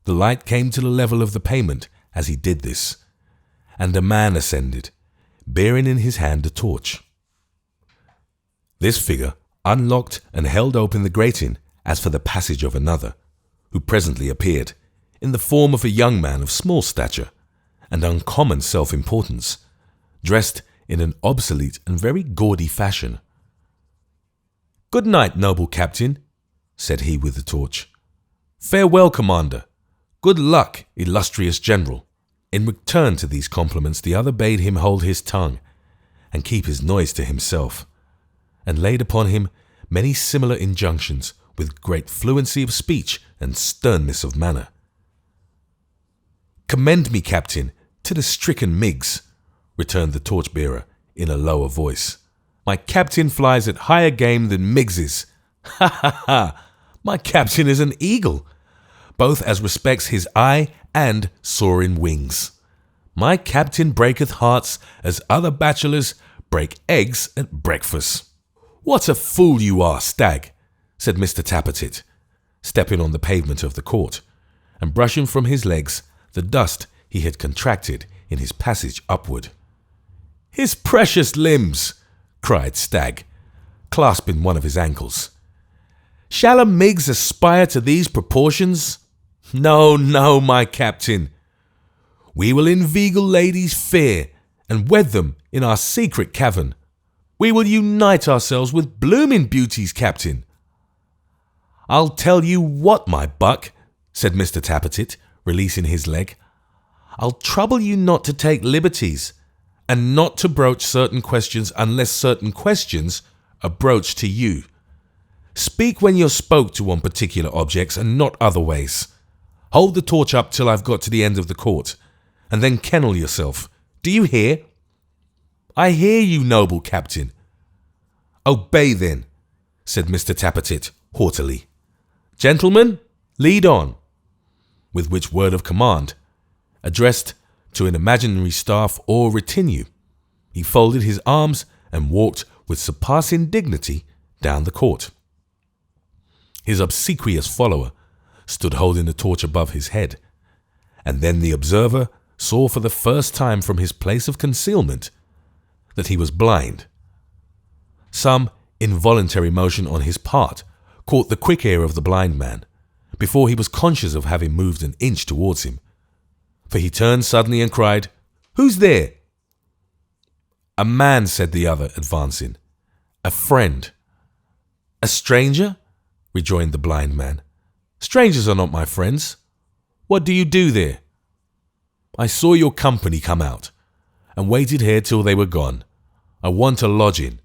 The light came to the level of the pavement as he did this, and a man ascended, bearing in his hand a torch. This figure unlocked and held open the grating as for the passage of another, who presently appeared, in the form of a young man of small stature and uncommon self-importance, dressed in an obsolete and very gaudy fashion. "Good night, noble captain," said he with the torch. "Farewell, commander. Good luck, illustrious general." In return to these compliments, the other bade him hold his tongue and keep his noise to himself, and laid upon him many similar injunctions with great fluency of speech and sternness of manner. "Commend me, captain, to the stricken Miggs," returned the torchbearer in a lower voice. "My captain flies at higher game than Miggs's. Ha ha ha! My captain is an eagle, both as respects his eye and soaring wings. My captain breaketh hearts as other bachelors break eggs at breakfast." "What a fool you are, Stag," said Mr. Tappertit, stepping on the pavement of the court, and brushing from his legs the dust he had contracted in his passage upward. "His precious limbs!" cried Stagg, clasping one of his ankles. "Shall a Miggs aspire to these proportions? No, no, my captain. We will inveigle ladies fair and wed them in our secret cavern. We will unite ourselves with blooming beauties, captain." "I'll tell you what, my buck," said Mr. Tappertit, releasing his leg. "I'll trouble you not to take liberties, and not to broach certain questions unless certain questions are broached to you. Speak when you're spoke to on particular objects and not other ways. Hold the torch up till I've got to the end of the court, and then kennel yourself. Do you hear?" "I hear you, noble captain." "Obey then," said Mr. Tappertit haughtily. "Gentlemen, lead on," with which word of command, addressed to an imaginary staff or retinue, he folded his arms and walked with surpassing dignity down the court. His obsequious follower stood holding the torch above his head, and then the observer saw for the first time from his place of concealment that he was blind. Some involuntary motion on his part caught the quick ear of the blind man before he was conscious of having moved an inch towards him, for he turned suddenly and cried, "Who's there?" "A man," said the other, advancing. "A friend." "A stranger?" rejoined the blind man. "Strangers are not my friends. What do you do there?" "I saw your company come out, and waited here till they were gone. I want a lodging."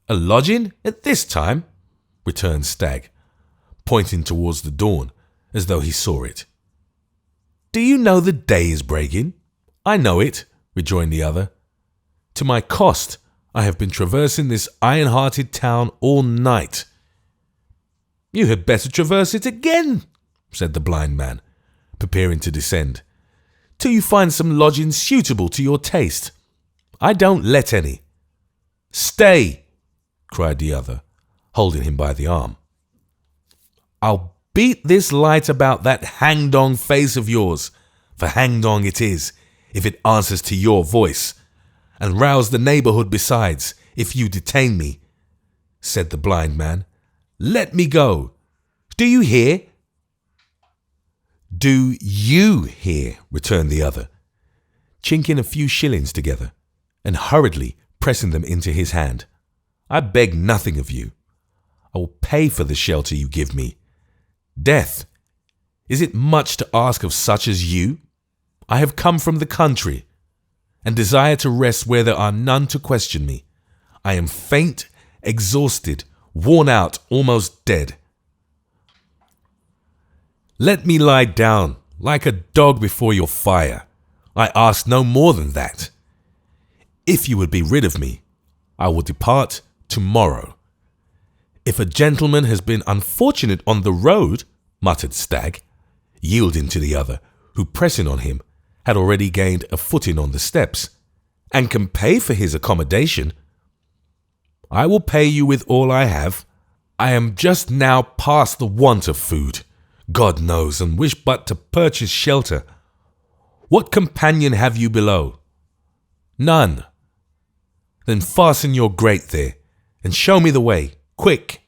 "A lodging at this time?" returned Stagg, pointing towards the dawn as though he saw it. "Do you know the day is breaking?" "I know it," rejoined the other. "To my cost, I have been traversing this iron-hearted town all night." "You had better traverse it again," said the blind man, preparing to descend, "till you find some lodging suitable to your taste. I don't let any." "Stay!" cried the other, holding him by the arm. "I'll beat this light about that hang-dong face of yours, for hang-dong it is, if it answers to your voice, and rouse the neighbourhood besides, if you detain me," said the blind man. "Let me go. Do you hear?" "Do you hear?" returned the other, chinking a few shillings together and hurriedly pressing them into his hand. "I beg nothing of you. I will pay for the shelter you give me. Death, is it much to ask of such as you? I have come from the country, and desire to rest where there are none to question me. I am faint, exhausted, worn out, almost dead. Let me lie down like a dog before your fire. I ask no more than that. If you would be rid of me, I will depart tomorrow." "If a gentleman has been unfortunate on the road," muttered Stagg, yielding to the other, who, pressing on him, had already gained a footing on the steps, "and can pay for his accommodation." "I will pay you with all I have. I am just now past the want of food," God knows, and wish but to purchase shelter. What companion have you below? None. Then fasten your grate there, and show me the way, quick.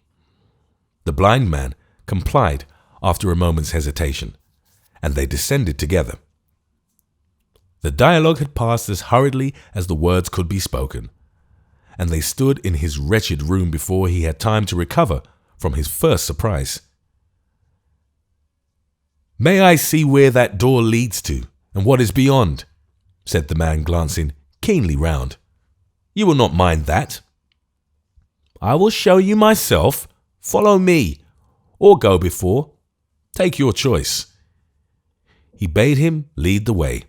The blind man complied after a moment's hesitation, and they descended together. The dialogue had passed as hurriedly as the words could be spoken, and they stood in his wretched room before he had time to recover from his first surprise. "May I see where that door leads to, and what is beyond?" said the man, glancing keenly round. "You will not mind that." "I will show you myself. Follow me, or go before. Take your choice." He bade him lead the way,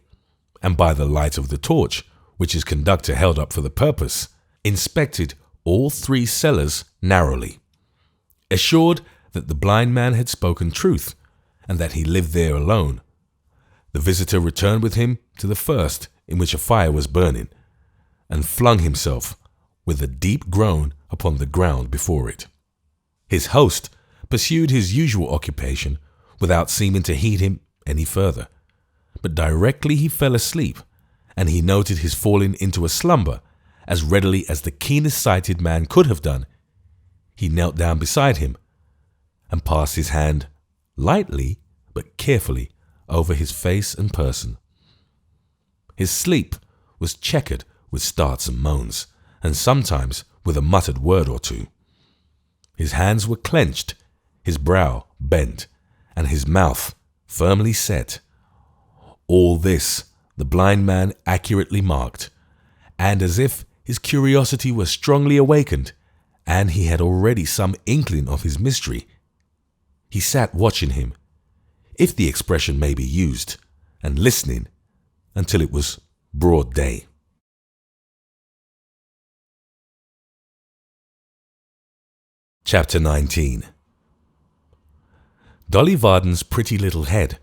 and by the light of the torch, which his conductor held up for the purpose, inspected all 3 cellars narrowly. Assured that the blind man had spoken truth, and that he lived there alone, the visitor returned with him to the first, in which a fire was burning, and flung himself with a deep groan upon the ground before it. His host pursued his usual occupation without seeming to heed him any further, but directly he fell asleep, and he noted his falling into a slumber as readily as the keenest-sighted man could have done, he knelt down beside him and passed his hand lightly but carefully over his face and person. His sleep was checkered with starts and moans, and sometimes with a muttered word or two. His hands were clenched, his brow bent, and his mouth firmly set. All this the blind man accurately marked, and as if his curiosity were strongly awakened, and he had already some inkling of his mystery, he sat watching him, if the expression may be used, and listening until it was broad day. Chapter 19. Dolly Varden's pretty little head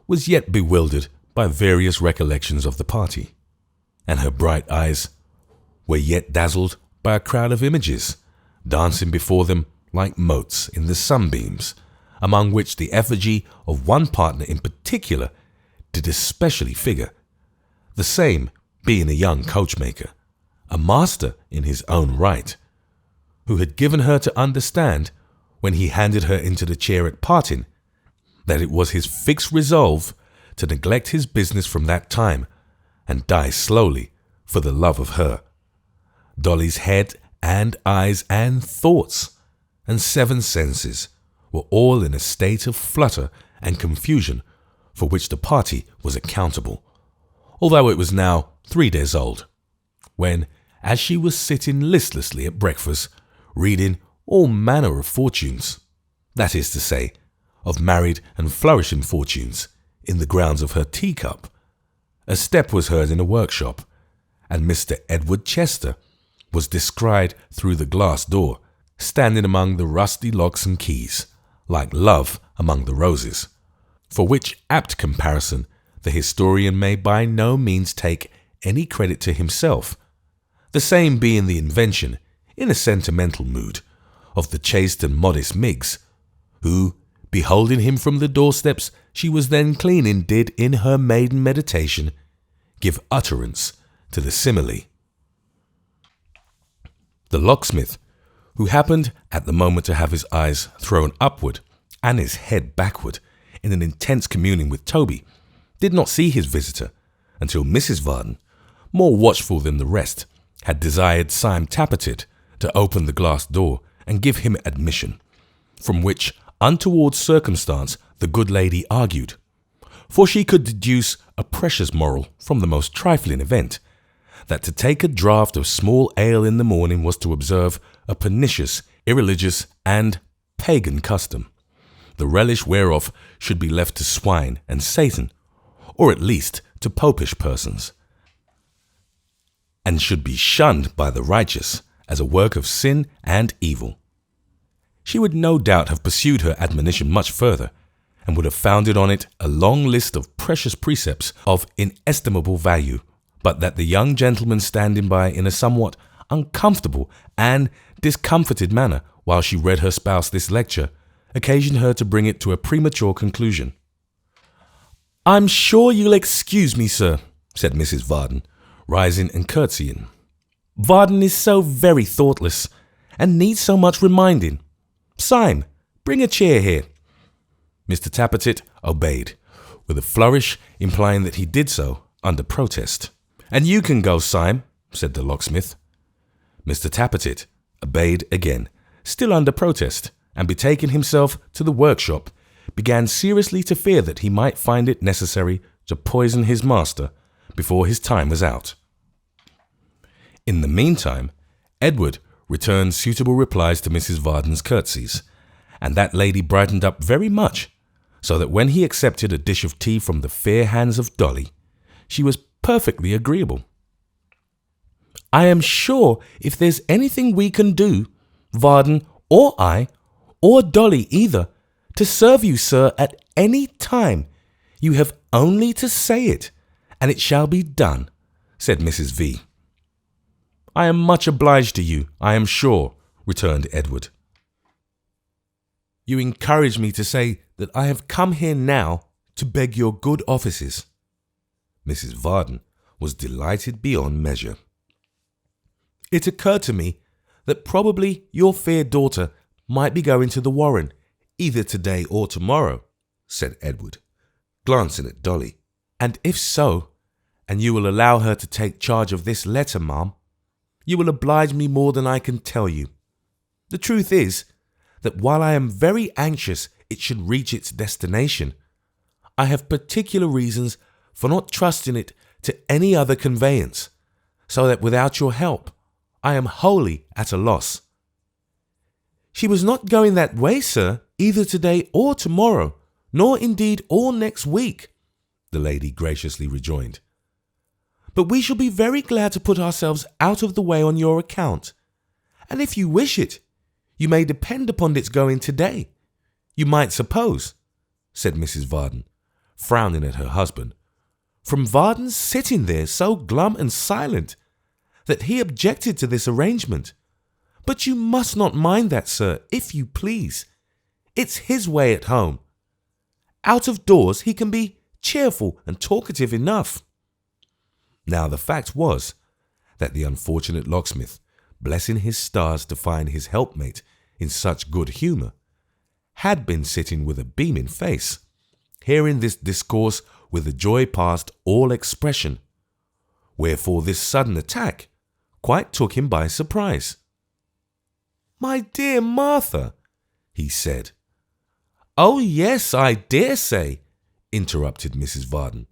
was yet bewildered by various recollections of the party, and her bright eyes were yet dazzled by a crowd of images, dancing before them like motes in the sunbeams, among which the effigy of one partner in particular did especially figure, the same being a young coachmaker, a master in his own right, who had given her to understand, when he handed her into the chair at parting, that it was his fixed resolve to neglect his business from that time and die slowly for the love of her. Dolly's head and eyes and thoughts and 7 senses were all in a state of flutter and confusion for which the party was accountable, although it was now 3 days old, when, as she was sitting listlessly at breakfast, reading all manner of fortunes, that is to say, of married and flourishing fortunes, in the grounds of her teacup, a step was heard in the workshop, and Mr. Edward Chester was descried through the glass door, standing among the rusty locks and keys, like love among the roses, for which apt comparison the historian may by no means take any credit to himself, the same being the invention, in a sentimental mood, of the chaste and modest Miggs, who, beholding him from the doorsteps she was then cleaning, did, in her maiden meditation, give utterance to the simile. The locksmith, who happened at the moment to have his eyes thrown upward and his head backward in an intense communing with Toby, did not see his visitor until Mrs. Varden, more watchful than the rest, had desired Sime Tappertit to open the glass door and give him admission, from which untoward circumstance the good lady argued, for she could deduce a precious moral from the most trifling event, that to take a draught of small ale in the morning was to observe a pernicious, irreligious, and pagan custom, the relish whereof should be left to swine and Satan, or at least to popish persons, and should be shunned by the righteous as a work of sin and evil. She would no doubt have pursued her admonition much further, and would have founded on it a long list of precious precepts of inestimable value, but that the young gentleman standing by in a somewhat uncomfortable and discomfited manner while she read her spouse this lecture, occasioned her to bring it to a premature conclusion. "I'm sure you'll excuse me, sir," said Mrs. Varden, rising and curtsying. "Varden is so very thoughtless, and needs so much reminding. Syme, bring a chair here." Mr. Tappertit obeyed, with a flourish implying that he did so under protest. "And you can go, Syme," said the locksmith. Mr. Tappertit obeyed again, still under protest, and betaking himself to the workshop, began seriously to fear that he might find it necessary to poison his master before his time was out. In the meantime, Edward returned suitable replies to Mrs. Varden's curtsies, and that lady brightened up very much, so that when he accepted a dish of tea from the fair hands of Dolly, she was perfectly agreeable. "I am sure if there's anything we can do, Varden or I, or Dolly either, to serve you, sir, at any time, you have only to say it, and it shall be done," said Mrs. V. "I am much obliged to you, I am sure," returned Edward. "You encourage me to say that I have come here now to beg your good offices." Mrs. Varden was delighted beyond measure. "It occurred to me that probably your fair daughter might be going to the Warren, either today or tomorrow," said Edward, glancing at Dolly. "And if so, and you will allow her to take charge of this letter, ma'am, you will oblige me more than I can tell you. The truth is, that while I am very anxious it should reach its destination, I have particular reasons for not trusting it to any other conveyance, so that without your help, I am wholly at a loss." "She was not going that way, sir, either today or tomorrow, nor indeed all next week," the lady graciously rejoined. "But we shall be very glad to put ourselves out of the way on your account, and if you wish it, you may depend upon its going today. You might suppose," said Mrs. Varden, frowning at her husband, "from Varden's sitting there so glum and silent, that he objected to this arrangement. But you must not mind that, sir, if you please. It's his way at home. Out of doors he can be cheerful and talkative enough." Now the fact was that the unfortunate locksmith, blessing his stars to find his helpmate in such good humour, had been sitting with a beaming face, hearing this discourse with a joy past all expression, wherefore this sudden attack quite took him by surprise. "My dear Martha," he said. "Oh yes, I dare say," interrupted Mrs. Varden,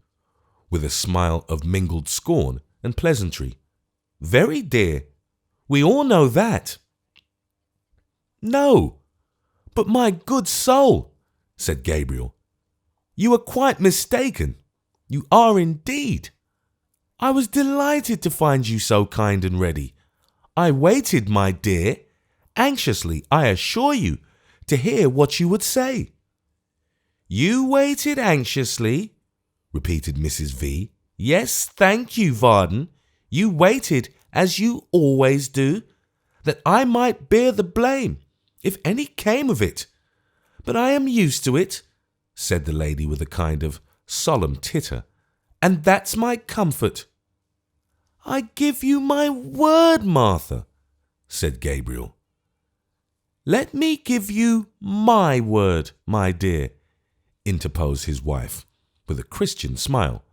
with a smile of mingled scorn and pleasantry. "Very dear. We all know that." "No, but my good soul," said Gabriel, "you are quite mistaken. You are indeed. I was delighted to find you so kind and ready. I waited, my dear, anxiously, I assure you, to hear what you would say." "You waited anxiously," repeated Mrs. V. "Yes, thank you, Varden. You waited, as you always do, that I might bear the blame, if any came of it. But I am used to it," said the lady with a kind of solemn titter, "and that's my comfort." "I give you my word, Martha," said Gabriel. "Let me give you my word, my dear," interposed his wife, with a Christian smile,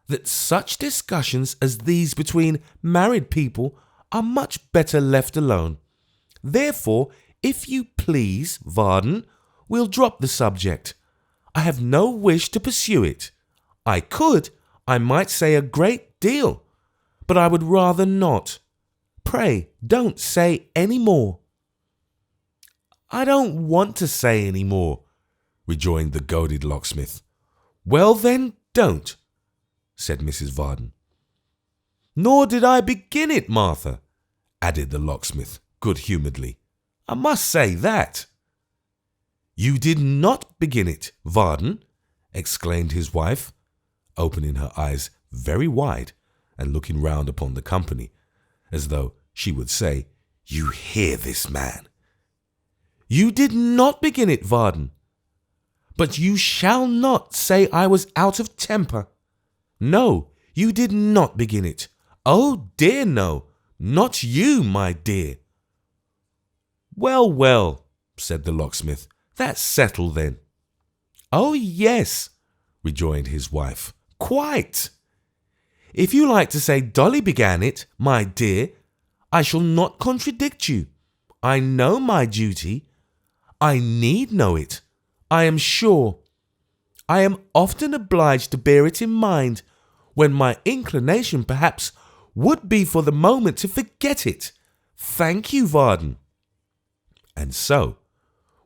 "that such discussions as these between married people are much better left alone. Therefore, if you please, Varden, we'll drop the subject. I have no wish to pursue it. I might say a great deal, but I would rather not. Pray don't say any more." "I don't want to say any more," rejoined the goaded locksmith. "Well then, don't," said Mrs. Varden. "Nor did I begin it, Martha," added the locksmith good-humouredly. "I must say that." "You did not begin it, Varden," exclaimed his wife, opening her eyes very wide and looking round upon the company, as though she would say, "You hear this man." You did not begin it, Varden. But you shall not say I was out of temper. No, you did not begin it. Oh dear, no, not you, my dear. Well, well, said the locksmith, that's settled then. Oh yes, rejoined his wife, quite. If you like to say Dolly began it, my dear, I shall not contradict you. I know my duty. I need know it, I am sure. I am often obliged to bear it in mind, when my inclination perhaps would be for the moment to forget it. Thank you, Varden. And so,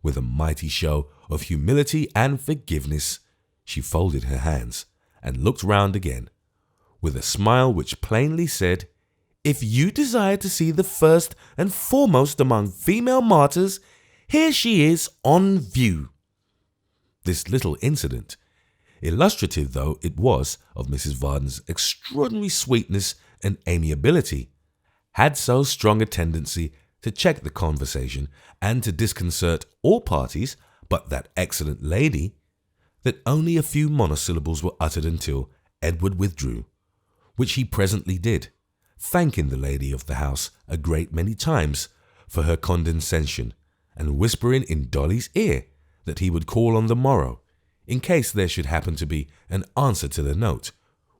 with a mighty show of humility and forgiveness, she folded her hands and looked round again, with a smile which plainly said, If you desire to see the first and foremost among female martyrs, here she is on view. This little incident, illustrative though it was of Mrs. Varden's extraordinary sweetness and amiability, had so strong a tendency to check the conversation and to disconcert all parties but that excellent lady, that only a few monosyllables were uttered until Edward withdrew, which he presently did, thanking the lady of the house a great many times for her condescension, and whispering in Dolly's ear that he would call on the morrow, in case there should happen to be an answer to the note,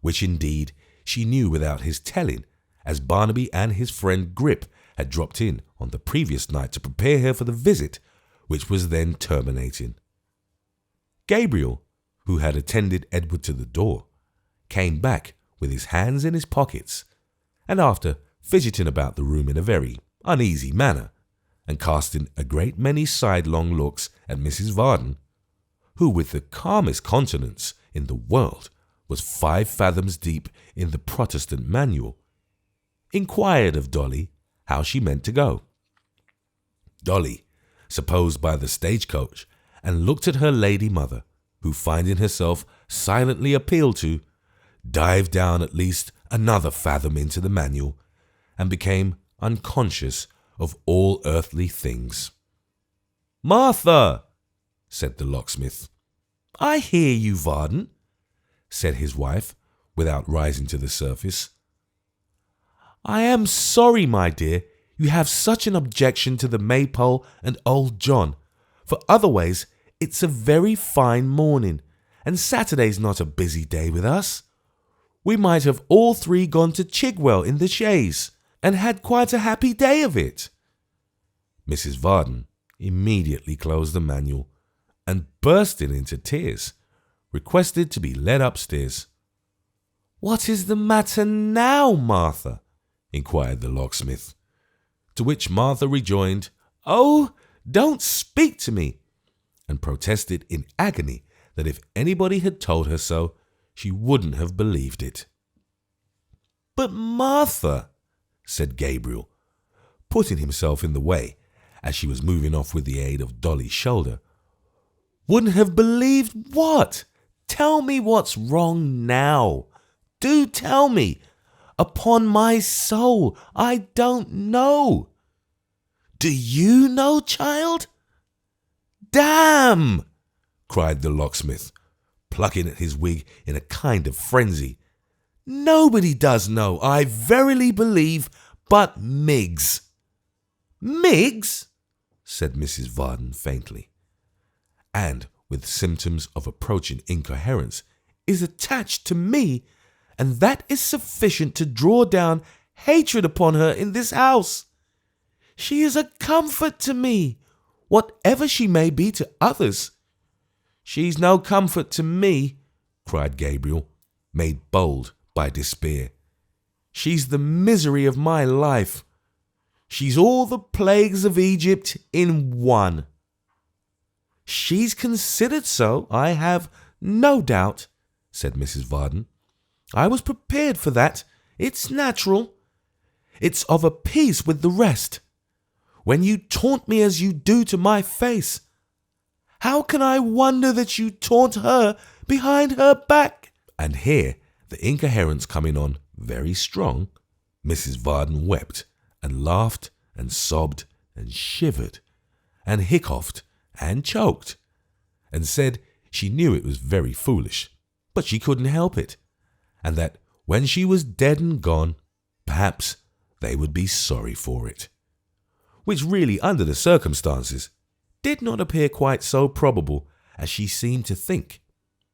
which indeed she knew without his telling, as Barnaby and his friend Grip had dropped in on the previous night to prepare her for the visit which was then terminating. Gabriel, who had attended Edward to the door, came back with his hands in his pockets, and after fidgeting about the room in a very uneasy manner, and casting a great many sidelong looks at Mrs. Varden, who with the calmest countenance in the world was 5 fathoms deep in the Protestant manual, inquired of Dolly how she meant to go. Dolly supposed by the stagecoach, and looked at her lady mother, who, finding herself silently appealed to, dived down at least another fathom into the manual, and became unconscious of all earthly things. Martha, said the locksmith. I hear you, Varden, said his wife, without rising to the surface. I am sorry, my dear, you have such an objection to the Maypole and old John, for otherwise it's a very fine morning, and Saturday's not a busy day with us. We might have all 3 gone to Chigwell in the chaise, and had quite a happy day of it. Mrs. Varden immediately closed the manual, and bursting into tears, requested to be led upstairs. What is the matter now, Martha? inquired the locksmith. To which Martha rejoined, Oh, don't speak to me, and protested in agony that if anybody had told her so, she wouldn't have believed it. But Martha, said Gabriel, putting himself in the way as she was moving off with the aid of Dolly's shoulder, wouldn't have believed what? Tell me what's wrong now. Do tell me. Upon my soul, I don't know. Do you know, child? Damn! cried the locksmith, plucking at his wig in a kind of frenzy. Nobody does know, I verily believe, but Miggs. Miggs? said Mrs. Varden faintly, and with symptoms of approaching incoherence, is attached to me, and that is sufficient to draw down hatred upon her in this house. She is a comfort to me, whatever she may be to others. She's no comfort to me, cried Gabriel, made bold by despair. She's the misery of my life. She's all the plagues of Egypt in one. She's considered so, I have no doubt, said Mrs. Varden. I was prepared for that. It's natural. It's of a piece with the rest. When you taunt me as you do to my face, how can I wonder that you taunt her behind her back? And here, the incoherence coming on very strong, Mrs. Varden wept and laughed and sobbed and shivered, and hiccoughed and choked, and said she knew it was very foolish, but she couldn't help it, and that when she was dead and gone, perhaps they would be sorry for it, which really, under the circumstances, did not appear quite so probable as she seemed to think,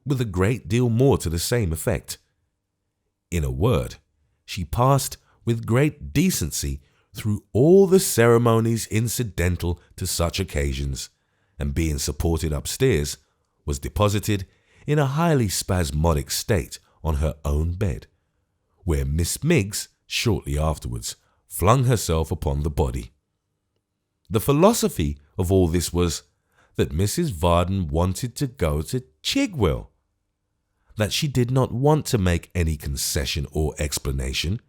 with a great deal more to the same effect. In a word, she passed with great decency through all the ceremonies incidental to such occasions, and being supported upstairs, was deposited in a highly spasmodic state on her own bed, where Miss Miggs shortly afterwards flung herself upon the body. The philosophy of all this was that Mrs. Varden wanted to go to Chigwell, that she did not want to make any concession or explanation,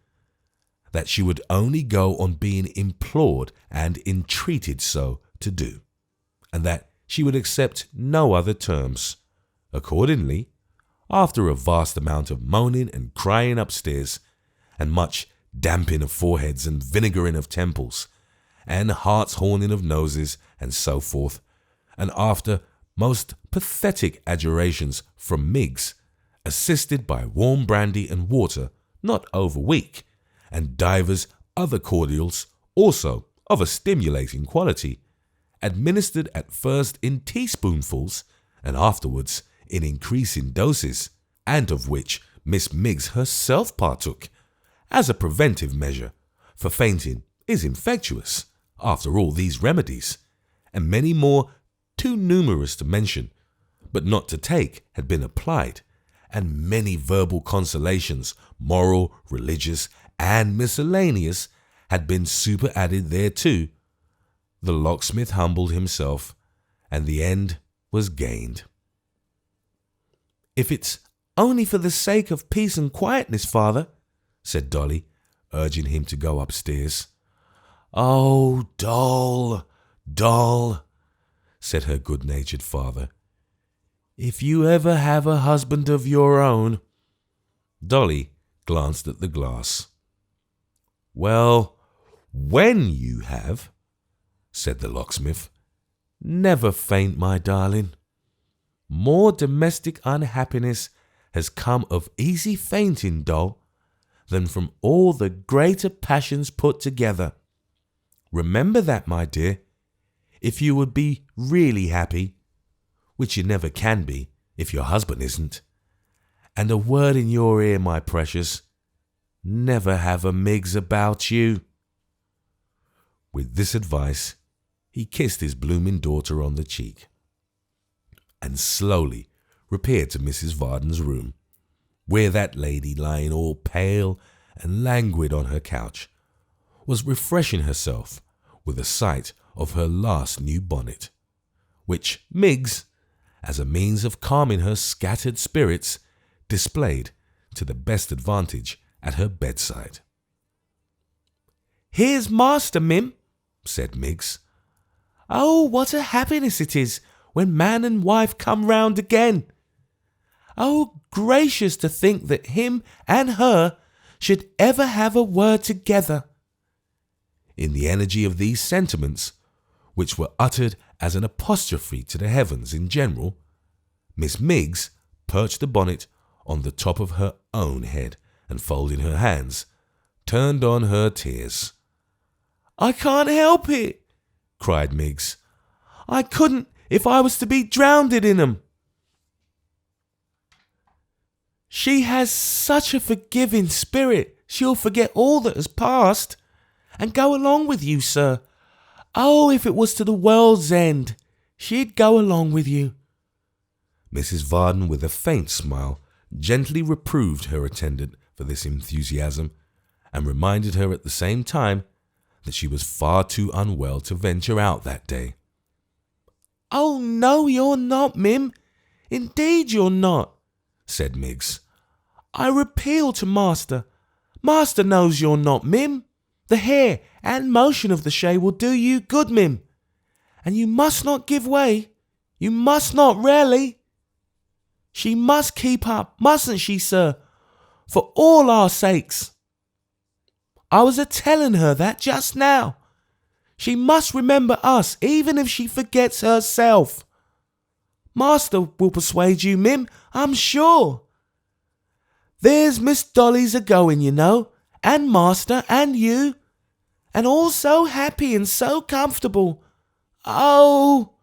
that she would only go on being implored and entreated so to do, and that she would accept no other terms. Accordingly, after a vast amount of moaning and crying upstairs, and much damping of foreheads and vinegering of temples, and hartshorning of noses, and so forth, and after most pathetic adjurations from Miggs, assisted by warm brandy and water, not over weak, and divers other cordials, also of a stimulating quality, administered at first in teaspoonfuls, and afterwards in increasing doses, and of which Miss Miggs herself partook, as a preventive measure, for fainting is infectious, after all these remedies, and many more too numerous to mention, but not to take, had been applied, and many verbal consolations, moral, religious, and miscellaneous, had been superadded thereto. The locksmith humbled himself, and the end was gained. "If it's only for the sake of peace and quietness, father," said Dolly, urging him to go upstairs. "Oh, Doll, Doll," said her good-natured father, "if you ever have a husband of your own—" Dolly glanced at the glass. "Well, when you have," said the locksmith, "never faint, my darling. More domestic unhappiness has come of easy fainting, Doll, than from all the greater passions put together. Remember that, my dear, if you would be really happy, which you never can be if your husband isn't. And a word in your ear, my precious, never have a Miggs about you." With this advice, he kissed his blooming daughter on the cheek, and slowly repaired to Mrs. Varden's room, where that lady, lying all pale and languid on her couch, was refreshing herself with a sight of her last new bonnet, which Miggs, as a means of calming her scattered spirits, displayed to the best advantage at her bedside. "Here's master, Mim," said Miggs. "Oh, what a happiness it is when man and wife come round again! Oh, gracious to think that him and her should ever have a word together!" In the energy of these sentiments, which were uttered as an apostrophe to the heavens in general, Miss Miggs perched the bonnet on the top of her own head, and folding her hands, turned on her tears. "I can't help it," cried Miggs. "I couldn't if I was to be drowned in 'em. She has such a forgiving spirit, she'll forget all that has passed, and go along with you, sir. Oh, if it was to the world's end, she'd go along with you." Mrs. Varden, with a faint smile, gently reproved her attendant for this enthusiasm, and reminded her at the same time that she was far too unwell to venture out that day. "Oh, no, you're not, Mim. Indeed you're not," said Miggs. "I repeal to master. Master knows you're not, Mim. The hair and motion of the shay will do you good, Mim. And you must not give way. You must not, really. She must keep up, mustn't she, sir? For all our sakes. I was a-telling her that just now. She must remember us, even if she forgets herself. Master will persuade you, Mim, I'm sure. There's Miss Dolly's a-going, you know, and Master and you, and all so happy and so comfortable. Oh,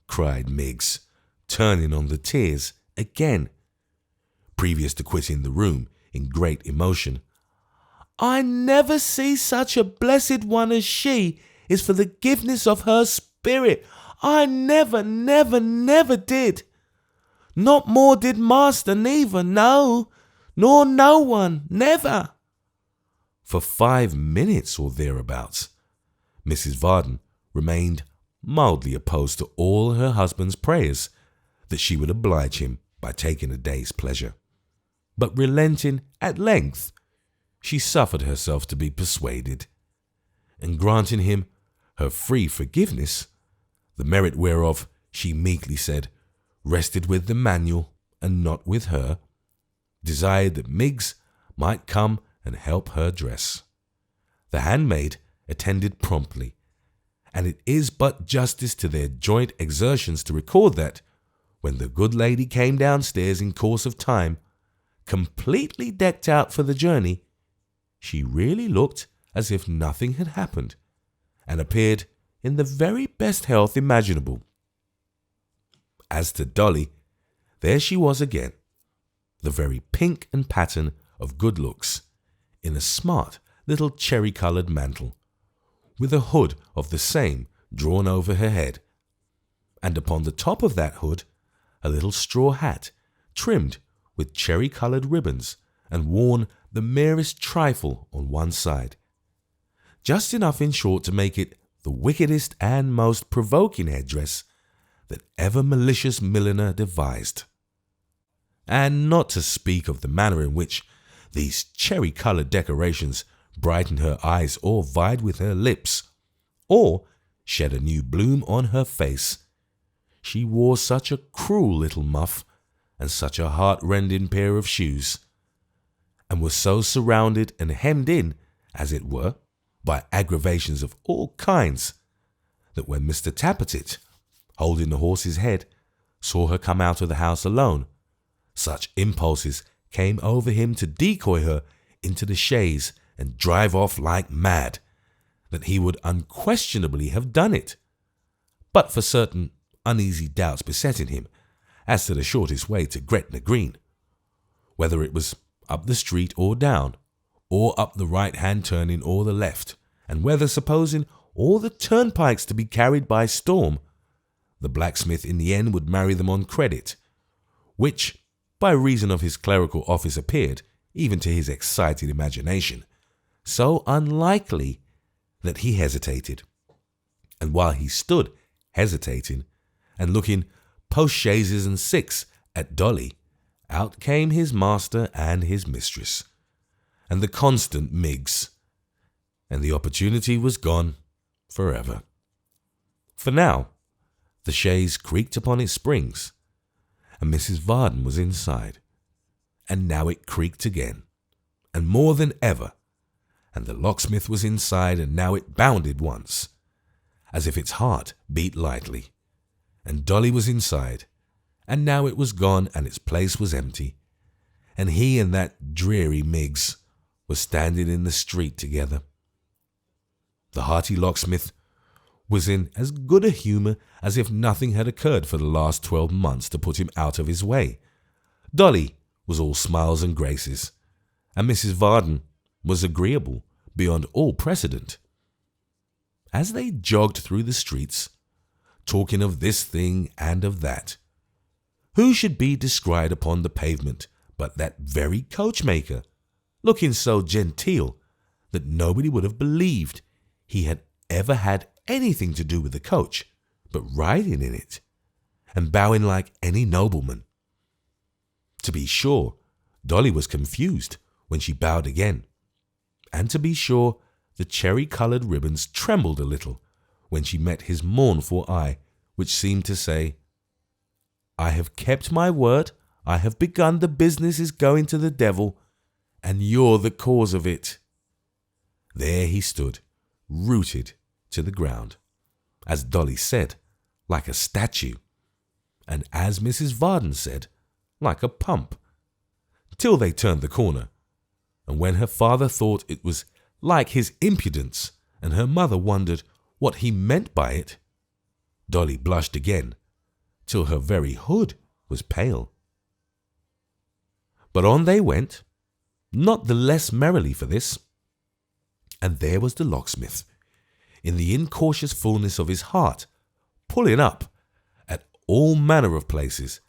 cried Miggs, turning on the tears again. Previous to quitting the room in great emotion, I never see such a blessed one as she is for the giveness of her spirit. I never did. Not more did Master neither, no, nor no one, never. For 5 minutes or thereabouts, Mrs. Varden remained mildly opposed to all her husband's prayers that she would oblige him by taking a day's pleasure. But relenting at length, she suffered herself to be persuaded, and granting him her free forgiveness, the merit whereof, she meekly said, rested with the manual and not with her, desired that Miggs might come and help her dress. The handmaid attended promptly, and it is but justice to their joint exertions to record that, when the good lady came downstairs in course of time, completely decked out for the journey, she really looked as if nothing had happened, and appeared in the very best health imaginable. As to Dolly, there she was again, the very pink and pattern of good looks, in a smart little cherry-coloured mantle, with a hood of the same drawn over her head, and upon the top of that hood a little straw hat trimmed with cherry-coloured ribbons and worn the merest trifle on one side, just enough in short to make it the wickedest and most provoking headdress that ever malicious milliner devised. And not to speak of the manner in which these cherry-coloured decorations brightened her eyes or vied with her lips, or shed a new bloom on her face, she wore such a cruel little muff and such a heart-rending pair of shoes, and was so surrounded and hemmed in, as it were, by aggravations of all kinds, that when Mr. Tappertit, holding the horse's head, saw her come out of the house alone, such impulses came over him to decoy her into the chaise and drive off like mad, that he would unquestionably have done it, but for certain uneasy doubts besetting him as to the shortest way to Gretna Green, whether it was up the street or down, or up the right-hand turning or the left, and whether, supposing all the turnpikes to be carried by storm, the blacksmith in the end would marry them on credit, which, by reason of his clerical office, appeared, even to his excited imagination, so unlikely that he hesitated. And while he stood hesitating and looking post-chaises and six at Dolly, out came his master and his mistress, and the constant Miggs, and the opportunity was gone forever. For now, the chaise creaked upon its springs, and Mrs. Varden was inside, and now it creaked again, and more than ever, and the locksmith was inside, and now it bounded once, as if its heart beat lightly, and Dolly was inside, and now it was gone and its place was empty, and he and that dreary Miggs were standing in the street together. The hearty locksmith was in as good a humour as if nothing had occurred for the last 12 months to put him out of his way. Dolly was all smiles and graces, and Mrs. Varden was agreeable beyond all precedent. As they jogged through the streets, talking of this thing and of that, who should be descried upon the pavement but that very coachmaker, looking so genteel that nobody would have believed he had ever had anything to do with the coach, but riding in it, and bowing like any nobleman. To be sure, Dolly was confused when she bowed again, and to be sure, the cherry-coloured ribbons trembled a little when she met his mournful eye, which seemed to say, I have kept my word, I have begun, the business is going to the devil, and you're the cause of it. There he stood, rooted to the ground, as Dolly said, like a statue, and as Mrs. Varden said, like a pump, till they turned the corner, and when her father thought it was like his impudence, and her mother wondered what he meant by it, Dolly blushed again, till her very hood was pale. But on they went, not the less merrily for this, and there was the locksmith, in the incautious fullness of his heart, pulling up at all manner of places,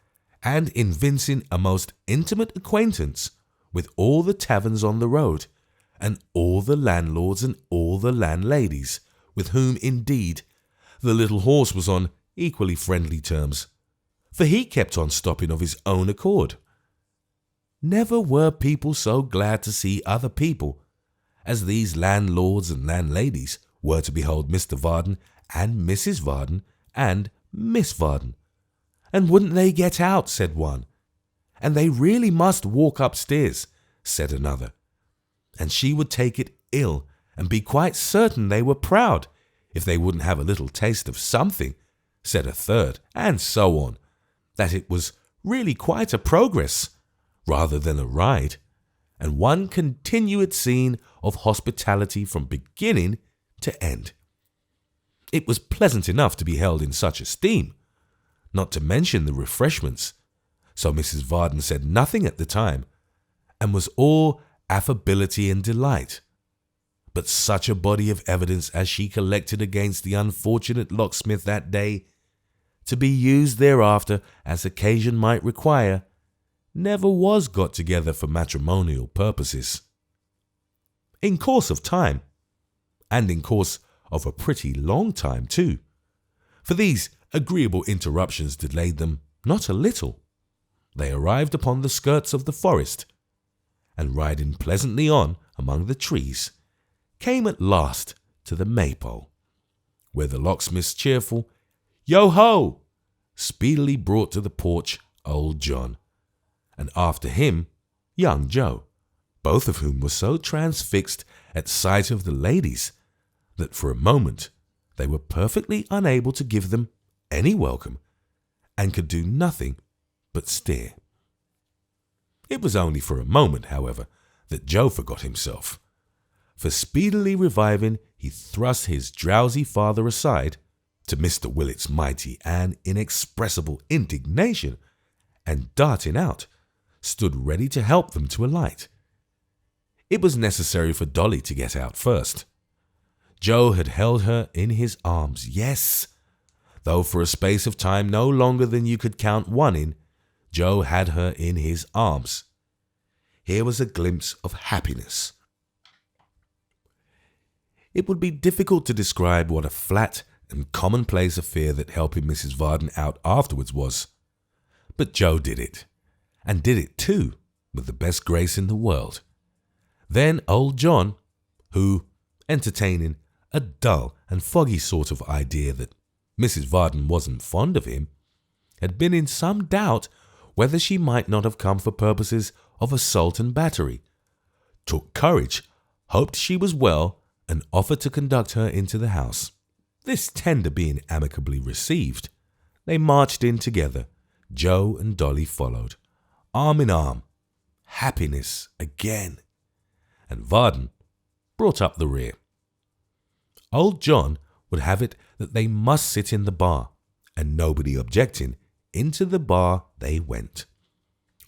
and evincing a most intimate acquaintance with all the taverns on the road, and all the landlords and all the landladies, with whom, indeed, the little horse was on equally friendly terms, for he kept on stopping of his own accord. Never were people so glad to see other people as these landlords and landladies were to behold Mr. Varden and Mrs. Varden and Miss Varden. And wouldn't they get out, said one. And they really must walk upstairs, said another. And she would take it ill and be quite certain they were proud if they wouldn't have a little taste of something, said a third, and so on, that it was really quite a progress, rather than a ride, and one continued scene of hospitality from beginning to end. It was pleasant enough to be held in such esteem, not to mention the refreshments, so Mrs. Varden said nothing at the time, and was all affability and delight. But such a body of evidence as she collected against the unfortunate locksmith that day, to be used thereafter as occasion might require, never was got together for matrimonial purposes. In course of time, and in course of a pretty long time too, for these agreeable interruptions delayed them not a little, they arrived upon the skirts of the forest, and riding pleasantly on among the trees, came at last to the Maypole, where the locksmith's cheerful "Yo-ho!" speedily brought to the porch old John, and after him young Joe, both of whom were so transfixed at sight of the ladies that for a moment they were perfectly unable to give them any welcome, and could do nothing but stare. It was only for a moment, however, that Joe forgot himself, for speedily reviving he thrust his drowsy father aside, to Mr. Willet's mighty and inexpressible indignation, and darting out, stood ready to help them to alight. It was necessary for Dolly to get out first. Joe had held her in his arms, yes, though for a space of time no longer than you could count one in, Joe had her in his arms. Here was a glimpse of happiness. It would be difficult to describe what a flat and commonplace affair that helping Mrs. Varden out afterwards was, but Joe did it, and did it too, with the best grace in the world. Then old John, who, entertaining a dull and foggy sort of idea that Mrs. Varden wasn't fond of him, had been in some doubt whether she might not have come for purposes of assault and battery, took courage, hoped she was well, and offered to conduct her into the house. This tender being amicably received, they marched in together. Joe and Dolly followed, arm in arm. Happiness again. And Varden brought up the rear. Old John would have it that they must sit in the bar, and nobody objecting, into the bar they went.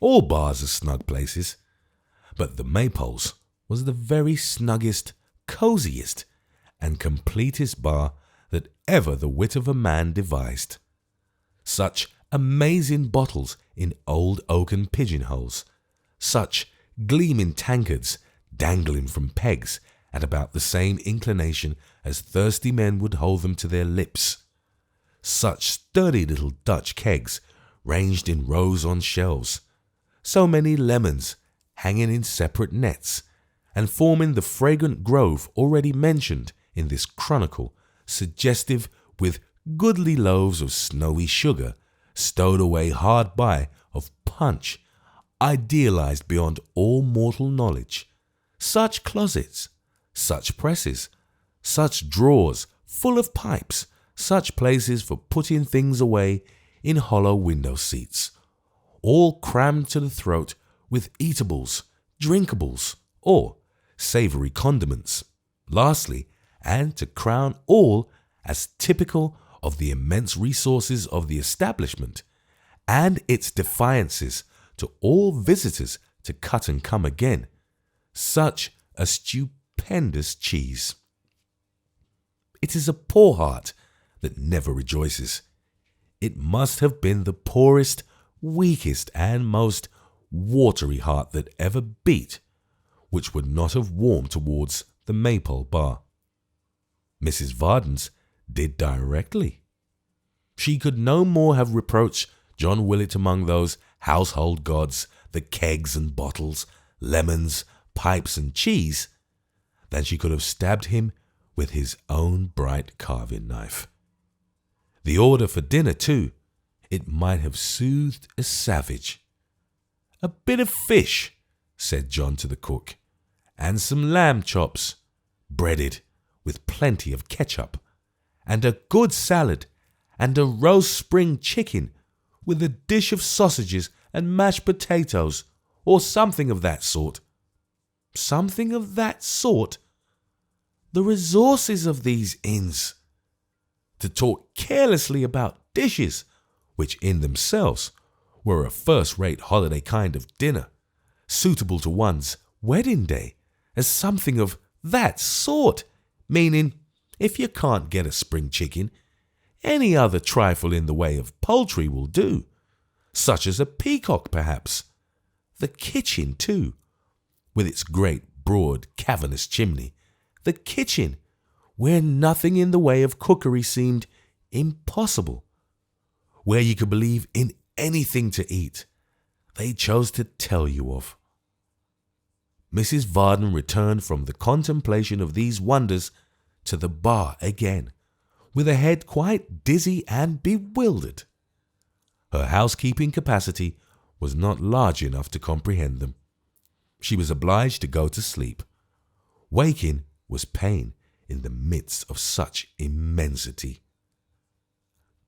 All bars are snug places, but the Maypole's was the very snuggest, cosiest, and completest bar that ever the wit of a man devised. Such amazing bottles in old oaken pigeonholes, such gleaming tankards dangling from pegs at about the same inclination as thirsty men would hold them to their lips, such sturdy little Dutch kegs ranged in rows on shelves, so many lemons hanging in separate nets, and forming the fragrant grove already mentioned in this chronicle, suggestive with goodly loaves of snowy sugar stowed away hard by, of punch, idealized beyond all mortal knowledge, such closets, such presses, such drawers full of pipes, such places for putting things away in hollow window seats, all crammed to the throat with eatables, drinkables, or savoury condiments. Lastly, and to crown all as typical of the immense resources of the establishment and its defiances to all visitors to cut and come again, such a stupendous cheese. It is a poor heart that never rejoices. It must have been the poorest, weakest, and most watery heart that ever beat, which would not have warmed towards the Maypole bar. Mrs. Varden's did directly. She could no more have reproached John Willett among those household gods, the kegs and bottles, lemons, pipes and cheese, than she could have stabbed him with his own bright carving knife. The order for dinner, too, it might have soothed a savage. "A bit of fish," said John to the cook, "and some lamb chops, breaded, with plenty of ketchup, and a good salad, and a roast spring chicken, with a dish of sausages and mashed potatoes, or something of that sort." Something of that sort? The resources of these inns! To talk carelessly about dishes, which in themselves were a first-rate holiday kind of dinner, suitable to one's wedding day, as something of that sort, meaning, if you can't get a spring chicken, any other trifle in the way of poultry will do, such as a peacock perhaps. The kitchen, too, with its great, broad, cavernous chimney, the kitchen, where nothing in the way of cookery seemed impossible, where you could believe in anything to eat they chose to tell you of. Mrs. Varden returned from the contemplation of these wonders to the bar again, with a head quite dizzy and bewildered. Her housekeeping capacity was not large enough to comprehend them. She was obliged to go to sleep. Waking was pain in the midst of such immensity.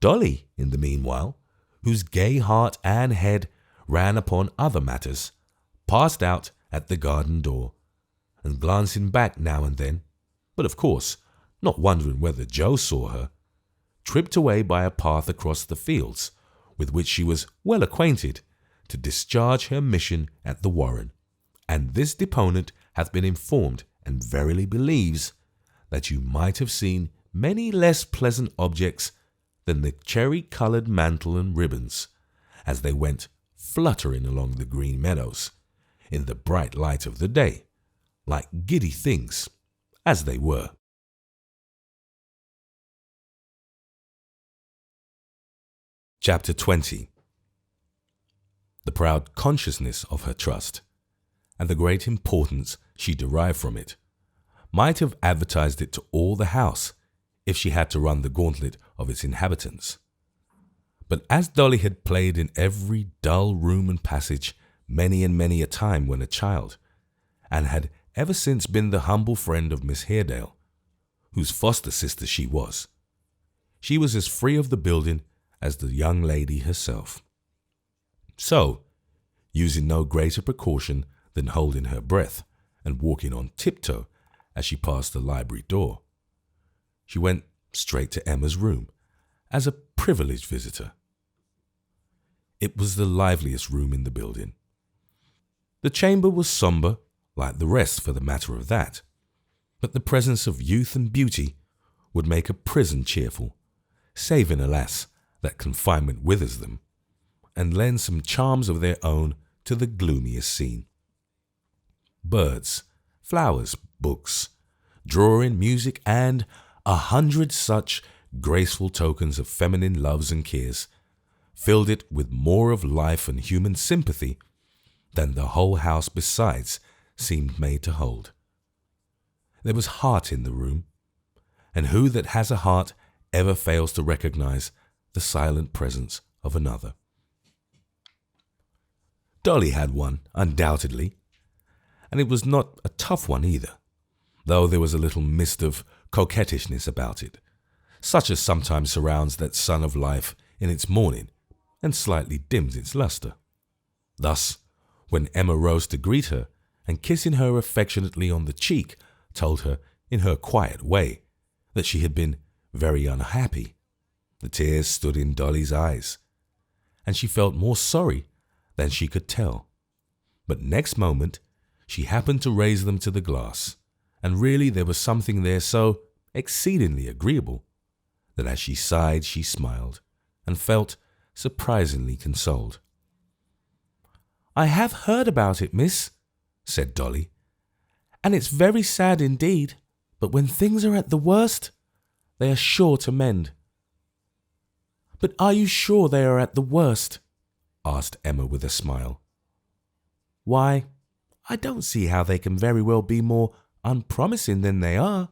Dolly, in the meanwhile, whose gay heart and head ran upon other matters, passed out at the garden door, and glancing back now and then, but of course not wondering whether Joe saw her, tripped away by a path across the fields, with which she was well acquainted, to discharge her mission at the Warren. And this deponent hath been informed, and verily believes, that you might have seen many less pleasant objects than the cherry-coloured mantle and ribbons, as they went fluttering along the green meadows, in the bright light of the day, like giddy things, as they were. Chapter 20. The proud consciousness of her trust, and the great importance she derived from it, might have advertised it to all the house if she had to run the gauntlet of its inhabitants. But as Dolly had played in every dull room and passage many and many a time when a child, and had ever since been the humble friend of Miss Haredale, whose foster sister she was as free of the building as the young lady herself. So, using no greater precaution than holding her breath and walking on tiptoe as she passed the library door, she went straight to Emma's room as a privileged visitor. It was the liveliest room in the building. The chamber was somber, like the rest for the matter of that, but the presence of youth and beauty would make a prison cheerful, saving, alas, that confinement withers them, and lend some charms of their own to the gloomiest scene. Birds, flowers, books, drawing, music, and 100 such graceful tokens of feminine loves and cares filled it with more of life and human sympathy than the whole house besides seemed made to hold. There was heart in the room, and who that has a heart ever fails to recognize the silent presence of another? Dolly had one, undoubtedly, and it was not a tough one either, though there was a little mist of coquettishness about it, such as sometimes surrounds that sun of life in its morning and slightly dims its lustre. Thus, when Emma rose to greet her and kissing her affectionately on the cheek, told her in her quiet way that she had been very unhappy, the tears stood in Dolly's eyes, and she felt more sorry than she could tell. But next moment she happened to raise them to the glass, and really there was something there so exceedingly agreeable that as she sighed she smiled and felt surprisingly consoled. "I have heard about it, miss," said Dolly, "and it's very sad indeed, but when things are at the worst, they are sure to mend." "But are you sure they are at the worst?" asked Emma with a smile. "Why, I don't see how they can very well be more unpromising than they are.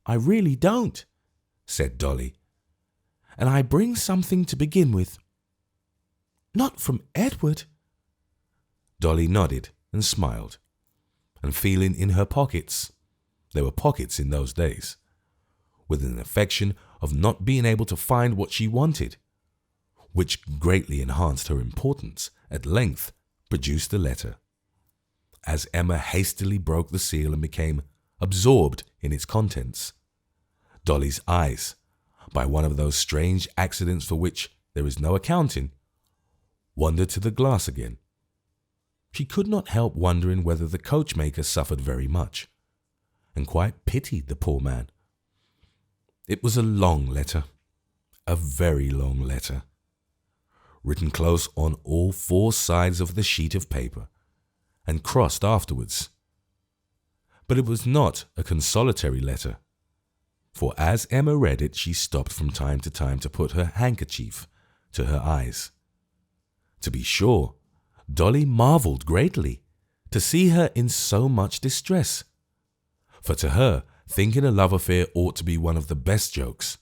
I really don't," said Dolly. "And I bring something to begin with." "Not from Edward?" Dolly nodded and smiled, and feeling in her pockets, there were pockets in those days, with an affection of not being able to find what she wanted, which greatly enhanced her importance, at length produced the letter. As Emma hastily broke the seal and became absorbed in its contents, Dolly's eyes, by one of those strange accidents for which there is no accounting, wandered to the glass again. She could not help wondering whether the coachmaker suffered very much, and quite pitied the poor man. It was a long letter, a very long letter, written close on all 4 sides of the sheet of paper, and crossed afterwards. But it was not a consolatory letter, for as Emma read it she stopped from time to time to put her handkerchief to her eyes. To be sure, Dolly marvelled greatly to see her in so much distress, for to her thinking a love affair ought to be one of the best jokes,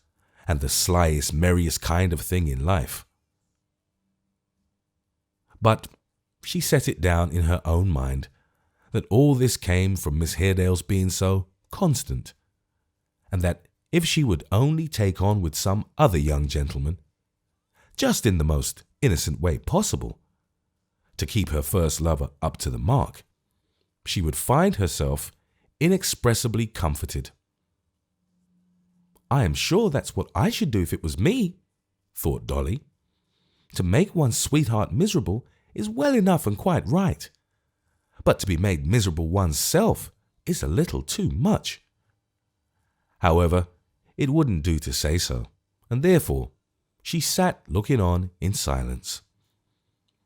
and the slyest, merriest kind of thing in life. But she set it down in her own mind that all this came from Miss Haredale's being so constant, and that if she would only take on with some other young gentleman, just in the most innocent way possible, to keep her first lover up to the mark, she would find herself inexpressibly comforted. "I am sure that's what I should do if it was me," thought Dolly. "To make one's sweetheart miserable is well enough and quite right, but to be made miserable oneself is a little too much." However, it wouldn't do to say so, and therefore she sat looking on in silence.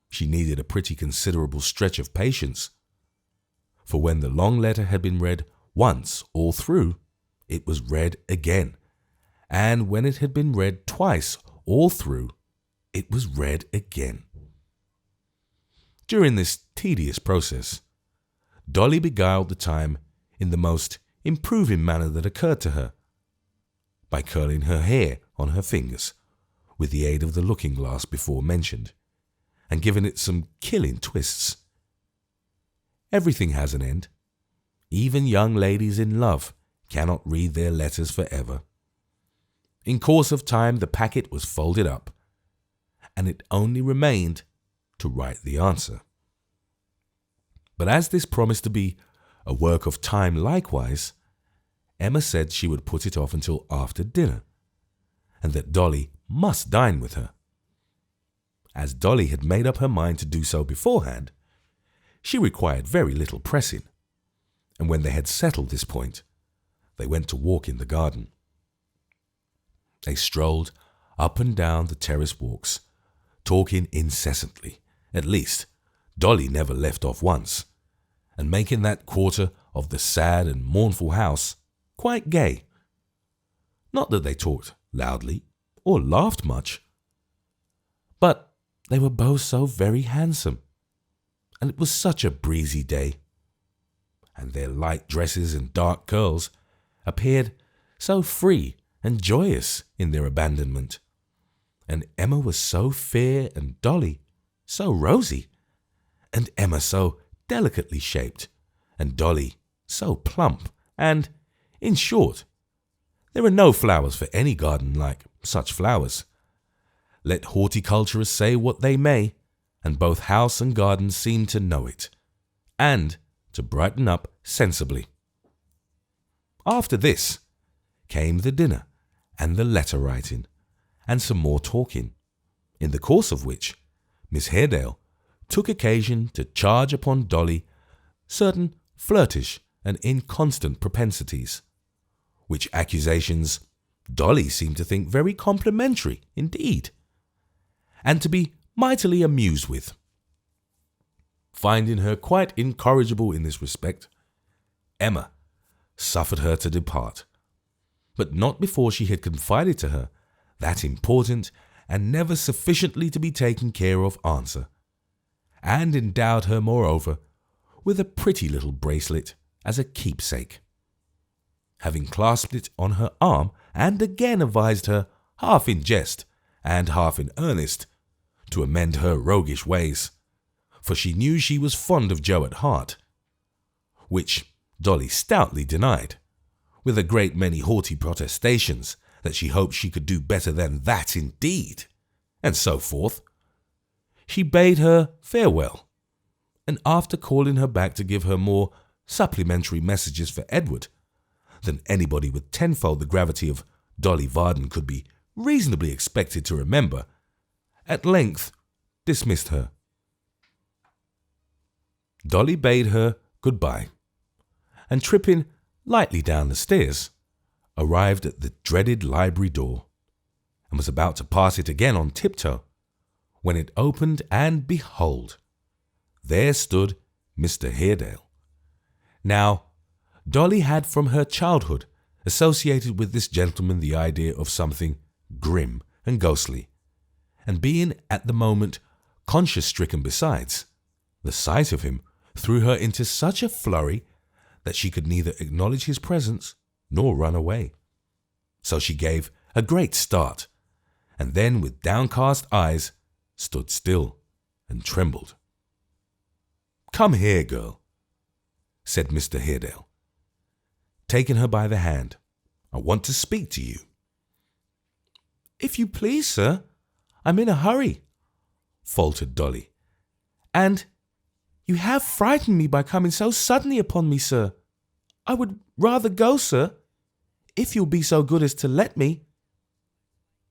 She needed a pretty considerable stretch of patience, for when the long letter had been read once all through, it was read again, and when it had been read twice all through, it was read again. During this tedious process, Dolly beguiled the time in the most improving manner that occurred to her, by curling her hair on her fingers, with the aid of the looking-glass before mentioned, and giving it some killing twists. Everything has an end. Even young ladies in love cannot read their letters for ever. In course of time the packet was folded up, and it only remained to write the answer. But as this promised to be a work of time likewise, Emma said she would put it off until after dinner, and that Dolly must dine with her. As Dolly had made up her mind to do so beforehand, she required very little pressing, and when they had settled this point, they went to walk in the garden. They strolled up and down the terrace walks, talking incessantly. At least, Dolly never left off once, and making that quarter of the sad and mournful house quite gay. Not that they talked loudly or laughed much, but they were both so very handsome, and it was such a breezy day, and their light dresses and dark curls appeared so free and joyous in their abandonment, and Emma was so fair and Dolly so rosy, and Emma so delicately shaped, and Dolly so plump, and, in short, There are no flowers for any garden like such flowers. Let horticulturists say what they may, and both house and garden seem to know it, and to brighten up sensibly. After this came the dinner and the letter writing, and some more talking, in the course of which Miss Haredale took occasion to charge upon Dolly certain flirtish and inconstant propensities, which accusations Dolly seemed to think very complimentary indeed, and to be mightily amused with. Finding her quite incorrigible in this respect, Emma suffered her to depart, but not before she had confided to her that important and never sufficiently to be taken care of answer, and endowed her moreover with a pretty little bracelet as a keepsake. Having clasped it on her arm, and again advised her, half in jest and half in earnest, to amend her roguish ways, for she knew she was fond of Joe at heart, which Dolly stoutly denied, with a great many haughty protestations that she hoped she could do better than that indeed, and so forth. She bade her farewell, and after calling her back to give her more supplementary messages for Edward than anybody with tenfold the gravity of Dolly Varden could be reasonably expected to remember, at length dismissed her. Dolly bade her good-bye, and tripping lightly down the stairs, arrived at the dreaded library door, and was about to pass it again on tiptoe, when it opened, and behold, there stood Mr. Haredale. Now, Dolly had from her childhood associated with this gentleman the idea of something grim and ghostly, and being at the moment conscience-stricken besides, the sight of him threw her into such a flurry that she could neither acknowledge his presence nor run away. So she gave a great start, and then with downcast eyes stood still and trembled. "Come here, girl," said Mr. Haredale, taking her by the hand. "I want to speak to you." "If you please, sir, I'm in a hurry," faltered Dolly. "And you have frightened me by coming so suddenly upon me, sir. I would rather go, sir, if you'll be so good as to let me."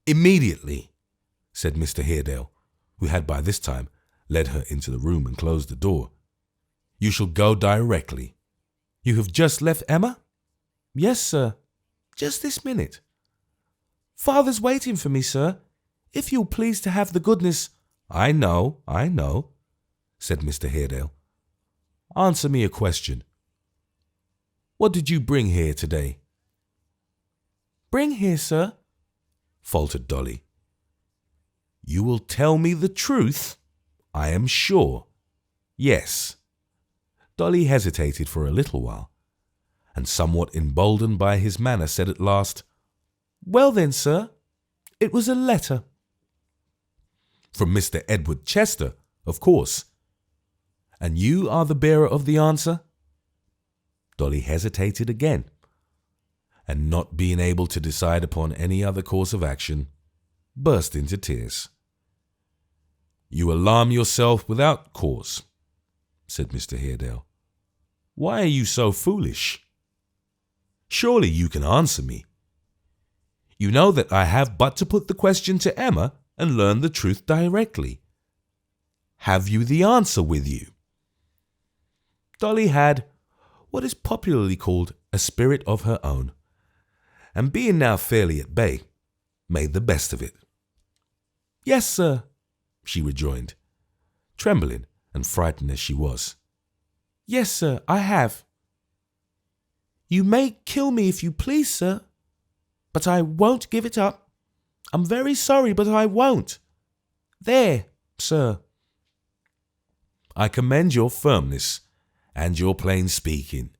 "Immediately," said Mr. Haredale, who had by this time led her into the room and closed the door. "You shall go directly." "You have just left Emma?" "Yes, sir, just this minute." "Father's waiting for me, sir, if you'll please to have the goodness—" I know, said Mr. Haredale. "Answer me a question. What did you bring here today?" "Bring here, sir?" faltered Dolly. "You will tell me the truth, I am sure." "Yes." Dolly hesitated for a little while, and somewhat emboldened by his manner said at last, "Well then, sir, it was a letter." "From Mr. Edward Chester, of course. And you are the bearer of the answer?" Dolly hesitated again, and not being able to decide upon any other course of action, burst into tears. "You alarm yourself without cause," said Mr. Haredale. "Why are you so foolish? Surely you can answer me. You know that I have but to put the question to Emma and learn the truth directly. Have you the answer with you?" Dolly had what is popularly called a spirit of her own, and being now fairly at bay, made the best of it. "Yes, sir," she rejoined, trembling and frightened as she was. "Yes, sir, I have." "You may kill me if you please, sir, but I won't give it up. I'm very sorry, but I won't. There, sir." "I commend your firmness and your plain speaking,"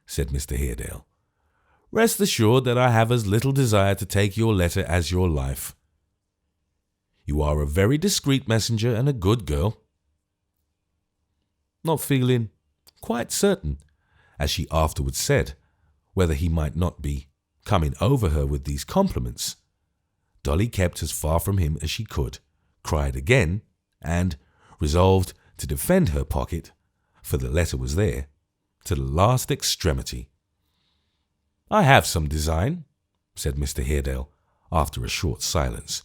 said Mr. Haredale. "Rest assured that I have as little desire to take your letter as your life. You are a very discreet messenger and a good girl." Not feeling quite certain, as she afterwards said, whether he might not be coming over her with these compliments, Dolly kept as far from him as she could, cried again, and, resolved to defend her pocket, for the letter was there, to the last extremity. "I have some design," said Mr. Haredale, after a short silence,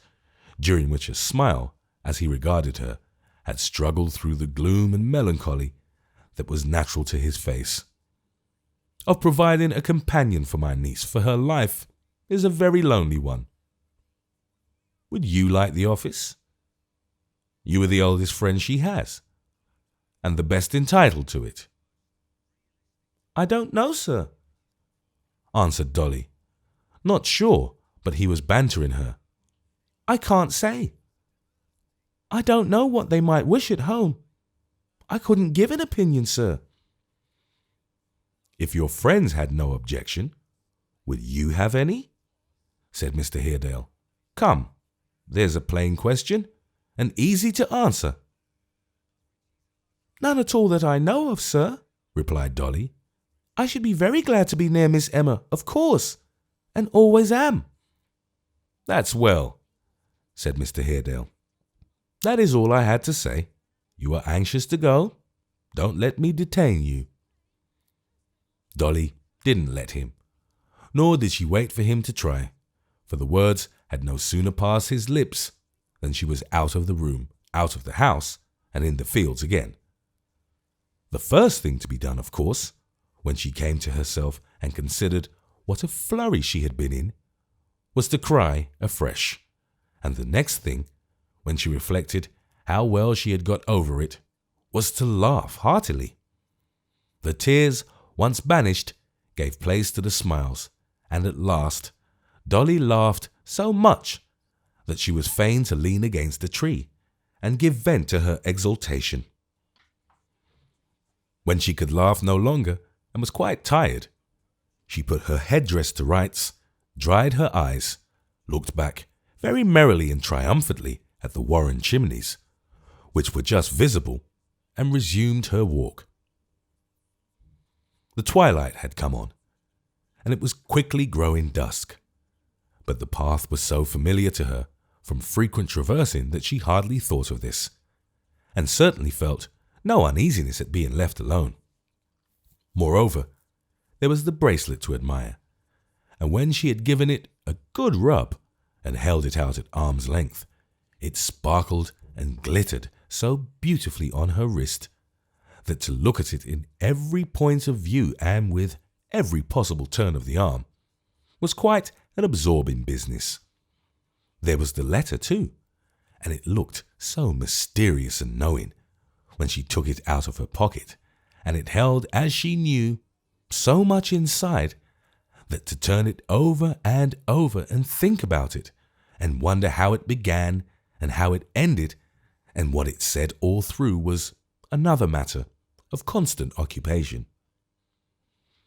during which a smile, as he regarded her, had struggled through the gloom and melancholy that was natural to his face, "of providing a companion for my niece, for her life is a very lonely one. Would you like the office? You are the oldest friend she has, and the best entitled to it." "I don't know, sir," answered Dolly, not sure but he was bantering her. "I can't say. I don't know what they might wish at home. I couldn't give an opinion, sir." "If your friends had no objection, would you have any?" said Mr. Haredale. "Come, there's a plain question, and easy to answer." "None at all that I know of, sir," replied Dolly. "I should be very glad to be near Miss Emma, of course, and always am." "That's well," said Mr. Haredale. "That is all I had to say. You are anxious to go. Don't let me detain you." Dolly didn't let him, nor did she wait for him to try, for the words had no sooner passed his lips than she was out of the room, out of the house, and in the fields again. The first thing to be done, of course, when she came to herself and considered what a flurry she had been in, was to cry afresh, and the next thing, when she reflected how well she had got over it, was to laugh heartily. The tears, once banished, gave place to the smiles, and at last Dolly laughed so much that she was fain to lean against a tree and give vent to her exultation. When she could laugh no longer and was quite tired, she put her headdress to rights, dried her eyes, looked back very merrily and triumphantly at the Warren chimneys, which were just visible, and resumed her walk. The twilight had come on, and it was quickly growing dusk, but the path was so familiar to her from frequent traversing that she hardly thought of this, and certainly felt no uneasiness at being left alone. Moreover, there was the bracelet to admire, and when she had given it a good rub and held it out at arm's length, it sparkled and glittered so beautifully on her wrist that to look at it in every point of view and with every possible turn of the arm was quite an absorbing business. There was the letter too, and it looked so mysterious and knowing when she took it out of her pocket, and it held, as she knew, so much inside that to turn it over and over and think about it and wonder how it began and how it ended and what it said all through was another matter of constant occupation.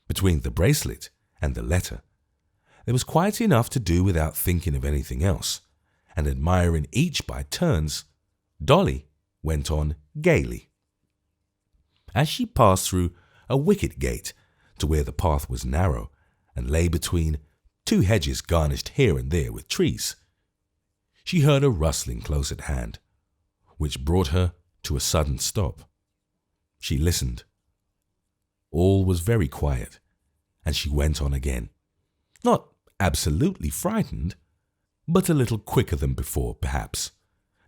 Between the bracelet and the letter, there was quite enough to do without thinking of anything else, and admiring each by turns, Dolly went on gaily. As she passed through a wicket gate to where the path was narrow and lay between two hedges garnished here and there with trees, she heard a rustling close at hand, which brought her to a sudden stop. She listened. All was very quiet, and she went on again, not absolutely frightened, but a little quicker than before, perhaps,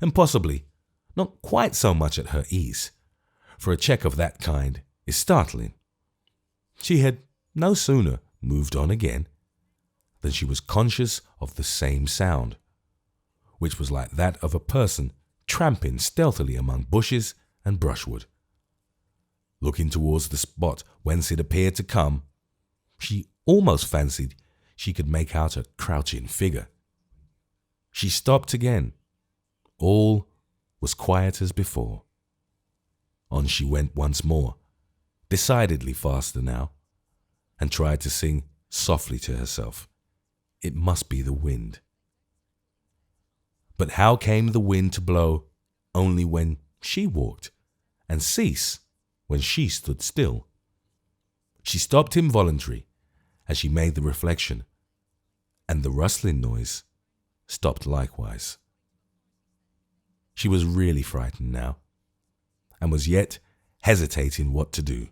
and possibly not quite so much at her ease, for a check of that kind is startling. She had no sooner moved on again than she was conscious of the same sound, which was like that of a person tramping stealthily among bushes and brushwood. Looking towards the spot whence it appeared to come, she almost fancied she could make out a crouching figure. She stopped again. All was quiet as before. On she went once more, decidedly faster now, and tried to sing softly to herself. It must be the wind. But how came the wind to blow only when she walked, and cease when she stood still? She stopped involuntarily as she made the reflection and the rustling noise stopped likewise. She was really frightened now, and was yet hesitating what to do,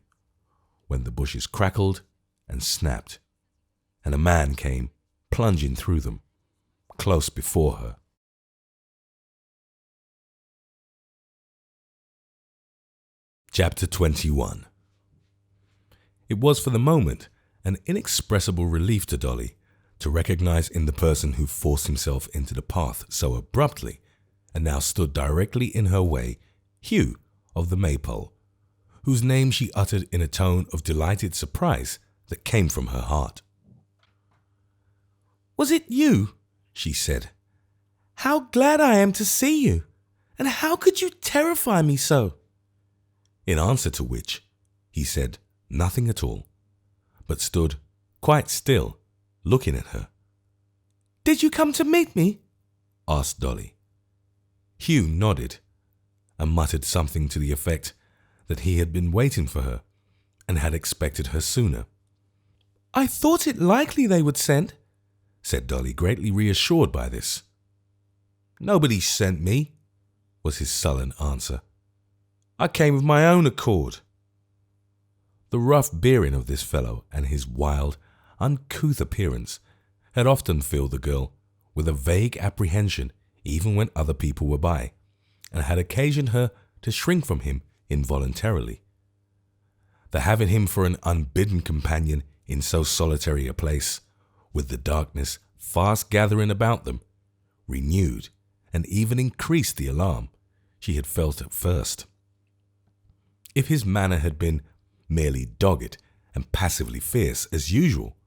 when the bushes crackled and snapped, and a man came plunging through them, close before her. Chapter 21. It was for the moment an inexpressible relief to Dolly to recognize in the person who forced himself into the path so abruptly and now stood directly in her way, Hugh of the Maypole, whose name she uttered in a tone of delighted surprise that came from her heart. "Was it you?" she said. "How glad I am to see you, and how could you terrify me so?" In answer to which, he said nothing at all, but stood quite still, looking at her. "Did you come to meet me?" asked Dolly. Hugh nodded, and muttered something to the effect that he had been waiting for her, and had expected her sooner. "I thought it likely they would send," said Dolly, greatly reassured by this. "Nobody sent me," was his sullen answer. "I came of my own accord." The rough bearing of this fellow and his wild, uncouth appearance had often filled the girl with a vague apprehension even when other people were by, and had occasioned her to shrink from him involuntarily. The having him for an unbidden companion in so solitary a place, with the darkness fast gathering about them, renewed and even increased the alarm she had felt at first. If his manner had been merely dogged and passively fierce as usual,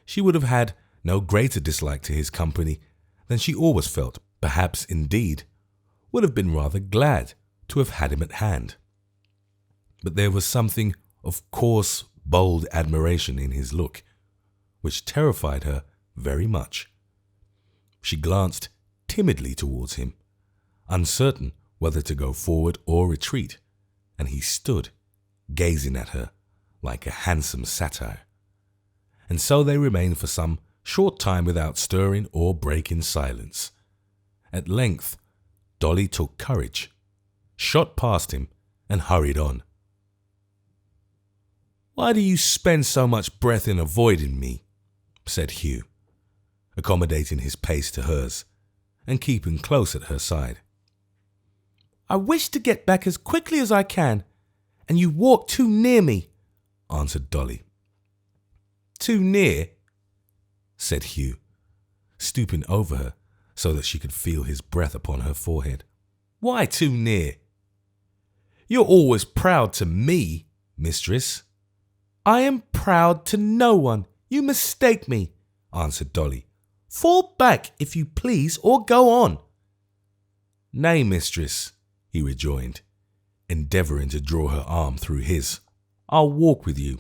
she would have had no greater dislike to his company than she always felt, perhaps indeed would have been rather glad to have had him at hand. But there was something of coarse, bold admiration in his look, which terrified her very much. She glanced timidly towards him, uncertain whether to go forward or retreat, and he stood gazing at her like a handsome satyr. And so they remained for some short time without stirring or breaking silence. At length, Dolly took courage, shot past him, and hurried on. "Why do you spend so much breath in avoiding me?" said Hugh, accommodating his pace to hers, and keeping close at her side. "I wish to get back as quickly as I can, and you walk too near me," answered Dolly. "Too near?" said Hugh, stooping over her so that she could feel his breath upon her forehead. "Why too near? You're always proud to me, mistress." "I am proud to no one. You mistake me," answered Dolly. "Fall back, if you please, or go on." "Nay, mistress," he rejoined, endeavouring to draw her arm through his. "I'll walk with you."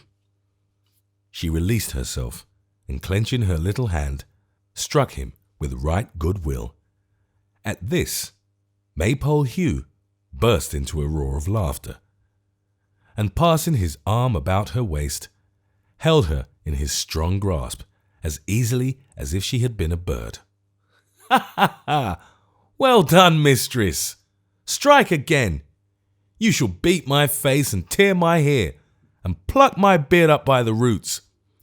She released herself, and clenching her little hand, struck him with right good will. At this, Maypole Hugh burst into a roar of laughter, and passing his arm about her waist, held her in his strong grasp as easily as if she had been a bird. "Ha, ha, ha! Well done, mistress! Strike again! You shall beat my face and tear my hair, and pluck my beard up by the roots,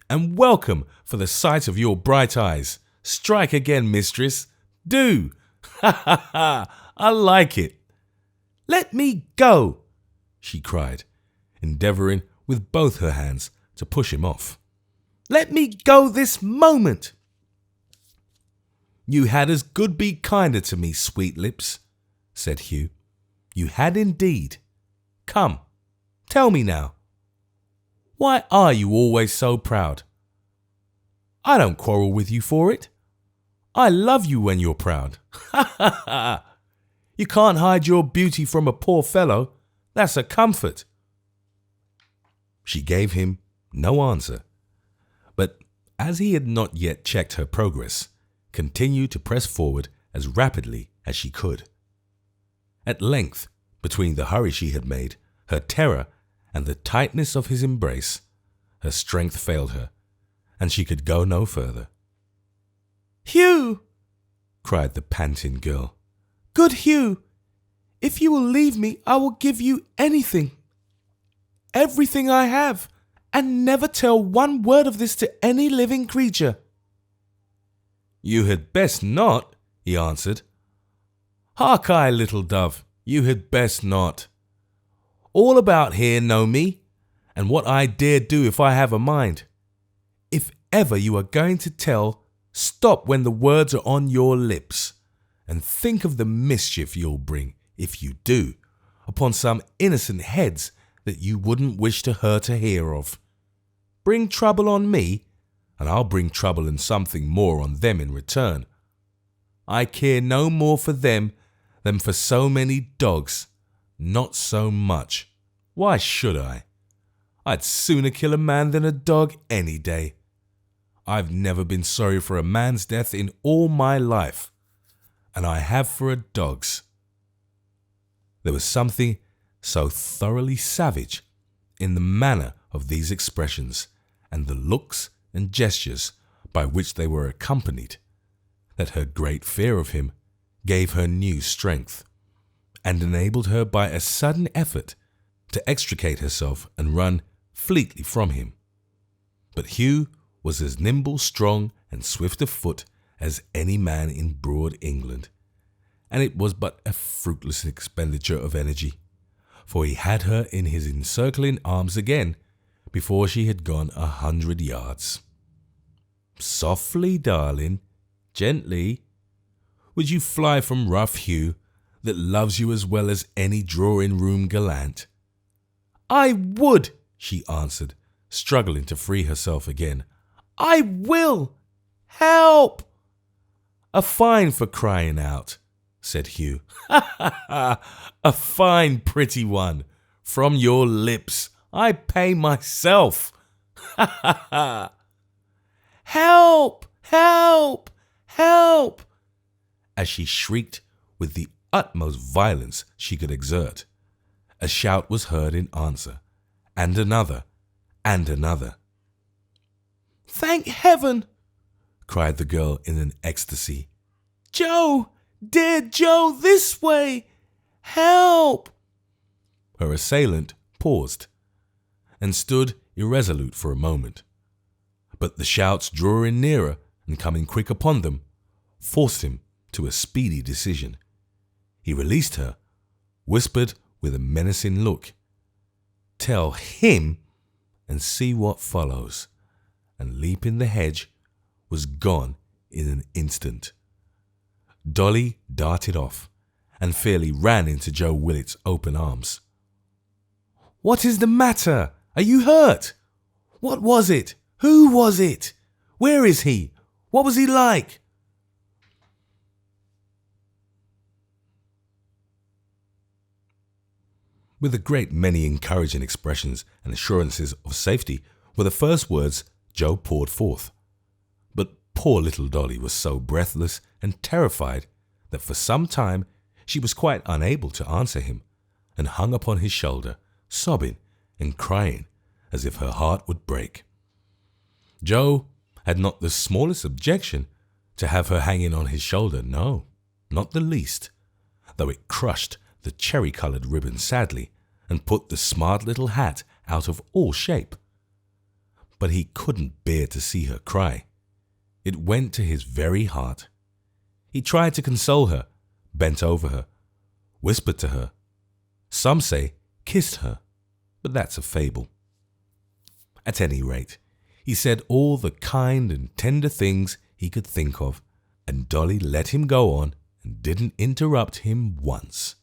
and welcome for the sight of your bright eyes. Strike again, mistress! Do! Ha, ha, ha! I like it!" "Let me go!" she cried, endeavouring with both her hands to push him off. "Let me go this moment!" "You had as good be kinder to me, sweet lips," said Hugh. "You had indeed. Come, tell me now, why are you always so proud? I don't quarrel with you for it. I love you when you're proud. Ha, ha, ha! You can't hide your beauty from a poor fellow. That's a comfort." She gave him no answer, but as he had not yet checked her progress, continued to press forward as rapidly as she could. At length, between the hurry she had made, her terror, and the tightness of his embrace, her strength failed her, and she could go no further. Hugh!" cried the panting girl. "Good Hugh, if you will leave me, I will give you anything, everything I have, and never tell one word of this to any living creature." "You had best not," he answered. "Hark-I, little dove, you had best not. All about here know me, and what I dare do if I have a mind. If ever you are going to tell, stop when the words are on your lips, and think of the mischief you'll bring, if you do, upon some innocent heads that you wouldn't wish to hurt a hear of. Bring trouble on me, and I'll bring trouble and something more on them in return. I care no more for them than for so many dogs, not so much. Why should I? I'd sooner kill a man than a dog any day. I've never been sorry for a man's death in all my life, and I have for a dog's." There was something so thoroughly savage in the manner of these expressions and the looks and gestures by which they were accompanied, that her great fear of him gave her new strength, and enabled her by a sudden effort to extricate herself and run fleetly from him. But Hugh was as nimble, strong, and swift of foot as any man in broad England, and it was but a fruitless expenditure of energy, for he had her in his encircling arms again before she had gone 100 yards. "Softly, darling, gently. Would you fly from rough Hugh, that loves you as well as any drawing-room gallant?" "I would," she answered, struggling to free herself again. "I will. Help!" "A fine for crying out," said Hugh. "Ha, ha, ha! A fine, pretty one. From your lips I pay myself. Ha, ha, ha! Help! Help! Help!" as she shrieked with the utmost violence she could exert. A shout was heard in answer, and another, and another. "Thank heaven!" cried the girl in an ecstasy. "Joe! Dear Joe, this way! Help!" Her assailant paused and stood irresolute for a moment, but the shouts drawing nearer and coming quick upon them forced him to a speedy decision. He released her, whispered with a menacing look, "Tell him, and see what follows," and leaping the hedge, was gone in an instant. Dolly darted off and fairly ran into Joe Willet's open arms. "What is the matter? Are you hurt? What was it? Who was it? Where is he? What was he like?" With a great many encouraging expressions and assurances of safety were the first words Joe poured forth. But poor little Dolly was so breathless and terrified that for some time she was quite unable to answer him, and hung upon his shoulder, sobbing and crying as if her heart would break. Joe had not the smallest objection to have her hanging on his shoulder, no, not the least, though it crushed the cherry-coloured ribbon sadly and put the smart little hat out of all shape. But he couldn't bear to see her cry. It went to his very heart. He tried to console her, bent over her, whispered to her, some say kissed her, but that's a fable. At any rate, he said all the kind and tender things he could think of, and Dolly let him go on and didn't interrupt him once.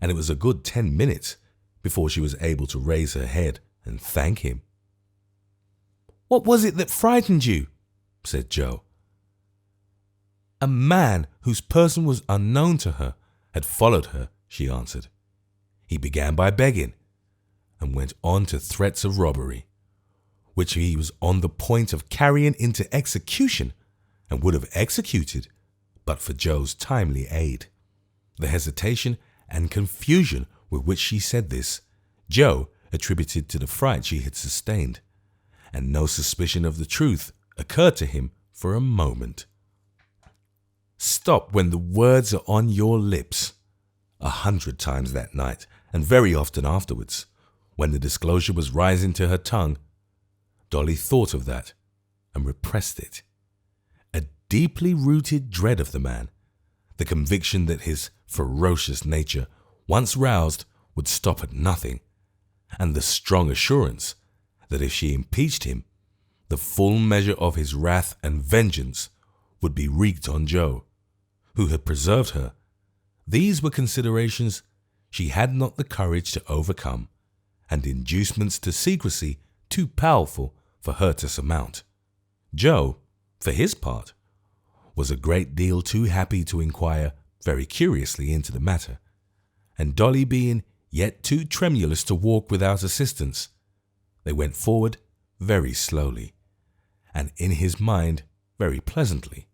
And it was a good 10 minutes before she was able to raise her head and thank him. "What was it that frightened you?" said Joe. "A man whose person was unknown to her had followed her," she answered. "He began by begging, and went on to threats of robbery, which he was on the point of carrying into execution, and would have executed but for Joe's timely aid." The hesitation and confusion with which she said this, Joe attributed to the fright she had sustained, and no suspicion of the truth occurred to him for a moment. Stop when the words are on your lips. 100 times that night, and very often afterwards, when the disclosure was rising to her tongue, Dolly thought of that and repressed it. A deeply rooted dread of the man, the conviction that his ferocious nature, once roused, would stop at nothing, and the strong assurance that if she impeached him, the full measure of his wrath and vengeance would be wreaked on Joe, who had preserved her. These were considerations she had not the courage to overcome, and inducements to secrecy too powerful for her to surmount. Joe, for his part, was a great deal too happy to inquire very curiously into the matter, and Dolly being yet too tremulous to walk without assistance, they went forward very slowly, and in his mind very pleasantly,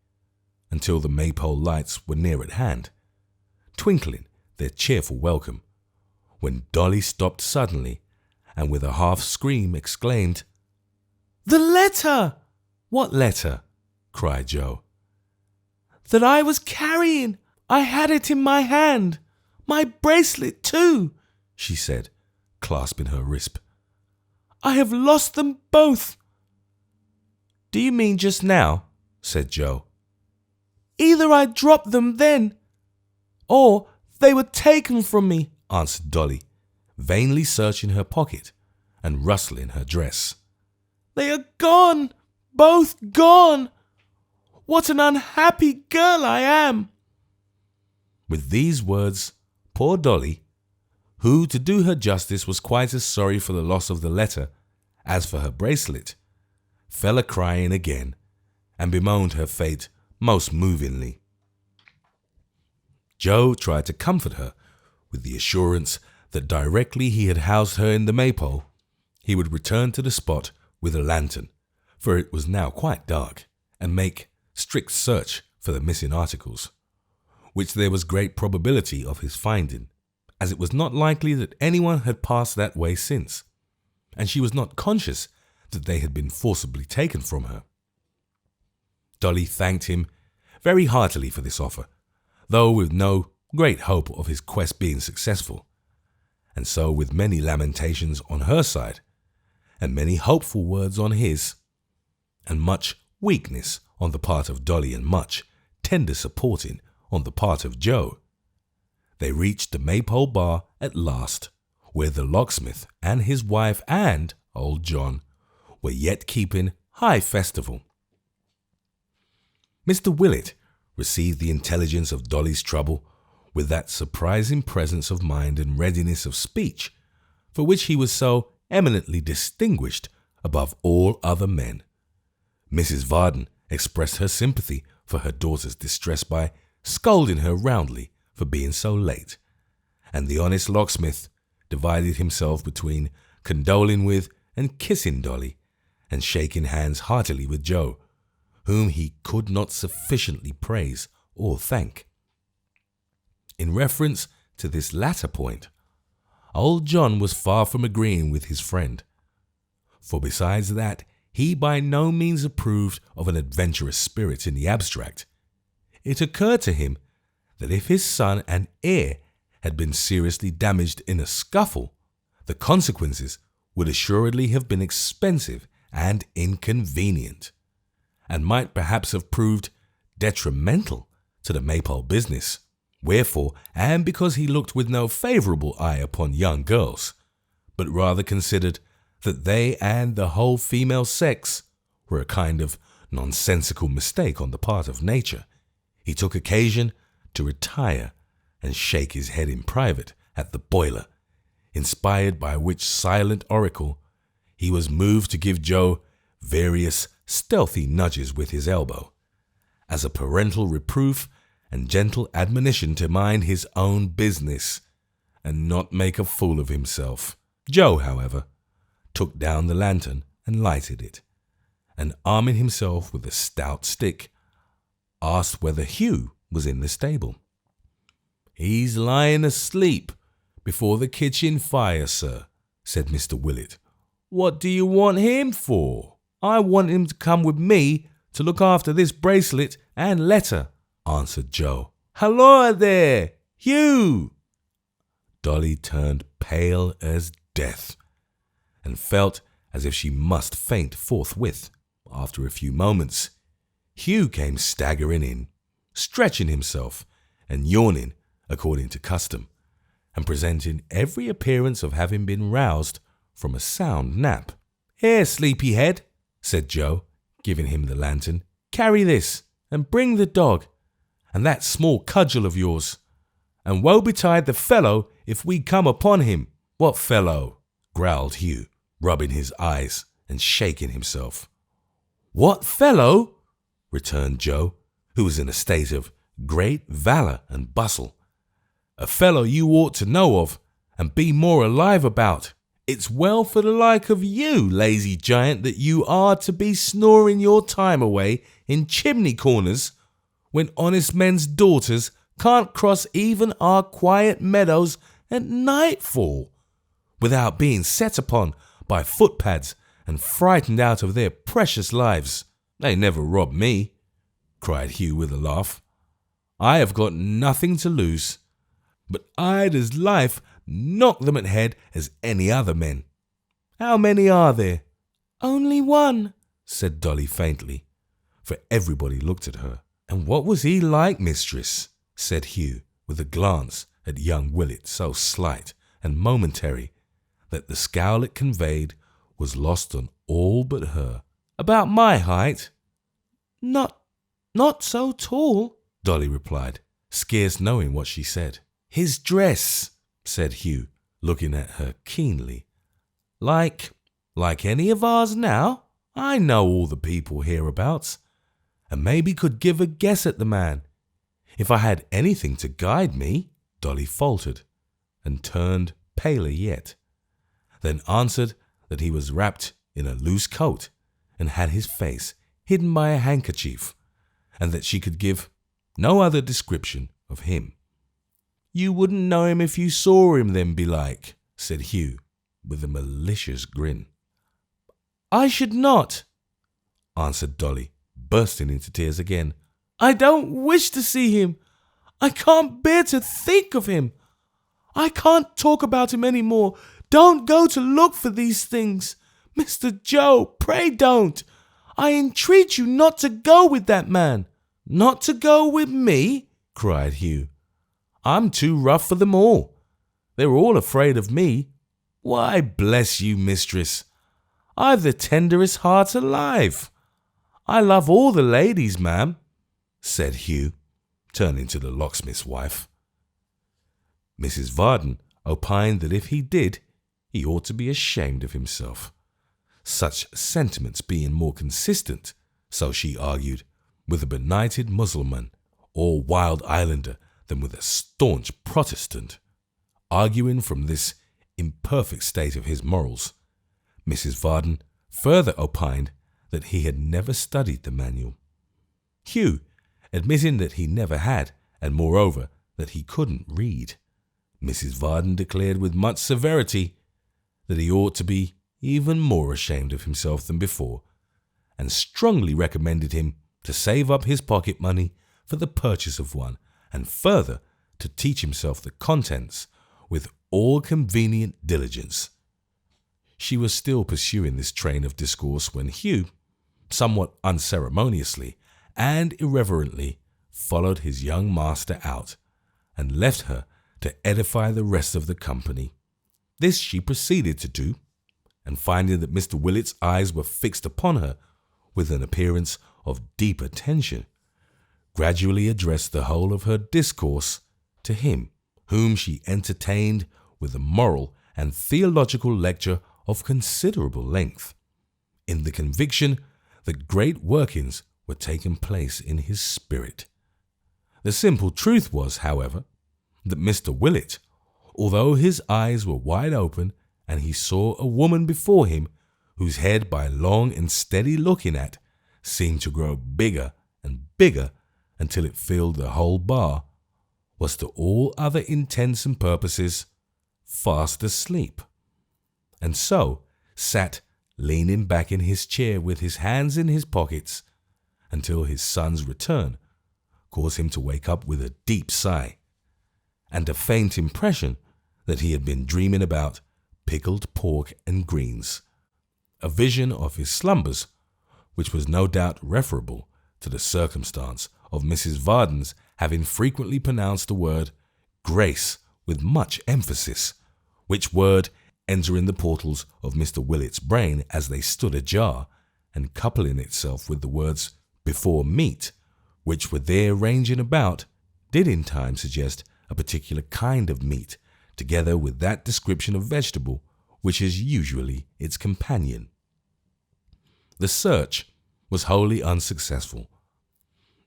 until the Maypole lights were near at hand, twinkling their cheerful welcome, when Dolly stopped suddenly, and with a half scream exclaimed, "The letter!" "What letter?" cried Joe. "That I was carrying. I had it in my hand. My bracelet too," she said, clasping her wrist. "I have lost them both." "Do you mean just now?" said Joe. "Either I dropped them then, or they were taken from me," answered Dolly, vainly searching her pocket and rustling her dress. "They are gone, both gone. What an unhappy girl I am." With these words, poor Dolly, who, to do her justice, was quite as sorry for the loss of the letter as for her bracelet, fell a-crying again, and bemoaned her fate most movingly. Joe tried to comfort her with the assurance that directly he had housed her in the Maypole, he would return to the spot with a lantern, for it was now quite dark, and make strict search for the missing articles, which there was great probability of his finding, as it was not likely that anyone had passed that way since, and she was not conscious that they had been forcibly taken from her. Dolly thanked him very heartily for this offer, though with no great hope of his quest being successful, and so with many lamentations on her side, and many hopeful words on his, and much weakness on the part of Dolly and much tender supporting on the part of Joe, they reached the Maypole bar at last, where the locksmith and his wife and old John were yet keeping high festival. Mr. Willett received the intelligence of Dolly's trouble with that surprising presence of mind and readiness of speech for which he was so eminently distinguished above all other men. Mrs. Varden expressed her sympathy for her daughter's distress by scolding her roundly for being so late, and the honest locksmith divided himself between condoling with and kissing Dolly, and shaking hands heartily with Joe, whom he could not sufficiently praise or thank. In reference to this latter point, old John was far from agreeing with his friend, for besides that he by no means approved of an adventurous spirit in the abstract, it occurred to him that if his son and heir had been seriously damaged in a scuffle, the consequences would assuredly have been expensive and inconvenient, and might perhaps have proved detrimental to the Maypole business. Wherefore, and because he looked with no favourable eye upon young girls, but rather considered that they and the whole female sex were a kind of nonsensical mistake on the part of nature, he took occasion to retire and shake his head in private at the boiler, inspired by which silent oracle he was moved to give Joe various stealthy nudges with his elbow, as a parental reproof and gentle admonition to mind his own business and not make a fool of himself. Joe, however, took down the lantern and lighted it, and arming himself with a stout stick, asked whether Hugh was in the stable. "He's lying asleep before the kitchen fire, sir," said Mr. Willett. "What do you want him for?" "I want him to come with me to look after this bracelet and letter," answered Joe. "Halloa there, Hugh!" Dolly turned pale as death, and felt as if she must faint forthwith. After a few moments, Hugh came staggering in, stretching himself and yawning according to custom, and presenting every appearance of having been roused from a sound nap. "Here, sleepyhead," said Joe, giving him the lantern. "Carry this, and bring the dog, and that small cudgel of yours, and woe betide the fellow if we come upon him." "What fellow?" growled Hugh, rubbing his eyes and shaking himself. "What fellow?" returned Joe, who was in a state of great valour and bustle. "A fellow you ought to know of, and be more alive about. It's well for the like of you, lazy giant, that you are to be snoring your time away in chimney corners, when honest men's daughters can't cross even our quiet meadows at nightfall, without being set upon by footpads and frightened out of their precious lives." "They never rob me," cried Hugh with a laugh. "I have got nothing to lose, but I'd as lief knock them at head as any other men. How many are there?" "Only one," said Dolly faintly, for everybody looked at her. "And what was he like, mistress?" said Hugh, with a glance at young Willett so slight and momentary that the scowl it conveyed was lost on all but her. "About my height?" Not so tall," Dolly replied, scarce knowing what she said. "His dress," said Hugh, looking at her keenly. Like any of ours now? I know all the people hereabouts, and maybe could give a guess at the man, if I had anything to guide me." Dolly faltered, and turned paler yet, then answered that he was wrapped in a loose coat, and had his face hidden by a handkerchief, and that she could give no other description of him. "You wouldn't know him if you saw him then, belike," said Hugh, with a malicious grin. "I should not," answered Dolly, bursting into tears again. "I don't wish to see him. I can't bear to think of him. I can't talk about him any more. Don't go to look for these things. Mr. Joe, pray don't. I entreat you not to go with that man." "Not to go with me?" cried Hugh. "I'm too rough for them all. They're all afraid of me. Why, bless you, mistress, I've the tenderest heart alive. I love all the ladies, ma'am," said Hugh, turning to the locksmith's wife. Mrs. Varden opined that if he did, he ought to be ashamed of himself, such sentiments being more consistent, so she argued, with a benighted Mussulman or wild islander than with a staunch Protestant. Arguing from this imperfect state of his morals, Mrs. Varden further opined that he had never studied the manual. Hugh, admitting that he never had, and moreover that he couldn't read, Mrs. Varden declared with much severity that he ought to be even more ashamed of himself than before, and strongly recommended him to save up his pocket money for the purchase of one, and further to teach himself the contents with all convenient diligence. She was still pursuing this train of discourse when Hugh, somewhat unceremoniously and irreverently, followed his young master out, and left her to edify the rest of the company. This she proceeded to do, and finding that Mr. Willett's eyes were fixed upon her with an appearance of deep attention, gradually addressed the whole of her discourse to him, whom she entertained with a moral and theological lecture of considerable length, in the conviction that great workings were taking place in his spirit. The simple truth was, however, that Mr. Willett, although his eyes were wide open and he saw a woman before him whose head by long and steady looking at seemed to grow bigger and bigger until it filled the whole bar, was to all other intents and purposes fast asleep, and so sat leaning back in his chair with his hands in his pockets until his son's return, caused him to wake up with a deep sigh, and a faint impression that he had been dreaming about pickled pork and greens, a vision of his slumbers, which was no doubt referable to the circumstance of Mrs. Varden's having frequently pronounced the word grace with much emphasis, which word entering the portals of Mr. Willet's brain as they stood ajar, and coupling itself with the words before meat, which were there ranging about, did in time suggest a particular kind of meat, together with that description of vegetable which is usually its companion. The search was wholly unsuccessful.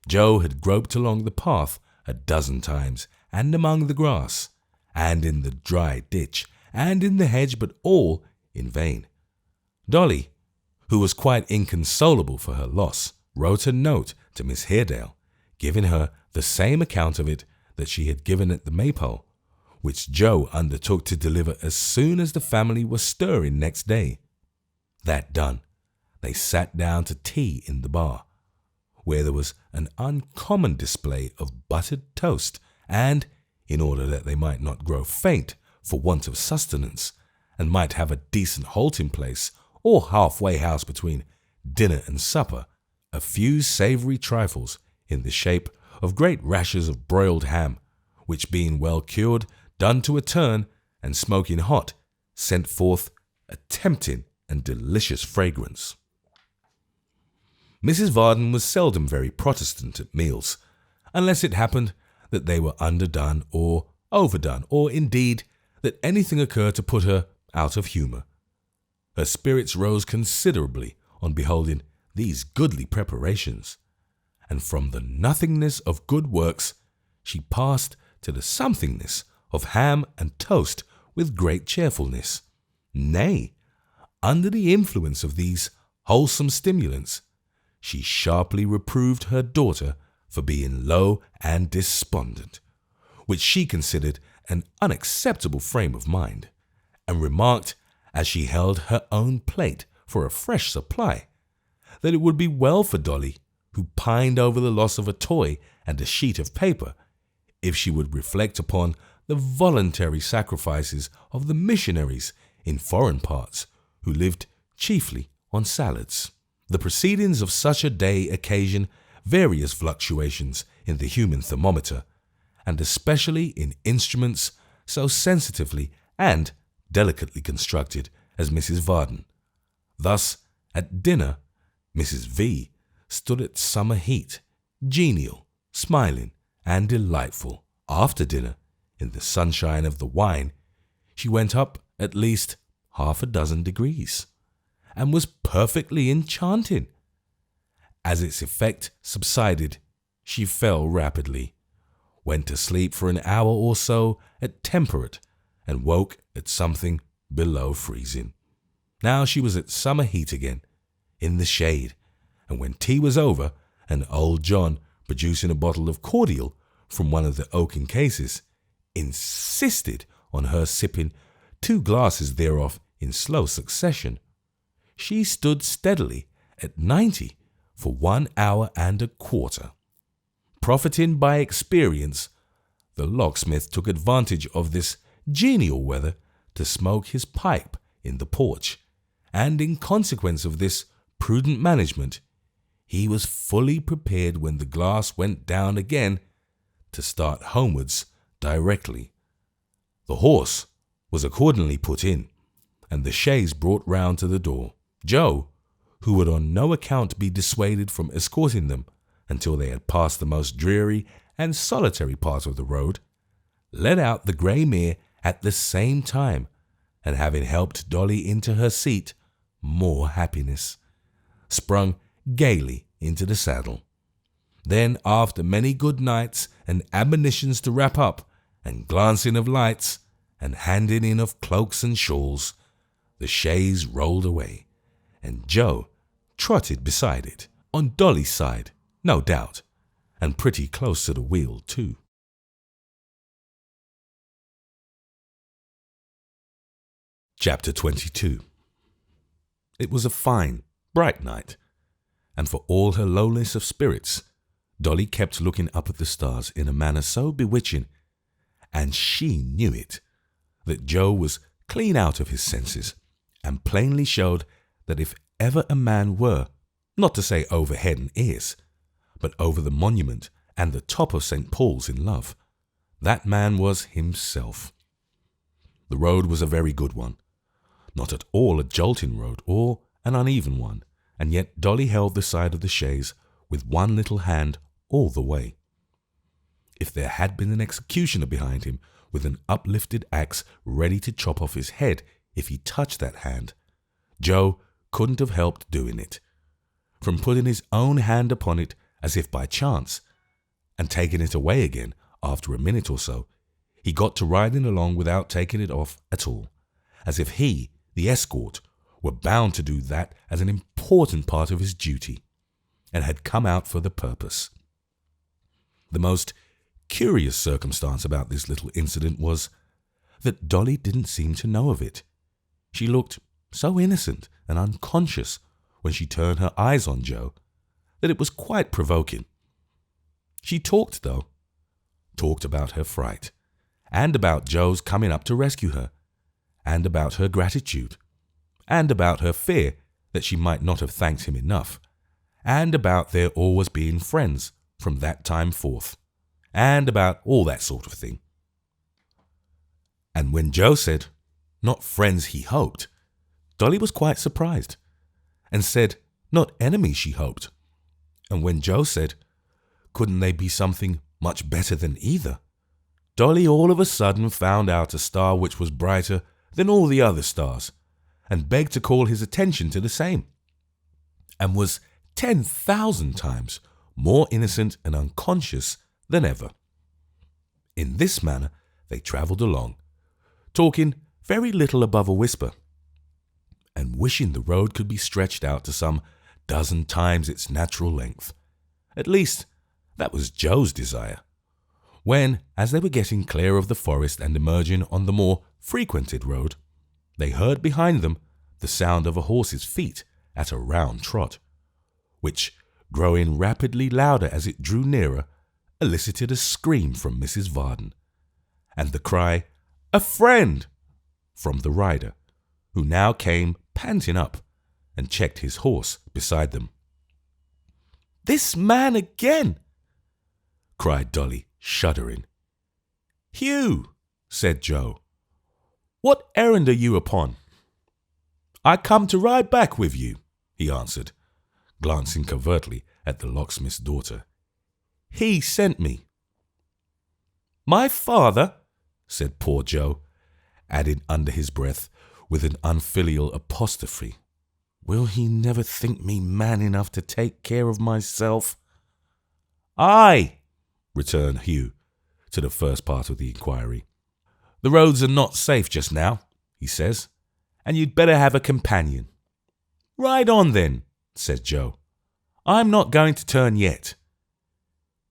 Joe had groped along the path a dozen times, and among the grass, and in the dry ditch, and in the hedge, but all in vain. Dolly, who was quite inconsolable for her loss, wrote a note to Miss Haredale, giving her the same account of it that she had given at the Maypole, which Joe undertook to deliver as soon as the family was stirring next day. That done, they sat down to tea in the bar, where there was an uncommon display of buttered toast, and, in order that they might not grow faint for want of sustenance, and might have a decent halting place or halfway house between dinner and supper, a few savoury trifles in the shape of great rashers of broiled ham, which being well cured, done to a turn, and smoking hot, sent forth a tempting and delicious fragrance. Mrs. Varden was seldom very Protestant at meals, unless it happened that they were underdone or overdone, or indeed that anything occurred to put her out of humour. Her spirits rose considerably on beholding these goodly preparations, and from the nothingness of good works she passed to the somethingness of ham and toast with great cheerfulness. Nay, under the influence of these wholesome stimulants, she sharply reproved her daughter for being low and despondent, which she considered an unacceptable frame of mind, and remarked, as she held her own plate for a fresh supply, that it would be well for Dolly, who pined over the loss of a toy and a sheet of paper, if she would reflect upon the voluntary sacrifices of the missionaries in foreign parts, who lived chiefly on salads. The proceedings of such a day occasion various fluctuations in the human thermometer, and especially in instruments so sensitively and delicately constructed as Mrs. Varden. Thus, at dinner, Mrs. V. stood at summer heat, genial, smiling, and delightful. After dinner, in the sunshine of the wine, she went up at least 6 degrees, and was perfectly enchanting. As its effect subsided, she fell rapidly, went to sleep for an hour or so at temperate, and woke at something below freezing. Now she was at summer heat again, in the shade, and when tea was over, and old John, producing a bottle of cordial from one of the oaken cases, insisted on her sipping 2 glasses thereof in slow succession, she stood steadily at 90 for 1 hour and a quarter. Profiting by experience, the locksmith took advantage of this genial weather to smoke his pipe in the porch, and in consequence of this prudent management, he was fully prepared when the glass went down again to start homewards directly. The horse was accordingly put in, and the chaise brought round to the door. Joe, who would on no account be dissuaded from escorting them until they had passed the most dreary and solitary part of the road, led out the grey mare at the same time, and having helped Dolly into her seat, more happiness, sprung gaily into the saddle. Then, after many good nights and admonitions to wrap up, and glancing of lights, and handing in of cloaks and shawls, the chaise rolled away, and Joe trotted beside it, on Dolly's side, no doubt, and pretty close to the wheel too. Chapter 22. It was a fine, bright night, and for all her lowness of spirits, Dolly kept looking up at the stars in a manner so bewitching, and she knew it, that Joe was clean out of his senses, and plainly showed that if ever a man were, not to say over head and ears, but over the monument and the top of St. Paul's in love, that man was himself. The road was a very good one, not at all a jolting road or an uneven one, and yet Dolly held the side of the chaise with one little hand all the way. If there had been an executioner behind him with an uplifted axe ready to chop off his head if he touched that hand, Joe couldn't have helped doing it. From putting his own hand upon it as if by chance, and taking it away again after a minute or so, he got to riding along without taking it off at all, as if he, the escort, were bound to do that as an important part of his duty, and had come out for the purpose. The most curious circumstance about this little incident was that Dolly didn't seem to know of it. She looked so innocent and unconscious when she turned her eyes on Joe that it was quite provoking. She talked, though. Talked about her fright, and about Joe's coming up to rescue her, and about her gratitude, and about her fear that she might not have thanked him enough, and about their always being friends from that time forth, and about all that sort of thing. And when Joe said, not friends he hoped, Dolly was quite surprised, and said, not enemies she hoped. And when Joe said, couldn't they be something much better than either, Dolly all of a sudden found out a star which was brighter than all the other stars, and begged to call his attention to the same, and was 10,000 times more innocent and unconscious than ever. In this manner they travelled along, talking very little above a whisper, and wishing the road could be stretched out to some dozen times its natural length. At least, that was Joe's desire. When, as they were getting clear of the forest and emerging on the more frequented road, they heard behind them the sound of a horse's feet at a round trot, which, growing rapidly louder as it drew nearer, elicited a scream from Mrs. Varden, and the cry, "A friend!" from the rider, who now came panting up and checked his horse beside them. "This man again!" cried Dolly, shuddering. "Hugh," said Joe, "what errand are you upon?" "I come to ride back with you," he answered, glancing covertly at the locksmith's daughter. "He sent me." "My father?" said poor Joe, adding under his breath with an unfilial apostrophe, "Will he never think me man enough to take care of myself?" "Aye," returned Hugh to the first part of the inquiry. "The roads are not safe just now," he says, "and you'd better have a companion." "Ride on then," said Joe. "I'm not going to turn yet."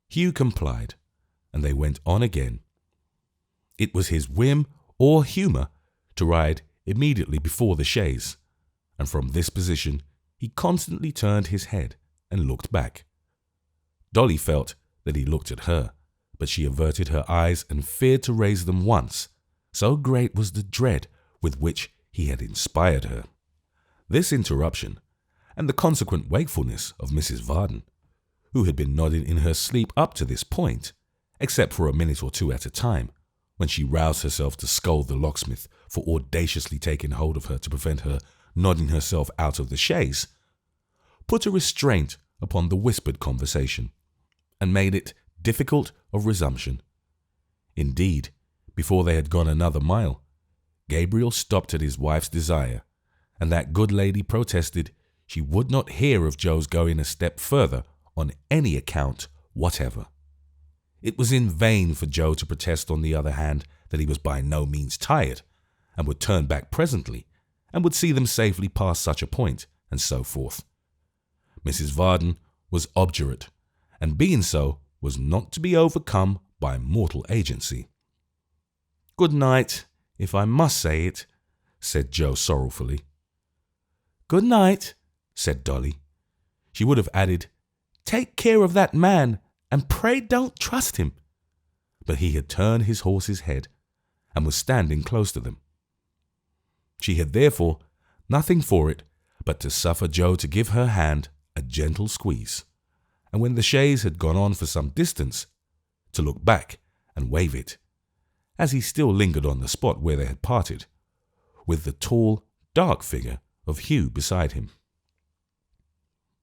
Hugh complied, and they went on again. It was his whim or humour to ride immediately before the chaise, and from this position he constantly turned his head and looked back. Dolly felt that he looked at her, but she averted her eyes and feared to raise them once, so great was the dread with which he had inspired her. This interruption, and the consequent wakefulness of Mrs. Varden, who had been nodding in her sleep up to this point, except for a minute or two at a time, when she roused herself to scold the locksmith for audaciously taking hold of her to prevent her nodding herself out of the chaise, put a restraint upon the whispered conversation, and made it difficult of resumption. Indeed, before they had gone another mile, Gabriel stopped at his wife's desire, and that good lady protested she would not hear of Joe's going a step further on any account whatever. It was in vain for Joe to protest on the other hand that he was by no means tired, and would turn back presently, and would see them safely past such a point, and so forth. Mrs. Varden was obdurate, and being so, was not to be overcome by mortal agency. "Good night, if I must say it," said Joe sorrowfully. "Good night," said Dolly. She would have added, "Take care of that man, and pray don't trust him. But he had turned his horse's head and was standing close to them. She had therefore nothing for it but to suffer Joe to give her hand a gentle squeeze, and when the chaise had gone on for some distance, to look back and wave it, as he still lingered on the spot where they had parted, with the tall, dark figure of Hugh beside him.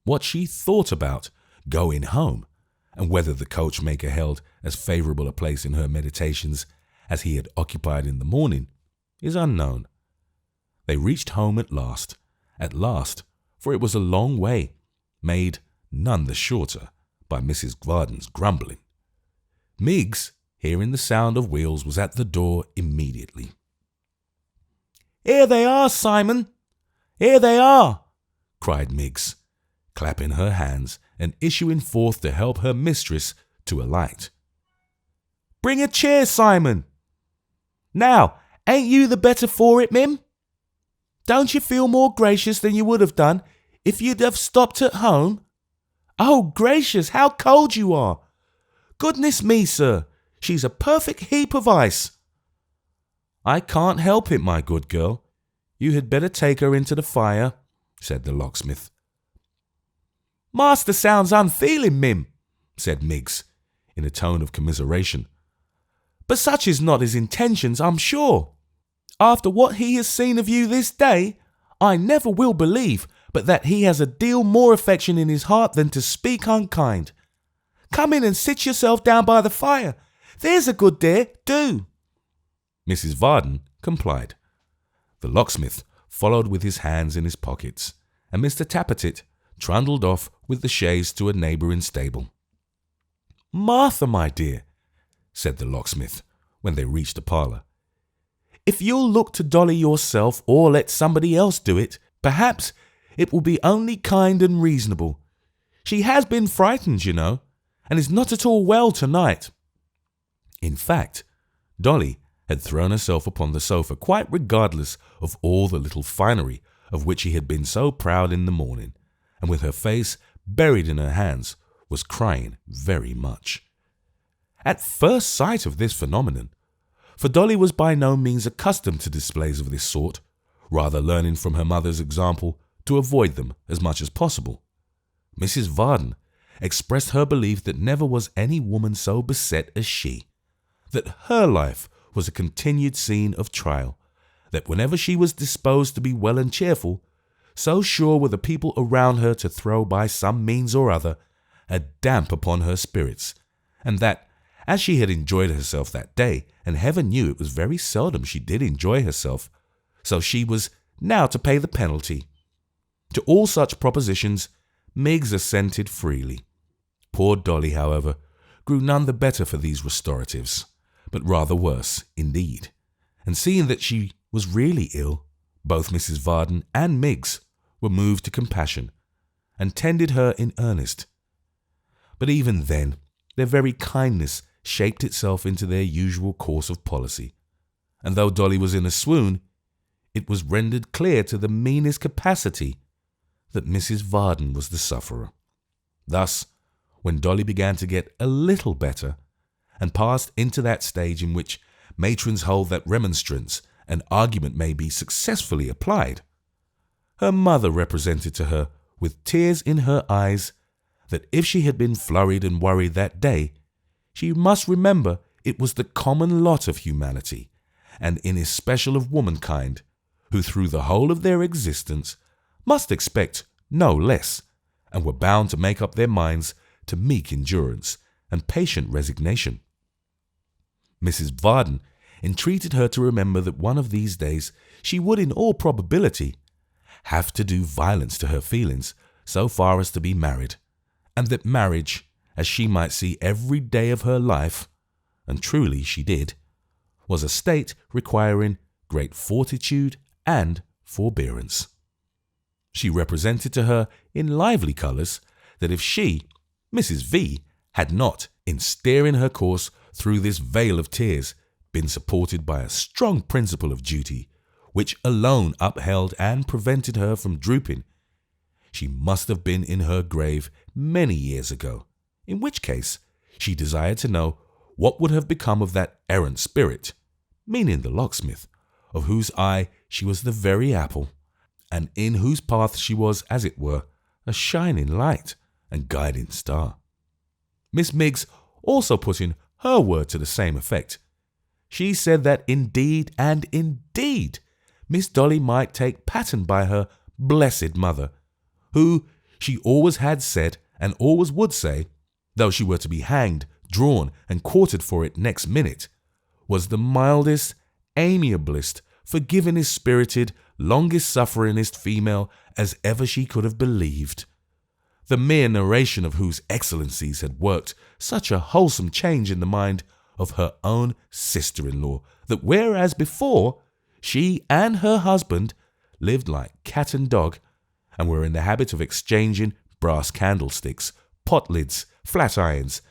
What she thought about going home, and whether the coachmaker held as favourable a place in her meditations as he had occupied in the morning, is unknown. They reached home at last, for it was a long way, made none the shorter by Mrs. Varden's grumbling. Miggs, hearing the sound of wheels, was at the door immediately. "Here they are, Simon! Here they are!" cried Miggs, clapping her hands and issuing forth to help her mistress to alight. "Bring a chair, Simon! Now, ain't you the better for it, Mim? Don't you feel more gracious than you would have done if you'd have stopped at home? Oh, gracious, how cold you are! Goodness me, sir, she's a perfect heap of ice." "I can't help it, my good girl. You had better take her into the fire," said the locksmith. "Master sounds unfeeling, Mim," said Miggs, in a tone of commiseration. "But such is not his intentions, I'm sure. After what he has seen of you this day, I never will believe but that he has a deal more affection in his heart than to speak unkind. Come in and sit yourself down by the fire. There's a good dear, do." Mrs. Varden complied. The locksmith followed with his hands in his pockets, and Mr. Tappertit trundled off with the chaise to a neighbouring stable. "Martha, my dear," said the locksmith when they reached the parlour, "if you'll look to Dolly yourself or let somebody else do it, perhaps it will be only kind and reasonable. She has been frightened, you know, and is not at all well tonight." In fact, Dolly had thrown herself upon the sofa quite regardless of all the little finery of which she had been so proud in the morning, and with her face buried in her hands was crying very much. At first sight of this phenomenon, for Dolly was by no means accustomed to displays of this sort, rather learning from her mother's example to avoid them as much as possible, Mrs. Varden expressed her belief that never was any woman so beset as she, that her life was a continued scene of trial, that whenever she was disposed to be well and cheerful, so sure were the people around her to throw by some means or other a damp upon her spirits, and that, as she had enjoyed herself that day, and heaven knew it was very seldom she did enjoy herself, so she was now to pay the penalty. To all such propositions Miggs assented freely. Poor Dolly, however, grew none the better for these restoratives, but rather worse indeed, and seeing that she was really ill, both Mrs. Varden and Miggs were moved to compassion, and tended her in earnest. But even then their very kindness shaped itself into their usual course of policy, and though Dolly was in a swoon, it was rendered clear to the meanest capacity that Mrs. Varden was the sufferer. Thus, when Dolly began to get a little better, and passed into that stage in which matrons hold that remonstrance and argument may be successfully applied, her mother represented to her, with tears in her eyes, that if she had been flurried and worried that day, she must remember it was the common lot of humanity, and in especial of womankind, who through the whole of their existence must expect no less, and were bound to make up their minds to meek endurance and patient resignation. Mrs. Varden entreated her to remember that one of these days she would in all probability have to do violence to her feelings so far as to be married, and that marriage, as she might see every day of her life, and truly she did, was a state requiring great fortitude and forbearance. She represented to her in lively colours that if she, Mrs. V, had not, in steering her course through this vale of tears, been supported by a strong principle of duty, which alone upheld and prevented her from drooping, she must have been in her grave many years ago, in which case She desired to know what would have become of that errant spirit, meaning the locksmith, of whose eye she was the very apple, and in whose path she was, as it were, a shining light and guiding star. Miss Miggs also put in her word to the same effect. She said that indeed and indeed Miss Dolly might take pattern by her blessed mother, who, she always had said and always would say, though she were to be hanged, drawn, and quartered for it next minute, was the mildest, amiablest, forgivingest spirited, longest sufferingest female as ever she could have believed. The mere narration of whose excellencies had worked such a wholesome change in the mind of her own sister-in-law, that whereas before she and her husband lived like cat and dog, and were in the habit of exchanging brass candlesticks, pot lids, flat irons,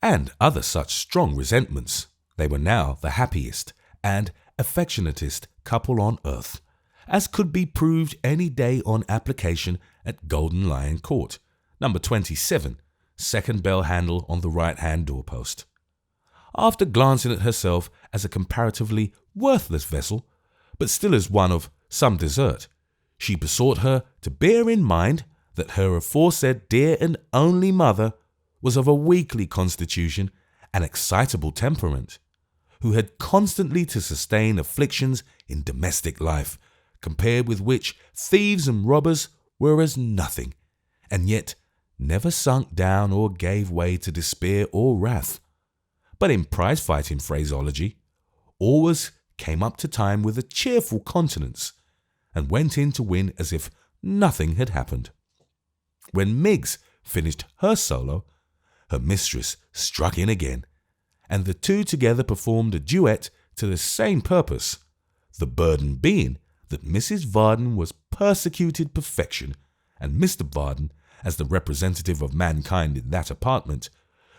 and other such strong resentments, they were now the happiest and affectionatest couple on earth, as could be proved any day on application at Golden Lion Court, number 27, second bell handle on the right-hand doorpost. After glancing at herself as a comparatively worthless vessel, but still as one of some desert, she besought her to bear in mind that her aforesaid dear and only mother was of a weakly constitution and excitable temperament, who had constantly to sustain afflictions in domestic life, compared with which thieves and robbers were as nothing, and yet never sunk down or gave way to despair or wrath, but in prize-fighting phraseology, always came up to time with a cheerful countenance, and went in to win as if nothing had happened. When Miggs finished her solo, her mistress struck in again, and the two together performed a duet to the same purpose, the burden being that Mrs. Varden was persecuted perfection, and Mr. Varden, as the representative of mankind in that apartment,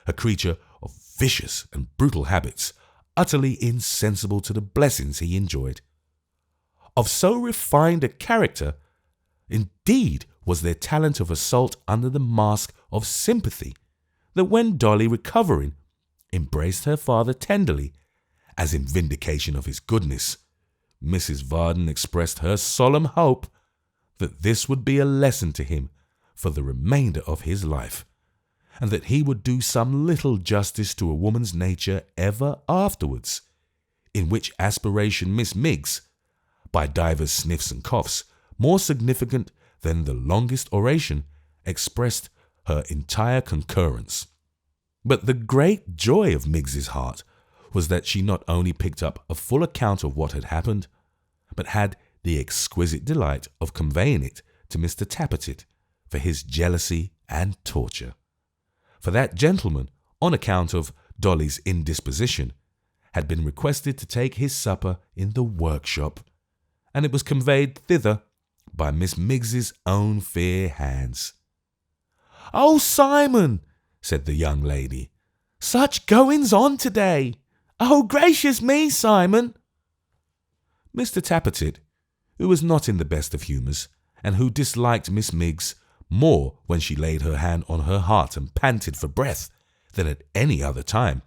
a creature of vicious and brutal habits, utterly insensible to the blessings he enjoyed. Of so refined a character, indeed, was their talent of assault under the mask of sympathy, that when Dolly, recovering, embraced her father tenderly, as in vindication of his goodness, Mrs. Varden expressed her solemn hope that this would be a lesson to him for the remainder of his life, and that he would do some little justice to a woman's nature ever afterwards, in which aspiration Miss Miggs, by divers sniffs and coughs, more significant than the longest oration, expressed her entire concurrence. But the great joy of Miggs's heart was that she not only picked up a full account of what had happened, but had the exquisite delight of conveying it to Mr. Tappertit for his jealousy and torture. For that gentleman, on account of Dolly's indisposition, had been requested to take his supper in the workshop, and it was conveyed thither by Miss Miggs's own fair hands. "Oh, Simon," said the young lady, "such goings on today! Oh, gracious me, Simon!" Mr. Tappertit, who was not in the best of humours, and who disliked Miss Miggs more when she laid her hand on her heart and panted for breath than at any other time,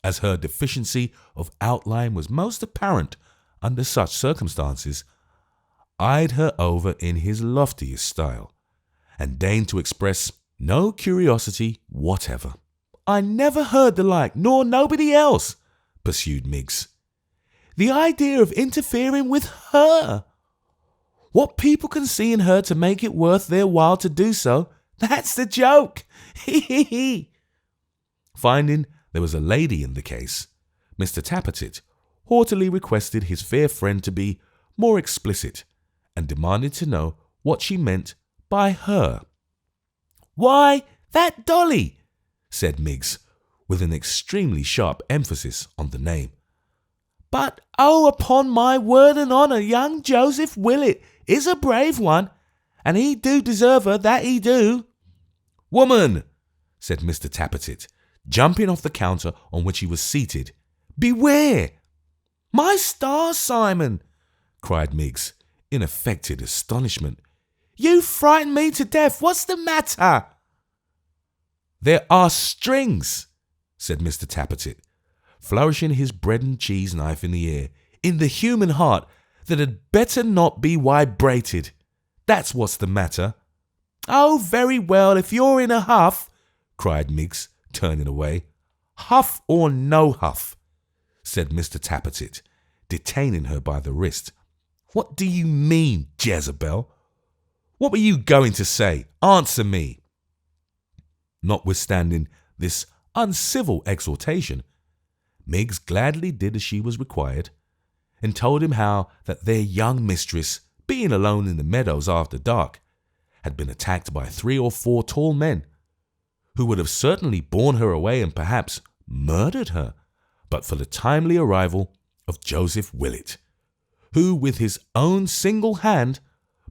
as her deficiency of outline was most apparent under such circumstances, eyed her over in his loftiest style, and deigned to express no curiosity whatever. "I never heard the like, nor nobody else," pursued Miggs. "The idea of interfering with her! What people can see in her to make it worth their while to do so, that's the joke! He he he!" Finding there was a lady in the case, Mr. Tappertit haughtily requested his fair friend to be more explicit, and demanded to know what she meant by her. "Why, that Dolly," said Miggs, with an extremely sharp emphasis on the name. "But, oh, upon my word and honour, young Joseph Willett is a brave one, and he do deserve her, that he do." "Woman," said Mr. Tappertit, jumping off the counter on which he was seated, "beware!" "My stars, Simon," cried Miggs, in affected astonishment, "you frighten me to death. What's the matter?" There are strings, said Mr. Tappertit, flourishing his bread and cheese knife in the air, in the human heart that had better not be vibrated. That's what's the matter. Oh, very well, if you're in a huff, cried Miggs, turning away. Huff or no huff, said Mr. Tappertit, detaining her by the wrist. What do you mean, Jezebel? What were you going to say? Answer me. Notwithstanding this uncivil exhortation, Miggs gladly did as she was required, and told him how that their young mistress, being alone in the meadows after dark, had been attacked by 3 or 4 tall men, who would have certainly borne her away and perhaps murdered her, but for the timely arrival of Joseph Willett, who with his own single hand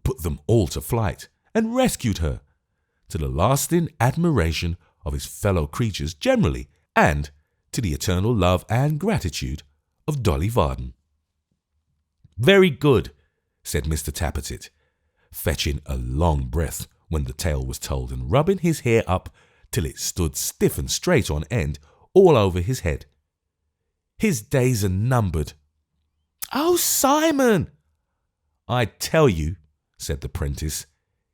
put them all to flight and rescued her, to the lasting admiration of his fellow creatures generally, and to the eternal love and gratitude of Dolly Varden. Very good, said Mr. Tappertit, fetching a long breath when the tale was told and rubbing his hair up till it stood stiff and straight on end all over his head. His days are numbered. Oh, Simon! I tell you, said the prentice,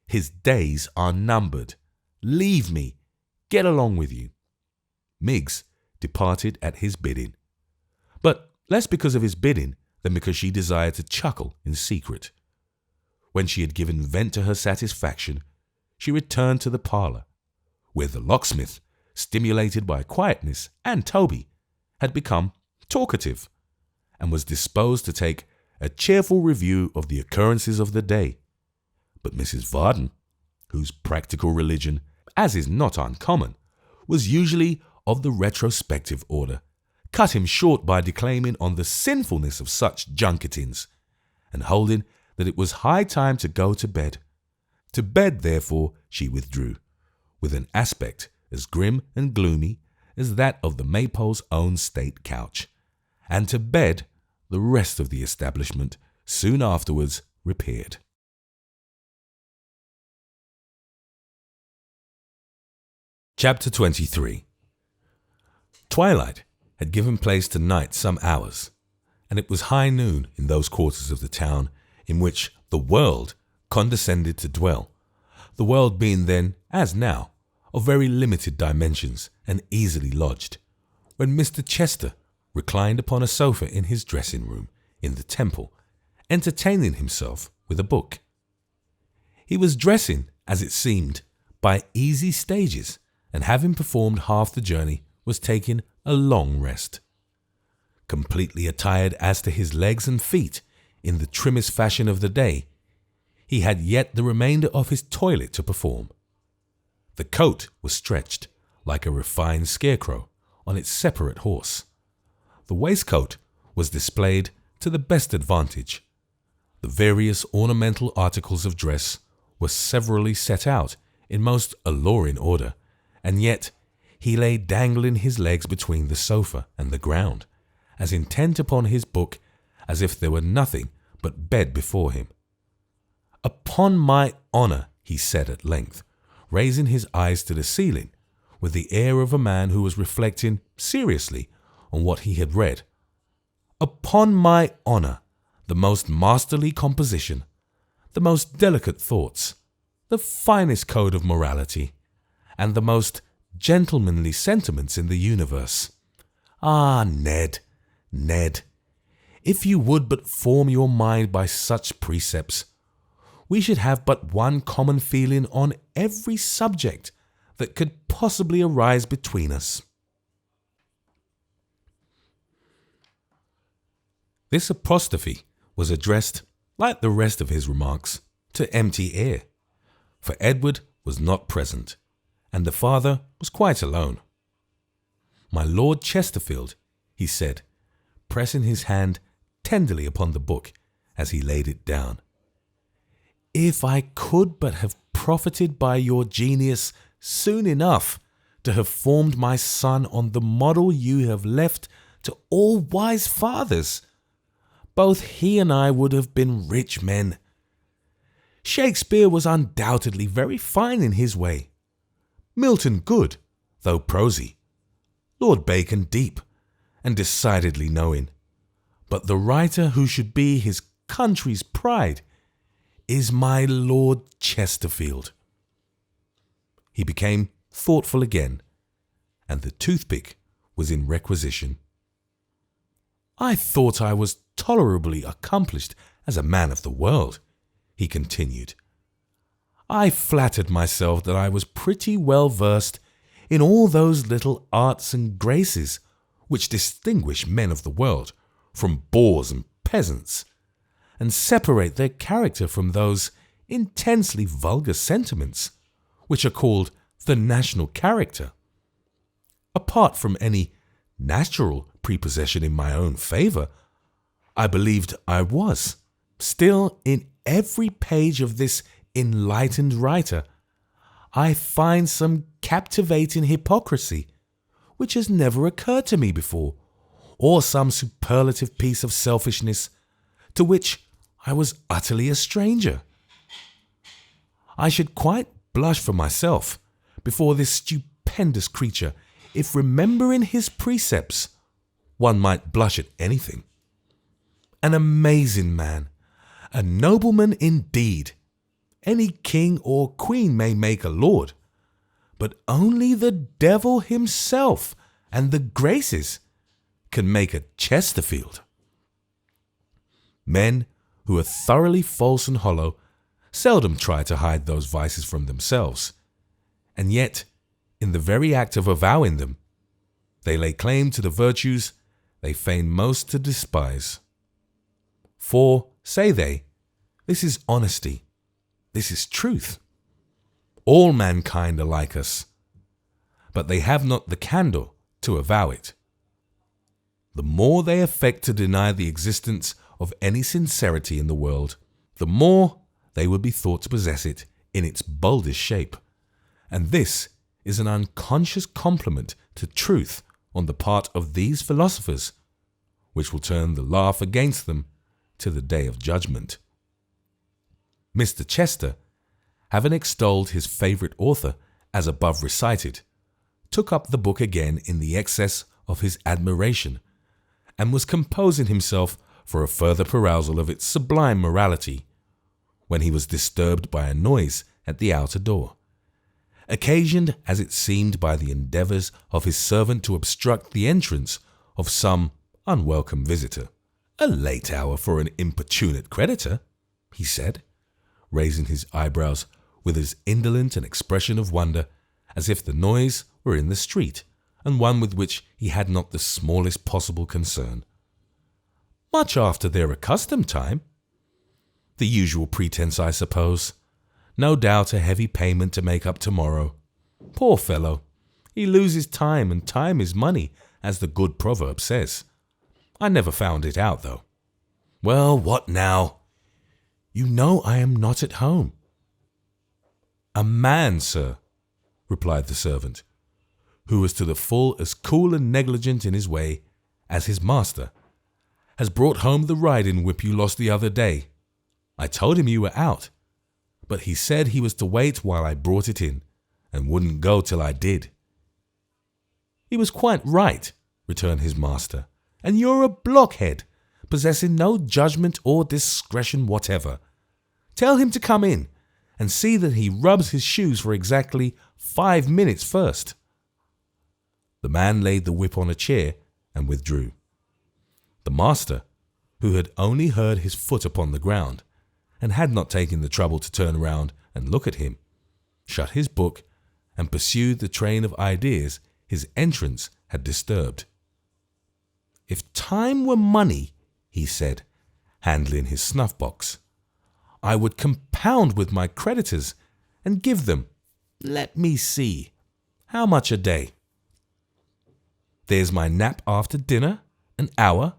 his days are numbered. Leave me. Get along with you. Miggs departed at his bidding, but less because of his bidding than because she desired to chuckle in secret. When she had given vent to her satisfaction, she returned to the parlour, where the locksmith, stimulated by quietness and Toby, had become talkative, and was disposed to take a cheerful review of the occurrences of the day. But Mrs. Varden, whose practical religion, as is not uncommon, was usually of the retrospective order, cut him short by declaiming on the sinfulness of such junketings, and holding that it was high time to go to bed. To bed, therefore, she withdrew, with an aspect as grim and gloomy as that of the Maypole's own state couch, and to bed the rest of the establishment soon afterwards repaired. Chapter 23. Twilight had given place to night some hours, and it was high noon in those quarters of the town in which the world condescended to dwell, the world being then, as now, of very limited dimensions and easily lodged, when Mr. Chester reclined upon a sofa in his dressing-room in the Temple, entertaining himself with a book. He was dressing, as it seemed, by easy stages, and having performed half the journey, was taking a long rest. Completely attired as to his legs and feet in the trimmest fashion of the day, he had yet the remainder of his toilet to perform. The coat was stretched, like a refined scarecrow, on its separate horse. The waistcoat was displayed to the best advantage. The various ornamental articles of dress were severally set out in most alluring order, and yet he lay dangling his legs between the sofa and the ground, as intent upon his book as if there were nothing but bed before him. Upon my honour, he said at length, raising his eyes to the ceiling, with the air of a man who was reflecting seriously on what he had read. Upon my honour, the most masterly composition, the most delicate thoughts, the finest code of morality, and the most gentlemanly sentiments in the universe. Ah, Ned, Ned, if you would but form your mind by such precepts, we should have but one common feeling on every subject that could possibly arise between us. This apostrophe was addressed, like the rest of his remarks, to empty air, for Edward was not present, and the father was quite alone. My Lord Chesterfield, he said, pressing his hand tenderly upon the book as he laid it down, if I could but have profited by your genius soon enough to have formed my son on the model you have left to all wise fathers, both he and I would have been rich men. Shakespeare was undoubtedly very fine in his way, Milton good, though prosy, Lord Bacon deep, and decidedly knowing. But the writer who should be his country's pride is my Lord Chesterfield. He became thoughtful again, and the toothpick was in requisition. I thought I was tolerably accomplished as a man of the world, he continued. I flattered myself that I was pretty well versed in all those little arts and graces which distinguish men of the world from boors and peasants, and separate their character from those intensely vulgar sentiments which are called the national character. Apart from any natural prepossession in my own favour, I believed I was. Still, in every page of this enlightened writer, I find some captivating hypocrisy which has never occurred to me before, or some superlative piece of selfishness to which I was utterly a stranger. I should quite blush for myself before this stupendous creature if, remembering his precepts, one might blush at anything. An amazing man, a nobleman indeed. Any king or queen may make a lord, but only the devil himself and the Graces can make a Chesterfield. Men who are thoroughly false and hollow seldom try to hide those vices from themselves, and yet, in the very act of avowing them, they lay claim to the virtues they feign most to despise. For, say they, this is honesty, this is truth. All mankind are like us, but they have not the candour to avow it. The more they affect to deny the existence of any sincerity in the world, the more they will be thought to possess it in its boldest shape, and this is an unconscious compliment to truth on the part of these philosophers, which will turn the laugh against them to the day of judgment. Mr. Chester, having extolled his favourite author as above recited, took up the book again in the excess of his admiration, and was composing himself for a further perusal of its sublime morality, when he was disturbed by a noise at the outer door, occasioned as it seemed by the endeavours of his servant to obstruct the entrance of some unwelcome visitor. "A late hour for an importunate creditor," he said, raising his eyebrows with as indolent an expression of wonder as if the noise were in the street, and one with which he had not the smallest possible concern. "Much after their accustomed time. The usual pretence, I suppose. No doubt a heavy payment to make up tomorrow. Poor fellow, he loses time, and time is money, as the good proverb says. I never found it out, though. Well, what now? You know I am not at home." "A man, sir," replied the servant, who was to the full as cool and negligent in his way as his master, "has brought home the riding whip you lost the other day. I told him you were out, but he said he was to wait while I brought it in, and wouldn't go till I did." "He was quite right," returned his master, "and you're a blockhead, possessing no judgment or discretion whatever. Tell him to come in, and see that he rubs his shoes for exactly 5 minutes first." The man laid the whip on a chair and withdrew. The master, who had only heard his foot upon the ground, and had not taken the trouble to turn round and look at him, shut his book and pursued the train of ideas his entrance had disturbed. "If time were money," he said, handling his snuff-box, "I would compound with my creditors and give them, let me see, how much a day? There's my nap after dinner, an hour.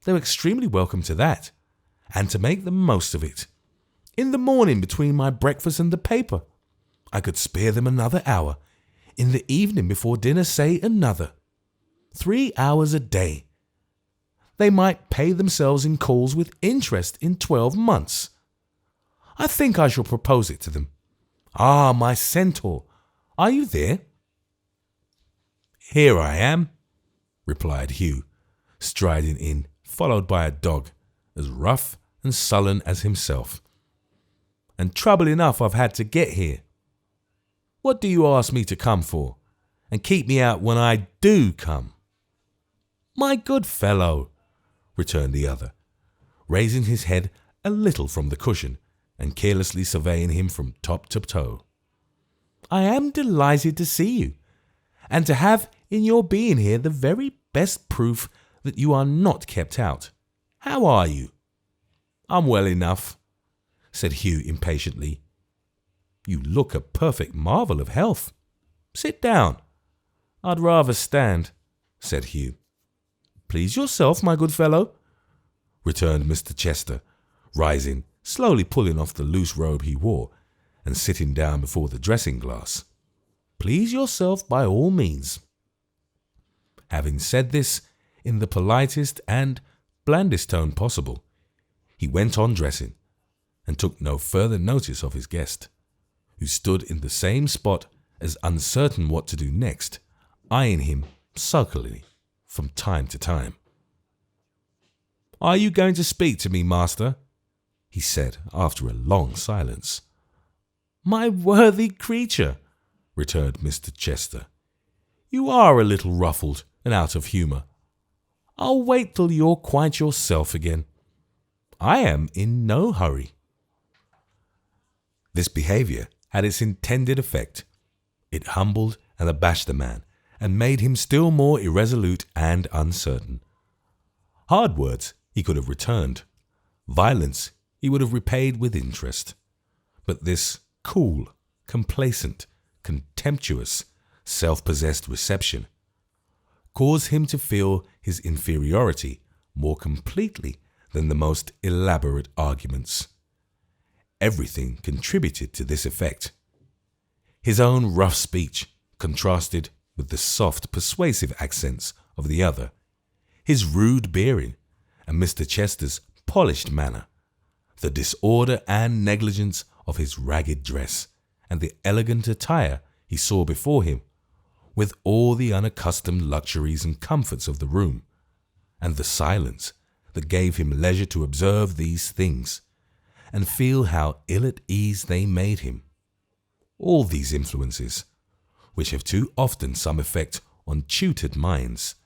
They're extremely welcome to that, and to make the most of it. In the morning between my breakfast and the paper, I could spare them another hour. In the evening before dinner, say another. 3 hours a day. They might pay themselves in calls with interest in 12 months. I think I shall propose it to them. Ah, my centaur, are you there?" "Here I am," replied Hugh, striding in, followed by a dog, as rough and sullen as himself. "And trouble enough I've had to get here. What do you ask me to come for, and keep me out when I do come?" "My good fellow," returned the other, raising his head a little from the cushion and carelessly surveying him from top to toe, "I am delighted to see you, and to have in your being here the very best proof that you are not kept out. How are you?" "I'm well enough," said Hugh impatiently. "You look a perfect marvel of health. Sit down." "I'd rather stand," said Hugh. "Please yourself, my good fellow," returned Mr. Chester, rising, slowly pulling off the loose robe he wore, and sitting down before the dressing-glass. "Please yourself by all means." Having said this in the politest and blandest tone possible, he went on dressing, and took no further notice of his guest, who stood in the same spot as uncertain what to do next, eyeing him sulkily from time to time. "Are you going to speak to me, master?" he said after a long silence. "My worthy creature," returned Mr. Chester, "you are a little ruffled and out of humour. I'll wait till you're quite yourself again. I am in no hurry." This behaviour had its intended effect. It humbled and abashed the man, and made him still more irresolute and uncertain. Hard words he could have returned. Violence he would have repaid with interest. But this cool, complacent, contemptuous, self-possessed reception caused him to feel his inferiority more completely than the most elaborate arguments. Everything contributed to this effect. His own rough speech contrasted with the soft, persuasive accents of the other, his rude bearing, and Mr. Chester's polished manner, the disorder and negligence of his ragged dress, and the elegant attire he saw before him, with all the unaccustomed luxuries and comforts of the room, and the silence that gave him leisure to observe these things, and feel how ill at ease they made him. All these influences, which have too often some effect on tutored minds,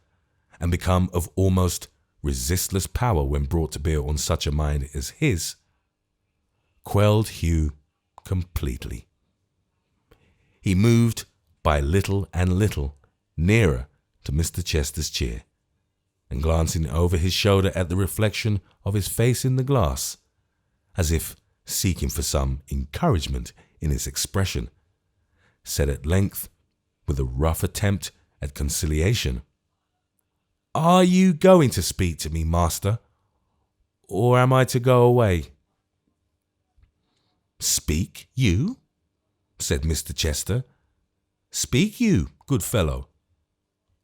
and become of almost resistless power when brought to bear on such a mind as his, quelled Hugh completely. He moved by little and little nearer to Mr. Chester's chair, and glancing over his shoulder at the reflection of his face in the glass, as if seeking for some encouragement in its expression, said at length, with a rough attempt at conciliation, "Are you going to speak to me, master, or am I to go away?" "Speak you?" said Mr. Chester. "Speak you, good fellow.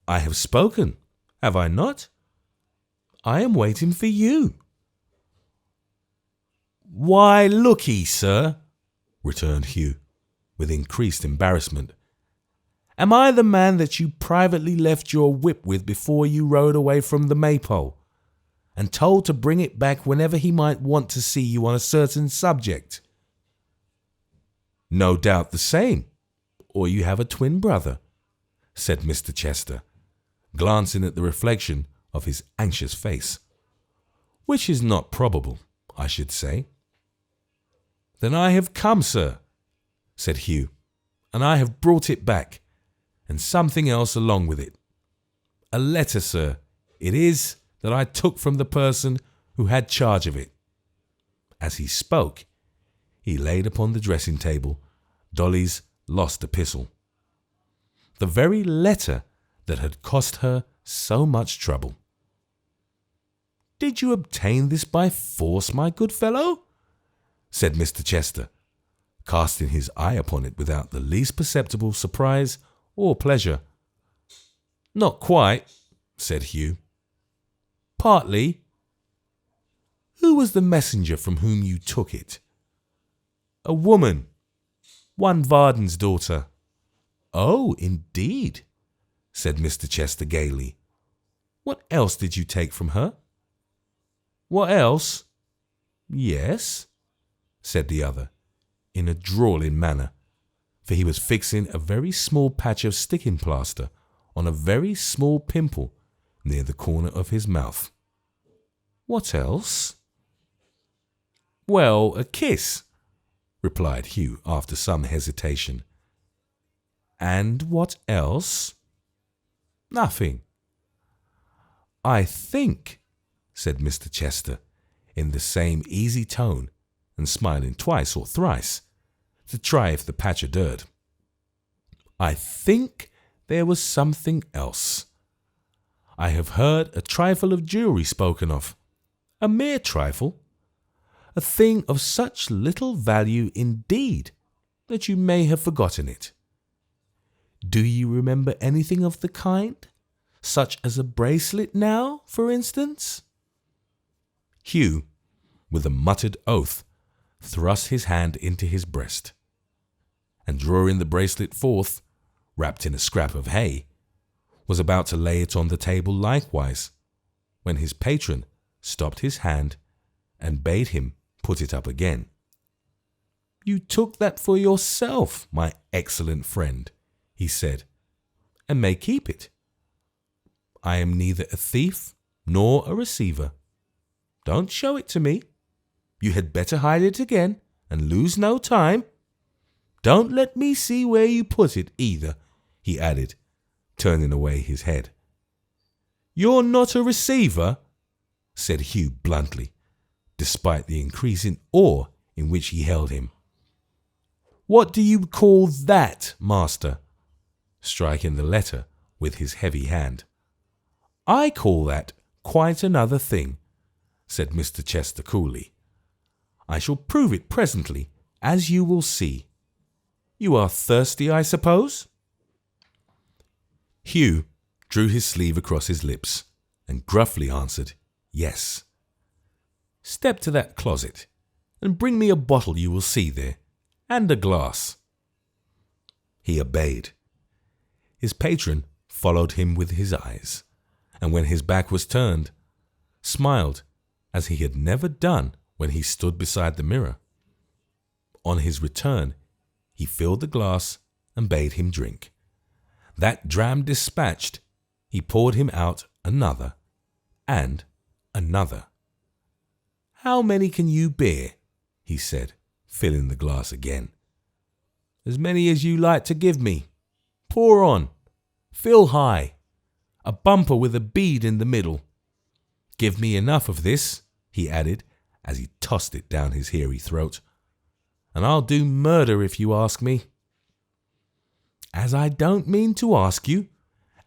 I have spoken, have I not? I am waiting for you." "Why, look'ee, sir," returned Hugh, with increased embarrassment. "Am I the man that you privately left your whip with before you rode away from the Maypole, and told to bring it back whenever he might want to see you on a certain subject?" "No doubt the same, or you have a twin brother," said Mr. Chester, glancing at the reflection of his anxious face, "which is not probable, I should say." "Then I have come, sir," said Hugh, "and I have brought it back, and something else along with it. A letter, sir, it is, that I took from the person who had charge of it." As he spoke, he laid upon the dressing-table Dolly's lost epistle, the very letter that had cost her so much trouble. "Did you obtain this by force, my good fellow?" said Mr. Chester, casting his eye upon it without the least perceptible surprise or pleasure. "Not quite," said Hugh. "Partly." "Who was the messenger from whom you took it?" "A woman, one Varden's daughter." "Oh, indeed," said Mr. Chester gaily. "What else did you take from her?" "What else?" "Yes," said the other, in a drawling manner, for he was fixing a very small patch of sticking plaster on a very small pimple near the corner of his mouth. "What else?" "Well, a kiss," replied Hugh after some hesitation. "And what else?" "Nothing." "I think," said Mr. Chester, in the same easy tone, and smiling twice or thrice, to try if the patch adhered, "I think there was something else. I have heard a trifle of jewellery spoken of, a mere trifle, a thing of such little value indeed that you may have forgotten it. Do you remember anything of the kind? Such as a bracelet now, for instance?" Hugh, with a muttered oath, thrust his hand into his breast, and drawing the bracelet forth, wrapped in a scrap of hay, was about to lay it on the table likewise, when his patron stopped his hand and bade him put it up again. "You took that for yourself, my excellent friend," he said, "and may keep it. I am neither a thief nor a receiver. Don't show it to me. You had better hide it again and lose no time. Don't let me see where you put it either," he added, turning away his head. "You're not a receiver?" said Hugh bluntly, despite the increasing awe in which he held him. "What do you call that, master?" striking the letter with his heavy hand. "I call that quite another thing," said Mr. Chester coolly. "I shall prove it presently, as you will see. You are thirsty, I suppose?" Hugh drew his sleeve across his lips and gruffly answered, "Yes." "Step to that closet and bring me a bottle you will see there, and a glass." He obeyed. His patron followed him with his eyes, and when his back was turned, smiled as he had never done when he stood beside the mirror. On his return, he filled the glass and bade him drink. That dram dispatched, he poured him out another and another. "How many can you bear?" he said, filling the glass again. "As many as you like to give me. Pour on. Fill high. A bumper with a bead in the middle. Give me enough of this," he added, as he tossed it down his hairy throat, "and I'll do murder if you ask me." "As I don't mean to ask you,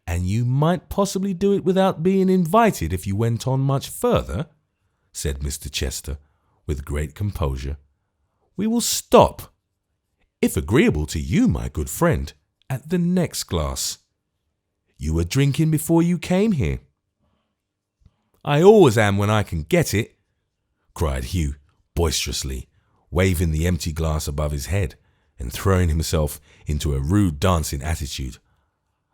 and you might possibly do it without being invited if you went on much further," said Mr. Chester, with great composure, "we will stop, if agreeable to you, my good friend, at the next glass. You were drinking before you came here." "I always am when I can get it," cried Hugh boisterously, waving the empty glass above his head and throwing himself into a rude dancing attitude.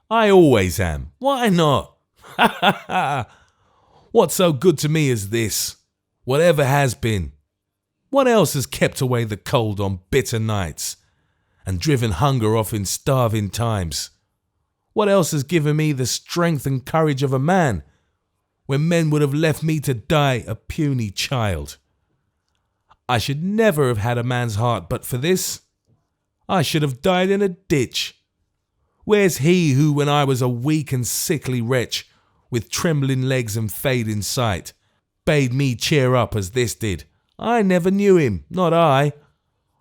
"I always am. Why not? Ha ha ha! What's so good to me as this? Whatever has been? What else has kept away the cold on bitter nights and driven hunger off in starving times? What else has given me the strength and courage of a man when men would have left me to die a puny child? I should never have had a man's heart but for this. I should have died in a ditch. Where's he who, when I was a weak and sickly wretch, with trembling legs and fading sight, bade me cheer up as this did? I never knew him, not I.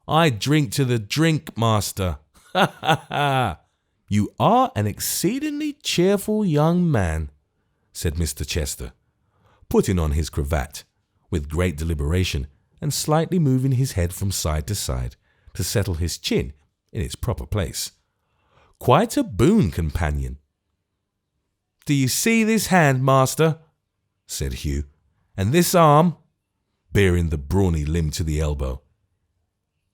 I drink to the drink, master. Ha ha ha! You are an exceedingly cheerful young man," said Mr. Chester, putting on his cravat with great deliberation and slightly moving his head from side to side to settle his chin in its proper place. "Quite a boon companion." "Do you see this hand, master?" said Hugh, "and this arm?" baring the brawny limb to the elbow.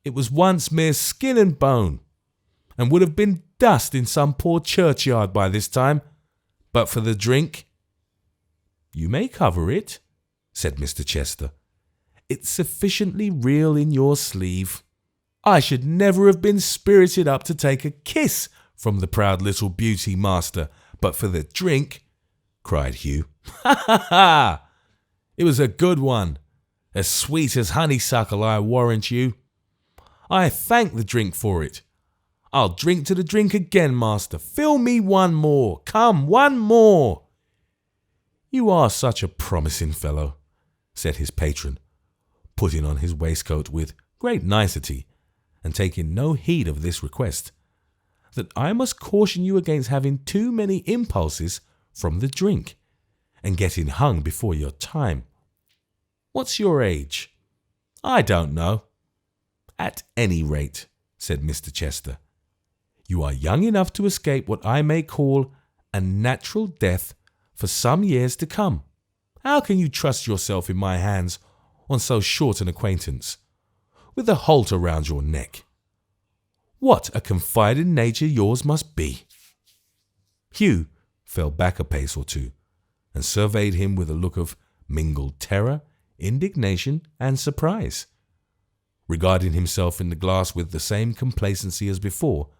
"It was once mere skin and bone, and would have been dust in some poor churchyard by this time, but for the drink." "You may cover it," said Mr. Chester. "It's sufficiently real in your sleeve. I should never have been spirited up to take a kiss from the proud little beauty, master, but for the drink," cried Hugh. "Ha, ha, ha! It was a good one, as sweet as honeysuckle, I warrant you. I thank the drink for it. I'll drink to the drink again, master. Fill me one more. Come, one more." "You are such a promising fellow," said his patron, putting on his waistcoat with great nicety and taking no heed of this request, "that I must caution you against having too many impulses from the drink and getting hung before your time. What's your age?" "I don't know." "At any rate," said Mr. Chester, "you are young enough to escape what I may call a natural death for some years to come. How can you trust yourself in my hands on so short an acquaintance, with a halter round your neck? What a confiding nature yours must be." Hugh fell back a pace or two and surveyed him with a look of mingled terror, indignation, and surprise. Regarding himself in the glass with the same complacency as before,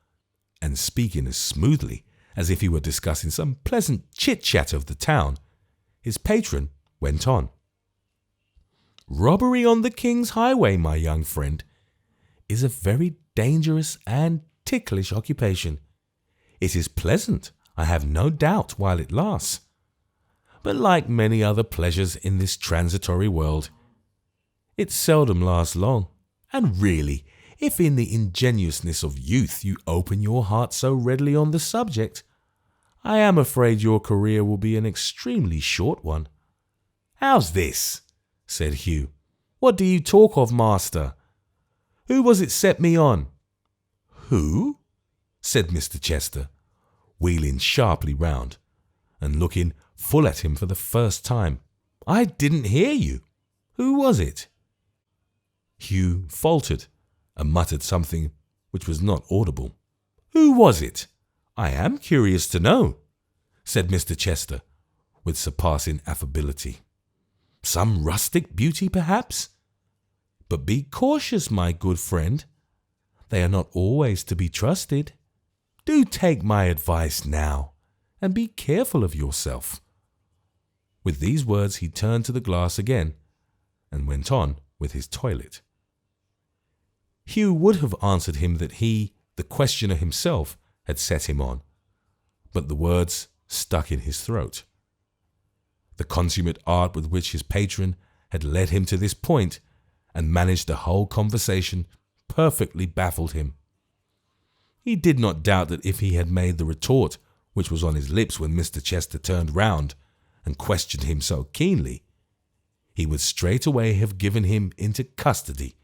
and speaking as smoothly as if he were discussing some pleasant chit-chat of the town, his patron went on. "Robbery on the King's highway, my young friend, is a very dangerous and ticklish occupation. It is pleasant, I have no doubt, while it lasts, but like many other pleasures in this transitory world, it seldom lasts long. And really, if in the ingenuousness of youth you open your heart so readily on the subject, I am afraid your career will be an extremely short one." "How's this?" said Hugh. "What do you talk of, master? Who was it set me on?" "Who?" said Mr. Chester, wheeling sharply round and looking full at him for the first time. "I didn't hear you. Who was it?" Hugh faltered and muttered something which was not audible. "Who was it? I am curious to know," said Mr. Chester with surpassing affability. "Some rustic beauty, perhaps? But be cautious, my good friend. They are not always to be trusted. Do take my advice now, and be careful of yourself." With these words he turned to the glass again and went on with his toilet. Hugh would have answered him that he, the questioner himself, had set him on, but the words stuck in his throat. The consummate art with which his patron had led him to this point and managed the whole conversation perfectly baffled him. He did not doubt that if he had made the retort which was on his lips when Mr. Chester turned round and questioned him so keenly, he would straightway have given him into custody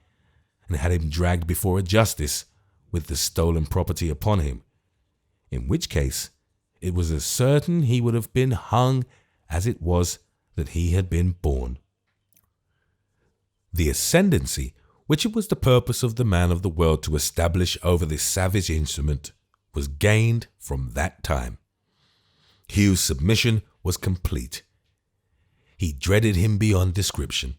and had him dragged before a justice with the stolen property upon him, in which case it was as certain he would have been hung as it was that he had been born. The ascendancy which it was the purpose of the man of the world to establish over this savage instrument was gained from that time. Hugh's submission was complete. He dreaded him beyond description,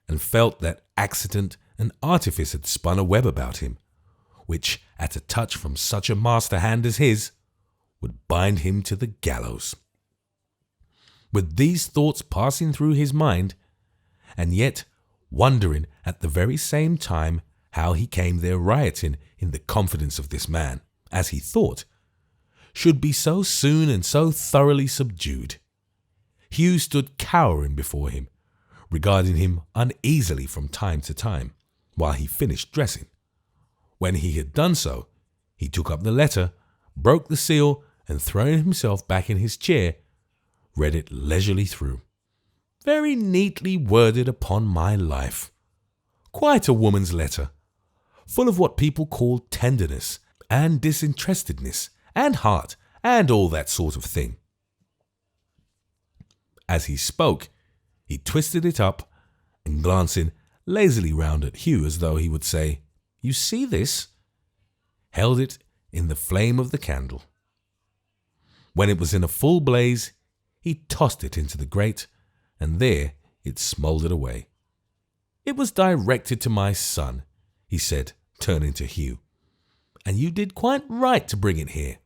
and felt that accident and artifice had spun a web about him, which, at a touch from such a master hand as his, would bind him to the gallows. With these thoughts passing through his mind, and yet wondering at the very same time how he came there rioting in the confidence of this man, as he thought, should be so soon and so thoroughly subdued, Hugh stood cowering before him, regarding him uneasily from time to time, while he finished dressing. When he had done so, he took up the letter, broke the seal, and throwing himself back in his chair, read it leisurely through. Very neatly worded, upon my life. Quite a woman's letter, full of what people call tenderness and disinterestedness and heart and all that sort of thing. As he spoke, he twisted it up and, glancing lazily round at Hugh as though he would say, "You see this?" held it in the flame of the candle. When it was in a full blaze, he tossed it into the grate, and there it smouldered away. "It was directed to my son," he said, turning to Hugh, "and you did quite right to bring it here.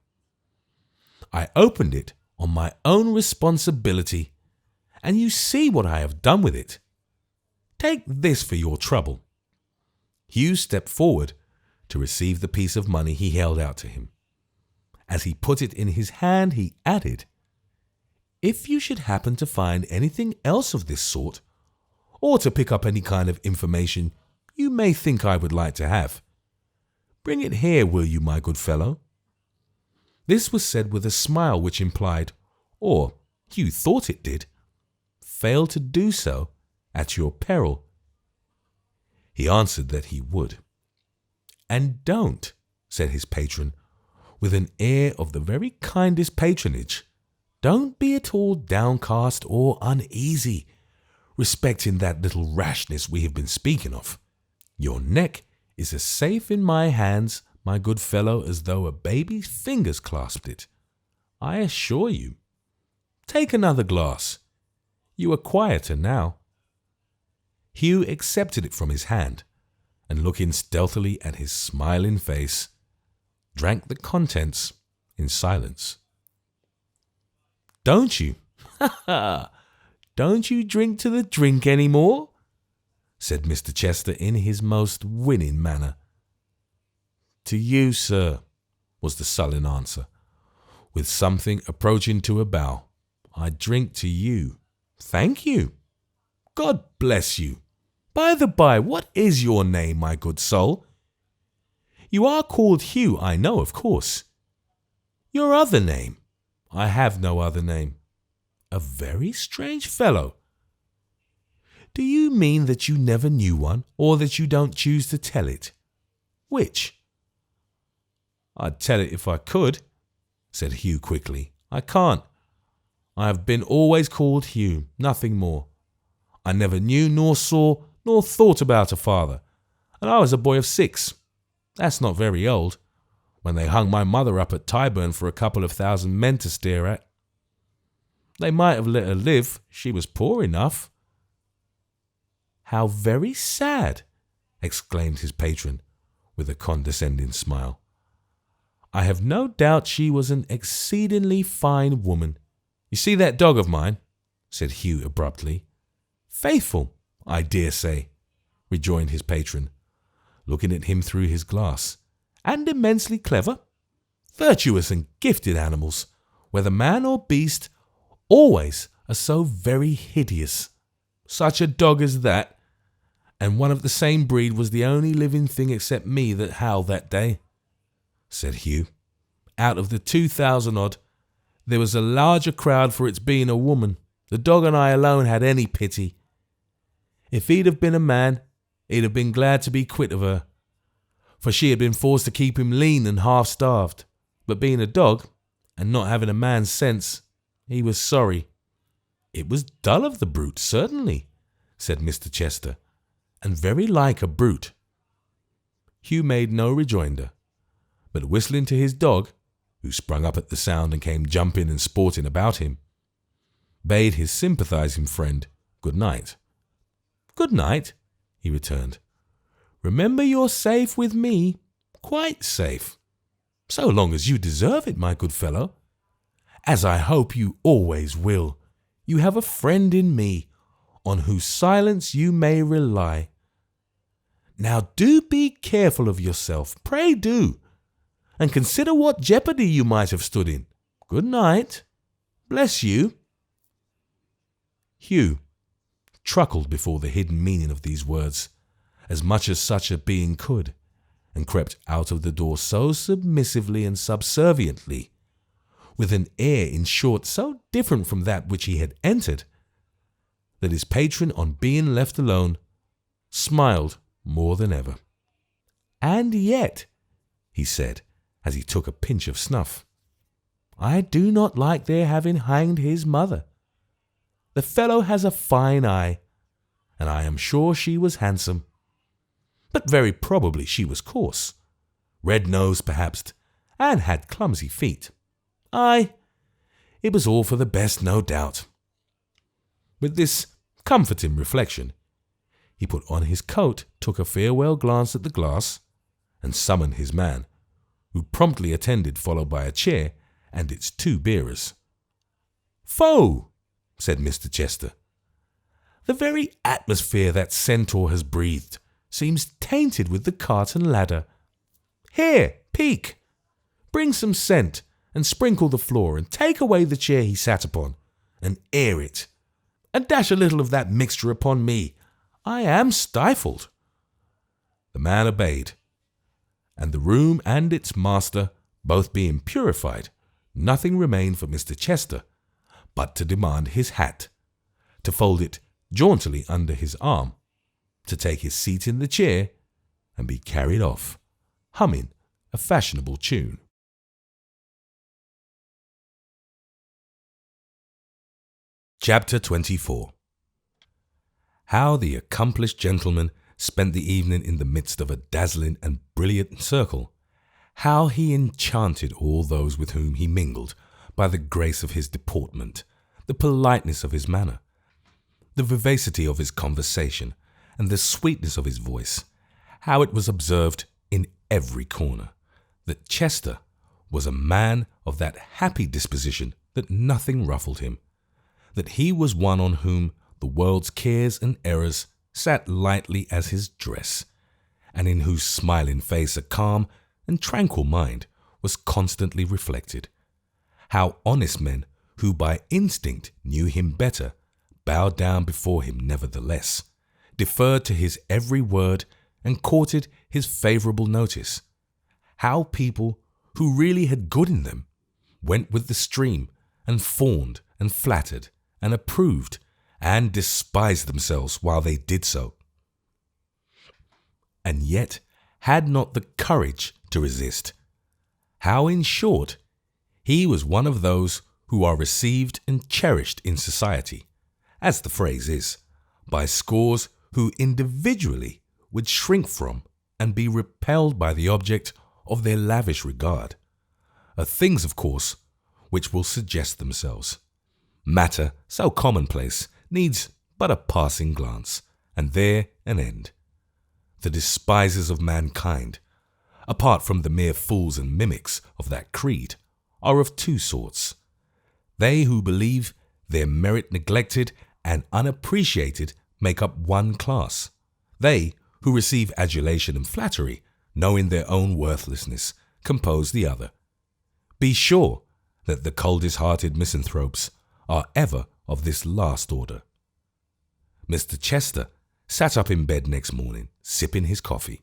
I opened it on my own responsibility, and you see what I have done with it. Take this for your trouble." Hugh stepped forward to receive the piece of money he held out to him. As he put it in his hand, he added, "If you should happen to find anything else of this sort, or to pick up any kind of information you may think I would like to have, bring it here, will you, my good fellow?" This was said with a smile which implied, or Hugh thought it did, "Fail to do so at your peril." He answered that he would. "And don't," said his patron, with an air of the very kindest patronage, "don't be at all downcast or uneasy respecting that little rashness we have been speaking of. Your neck is as safe in my hands, my good fellow, as though a baby's fingers clasped it, I assure you. Take another glass. You are quieter now." Hugh accepted it from his hand, and looking stealthily at his smiling face, drank the contents in silence. "Don't you? Ha ha! Don't you drink to the drink any more?" said Mr. Chester in his most winning manner. "To you, sir," was the sullen answer, with something approaching to a bow. "I drink to you." "Thank you. God bless you. By the by, what is your name, my good soul? You are called Hugh, I know, of course. Your other name?" "I have no other name." "A very strange fellow. Do you mean that you never knew one, or that you don't choose to tell it? Which?" "I'd tell it if I could," said Hugh quickly. "I can't. I have been always called Hugh, nothing more. I never knew, nor saw, nor thought about a father, and I was a boy of 6. That's not very old, when they hung my mother up at Tyburn for a couple of 1,000 men to stare at. They might have let her live, she was poor enough." "How very sad!" exclaimed his patron, with a condescending smile. "I have no doubt she was an exceedingly fine woman. You see that dog of mine?" said Hugh abruptly. "Faithful, I dare say," rejoined his patron, looking at him through his glass, "and immensely clever. Virtuous and gifted animals, whether man or beast, always are so very hideous. Such a dog as that, and one of the same breed, was the only living thing except me that howled that day," said Hugh. "Out of the 2,000 odd, there was a larger crowd for its being a woman. The dog and I alone had any pity. If he'd have been a man, he'd have been glad to be quit of her, for she had been forced to keep him lean and half-starved. But being a dog, and not having a man's sense, he was sorry." "It was dull of the brute, certainly," said Mr. Chester, "and very like a brute." Hugh made no rejoinder, but whistling to his dog, who sprung up at the sound and came jumping and sporting about him, bade his sympathizing friend good night. "Good night," he returned. "Remember you're safe with me, quite safe, so long as you deserve it, my good fellow, as I hope you always will. You have a friend in me, on whose silence you may rely. Now do be careful of yourself, pray do, and consider what jeopardy you might have stood in. Good night. Bless you." Hugh truckled before the hidden meaning of these words, as much as such a being could, and crept out of the door so submissively and subserviently, with an air, in short, so different from that which he had entered, that his patron, on being left alone, smiled more than ever. "And yet," he said, as he took a pinch of snuff, "I do not like their having hanged his mother. The fellow has a fine eye, and I am sure she was handsome. But very probably she was coarse, red-nosed perhaps, and had clumsy feet. Aye, It was all for the best, no doubt. With this comforting reflection, he put on his coat, took a farewell glance at the glass, and summoned his man, who promptly attended, followed by a chair and its 2 bearers. "Foe," said Mr. Chester, "the very atmosphere that centaur has breathed seems tainted with the cart and ladder. Here, Peak, bring some scent and sprinkle the floor, and take away the chair he sat upon, and air it, and dash a little of that mixture upon me. I am stifled." The man obeyed, and the room and its master both being purified, nothing remained for Mr. Chester but to demand his hat, to fold it jauntily under his arm, to take his seat in the chair, and be carried off, humming a fashionable tune. Chapter 24. How the accomplished gentleman spent the evening in the midst of a dazzling and brilliant circle. How he enchanted all those with whom he mingled by the grace of his deportment, the politeness of his manner, the vivacity of his conversation, and the sweetness of his voice. How it was observed in every corner that Chester was a man of that happy disposition that nothing ruffled him, that he was one on whom the world's cares and errors sat lightly as his dress, and in whose smiling face a calm and tranquil mind was constantly reflected. How honest men, who by instinct knew him better, bowed down before him nevertheless, deferred to his every word, and courted his favourable notice. How people, who really had good in them, went with the stream, and fawned, and flattered, and approved, and despised themselves while they did so, and yet had not the courage to resist. How, in short, he was one of those who are received and cherished in society, as the phrase is, by scores who individually would shrink from and be repelled by the object of their lavish regard, are things, of course, which will suggest themselves. Matter so commonplace needs but a passing glance, and there an end. The despisers of mankind, apart from the mere fools and mimics of that creed, are of 2 sorts. They who believe their merit neglected and unappreciated make up one class. They who receive adulation and flattery, knowing their own worthlessness, compose the other. Be sure that the coldest-hearted misanthropes are ever of this last order. Mr. Chester sat up in bed next morning, sipping his coffee,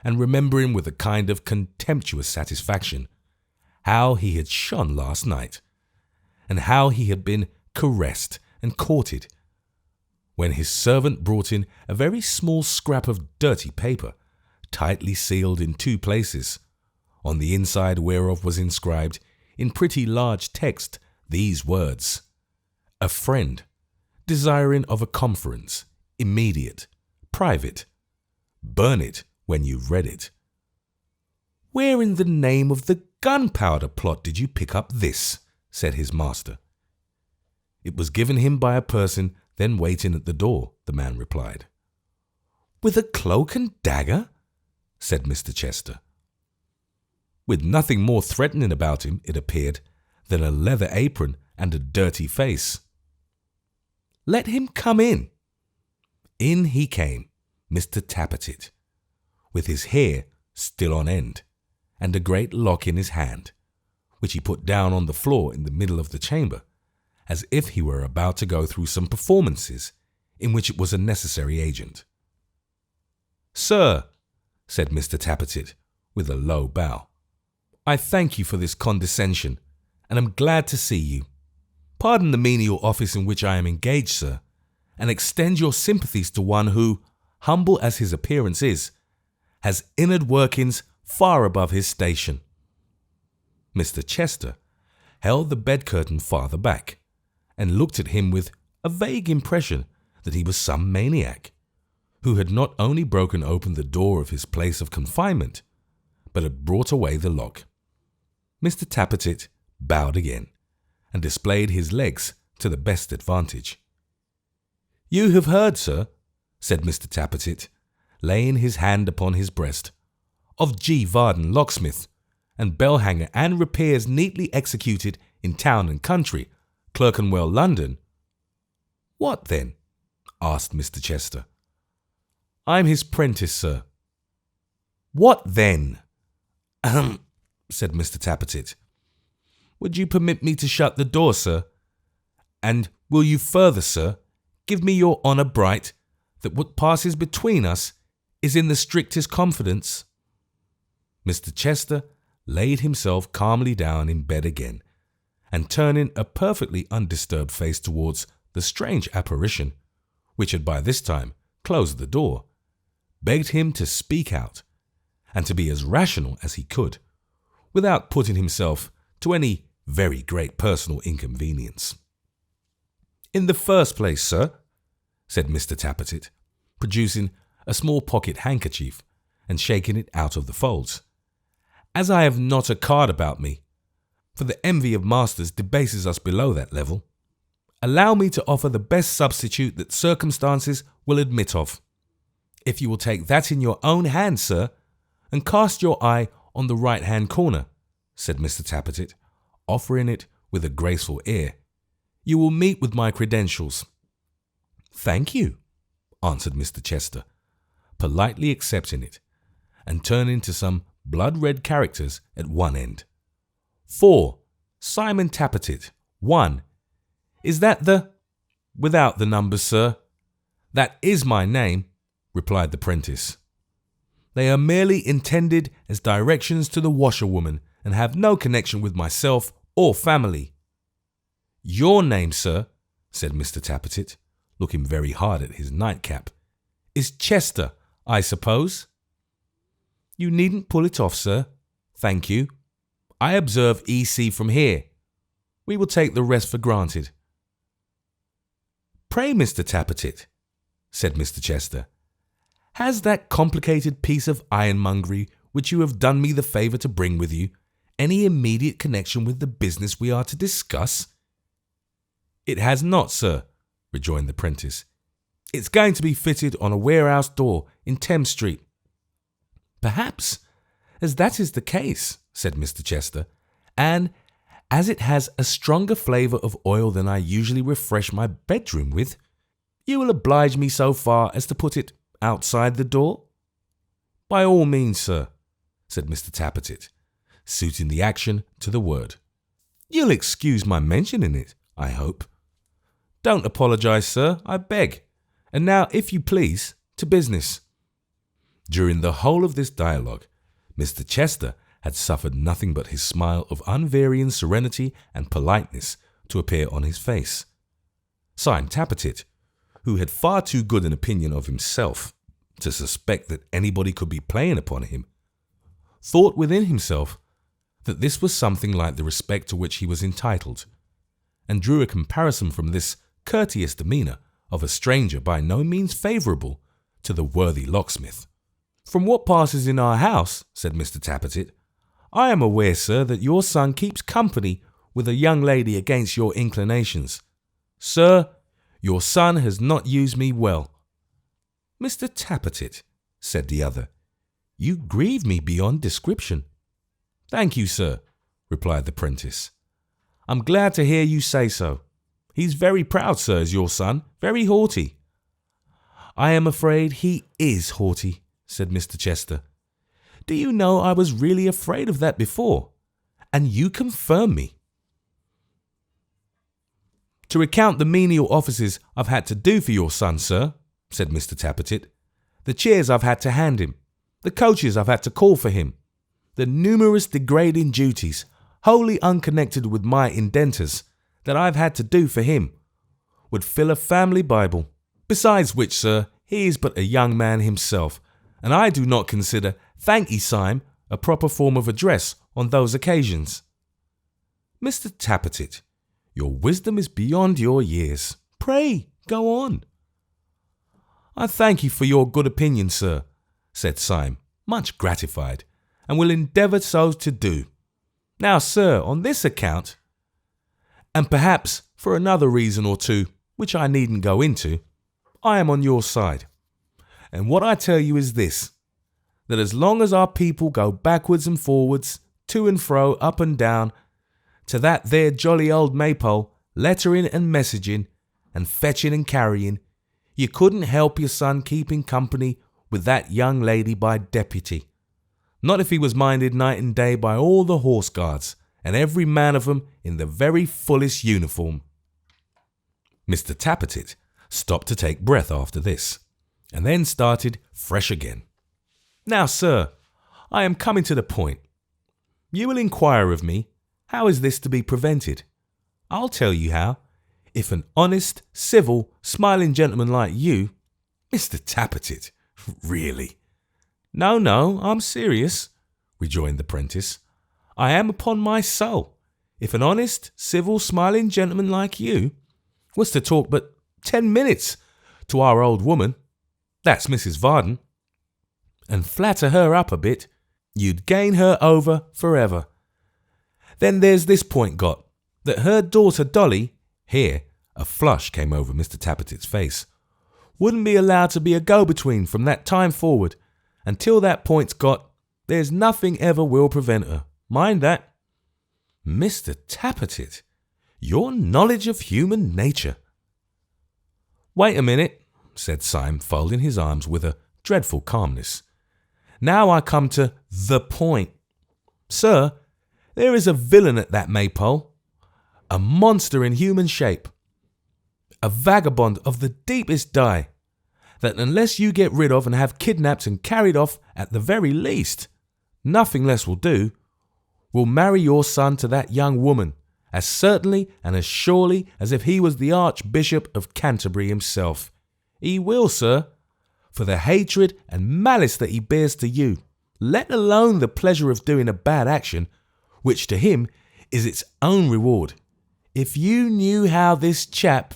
and remembering with a kind of contemptuous satisfaction how he had shone last night, and how he had been caressed and courted, when his servant brought in a very small scrap of dirty paper, tightly sealed in 2 places, on the inside whereof was inscribed in pretty large text these words: "A friend, desiring of a conference, immediate, private. Burn it when you've read it." "Where in the name of the gunpowder plot did you pick up this?" said his master. "It was given him by a person then waiting at the door," the man replied. "With a cloak and dagger?" said Mr. Chester. "With nothing more threatening about him, it appeared, than a leather apron and a dirty face." "Let him come in." In he came, Mr. Tappettit, with his hair still on end, and a great lock in his hand, which he put down on the floor in the middle of the chamber, as if he were about to go through some performances in which it was a necessary agent. "Sir," said Mr. Tappettit, with a low bow, "I thank you for this condescension, and am glad to see you. Pardon the menial office in which I am engaged, sir, and extend your sympathies to one who, humble as his appearance is, has inward workings far above his station." Mr. Chester held the bed-curtain farther back, and looked at him with a vague impression that he was some maniac, who had not only broken open the door of his place of confinement, but had brought away the lock. Mr. Tappettit bowed again, and displayed his legs to the best advantage. "You have heard, sir," said Mr. Tappertit, laying his hand upon his breast, "of G. Varden, locksmith, and bell-hanger and repairs neatly executed in town and country, Clerkenwell, London." "What then?" asked Mr. Chester. "I'm his prentice, sir." "What then?" "Ahem," said Mr. Tappertit. "Would you permit me to shut the door, sir? And will you further, sir, give me your honour bright that what passes between us is in the strictest confidence?" Mr. Chester laid himself calmly down in bed again, and turning a perfectly undisturbed face towards the strange apparition, which had by this time closed the door, begged him to speak out, and to be as rational as he could, without putting himself to any very great personal inconvenience. "In the first place, sir," said Mr. Tappertit, producing a small pocket handkerchief and shaking it out of the folds, "as I have not a card about me, for the envy of masters debases us below that level, allow me to offer the best substitute that circumstances will admit of. If you will take that in your own hand, sir, and cast your eye on the right-hand corner," said Mr. Tappertit, offering it with a graceful air, "you will meet with my credentials." "Thank you," answered Mr. Chester, politely accepting it, and turning to some blood-red characters at one end. "4. Simon Tappertit, 1. Is that the—" "Without the numbers, sir. That is my name," replied the prentice. "They are merely intended as directions to the washerwoman and have no connection with myself or family." "Your name, sir," said Mr. Tappertit, looking very hard at his nightcap, "is Chester, I suppose?" "You needn't pull it off, sir. Thank you. I observe EC from here. We will take the rest for granted." "Pray, Mr. Tappertit," said Mr. Chester, "has that complicated piece of ironmongery which you have done me the favour to bring with you any immediate connection with the business we are to discuss?" "It has not, sir," rejoined the prentice. "It's going to be fitted on a warehouse door in Thames Street." "Perhaps, as that is the case," said Mr. Chester, "and as it has a stronger flavour of oil than I usually refresh my bedroom with, you will oblige me so far as to put it outside the door?" "By all means, sir," said Mr. Tappertit, suiting the action to the word. "You'll excuse my mentioning it, I hope." "Don't apologise, sir, I beg. And now, if you please, to business." During the whole of this dialogue, Mr. Chester had suffered nothing but his smile of unvarying serenity and politeness to appear on his face. Simon Tappertit, who had far too good an opinion of himself to suspect that anybody could be playing upon him, thought within himself that this was something like the respect to which he was entitled, and drew a comparison from this courteous demeanour of a stranger by no means favourable to the worthy locksmith. "From what passes in our house," said Mr. Tappertit, "I am aware, sir, that your son keeps company with a young lady against your inclinations. Sir, your son has not used me well." "Mr. Tappertit," said the other, "you grieve me beyond description." "Thank you, sir," replied the prentice. "I'm glad to hear you say so. He's very proud, sir, is your son, very haughty." "I am afraid he is haughty," said Mr. Chester. "Do you know I was really afraid of that before, and you confirm me." "To recount the menial offices I've had to do for your son, sir," said Mr. Tappertit, "the chairs I've had to hand him, the coaches I've had to call for him, the numerous degrading duties, wholly unconnected with my indenters, that I've had to do for him, would fill a family Bible. Besides which, sir, he is but a young man himself, and I do not consider "Thank'ee, Sime" a proper form of address on those occasions." "Mr. Tappertit, your wisdom is beyond your years. Pray, go on." "I thank you for your good opinion, sir," said Sime, much gratified, "and will endeavour so to do. Now, sir, on this account—" And perhaps for another reason or two, which I needn't go into, I am on your side. And what I tell you is this, that as long as our people go backwards and forwards, to and fro, up and down, to that there jolly old Maypole, lettering and messaging, and fetching and carrying, you couldn't help your son keeping company with that young lady by deputy. Not if he was minded night and day by all the horse guards, and every man of 'em in the very fullest uniform. Mr. Tappertit stopped to take breath after this, and then started fresh again. Now, sir, I am coming to the point. You will inquire of me, how is this to be prevented? I'll tell you how. If an honest, civil, smiling gentleman like you, Mr. Tappertit, really? No, I'm serious, rejoined the prentice. I am upon my soul. If an honest, civil, smiling gentleman like you was to talk but 10 minutes to our old woman, that's Mrs. Varden, and flatter her up a bit, you'd gain her over forever. Then there's this point got, that her daughter Dolly, here a flush came over Mr. Tappertit's face, wouldn't be allowed to be a go-between from that time forward. Until that point's got, there's nothing ever will prevent her. Mind that. Mr. Tappertit, your knowledge of human nature. Wait a minute, said Syme, folding his arms with a dreadful calmness. Now I come to the point. Sir, there is a villain at that Maypole, a monster in human shape, a vagabond of the deepest dye, that unless you get rid of and have kidnapped and carried off at the very least, nothing less will do, will marry your son to that young woman, as certainly and as surely as if he was the Archbishop of Canterbury himself. He will, sir, for the hatred and malice that he bears to you, let alone the pleasure of doing a bad action, which to him is its own reward. If you knew how this chap,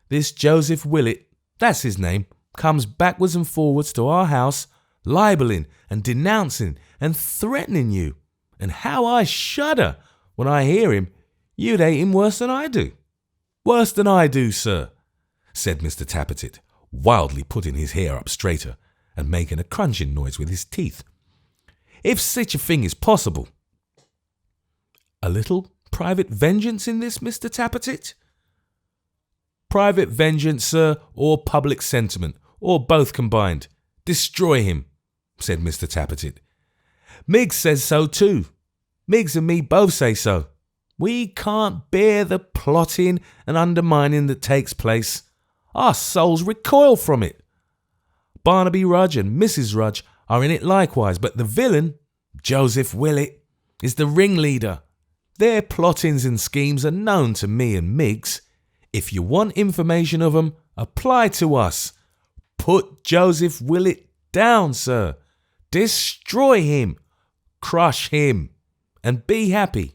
this Joseph Willett, that's his name, comes backwards and forwards to our house, libelling and denouncing and threatening you, and how I shudder when I hear him, you'd hate him worse than I do. Worse than I do, sir, said Mr. Tappertit, wildly putting his hair up straighter and making a crunching noise with his teeth. If such a thing is possible. A little private vengeance in this, Mr. Tappertit? Private vengeance, sir, or public sentiment, or both combined. Destroy him, said Mr. Tappertit. Miggs says so too. Miggs and me both say so. We can't bear the plotting and undermining that takes place. Our souls recoil from it. Barnaby Rudge and Mrs. Rudge are in it likewise, but the villain, Joseph Willett, is the ringleader. Their plottings and schemes are known to me and Miggs. If you want information of 'em, apply to us. Put Joseph Willett down, sir. Destroy him. Crush him. And be happy.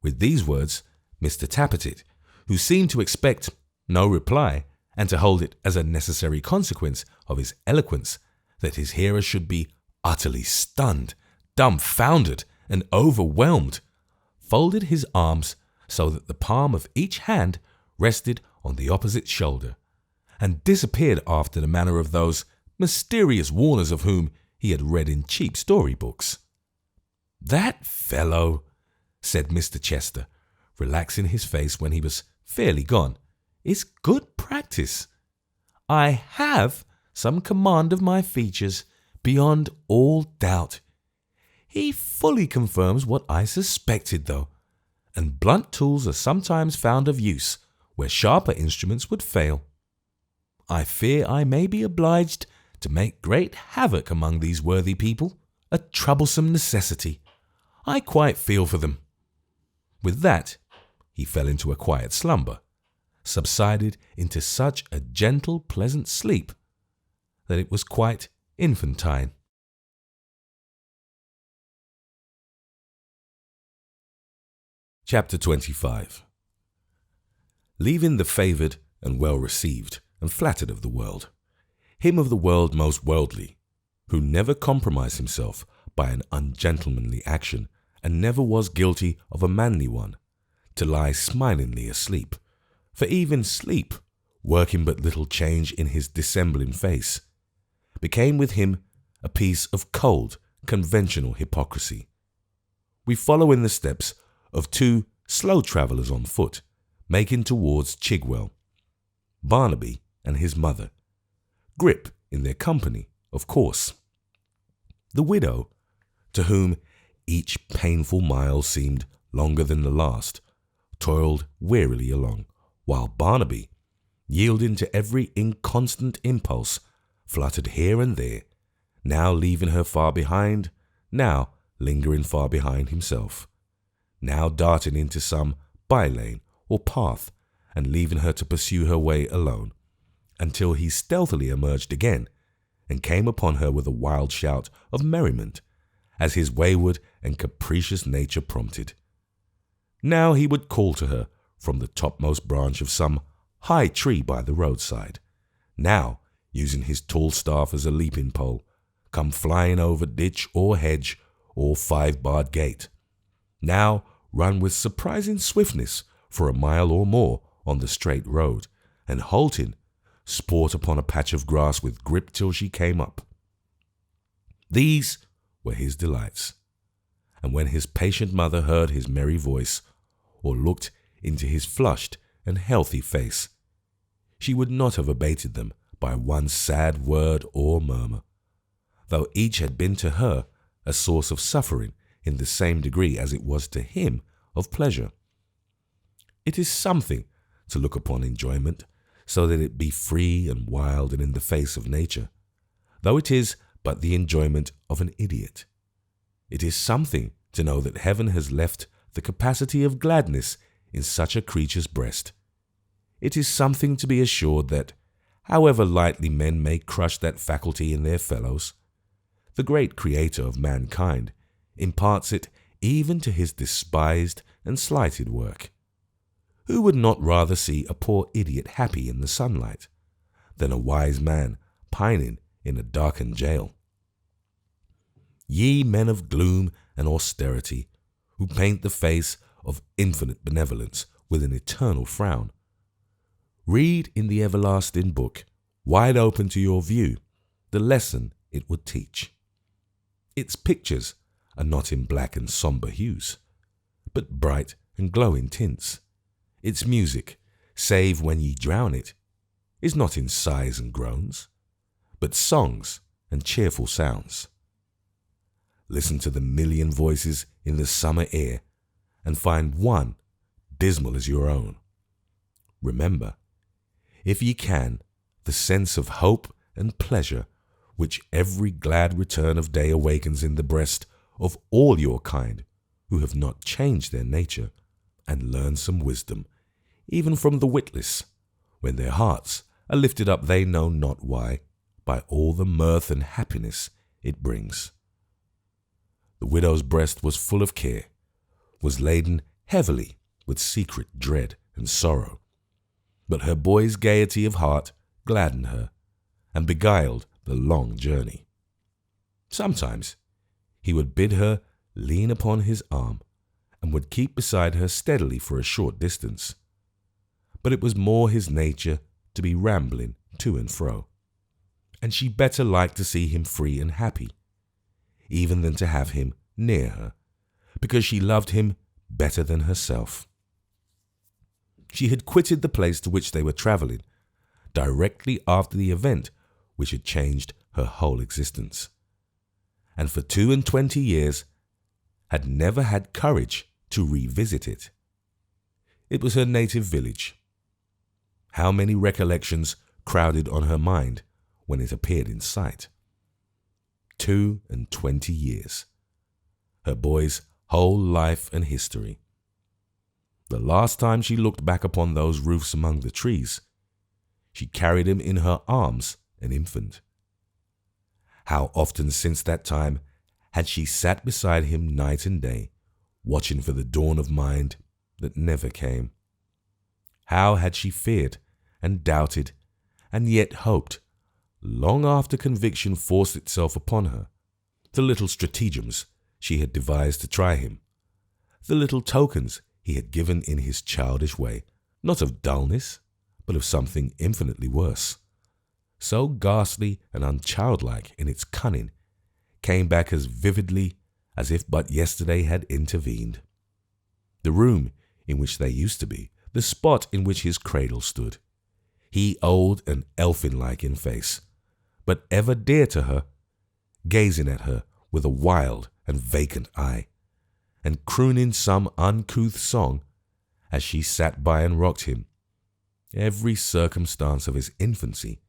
With these words, Mr. Tappertit, who seemed to expect no reply, and to hold it as a necessary consequence of his eloquence that his hearer should be utterly stunned, dumbfounded, and overwhelmed, folded his arms so that the palm of each hand rested on the opposite shoulder, and disappeared after the manner of those mysterious warners of whom he had read in cheap storybooks. That fellow, said Mr. Chester, relaxing his face when he was fairly gone, is good practice. I have some command of my features, beyond all doubt. He fully confirms what I suspected, though, and blunt tools are sometimes found of use where sharper instruments would fail. I fear I may be obliged to make great havoc among these worthy people, a troublesome necessity. I quite feel for them. With that, he fell into a quiet slumber, subsided into such a gentle, pleasant sleep that it was quite infantine. Chapter 25. Leaving the favoured and well-received and flattered of the world, him of the world most worldly, who never compromised himself by an ungentlemanly action and never was guilty of a manly one, to lie smilingly asleep, for even sleep, working but little change in his dissembling face, became with him a piece of cold, conventional hypocrisy. We follow in the steps of two slow travellers on foot, making towards Chigwell, Barnaby and his mother, Grip in their company, of course. The widow, to whom each painful mile seemed longer than the last, toiled wearily along, while Barnaby, yielding to every inconstant impulse, fluttered here and there, now leaving her far behind, now lingering far behind himself, now darting into some by-lane or path and leaving her to pursue her way alone, until he stealthily emerged again and came upon her with a wild shout of merriment, as his wayward and capricious nature prompted. Now he would call to her from the topmost branch of some high tree by the roadside, now, using his tall staff as a leaping pole, come flying over ditch or hedge or five-barred gate, now run with surprising swiftness for a mile or more on the straight road, and halting, sport upon a patch of grass with Grip till she came up. These were his delights, and when his patient mother heard his merry voice, or looked into his flushed and healthy face, she would not have abated them by one sad word or murmur, though each had been to her a source of suffering in the same degree as it was to him of pleasure. It is something to look upon enjoyment, so that it be free and wild and in the face of nature, though it is but the enjoyment of an idiot. It is something to know that heaven has left the capacity of gladness in such a creature's breast. It is something to be assured that, however lightly men may crush that faculty in their fellows, the great Creator of mankind imparts it even to his despised and slighted work. Who would not rather see a poor idiot happy in the sunlight than a wise man pining in a darkened jail? Ye men of gloom and austerity, who paint the face of infinite benevolence with an eternal frown, read in the everlasting book, wide open to your view, the lesson it would teach. Its pictures are not in black and somber hues, but bright and glowing tints. Its music, save when ye drown it, is not in sighs and groans, but songs and cheerful sounds. Listen to the million voices in the summer air, and find one dismal as your own. Remember, if ye can, the sense of hope and pleasure which every glad return of day awakens in the breast of all your kind who have not changed their nature, and learn some wisdom, even from the witless, when their hearts are lifted up they know not why, by all the mirth and happiness it brings. The widow's breast was full of care, was laden heavily with secret dread and sorrow, but her boy's gaiety of heart gladdened her and beguiled the long journey. Sometimes he would bid her lean upon his arm and would keep beside her steadily for a short distance, but it was more his nature to be rambling to and fro, and she better liked to see him free and happy, even than to have him near her, because she loved him better than herself. She had quitted the place to which they were travelling directly after the event which had changed her whole existence, and for 22 years had never had courage to revisit it. It was her native village. How many recollections crowded on her mind when it appeared in sight? 22 years. Her boy's whole life and history. The last time she looked back upon those roofs among the trees, she carried him in her arms, an infant. How often since that time had she sat beside him night and day, watching for the dawn of mind that never came? How had she feared and doubted and yet hoped, long after conviction forced itself upon her, the little stratagems she had devised to try him, the little tokens he had given in his childish way, not of dullness, but of something infinitely worse. So ghastly and unchildlike in its cunning, came back as vividly as if but yesterday had intervened. The room in which they used to be, the spot in which his cradle stood, he old and elfin-like in face, but ever dear to her, gazing at her with a wild and vacant eye, and crooning some uncouth song as she sat by and rocked him. Every circumstance of his infancy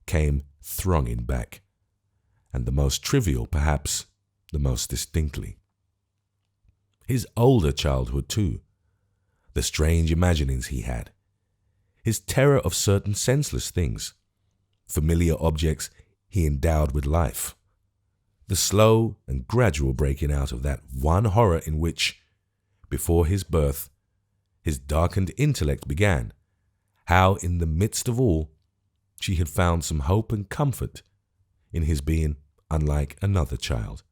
came thronging back, and the most trivial, perhaps, the most distinctly. His older childhood, too, the strange imaginings he had, his terror of certain senseless things, familiar objects he endowed with life, the slow and gradual breaking out of that one horror in which, before his birth, his darkened intellect began, how in the midst of all, she had found some hope and comfort in his being unlike another child,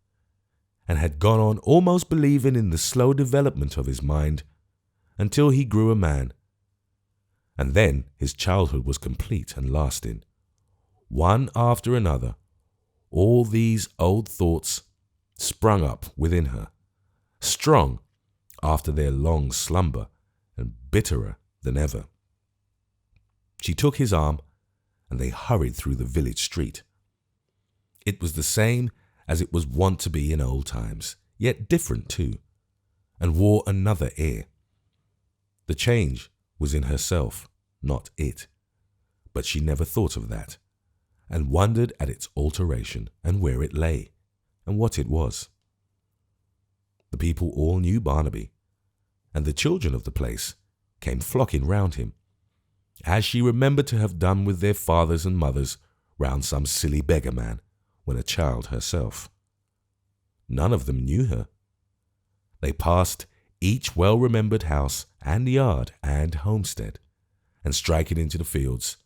and had gone on almost believing in the slow development of his mind until he grew a man. And then his childhood was complete and lasting. One after another, all these old thoughts sprung up within her, strong after their long slumber and bitterer than ever. She took his arm, and they hurried through the village street. It was the same as it was wont to be in old times, yet different too, and wore another air. The change was in herself, not it, but she never thought of that, and wondered at its alteration and where it lay, and what it was. The people all knew Barnaby, and the children of the place came flocking round him, as she remembered to have done with their fathers and mothers round some silly beggar man when a child herself. None of them knew her. They passed each well-remembered house and yard and homestead, and striking into the fields,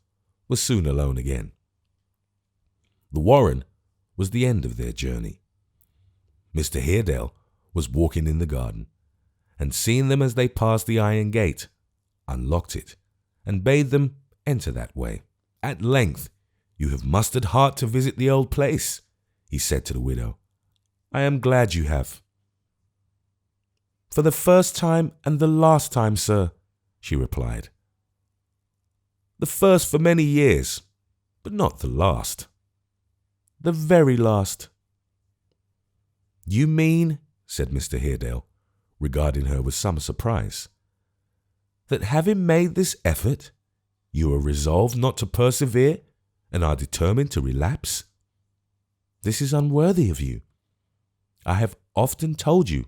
were soon alone again. The warren was the end of their journey. Mr. Haredale was walking in the garden, and seeing them as they passed the iron gate, unlocked it, and bade them enter that way. "At length you have mustered heart to visit the old place," he said to the widow. "I am glad you have." "For the first time and the last time, sir," she replied. "The first for many years, but not the last." "The very last." "You mean," said Mr. Haredale, regarding her with some surprise, "that having made this effort, you are resolved not to persevere and are determined to relapse? This is unworthy of you. I have often told you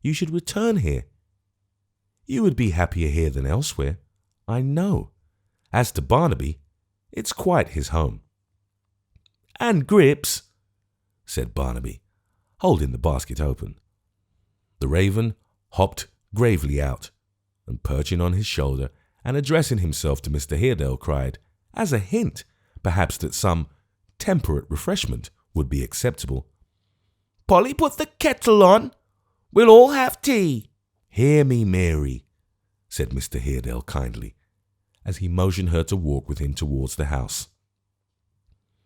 you should return here. You would be happier here than elsewhere, I know. As to Barnaby, it's quite his home." "And Grips," said Barnaby, holding the basket open. The raven hopped gravely out, and perching on his shoulder and addressing himself to Mr. Haredale, cried, as a hint, perhaps, that some temperate refreshment would be acceptable, "Polly, put the kettle on. We'll all have tea." "Hear me, Mary," said Mr. Haredale kindly, as he motioned her to walk with him towards the house.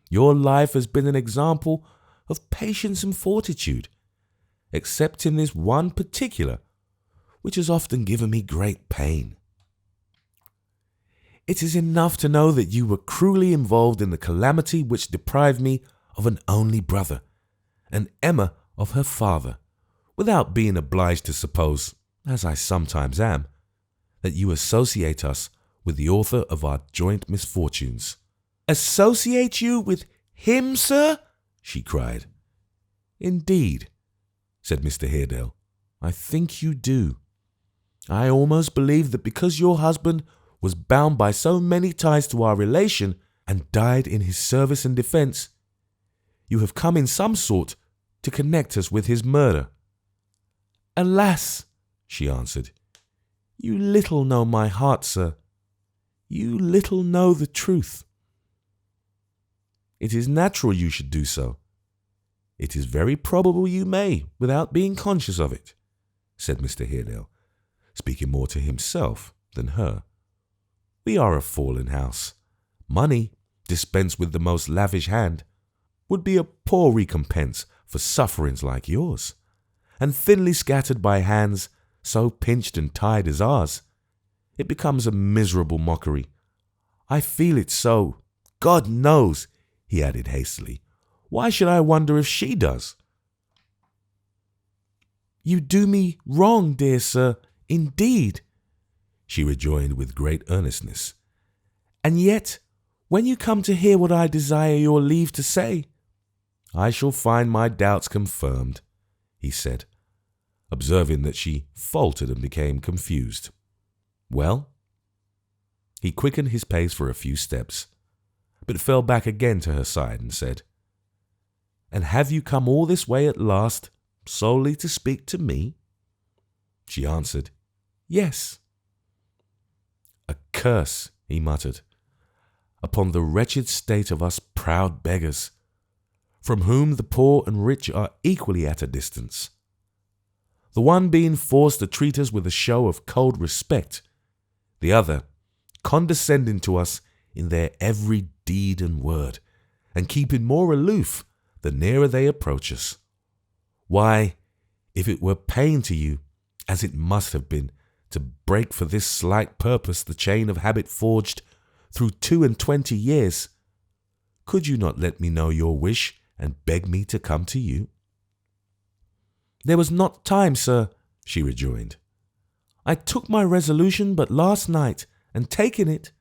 "Your life has been an example of patience and fortitude, except in this one particular, which has often given me great pain. It is enough to know that you were cruelly involved in the calamity which deprived me of an only brother, and Emma of her father, without being obliged to suppose, as I sometimes am, that you associate us with the author of our joint misfortunes." "Associate you with him, sir?" she cried. "Indeed," said Mr. Haredale, "I think you do. I almost believe that because your husband was bound by so many ties to our relation and died in his service and defence, you have come in some sort to connect us with his murder." "Alas," she answered, "you little know my heart, sir. You little know the truth." "It is natural you should do so. It is very probable you may, without being conscious of it," said Mr. Haredale, speaking more to himself than her. "We are a fallen house. Money, dispensed with the most lavish hand, would be a poor recompense for sufferings like yours, and thinly scattered by hands so pinched and tied as ours, it becomes a miserable mockery. I feel it so. God knows," he added hastily. "Why should I wonder if she does?" "You do me wrong, dear sir, indeed," she rejoined with great earnestness. "And yet, when you come to hear what I desire your leave to say—" "I shall find my doubts confirmed," he said, observing that she faltered and became confused. "Well?" He quickened his pace for a few steps, but fell back again to her side and said, "And have you come all this way at last, solely to speak to me?" She answered, "Yes." "A curse," he muttered, "upon the wretched state of us proud beggars, from whom the poor and rich are equally at a distance, the one being forced to treat us with a show of cold respect, the other condescending to us in their every deed and word, and keeping more aloof the nearer they approach us. Why, if it were pain to you, as it must have been, to break for this slight purpose the chain of habit forged through 22 years, could you not let me know your wish and beg me to come to you?" "There was not time, sir," she rejoined. "I took my resolution but last night, and taking it,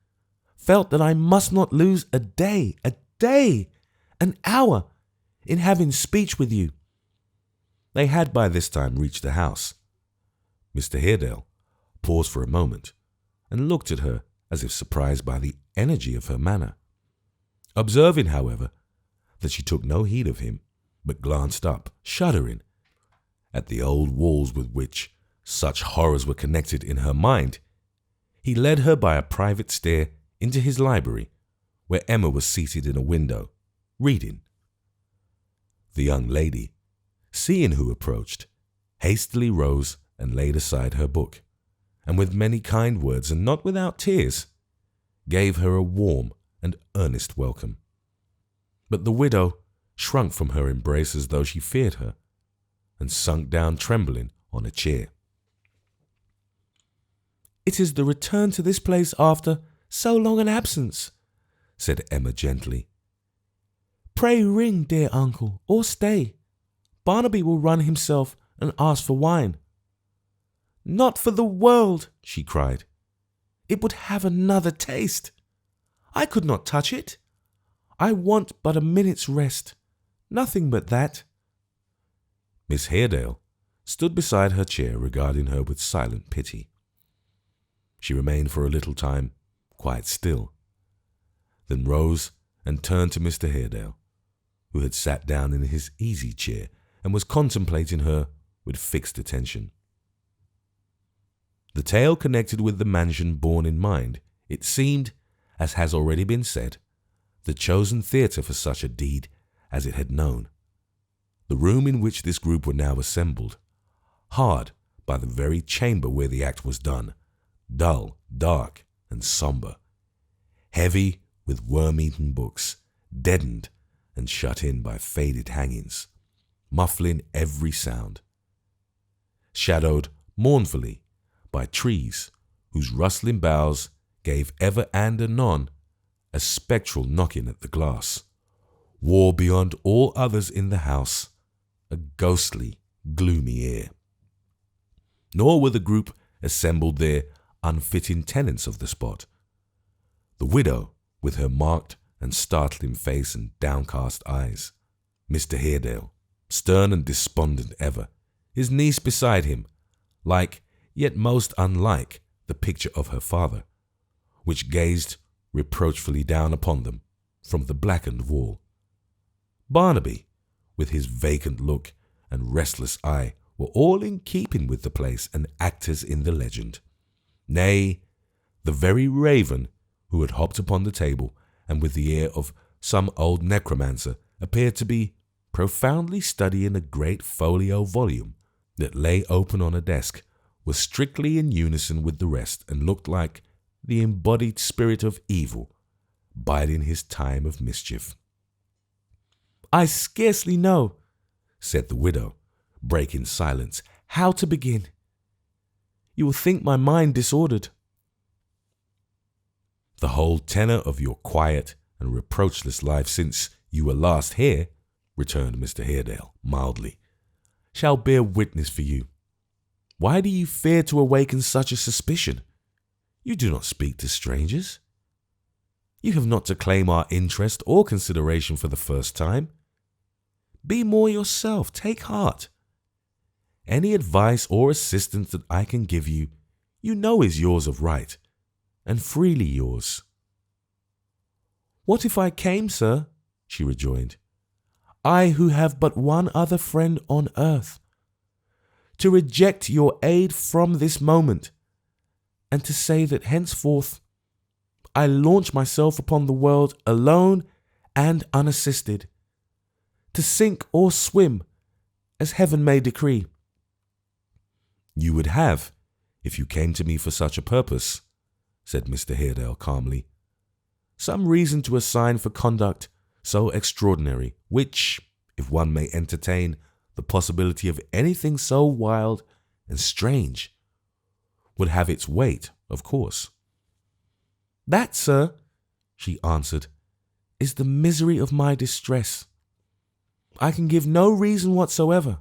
felt that I must not lose a day, an hour, in having speech with you." They had by this time reached the house. Mr. Haredale paused for a moment and looked at her as if surprised by the energy of her manner. Observing, however, that she took no heed of him, but glanced up, shuddering, at the old walls with which such horrors were connected in her mind, he led her by a private stair into his library, where Emma was seated in a window, reading. The young lady, seeing who approached, hastily rose and laid aside her book, and with many kind words and not without tears, gave her a warm and earnest welcome. But the widow shrunk from her embrace as though she feared her, and sunk down trembling on a chair. "It is the return to this place after so long an absence," said Emma gently. "Pray ring, dear uncle, or stay. Barnaby will run himself and ask for wine." "Not for the world," she cried. "It would have another taste. I could not touch it. I want but a minute's rest, nothing but that." Miss Haredale stood beside her chair regarding her with silent pity. She remained for a little time quite still, then rose and turned to Mr. Haredale, who had sat down in his easy chair and was contemplating her with fixed attention. The tale connected with the mansion borne in mind, it seemed, as has already been said, the chosen theatre for such a deed as it had known. The room in which this group were now assembled, hard by the very chamber where the act was done, dull, dark, and somber, heavy with worm-eaten books, deadened and shut in by faded hangings, muffling every sound, shadowed mournfully by trees whose rustling boughs gave ever and anon a spectral knocking at the glass, wore beyond all others in the house a ghostly, gloomy air. Nor were the group assembled there unfitting tenants of the spot. The widow, with her marked and startling face and downcast eyes, Mr. Haredale, stern and despondent ever, his niece beside him, like, yet most unlike, the picture of her father, which gazed reproachfully down upon them from the blackened wall. Barnaby, with his vacant look and restless eye, were all in keeping with the place and actors in the legend. Nay, the very raven who had hopped upon the table and with the air of some old necromancer appeared to be profoundly studying a great folio volume that lay open on a desk was strictly in unison with the rest and looked like the embodied spirit of evil, biding his time of mischief. "I scarcely know," said the widow, breaking silence, "how to begin. You will think my mind disordered." "The whole tenor of your quiet and reproachless life since you were last here," returned Mr. Haredale mildly, "shall bear witness for you. Why do you fear to awaken such a suspicion? You do not speak to strangers. You have not to claim our interest or consideration for the first time. Be more yourself. Take heart. Any advice or assistance that I can give you, you know is yours of right, and freely yours." "What if I came, sir?" she rejoined. "I who have but one other friend on earth, to reject your aid from this moment, and to say that henceforth I launch myself upon the world alone and unassisted, to sink or swim as heaven may decree." "You would have, if you came to me for such a purpose," said Mr. Haredale calmly, "some reason to assign for conduct so extraordinary, which, if one may entertain the possibility of anything so wild and strange, would have its weight, of course." "That, sir," she answered, "is the misery of my distress. I can give no reason whatsoever.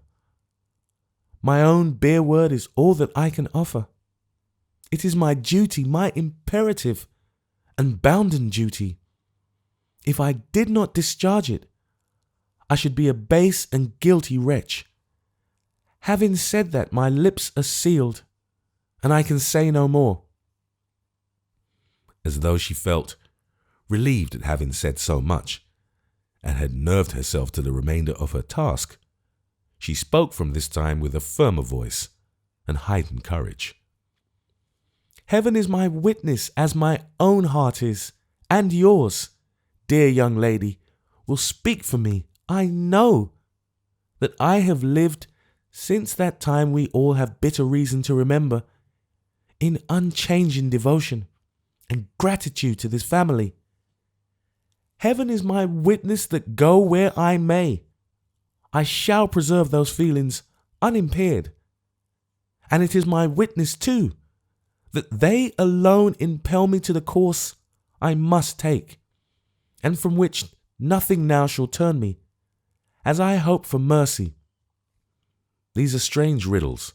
My own bare word is all that I can offer. It is my duty, my imperative and bounden duty. If I did not discharge it, I should be a base and guilty wretch. Having said that, my lips are sealed, and I can say no more." As though she felt relieved at having said so much, and had nerved herself to the remainder of her task, she spoke from this time with a firmer voice and heightened courage. "Heaven is my witness, as my own heart is, and yours, dear young lady, will speak for me. I know that I have lived since that time we all have bitter reason to remember, in unchanging devotion and gratitude to this family. Heaven is my witness that go where I may, I shall preserve those feelings unimpaired. And it is my witness, too, that they alone impel me to the course I must take, and from which nothing now shall turn me, as I hope for mercy." "These are strange riddles,"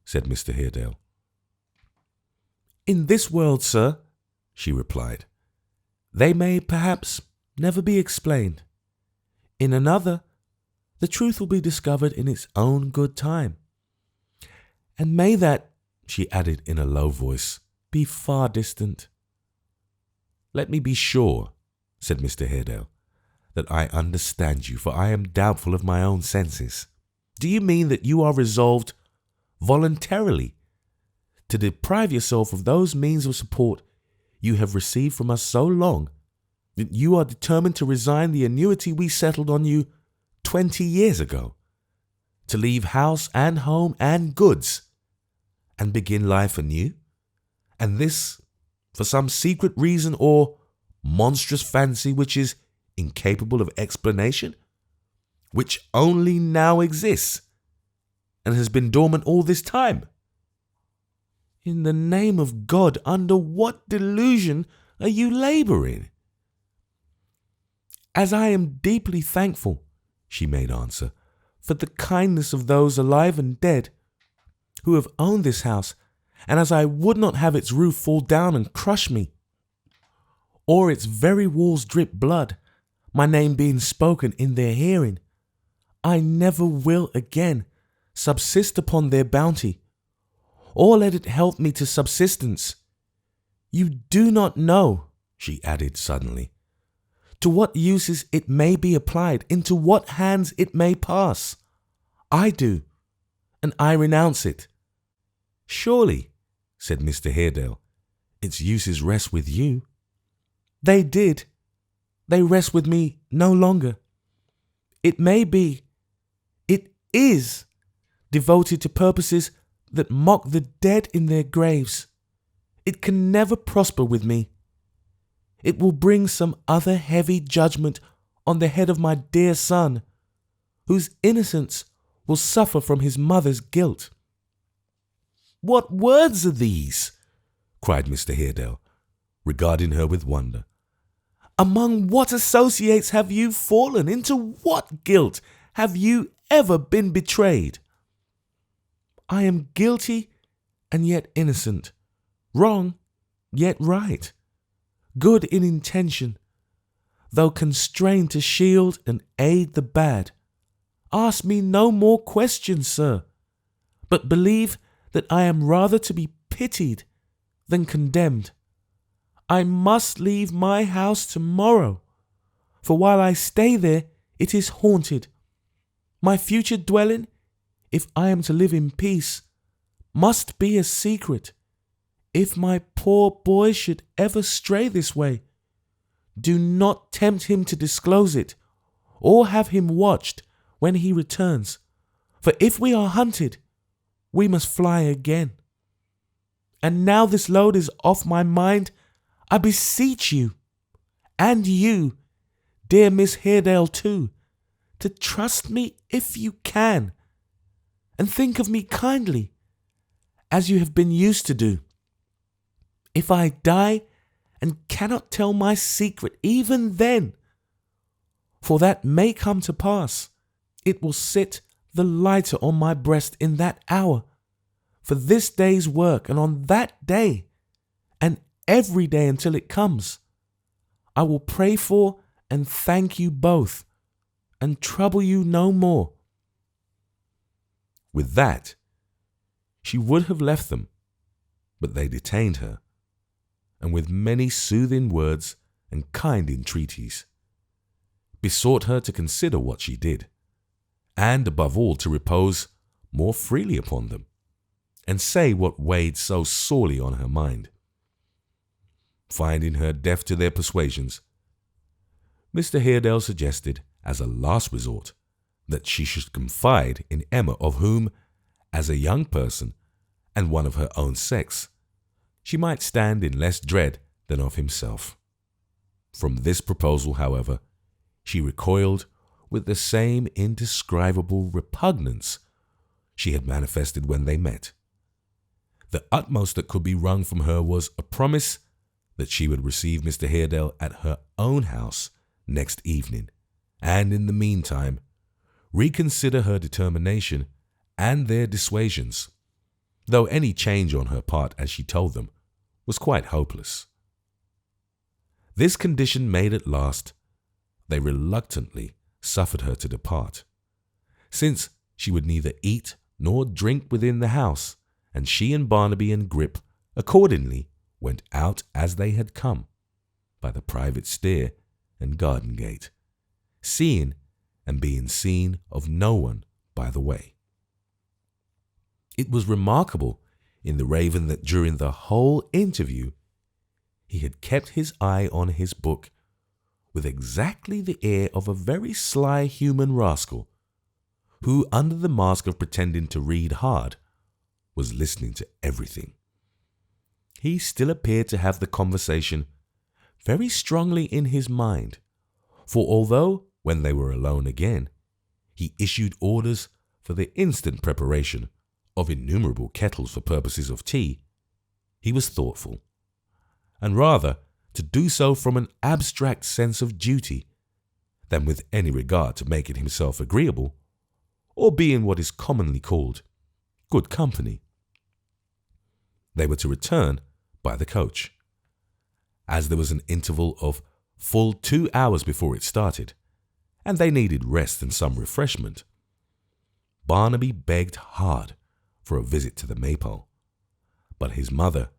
said Mr. Haredale. "In this world, sir," she replied, "they may perhaps never be explained. In another, the truth will be discovered in its own good time. And may that," she added in a low voice, "be far distant." "Let me be sure," said Mr. Haredale, "that I understand you, for I am doubtful of my own senses. Do you mean that you are resolved voluntarily to deprive yourself of those means of support you have received from us so long, that you are determined to resign the annuity we settled on you 20 years ago, to leave house and home and goods, and begin life anew? And this for some secret reason or monstrous fancy which is incapable of explanation, which only now exists, and has been dormant all this time? In the name of God, under what delusion are you labouring?" "As I am deeply thankful," she made answer, "for the kindness of those alive and dead who have owned this house, and as I would not have its roof fall down and crush me, or its very walls drip blood, my name being spoken in their hearing, I never will again subsist upon their bounty, or let it help me to subsistence. You do not know," she added suddenly, "to what uses it may be applied, into what hands it may pass. I do, and I renounce it." "Surely," said Mr. Haredale, "its uses rest with you." "They did. They rest with me no longer. It may be, it is, devoted to purposes that mock the dead in their graves. It can never prosper with me. It will bring some other heavy judgment on the head of my dear son, whose innocence will suffer from his mother's guilt." "What words are these?" cried Mr. Haredale, regarding her with wonder. "Among what associates have you fallen? Into what guilt have you ever been betrayed?" "I am guilty and yet innocent, wrong yet right, good in intention, though constrained to shield and aid the bad. Ask me no more questions, sir, but believe that I am rather to be pitied than condemned. I must leave my house tomorrow, for while I stay there, it is haunted. My future dwelling, if I am to live in peace, must be a secret. If my poor boy should ever stray this way, do not tempt him to disclose it, or have him watched when he returns, for if we are hunted, we must fly again. And now this load is off my mind, I beseech you, and you, dear Miss Haredale too, to trust me if you can, and think of me kindly, as you have been used to do. If I die and cannot tell my secret even then, for that may come to pass, it will sit the lighter on my breast in that hour for this day's work, and on that day, and every day until it comes, I will pray for and thank you both, and trouble you no more." With that, she would have left them, but they detained her, and with many soothing words and kind entreaties, besought her to consider what she did, and above all to repose more freely upon them, and say what weighed so sorely on her mind. Finding her deaf to their persuasions, Mr. Haredale suggested, as a last resort, that she should confide in Emma, of whom, as a young person and one of her own sex, she might stand in less dread than of himself. From this proposal, however, she recoiled with the same indescribable repugnance she had manifested when they met. The utmost that could be wrung from her was a promise that she would receive Mr. Haredale at her own house next evening, and in the meantime reconsider her determination and their dissuasions, though any change on her part, as she told them, was quite hopeless. This condition made at last, they reluctantly suffered her to depart, since she would neither eat nor drink within the house, and she and Barnaby and Grip accordingly went out as they had come, by the private stair and garden gate, seeing and being seen of no one by the way. It was remarkable in the Raven that during the whole interview he had kept his eye on his book with exactly the air of a very sly human rascal who, under the mask of pretending to read hard, was listening to everything. He still appeared to have the conversation very strongly in his mind, for although, when they were alone again, he issued orders for the instant preparation of innumerable kettles for purposes of tea, he was thoughtful, and rather to do so from an abstract sense of duty than with any regard to making himself agreeable, or being what is commonly called good company. They were to return by the coach, as there was an interval of full 2 hours before it started, and they needed rest and some refreshment. Barnaby begged hard for a visit to the Maypole, but his mother,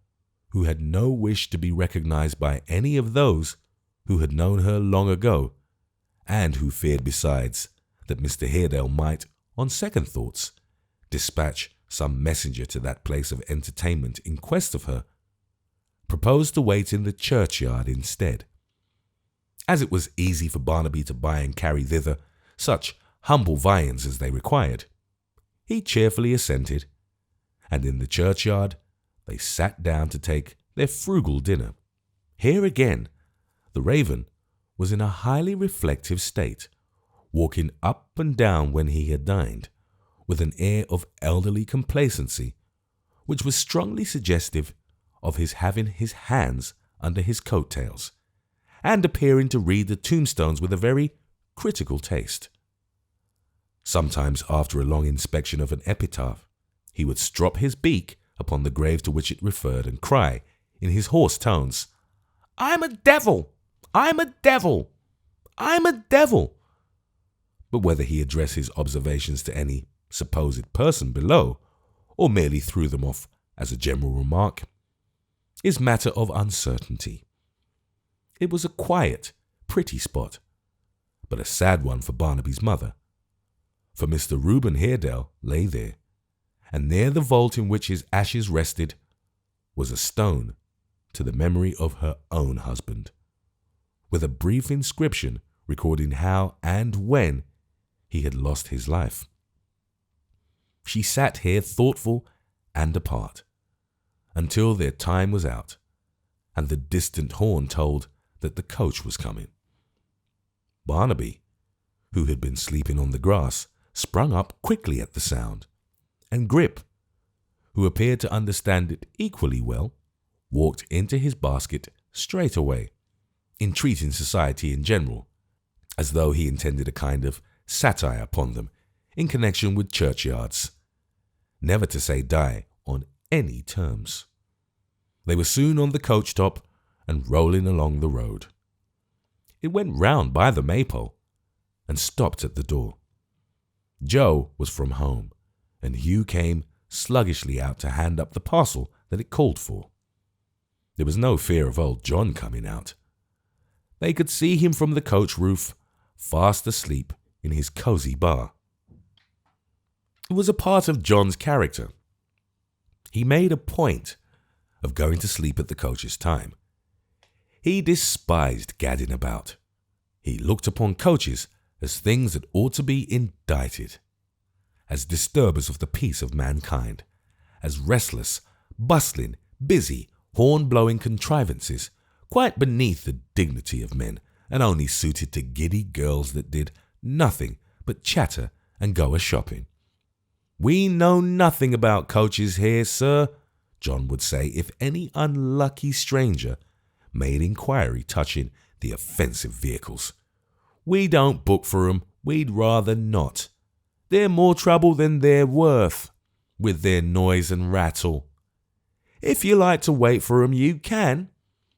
who had no wish to be recognized by any of those who had known her long ago, and who feared besides that Mr. Haredale might, on second thoughts, dispatch some messenger to that place of entertainment in quest of her, proposed to wait in the churchyard instead. As it was easy for Barnaby to buy and carry thither such humble viands as they required, he cheerfully assented, and in the churchyard they sat down to take their frugal dinner. Here again, the raven was in a highly reflective state, walking up and down when he had dined, with an air of elderly complacency, which was strongly suggestive of his having his hands under his coat-tails, and appearing to read the tombstones with a very critical taste. Sometimes, after a long inspection of an epitaph, he would strop his beak upon the grave to which it referred and cry, in his hoarse tones, "I'm a devil! I'm a devil! I'm a devil!" But whether he addressed his observations to any supposed person below, or merely threw them off as a general remark, is matter of uncertainty. It was a quiet, pretty spot, but a sad one for Barnaby's mother, for Mr. Reuben Haredale lay there, and near the vault in which his ashes rested was a stone to the memory of her own husband, with a brief inscription recording how and when he had lost his life. She sat here thoughtful and apart, until their time was out, and the distant horn told that the coach was coming. Barnaby, who had been sleeping on the grass, sprung up quickly at the sound, and Grip, who appeared to understand it equally well, walked into his basket straight away, entreating society in general, as though he intended a kind of satire upon them in connection with churchyards, never to say die on any terms. They were soon on the coach top and rolling along the road. It went round by the Maypole and stopped at the door. Joe was from home, and Hugh came sluggishly out to hand up the parcel that it called for. There was no fear of old John coming out. They could see him from the coach roof, fast asleep in his cosy bar. It was a part of John's character. He made a point of going to sleep at the coach's time. He despised gadding about. He looked upon coaches as things that ought to be indicted, as disturbers of the peace of mankind, as restless, bustling, busy, horn-blowing contrivances, quite beneath the dignity of men, and only suited to giddy girls that did nothing but chatter and go a-shopping. "We know nothing about coaches here, sir," John would say if any unlucky stranger made inquiry touching the offensive vehicles. "We don't book for 'em, we'd rather not. They're more trouble than they're worth, with their noise and rattle. If you like to wait for 'em, you can,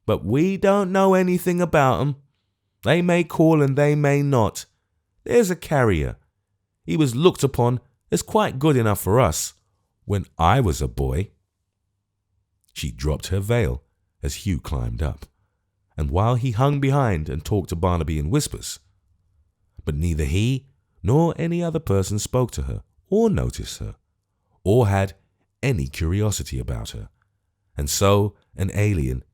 but we don't know anything about 'em. They may call and they may not. There's a carrier. He was looked upon as quite good enough for us when I was a boy." She dropped her veil as Hugh climbed up, and while he hung behind and talked to Barnaby in whispers, but neither he nor any other person spoke to her or noticed her, or had any curiosity about her, and so, an alien,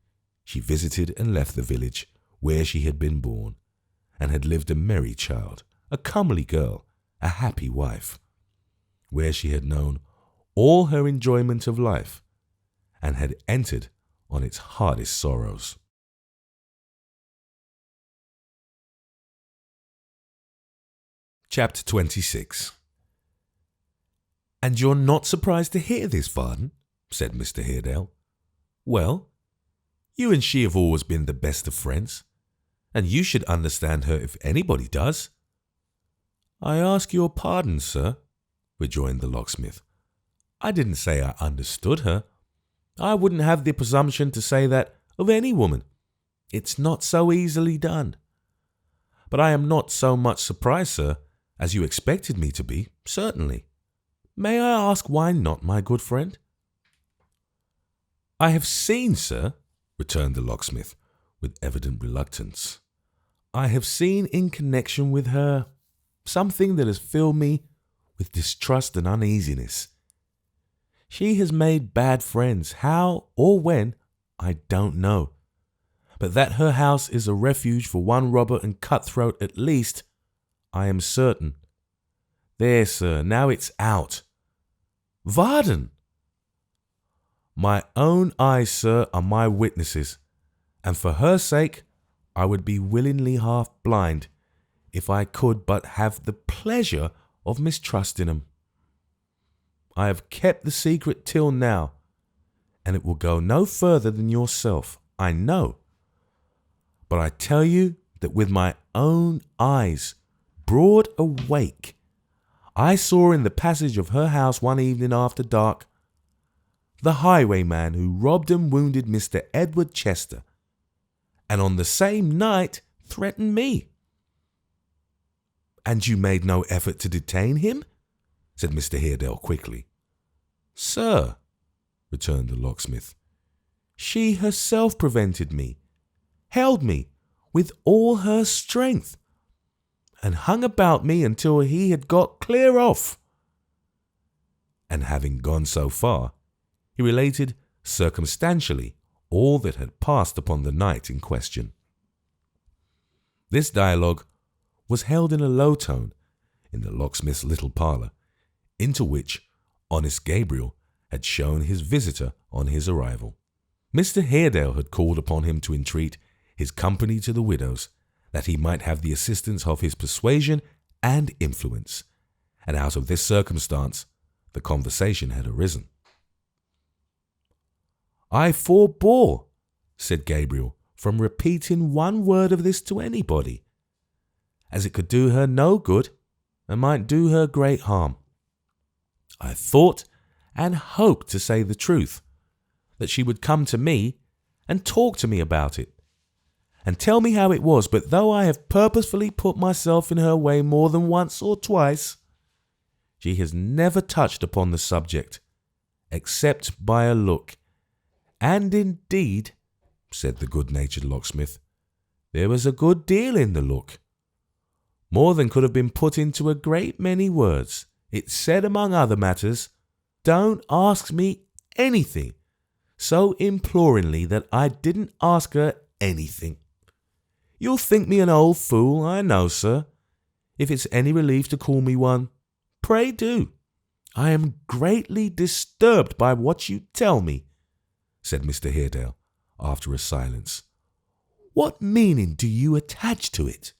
she visited and left the village where she had been born, and had lived a merry child, a comely girl, a happy wife, where she had known all her enjoyment of life, and had entered on its hardest sorrows. Chapter 26. "And you're not surprised to hear this, Varden?" said Mr. Haredale. "Well, you and she have always been the best of friends, and you should understand her if anybody does." "I ask your pardon, sir," rejoined the locksmith. "I didn't say I understood her. I wouldn't have the presumption to say that of any woman. It's not so easily done. But I am not so much surprised, sir, as you expected me to be, certainly. May I ask why not, my good friend?" "I have seen, sir," returned the locksmith, with evident reluctance, "I have seen in connection with her something that has filled me with distrust and uneasiness. She has made bad friends, how or when, I don't know. But that her house is a refuge for one robber and cutthroat at least, I am certain. There, sir, now it's out. Varden!" My own eyes, sir, are my witnesses, and for her sake I would be willingly half blind if I could but have the pleasure of mistrusting 'em. I have kept the secret till now, and it will go no further than yourself, I know. But I tell you that with my own eyes, broad awake, I saw in the passage of her house one evening after dark the highwayman who robbed and wounded Mr. Edward Chester, and on the same night threatened me." "And you made no effort to detain him?" said Mr. Haredale quickly. "Sir," returned the locksmith, "she herself prevented me, held me with all her strength, and hung about me until he had got clear off." And having gone so far, he related circumstantially all that had passed upon the night in question. This dialogue was held in a low tone in the locksmith's little parlour, into which honest Gabriel had shown his visitor on his arrival. Mr. Haredale had called upon him to entreat his company to the widow's, that he might have the assistance of his persuasion and influence, and out of this circumstance the conversation had arisen. "I forbore," said Gabriel, "from repeating one word of this to anybody, as it could do her no good and might do her great harm. I thought and hoped to say the truth, that she would come to me and talk to me about it, and tell me how it was, but though I have purposefully put myself in her way more than once or twice, she has never touched upon the subject, except by a look. And indeed," said the good-natured locksmith, "there was a good deal in the look. More than could have been put into a great many words. It said, among other matters, 'Don't ask me anything,' so imploringly that I didn't ask her anything. You'll think me an old fool, I know, sir. If it's any relief to call me one, pray do. I am greatly disturbed by what you tell me," said Mr. Haredale, after a silence. "What meaning do you attach to it?"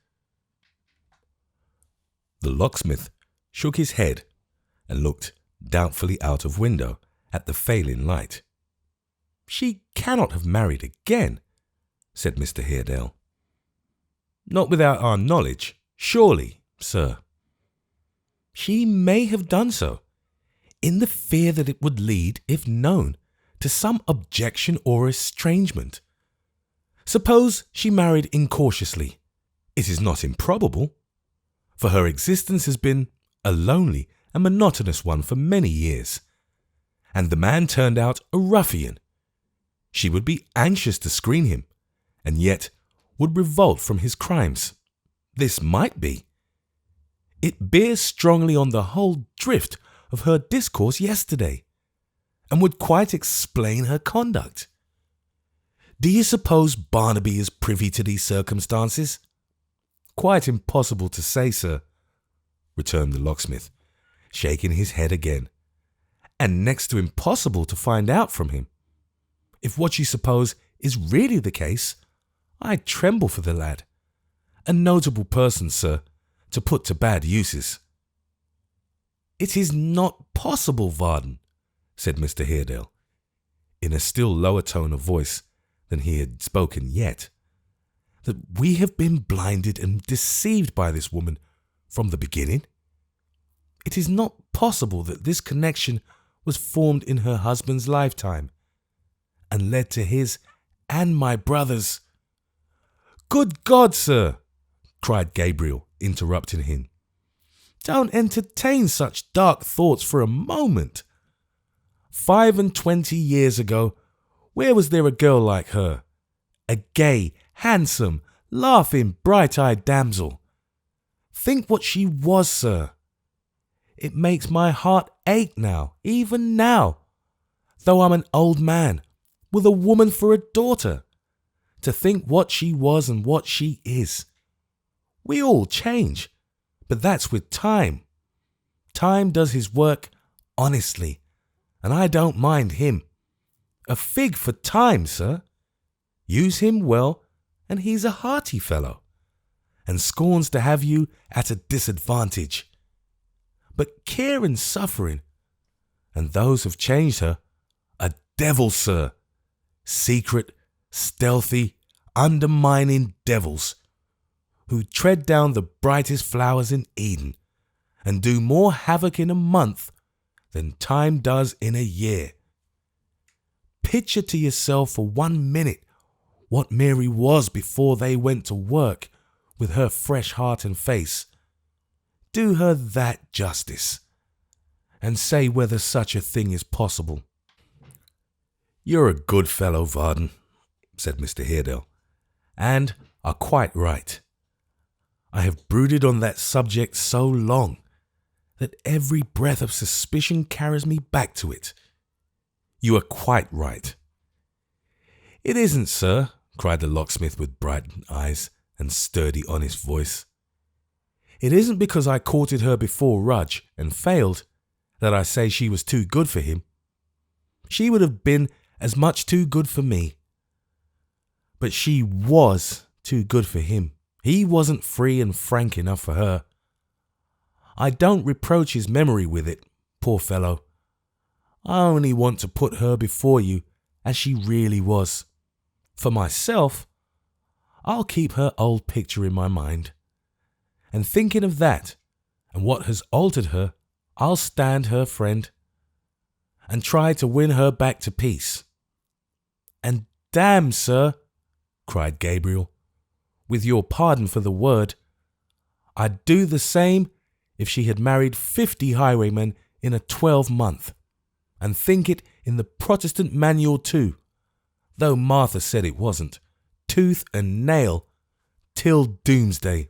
The locksmith shook his head and looked doubtfully out of window at the failing light. "She cannot have married again," said Mr. Haredale. "Not without our knowledge, surely, sir." "She may have done so, in the fear that it would lead, if known, to some objection or estrangement. Suppose she married incautiously. It is not improbable, for her existence has been a lonely and monotonous one for many years, and the man turned out a ruffian. She would be anxious to screen him, and yet would revolt from his crimes. This might be. It bears strongly on the whole drift of her discourse yesterday, and would quite explain her conduct. Do you suppose Barnaby is privy to these circumstances?" "Quite impossible to say, sir," returned the locksmith, shaking his head again, "and next to impossible to find out from him. If what you suppose is really the case, I tremble for the lad. A notable person, sir, to put to bad uses." "It is not possible, Varden," said Mr. Haredale, in a still lower tone of voice than he had spoken yet, "that we have been blinded and deceived by this woman from the beginning. It is not possible that this connection was formed in her husband's lifetime, and led to his and my brother's—" "Good God, sir!" cried Gabriel, interrupting him. "Don't entertain such dark thoughts for a moment. 25 years ago, where was there a girl like her? A gay, handsome, laughing, bright-eyed damsel. Think what she was, sir. It makes my heart ache now, even now, though I'm an old man, with a woman for a daughter, to think what she was and what she is. We all change, but that's with time. Time does his work honestly, and I don't mind him. A fig for time, sir. Use him well, and he's a hearty fellow, and scorns to have you at a disadvantage. But care and suffering, and those have changed her, are devils, sir. Secret, stealthy, undermining devils, who tread down the brightest flowers in Eden, and do more havoc in a month than time does in a year. Picture to yourself for 1 minute what Mary was before they went to work with her fresh heart and face. Do her that justice, and say whether such a thing is possible. You're a good fellow, Varden, said Mr. Haredale, and are quite right. I have brooded on that subject so long that every breath of suspicion carries me back to it. You are quite right. It isn't, sir, cried the locksmith with bright eyes and sturdy, honest voice. It isn't because I courted her before Rudge and failed that I say she was too good for him. She would have been as much too good for me. But she was too good for him. He wasn't free and frank enough for her. I don't reproach his memory with it, poor fellow. I only want to put her before you as she really was. For myself, I'll keep her old picture in my mind. And thinking of that and what has altered her, I'll stand her friend and try to win her back to peace. And damn, sir, cried Gabriel, with your pardon for the word, I'd do the same if she had married 50 highwaymen in a 12-month, and think it in the Protestant manual too, though Martha said it wasn't, tooth and nail, till doomsday.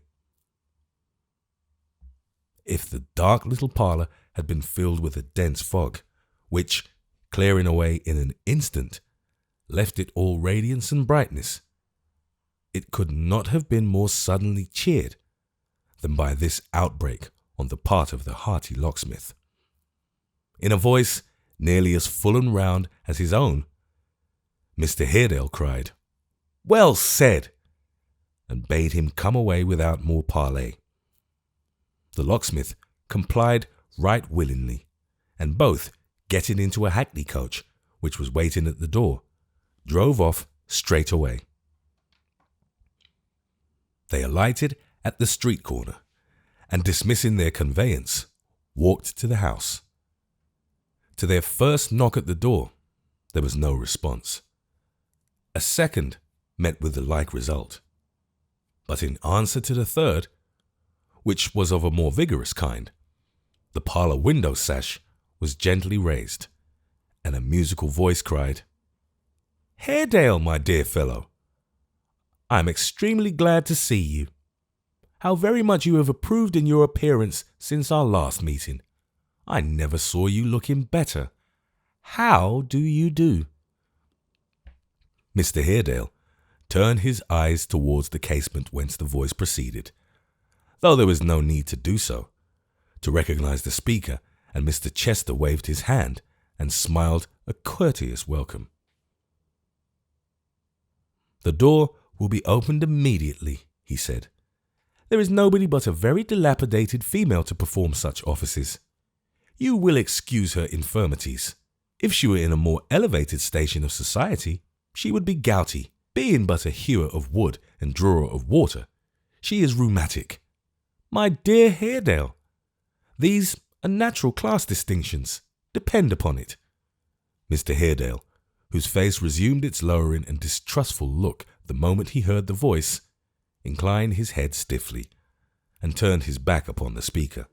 If the dark little parlour had been filled with a dense fog, which, clearing away in an instant, left it all radiance and brightness, it could not have been more suddenly cheered than by this outbreak on the part of the hearty locksmith. In a voice nearly as full and round as his own, Mr. Haredale cried, "Well said!" and bade him come away without more parley. The locksmith complied right willingly, and both, getting into a hackney coach, which was waiting at the door, drove off straight away. They alighted at the street corner, and dismissing their conveyance, walked to the house. To their first knock at the door, there was no response. A second met with the like result. But in answer to the third, which was of a more vigorous kind, the parlour window sash was gently raised, and a musical voice cried, "Haredale, my dear fellow, I am extremely glad to see you. How very much you have improved in your appearance since our last meeting. I never saw you looking better. How do you do?" Mr. Haredale turned his eyes towards the casement whence the voice proceeded, though there was no need to do so, to recognize the speaker, and Mr. Chester waved his hand and smiled a courteous welcome. "The door will be opened immediately," he said. "There is nobody but a very dilapidated female to perform such offices. You will excuse her infirmities. If she were in a more elevated station of society, she would be gouty. Being but a hewer of wood and drawer of water, she is rheumatic. My dear Haredale, these are natural class distinctions, depend upon it." Mr. Haredale, whose face resumed its lowering and distrustful look the moment he heard the voice, inclined his head stiffly, and turned his back upon the speaker.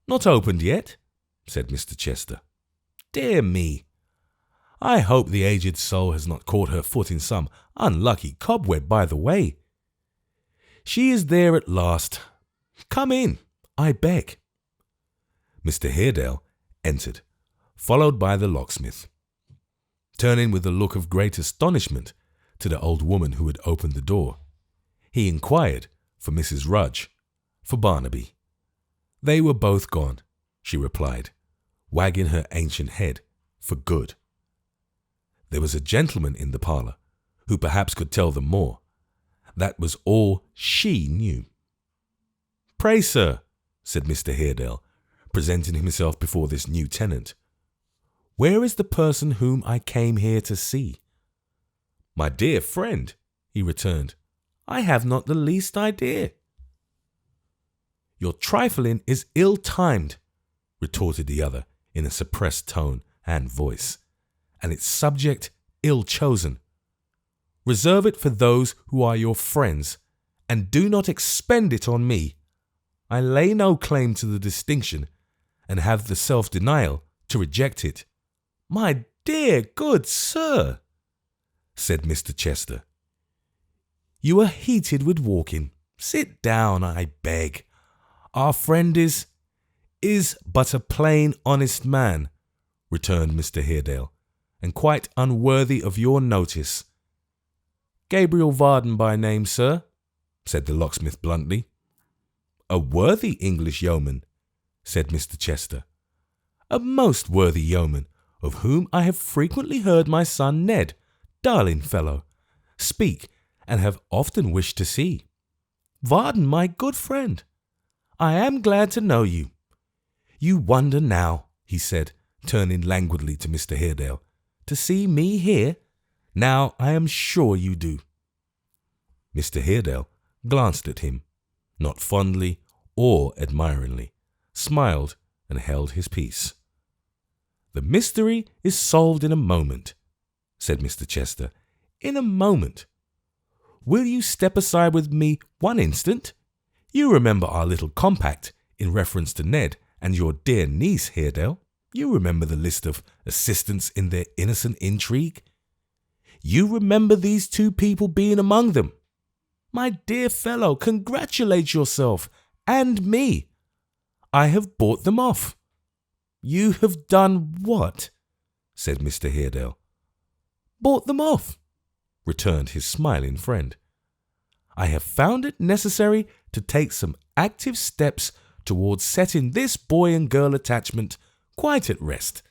"Not opened yet?" said Mr. Chester. "Dear me! I hope the aged soul has not caught her foot in some unlucky cobweb by the way. She is there at last. Come in, I beg." Mr. Haredale entered, followed by the locksmith. Turning with a look of great astonishment to the old woman who had opened the door, he inquired for Mrs. Rudge, for Barnaby. They were both gone, she replied, wagging her ancient head, for good. There was a gentleman in the parlour, who perhaps could tell them more. That was all she knew. "Pray, sir," said Mr. Haredale, presenting himself before this new tenant, "where is the person whom I came here to see?" "My dear friend," he returned, "I have not the least idea." "Your trifling is ill-timed," retorted the other in a suppressed tone and voice, "and its subject ill-chosen. Reserve it for those who are your friends, and do not expend it on me. I lay no claim to the distinction, and have the self-denial to reject it." "My dear good sir," said Mr. Chester, "you are heated with walking. Sit down, I beg. Our friend is but a plain, honest man," returned Mr. Haredale, "and quite unworthy of your notice." "Gabriel Varden by name, sir," said the locksmith bluntly. "A worthy English yeoman," said Mr. Chester. "A most worthy yeoman, of whom I have frequently heard my son Ned, darling fellow, speak, and have often wished to see. Varden, my good friend, I am glad to know you. You wonder now," he said, turning languidly to Mr. Haredale, "to see me here? Now I am sure you do." Mr. Haredale glanced at him, not fondly or admiringly, smiled and held his peace. "The mystery is solved in a moment," said Mr. Chester. "In a moment. Will you step aside with me one instant? You remember our little compact in reference to Ned and your dear niece, Haredale. You remember the list of assistants in their innocent intrigue. You remember these two people being among them. My dear fellow, congratulate yourself and me. I have bought them off." "You have done what?" said Mr. Haredale. "Bought them off," returned his smiling friend. "I have found it necessary to take some active steps towards setting this boy and girl attachment quite at rest,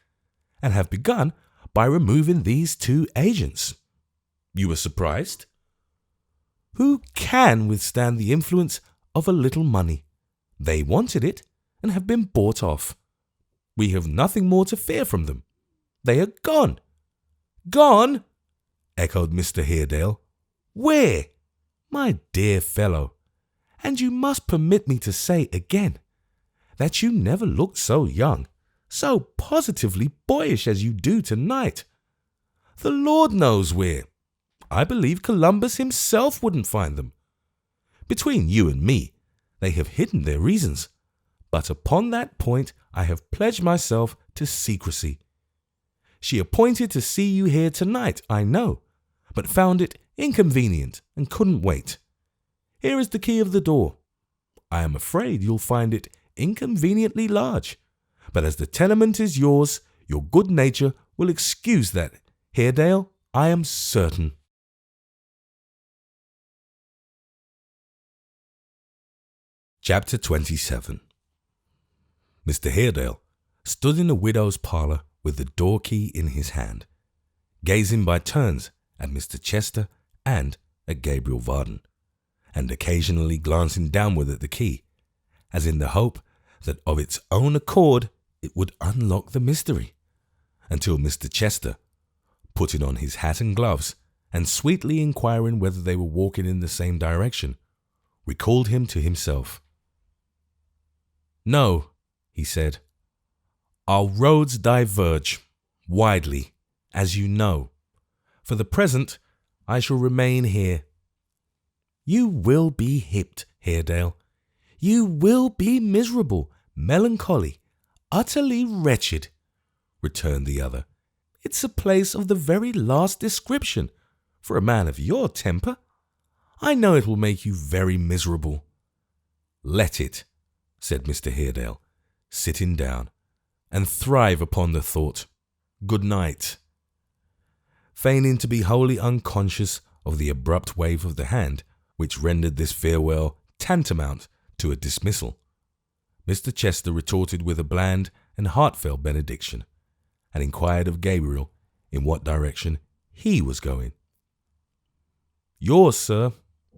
and have begun by removing these two agents." "You were surprised?" "Who can withstand the influence of a little money? They wanted it, and have been bought off. We have nothing more to fear from them. They are gone." "Gone?" echoed Mr. Haredale. "Where?" "My dear fellow, and you must permit me to say again, that you never looked so young, so positively boyish as you do tonight. The Lord knows where. I believe Columbus himself wouldn't find them. Between you and me, they have hidden their reasons, but upon that point I have pledged myself to secrecy. She appointed to see you here tonight, I know, but found it inconvenient and couldn't wait. Here is the key of the door. I am afraid you'll find it inconveniently large, but as the tenement is yours, your good nature will excuse that, Haredale, I am certain." Chapter 27. Mr. Haredale stood in the widow's parlour with the door key in his hand, gazing by turns at Mr. Chester and at Gabriel Varden, and occasionally glancing downward at the key, as in the hope that of its own accord it would unlock the mystery, until Mr. Chester, putting on his hat and gloves, and sweetly inquiring whether they were walking in the same direction, recalled him to himself. "No," he said, "our roads diverge widely, as you know. For the present, I shall remain here." "You will be hipped, Haredale. You will be miserable, melancholy, utterly wretched," returned the other. "It's a place of the very last description for a man of your temper. I know it will make you very miserable." "Let it," said Mr. Haredale, sitting down, "and thrive upon the thought. Good night." Feigning to be wholly unconscious of the abrupt wave of the hand which rendered this farewell tantamount to a dismissal, Mr. Chester retorted with a bland and heartfelt benediction, and inquired of Gabriel in what direction he was going. "Yours, sir,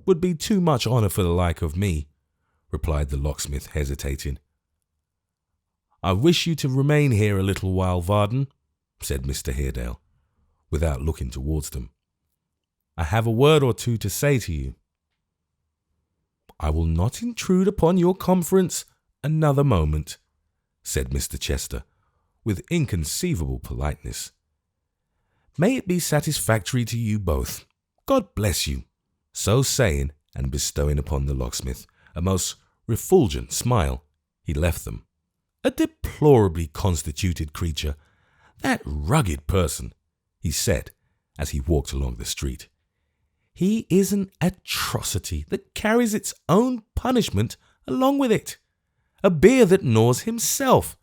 would be too much honour for the like of me," replied the locksmith, hesitating. "I wish you to remain here a little while, Varden," said Mr. Haredale, without looking towards them. "I have a word or two to say to you." "I will not intrude upon your conference another moment," said Mr. Chester, with inconceivable politeness. "May it be satisfactory to you both. God bless you." So saying, and bestowing upon the locksmith a most refulgent smile, he left them. "A deplorably constituted creature, that rugged person," he said as he walked along the street. "He is an atrocity that carries its own punishment along with it, a bear that gnaws himself,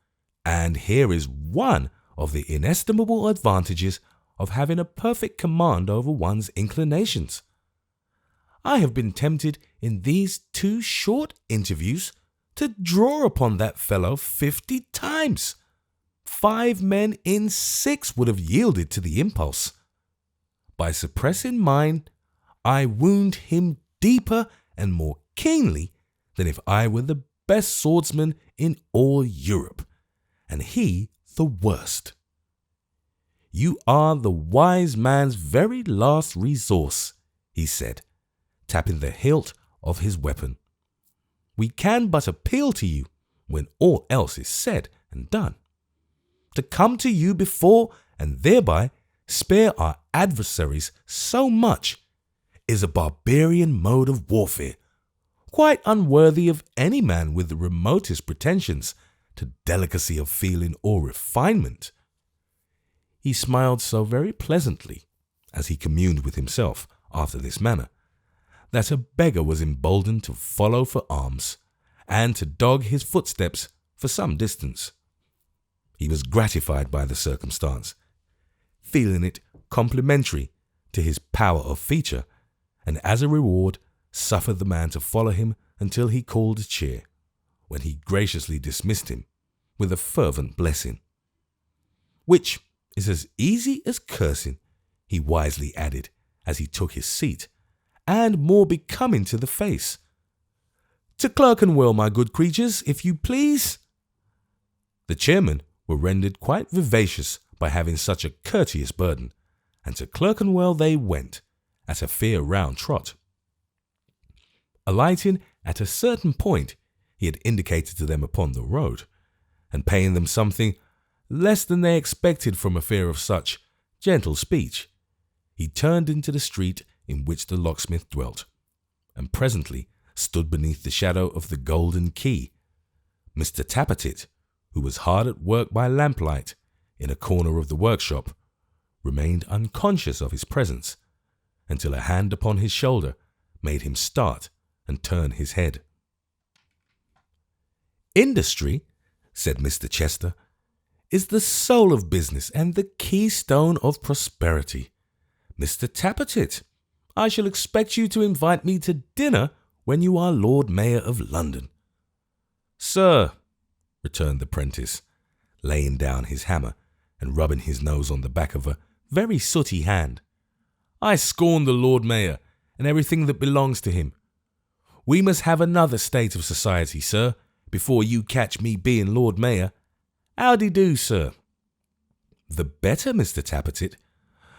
and here is one of the inestimable advantages of having a perfect command over one's inclinations. I have been tempted in these 2 short interviews to draw upon that fellow 50 times. 5 men in 6 would have yielded to the impulse. By suppressing mine, I wound him deeper and more keenly than if I were the best swordsman in all Europe, and he the worst. You are the wise man's very last resource," he said, tapping the hilt of his weapon. "We can but appeal to you when all else is said and done. To come to you before and thereby spare our adversaries so much is a barbarian mode of warfare, quite unworthy of any man with the remotest pretensions to delicacy of feeling or refinement." He smiled so very pleasantly as he communed with himself after this manner, that a beggar was emboldened to follow for alms, and to dog his footsteps for some distance. He was gratified by the circumstance, feeling it complimentary to his power of feature, and as a reward suffered the man to follow him until he called a chair, when he graciously dismissed him with a fervent blessing. "Which is as easy as cursing," he wisely added as he took his seat, "and more becoming to the face. To Clerkenwell, my good creatures, if you please." The chairmen were rendered quite vivacious by having such a courteous burden, and to Clerkenwell they went, at a fair round trot. Alighting at a certain point he had indicated to them upon the road, and paying them something less than they expected from a fear of such gentle speech, he turned into the street in which the locksmith dwelt, and presently stood beneath the shadow of the Golden Key. Mr. Tappertit, who was hard at work by lamplight in a corner of the workshop, remained unconscious of his presence until a hand upon his shoulder made him start and turn his head. "Industry," said Mr. Chester, "is the soul of business and the keystone of prosperity. Mr. Tappertit, I shall expect you to invite me to dinner when you are Lord Mayor of London." "Sir," returned the prentice, laying down his hammer and rubbing his nose on the back of a very sooty hand, "I scorn the Lord Mayor and everything that belongs to him. We must have another state of society, sir, before you catch me being Lord Mayor. Howdy-do, sir." "The better, Mr. Tappertit,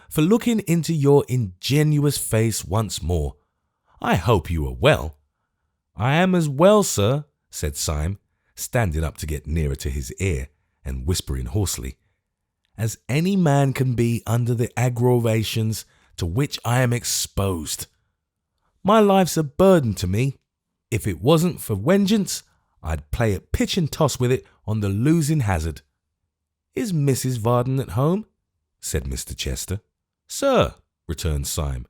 for looking into your ingenuous face once more. I hope you are well." "I am as well, sir," said Syme, standing up to get nearer to his ear and whispering hoarsely, "as any man can be under the aggravations to which I am exposed. My life's a burden to me. If it wasn't for vengeance, I'd play at pitch and toss with it on the losing hazard." "Is Mrs. Varden at home?" said Mr. Chester. "Sir," returned Syme,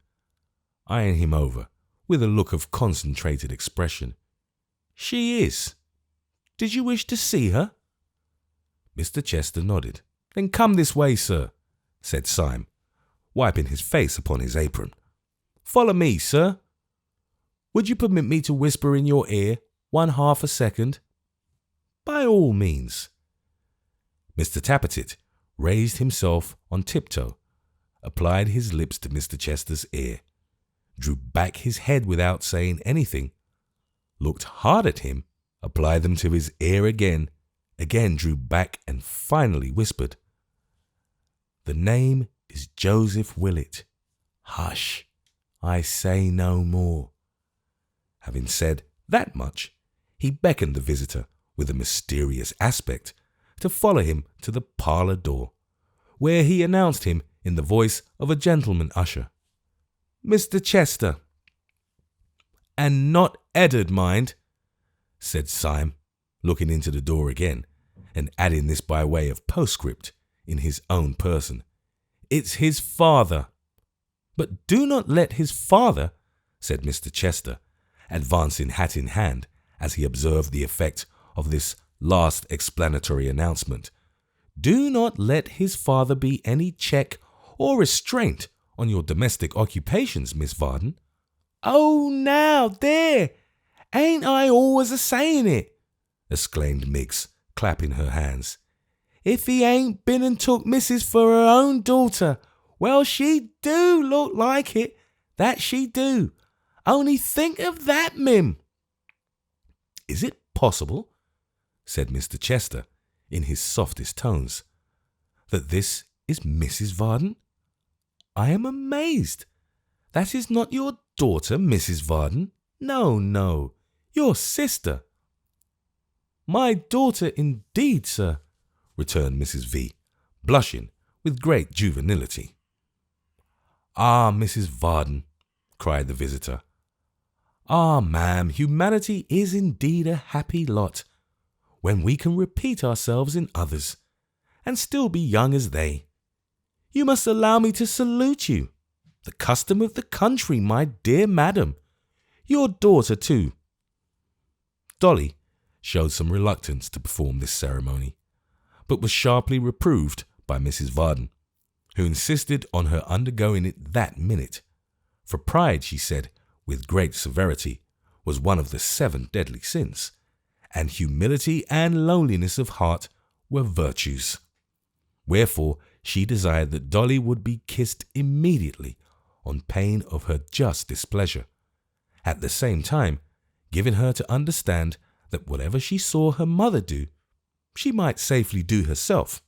eyeing him over with a look of concentrated expression. "She is. Did you wish to see her?" Mr. Chester nodded. "Then come this way, sir," said Syme, wiping his face upon his apron. "Follow me, sir. Would you permit me to whisper in your ear 1/2 a second?" "By all means." Mr. Tappertit raised himself on tiptoe, applied his lips to Mr. Chester's ear, drew back his head without saying anything, looked hard at him, applied them to his ear again drew back, and finally whispered, "The name is Joseph Willett. Hush, I say no more." Having said that much, he beckoned the visitor with a mysterious aspect to follow him to the parlour door, where he announced him in the voice of a gentleman usher. "Mr. Chester." "And not Eddard, mind," said Syme, looking into the door again, and adding this by way of postscript in his own person. "It's his father." "But do not let his father," said Mr. Chester, advancing hat in hand as he observed the effect of this last explanatory announcement, "do not let his father be any check or restraint on your domestic occupations, Miss Varden." "Oh, now, there! Ain't I always a-saying it?" exclaimed Miggs, clapping her hands. "If he ain't been and took missus for her own daughter, well, she do look like it, that she do. Only think of that, Mim." "Is it possible," said Mr. Chester, in his softest tones, "that this is Mrs. Varden? I am amazed. That is not your daughter, Mrs. Varden? No, no, your sister." "My daughter indeed, sir," returned Mrs. V, blushing with great juvenility. "Ah, Mrs. Varden," cried the visitor. "Ah, ma'am, humanity is indeed a happy lot, when we can repeat ourselves in others, and still be young as they. You must allow me to salute you. The custom of the country, my dear madam. Your daughter, too." Dolly showed some reluctance to perform this ceremony, but was sharply reproved by Mrs. Varden, who insisted on her undergoing it that minute, for pride, she said, with great severity, was one of the 7 deadly sins, and humility and lowliness of heart were virtues. Wherefore she desired that Dolly would be kissed immediately on pain of her just displeasure, at the same time giving her to understand that whatever she saw her mother do, she might safely do herself,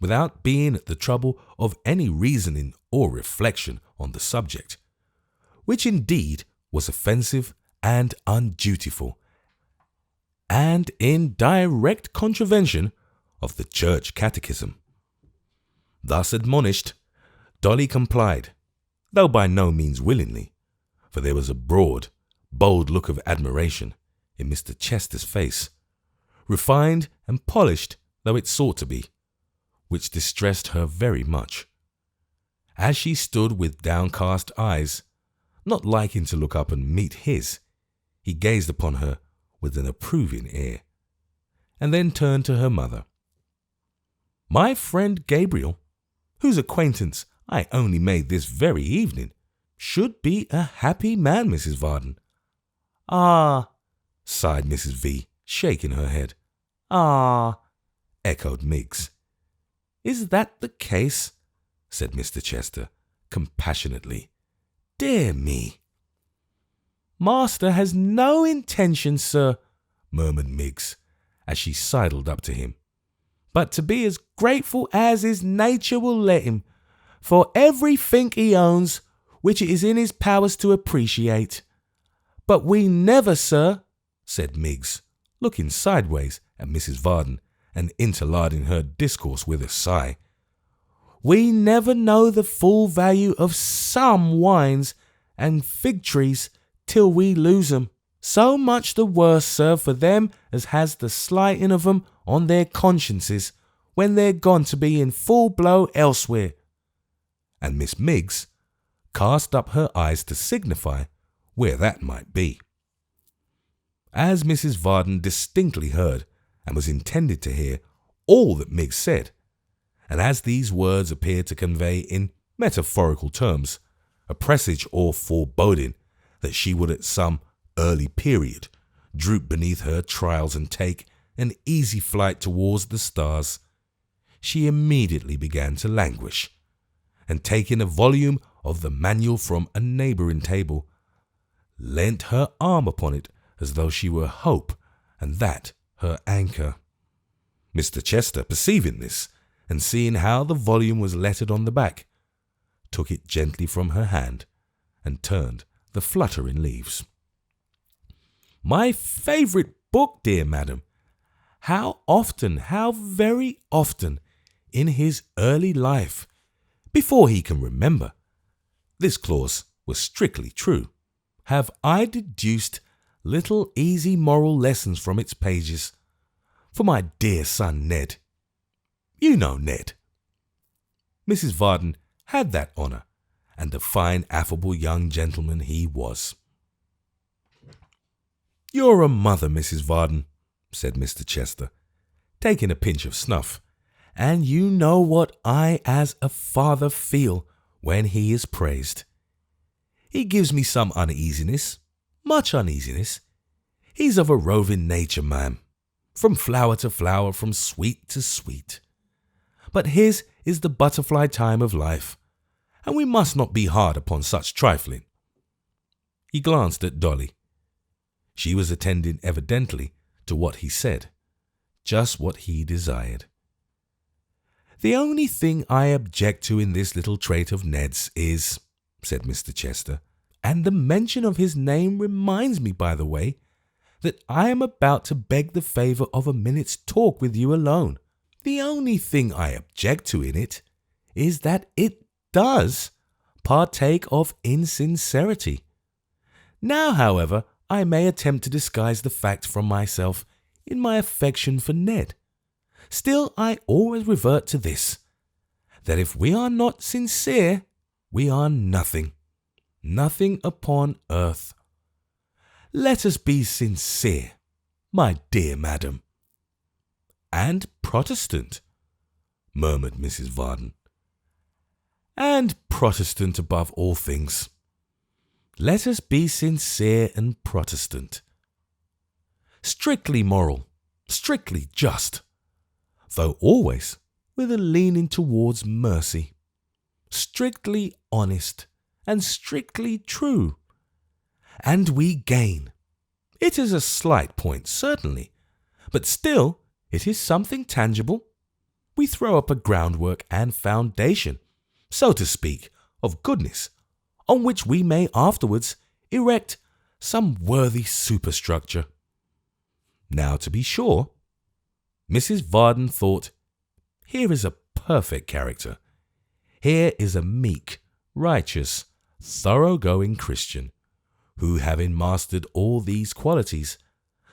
without being at the trouble of any reasoning or reflection on the subject, which indeed was offensive and undutiful, and in direct contravention of the Church Catechism. Thus admonished, Dolly complied, though by no means willingly, for there was a broad, bold look of admiration in Mr. Chester's face, refined and polished though it sought to be, which distressed her very much. As she stood with downcast eyes, not liking to look up and meet his, he gazed upon her with an approving air, and then turned to her mother. "My friend Gabriel, whose acquaintance I only made this very evening, should be a happy man, Mrs. Varden." "Ah," sighed Mrs. V, shaking her head. "Ah," echoed Miggs. "Is that the case?" said Mr. Chester, compassionately. "Dear me." "Master has no intention, sir," murmured Miggs, as she sidled up to him, "but to be as grateful as his nature will let him, for everythink he owns, which it is in his powers to appreciate. But we never, sir," said Miggs, looking sideways at Mrs. Varden and interlarding her discourse with a sigh, "we never know the full value of some wines and fig trees till we lose 'em. So much the worse, sir, for them as has the slighting of 'em on their consciences when they're gone to be in full blow elsewhere." And Miss Miggs cast up her eyes to signify where that might be. As Mrs. Varden distinctly heard and was intended to hear all that Miggs said, and as these words appeared to convey in metaphorical terms a presage or foreboding that she would at some early period droop beneath her trials and take an easy flight towards the stars, she immediately began to languish, and taking a volume of the manual from a neighbouring table, leant her arm upon it as though she were hope and that her anchor. Mr. Chester, perceiving this, and seeing how the volume was lettered on the back, took it gently from her hand and turned the fluttering leaves. "My favourite book, dear madam. How very often, in his early life, before he can remember," this clause was strictly true, "have I deduced little easy moral lessons from its pages, for my dear son Ned. You know Ned." Mrs. Varden had that honour, and a fine affable young gentleman he was. "You're a mother, Mrs. Varden," said Mr. Chester, taking a pinch of snuff, "and you know what I as a father feel when he is praised. He gives me some uneasiness, much uneasiness. He's of a roving nature, ma'am, from flower to flower, from sweet to sweet. But his is the butterfly time of life, and we must not be hard upon such trifling." He glanced at Dolly. She was attending evidently to what he said, just what he desired. "The only thing I object to in this little trait of Ned's is," said Mr. Chester, "and the mention of his name reminds me, by the way, that I am about to beg the favour of a minute's talk with you alone. The only thing I object to in it is that it does partake of insincerity. Now, however, I may attempt to disguise the fact from myself in my affection for Ned. Still, I always revert to this, that if we are not sincere, we are nothing, nothing upon earth. Let us be sincere, my dear madam." "And Protestant," murmured Mrs. Varden. "And Protestant above all things. Let us be sincere and Protestant. Strictly moral, strictly just, though always with a leaning towards mercy. Strictly honest and strictly true. And we gain. It is a slight point, certainly, but still it is something tangible. We throw up a groundwork and foundation, so to speak, of goodness, on which we may afterwards erect some worthy superstructure. Now, to be sure, Mrs. Varden thought, here is a perfect character. Here is a meek, righteous, thoroughgoing Christian, who, having mastered all these qualities,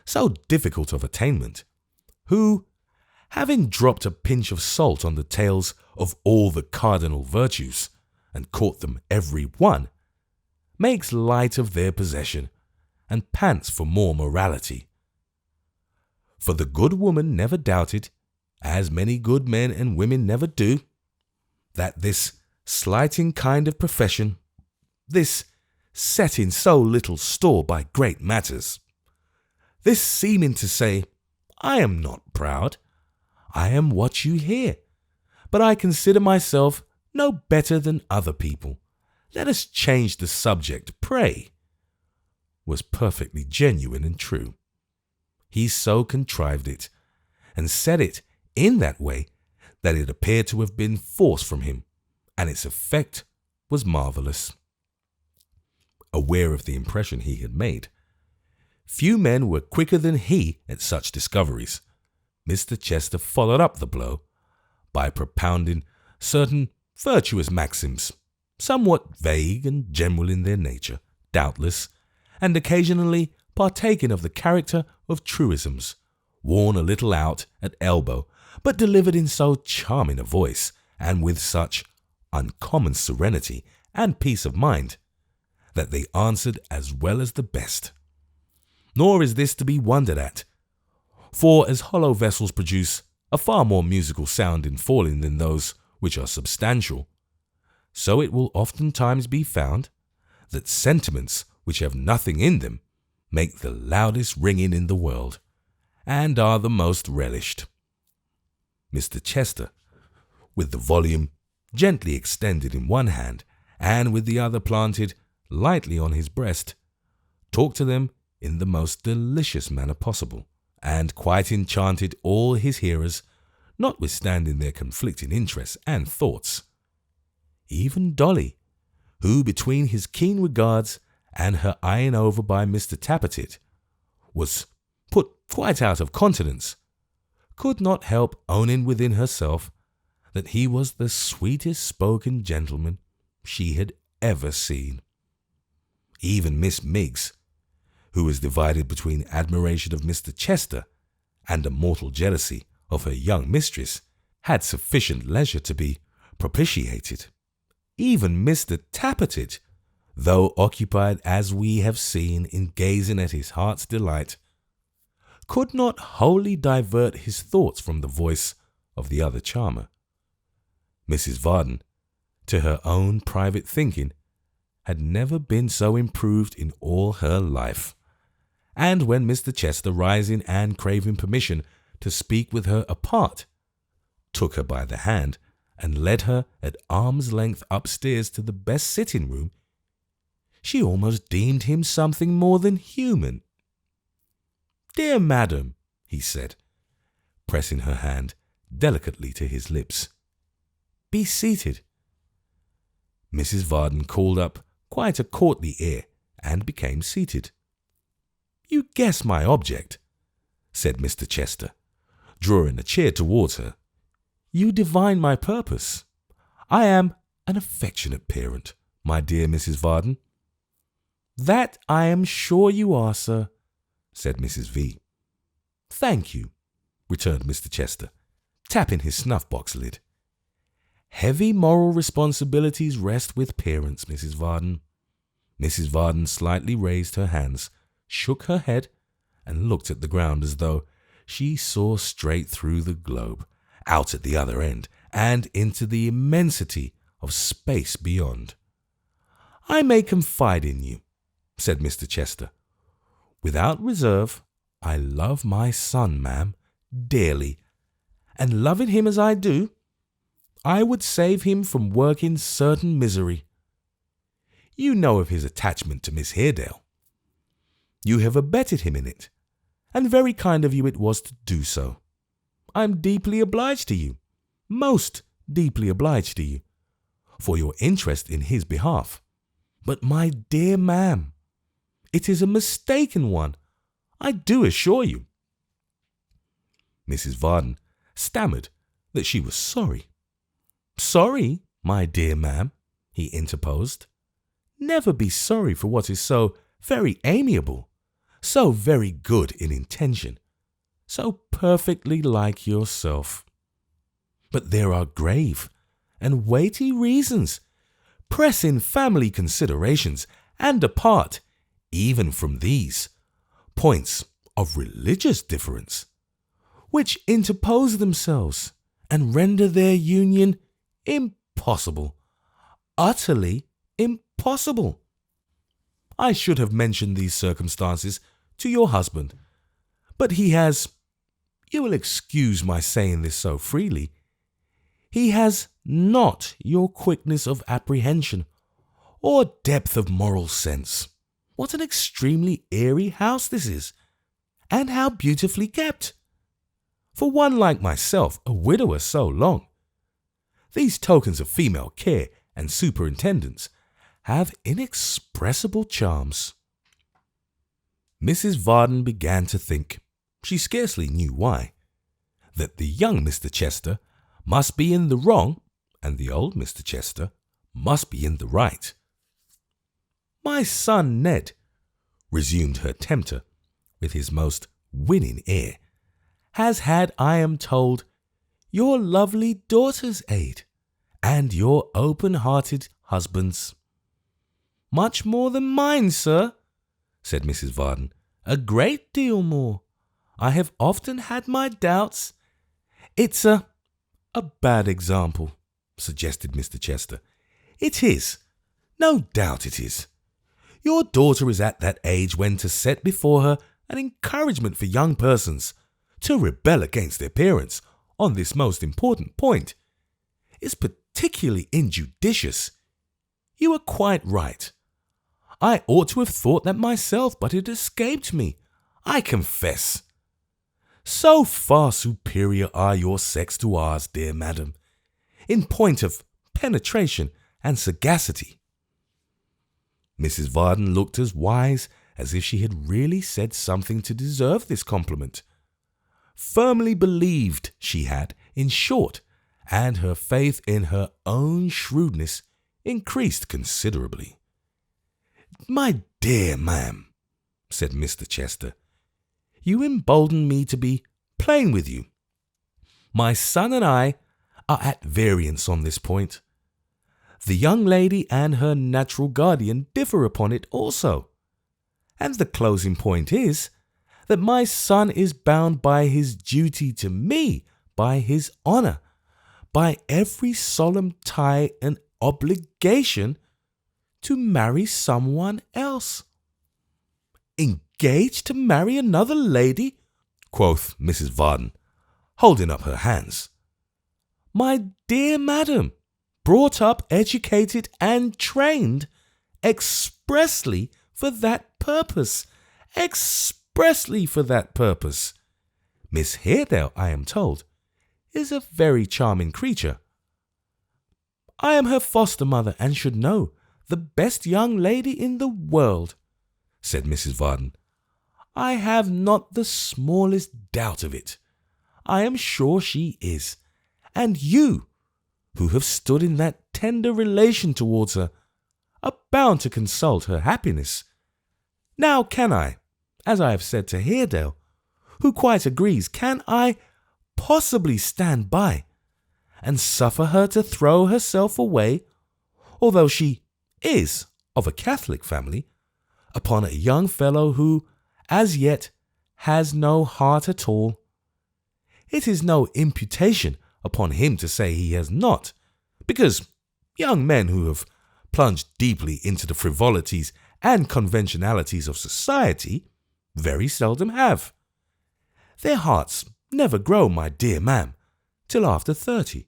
so difficult of attainment, who, having dropped a pinch of salt on the tails of all the cardinal virtues, and caught them every one, makes light of their possession, and pants for more morality. For the good woman never doubted, as many good men and women never do, that this slighting kind of profession, this setting so little store by great matters, this seeming to say, I am not proud, I am what you hear, but I consider myself no better than other people. Let us change the subject, pray, was perfectly genuine and true. He so contrived it, and said it in that way that it appeared to have been forced from him, and its effect was marvellous. Aware of the impression he had made, few men were quicker than he at such discoveries. Mr. Chester followed up the blow by propounding certain virtuous maxims, somewhat vague and general in their nature, doubtless, and occasionally partaking of the character of truisms, worn a little out at elbow, but delivered in so charming a voice, and with such uncommon serenity and peace of mind, that they answered as well as the best. Nor is this to be wondered at, for as hollow vessels produce a far more musical sound in falling than those which are substantial, so it will oftentimes be found that sentiments which have nothing in them make the loudest ringing in the world, and are the most relished. Mr. Chester, with the volume gently extended in one hand and with the other planted lightly on his breast, talked to them in the most delicious manner possible, and quite enchanted all his hearers, notwithstanding their conflicting interests and thoughts. Even Dolly, who between his keen regards and her eyeing over by Mr. Tappertit was put quite out of countenance, could not help owning within herself that he was the sweetest spoken gentleman she had ever seen. Even Miss Miggs, who was divided between admiration of Mr. Chester and a mortal jealousy of her young mistress, had sufficient leisure to be propitiated. Even Mr. Tappertit, though occupied as we have seen in gazing at his heart's delight, could not wholly divert his thoughts from the voice of the other charmer. Mrs. Varden, to her own private thinking, had never been so improved in all her life, and when Mr. Chester, rising and craving permission to speak with her apart, took her by the hand and led her at arm's length upstairs to the best sitting-room, she almost deemed him something more than human. "Dear madam," he said, pressing her hand delicately to his lips, "be seated." Mrs. Varden called up quite a courtly air and became seated. "You guess my object," said Mr. Chester, drawing a chair towards her. "You divine my purpose. I am an affectionate parent, my dear Mrs. Varden." "That I am sure you are, sir," said Mrs. V. "Thank you," returned Mr. Chester, tapping his snuff-box lid. "Heavy moral responsibilities rest with parents, Mrs. Varden." Mrs. Varden slightly raised her hands, shook her head, and looked at the ground as though she saw straight through the globe, out at the other end, and into the immensity of space beyond. "I may confide in you," said Mr. Chester. "Without reserve, I love my son, ma'am, dearly, and loving him as I do, I would save him from working certain misery. You know of his attachment to Miss Haredale. You have abetted him in it, and very kind of you it was to do so. I am deeply obliged to you, most deeply obliged to you, for your interest in his behalf. But, my dear ma'am, it is a mistaken one, I do assure you." Mrs. Varden stammered that she was sorry. "Sorry, my dear ma'am," he interposed. "Never be sorry for what is so very amiable, so very good in intention, so perfectly like yourself. But there are grave and weighty reasons, pressing family considerations, and apart, even from these, points of religious difference, which interpose themselves and render their union impossible, utterly impossible. I should have mentioned these circumstances to your husband, but he has, you will excuse my saying this so freely, he has not your quickness of apprehension or depth of moral sense. What an extremely airy house this is, and how beautifully kept! For one like myself, a widower so long, these tokens of female care and superintendence have inexpressible charms." Mrs. Varden began to think, she scarcely knew why, that the young Mr. Chester must be in the wrong, and the old Mr. Chester must be in the right. "My son Ned," resumed her tempter, with his most winning air, "has had, I am told, your lovely daughter's aid, and your open-hearted husband's." "Much more than mine, sir," said Mrs. Varden. "A great deal more. I have often had my doubts. It's a bad example," suggested Mr. Chester. "It is. No doubt it is. Your daughter is at that age when to set before her an encouragement for young persons to rebel against their parents on this most important point is particularly injudicious. You are quite right. I ought to have thought that myself, but it escaped me, I confess. So far superior are your sex to ours, dear madam, in point of penetration and sagacity. Mrs. Varden looked as wise as if she had really said something to deserve this compliment. Firmly believed she had, in short, and her faith in her own shrewdness increased considerably. "My dear ma'am," said Mr. Chester, "you embolden me to be plain with you. My son and I are at variance on this point. The young lady and her natural guardian differ upon it also. And the closing point is that my son is bound by his duty to me, by his honour, by every solemn tie and obligation to marry someone else." "Engaged to marry another lady?" quoth Mrs. Varden, holding up her hands. "My dear madam, brought up, educated, and trained expressly for that purpose. Expressly for that purpose. Miss Haredale, I am told, is a very charming creature. I am her foster mother and should know, the best young lady in the world," said Mrs. Varden. "I have not the smallest doubt of it. I am sure she is. And you, who have stood in that tender relation towards her, are bound to consult her happiness. Now can I, as I have said to Haredale, who quite agrees, can I possibly stand by and suffer her to throw herself away, although she is of a Catholic family, upon a young fellow who, as yet, has no heart at all? It is no imputation upon him to say he has not, because young men who have plunged deeply into the frivolities and conventionalities of society very seldom have. Their hearts never grow, my dear ma'am, till after 30.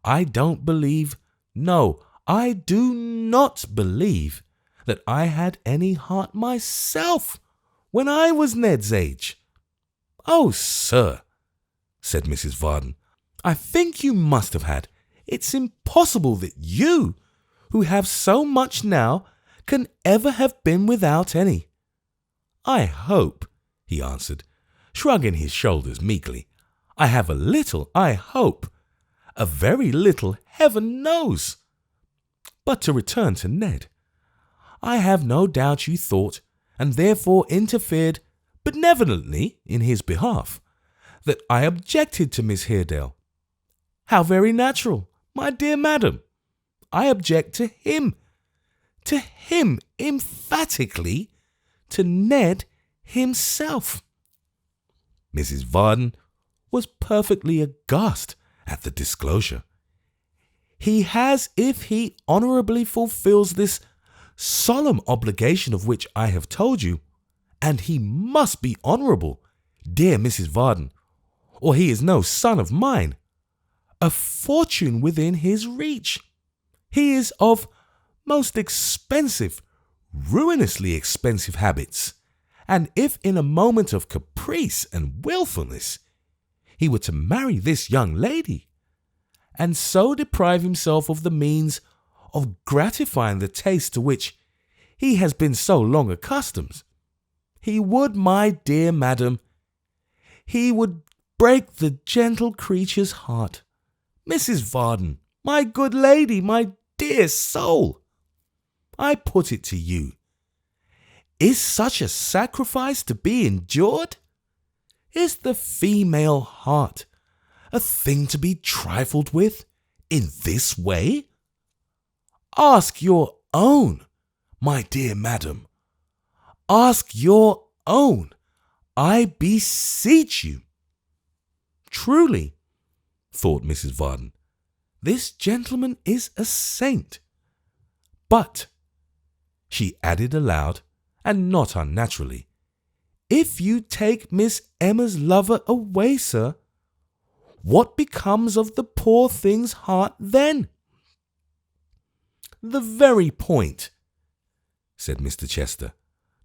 I don't believe, no, I do not believe that I had any heart myself when I was Ned's age." "Oh, sir," said Mrs. Varden, "I think you must have had. It's impossible that you, who have so much now, can ever have been without any." "I hope," he answered, shrugging his shoulders meekly, "I have a little, I hope. A very little, heaven knows. But to return to Ned, I have no doubt you thought, and therefore interfered benevolently in his behalf, that I objected to Miss Haredale. How very natural, my dear madam. I object to him emphatically, to Ned himself." Mrs. Varden was perfectly aghast at the disclosure. "He has, if he honourably fulfils this solemn obligation of which I have told you, and he must be honourable, dear Mrs. Varden, or he is no son of mine, a fortune within his reach. He is of most expensive, ruinously expensive habits, and if in a moment of caprice and wilfulness he were to marry this young lady, and so deprive himself of the means of gratifying the taste to which he has been so long accustomed, he would, my dear madam, he would break the gentle creature's heart. Mrs. Varden, my good lady, my dear soul, I put it to you, is such a sacrifice to be endured? Is the female heart a thing to be trifled with in this way? Ask your own, my dear madam. Ask your own, I beseech you." "Truly," thought Mrs. Varden, "this gentleman is a saint. But," she added aloud, and not unnaturally, "if you take Miss Emma's lover away, sir, what becomes of the poor thing's heart then? the very point," said Mr. Chester,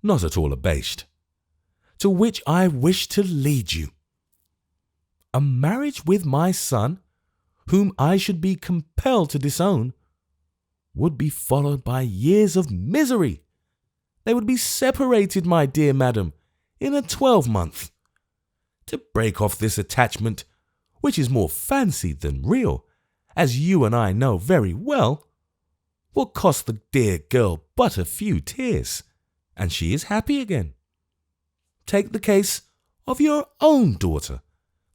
not at all abashed, "to which I wish to lead you. A marriage with my son, whom I should be compelled to disown, would be followed by years of misery. They would be separated, my dear madam, in a 12-month. To break off this attachment, which is more fancied than real, as you and I know very well, will cost the dear girl but a few tears, and she is happy again. Take the case of your own daughter,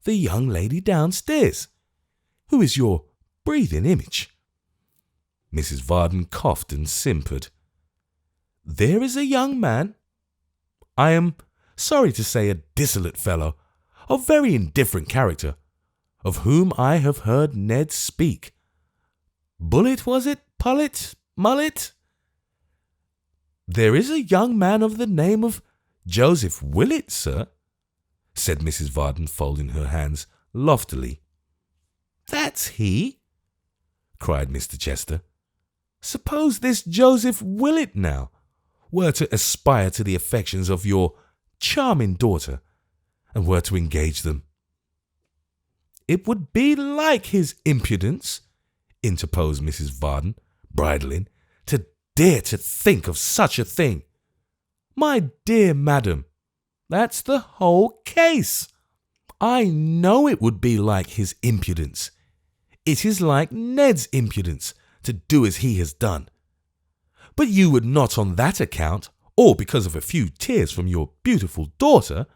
the young lady downstairs, who is your breathing image." Mrs. Varden coughed and simpered. "There is a young man, I am sorry to say a dissolute fellow, of very indifferent character, of whom I have heard Ned speak. Bullet, was it? Pullet? Mullet? There is a young man of the name of Joseph Willett, sir," said Mrs. Varden, folding her hands loftily. "That's he!" cried Mr. Chester. "Suppose this Joseph Willett, now, were to aspire to the affections of your charming daughter, and were to engage them." "It would be like his impudence," interposed Mrs. Varden, bridling, "to dare to think of such a thing. My dear madam, that's the whole case. I know it would be like his impudence. It is like Ned's impudence to do as he has done. But you would not on that account, or because of a few tears from your beautiful daughter,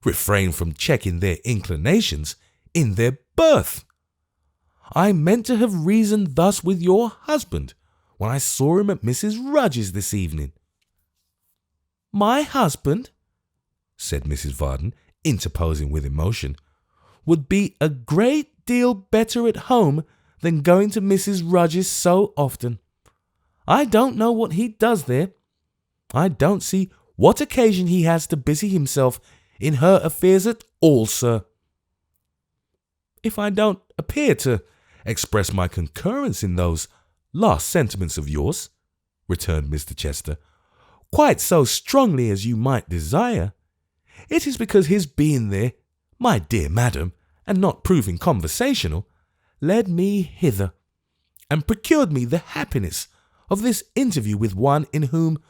refrain from checking their inclinations in their birth. I meant to have reasoned thus with your husband when I saw him at Mrs. Rudge's this evening." "My husband," said Mrs. Varden, interposing with emotion, "would be a great deal better at home than going to Mrs. Rudge's so often. I don't know what he does there. I don't see what occasion he has to busy himself in her affairs at all, sir." "If I don't appear to express my concurrence in those last sentiments of yours," returned Mr. Chester, "quite so strongly as you might desire, it is because his being there, my dear madam, and not proving conversational, led me hither, and procured me the happiness of this interview with one in whom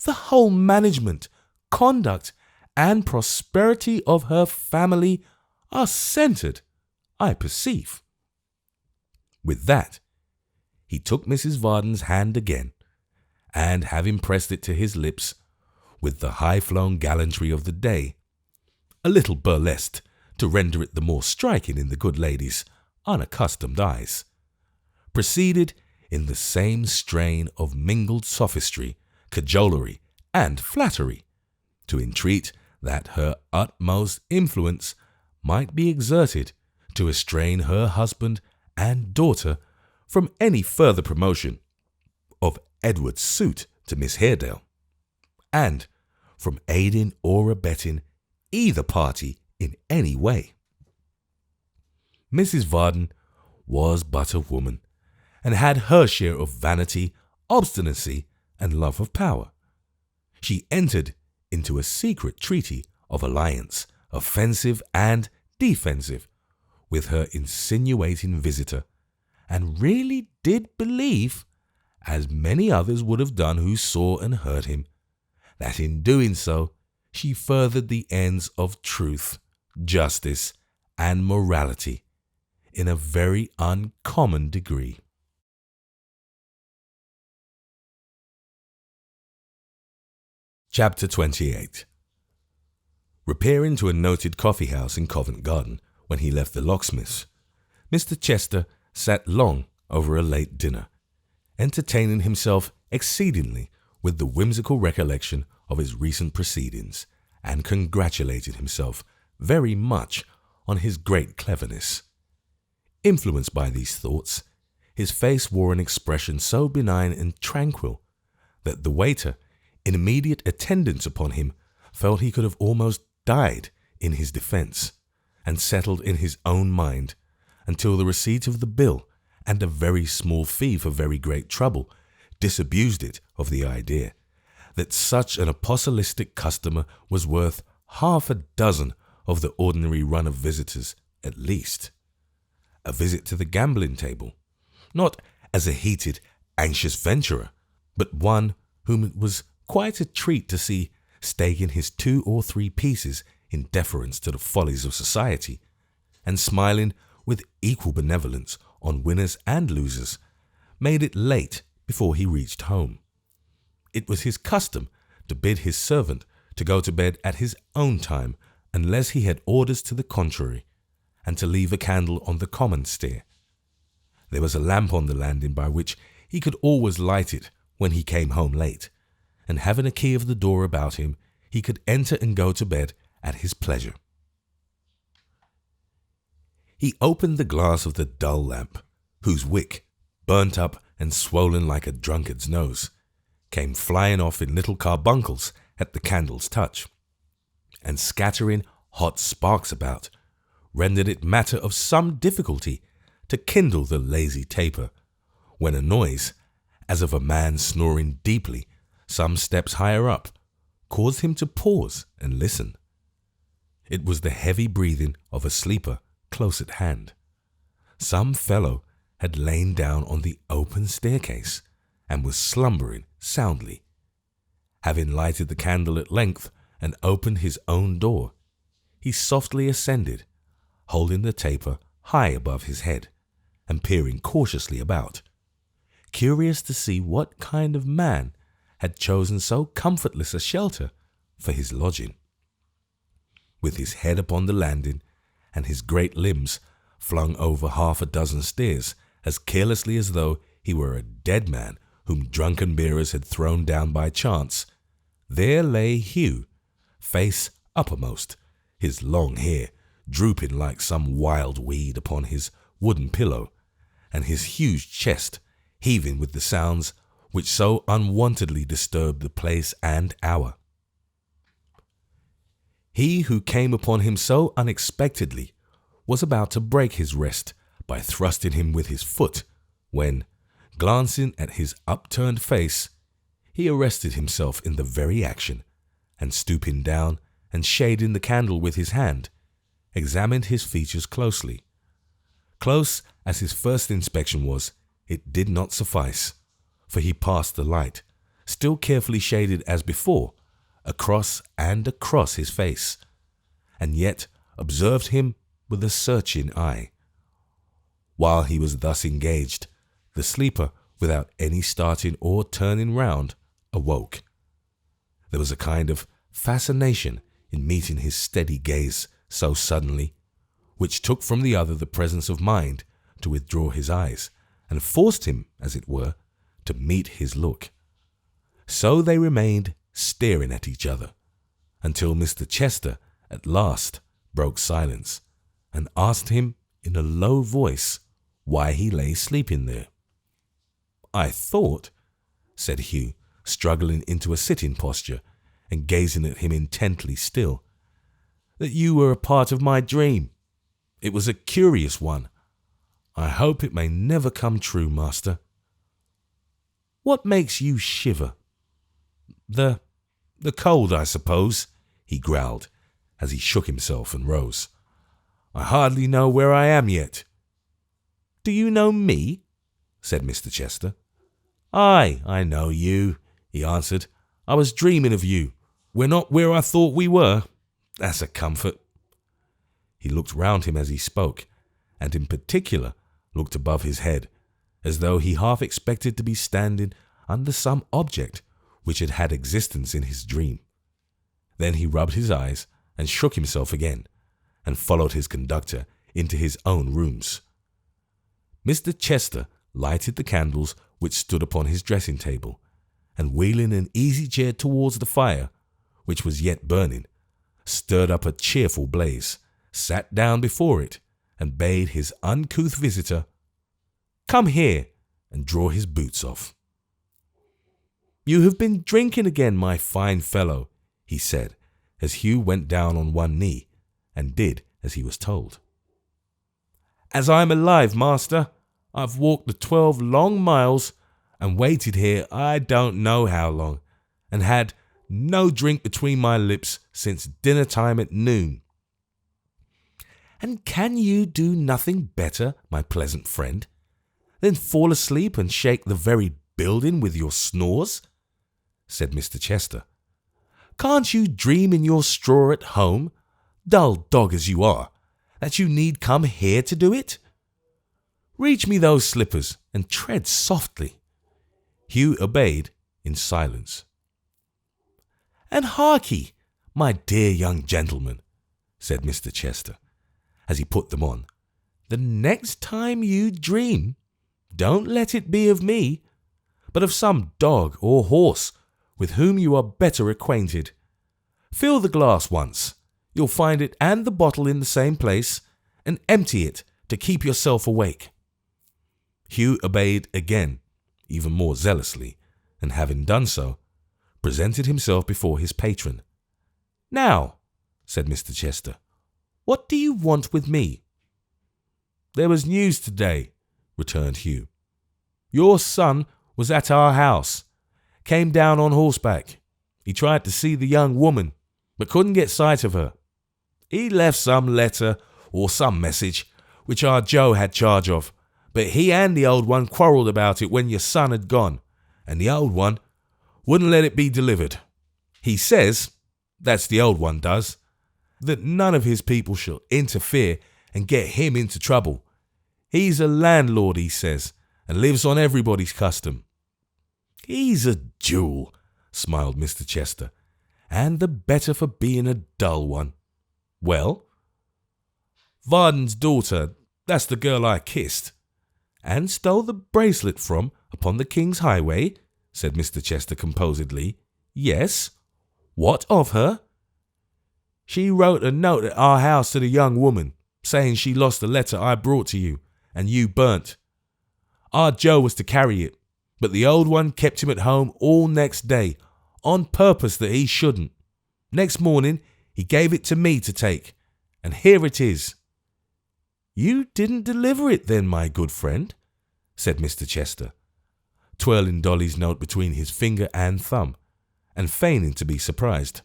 the whole management, conduct, and prosperity of her family are centred, I perceive." With that, he took Mrs. Varden's hand again, and having pressed it to his lips, with the high-flown gallantry of the day, a little burlesqued to render it the more striking in the good lady's unaccustomed eyes, proceeded in the same strain of mingled sophistry, cajolery, and flattery, to entreat that her utmost influence might be exerted to restrain her husband and daughter from any further promotion of Edward's suit to Miss Haredale, and from aiding or abetting either party in any way. Mrs. Varden was but a woman, and had her share of vanity, obstinacy, and love of power. She entered into a secret treaty of alliance, offensive and defensive, with her insinuating visitor, and really did believe, as many others would have done who saw and heard him, that in doing so she furthered the ends of truth, justice, and morality in a very uncommon degree. Chapter 28. Repairing to a noted coffee-house in Covent Garden when he left the locksmith's, Mr. Chester sat long over a late dinner, entertaining himself exceedingly with the whimsical recollection of his recent proceedings, and congratulated himself very much on his great cleverness. Influenced by these thoughts, his face wore an expression so benign and tranquil that the waiter, in immediate attendance upon him, felt he could have almost died in his defence, and settled in his own mind, until the receipt of the bill and a very small fee for very great trouble disabused it of the idea that such an apostolic customer was worth half a dozen of the ordinary run of visitors at least. A visit to the gambling table, not as a heated, anxious venturer, but one whom it was quite a treat to see staking his 2 or 3 pieces in deference to the follies of society, and smiling with equal benevolence on winners and losers, made it late before he reached home. It was his custom to bid his servant to go to bed at his own time unless he had orders to the contrary, and to leave a candle on the common stair. There was a lamp on the landing by which he could always light it when he came home late, and having a key of the door about him, he could enter and go to bed at his pleasure. He opened the glass of the dull lamp, whose wick, burnt up and swollen like a drunkard's nose, came flying off in little carbuncles at the candle's touch, and scattering hot sparks about, rendered it matter of some difficulty to kindle the lazy taper, when a noise, as of a man snoring deeply some steps higher up, caused him to pause and listen. It was the heavy breathing of a sleeper close at hand. Some fellow had lain down on the open staircase and was slumbering soundly. Having lighted the candle at length and opened his own door, he softly ascended, holding the taper high above his head and peering cautiously about, curious to see what kind of man had chosen so comfortless a shelter for his lodging. With his head upon the landing and his great limbs flung over half a dozen stairs as carelessly as though he were a dead man whom drunken bearers had thrown down by chance, there lay Hugh, face uppermost, his long hair drooping like some wild weed upon his wooden pillow, and his huge chest heaving with the sounds which so unwontedly disturbed the place and hour. He who came upon him so unexpectedly was about to break his rest by thrusting him with his foot, when, glancing at his upturned face, he arrested himself in the very action, and stooping down and shading the candle with his hand, examined his features closely. Close as his first inspection was, it did not suffice, for he passed the light, still carefully shaded as before, across and across his face, and yet observed him with a searching eye. While he was thus engaged, the sleeper, without any starting or turning round, awoke. There was a kind of fascination in meeting his steady gaze so suddenly, which took from the other the presence of mind to withdraw his eyes, and forced him, as it were, to meet his look. So they remained staring at each other, until Mr. Chester at last broke silence, and asked him in a low voice why he lay sleeping there. "I thought," said Hugh, struggling into a sitting posture and gazing at him intently still, "that you were a part of my dream. It was a curious one. I hope it may never come true, master." "What makes you shiver?" The cold, I suppose," he growled, as he shook himself and rose. "I hardly know where I am yet." "Do you know me?" said Mr. Chester. "Aye, I know you," he answered. "I was dreaming of you. We're not where I thought we were. That's a comfort." He looked round him as he spoke, and in particular looked above his head, as though he half expected to be standing under some object which had had existence in his dream. Then he rubbed his eyes and shook himself again, and followed his conductor into his own rooms. Mr. Chester lighted the candles which stood upon his dressing table, and wheeling an easy chair towards the fire, which was yet burning, stirred up a cheerful blaze, sat down before it, and bade his uncouth visitor come here and draw his boots off. "You have been drinking again, my fine fellow," he said, as Hugh went down on one knee, and did as he was told. "As I am alive, master, I've walked the 12 long miles, and waited here I don't know how long, and had no drink between my lips since dinner time at noon." "And can you do nothing better, my pleasant friend, than fall asleep and shake the very building with your snores?" said Mr. Chester. "Can't you dream in your straw at home, dull dog as you are, that you need come here to do it? Reach me those slippers and tread softly." Hugh obeyed in silence. "And harkye, my dear young gentleman," said Mr. Chester, as he put them on, "the next time you dream, don't let it be of me, but of some dog or horse with whom you are better acquainted. Fill the glass once, you'll find it and the bottle in the same place, and empty it to keep yourself awake." Hugh obeyed again, even more zealously, and having done so, presented himself before his patron. "Now," said Mr. Chester, "what do you want with me?" "There was news today," returned Hugh. "Your son was at our house, came down on horseback. He tried to see the young woman, but couldn't get sight of her. He left some letter or some message, which our Joe had charge of, but he and the old one quarrelled about it when your son had gone, and the old one wouldn't let it be delivered. He says, that's the old one does, that none of his people shall interfere and get him into trouble. He's a landlord, he says, and lives on everybody's custom." "He's a jewel," smiled Mr. Chester, "and the better for being a dull one. Well?" "Varden's daughter, that's the girl I kissed." "And stole the bracelet from upon the King's highway," said Mr. Chester composedly. "Yes. What of her?" "She wrote a note at our house to the young woman, saying she lost the letter I brought to you, and you burnt. Our Joe was to carry it, but the old one kept him at home all next day, on purpose that he shouldn't. Next morning he gave it to me to take, and here it is." "You didn't deliver it then, my good friend?" said Mr. Chester, twirling Dolly's note between his finger and thumb, and feigning to be surprised.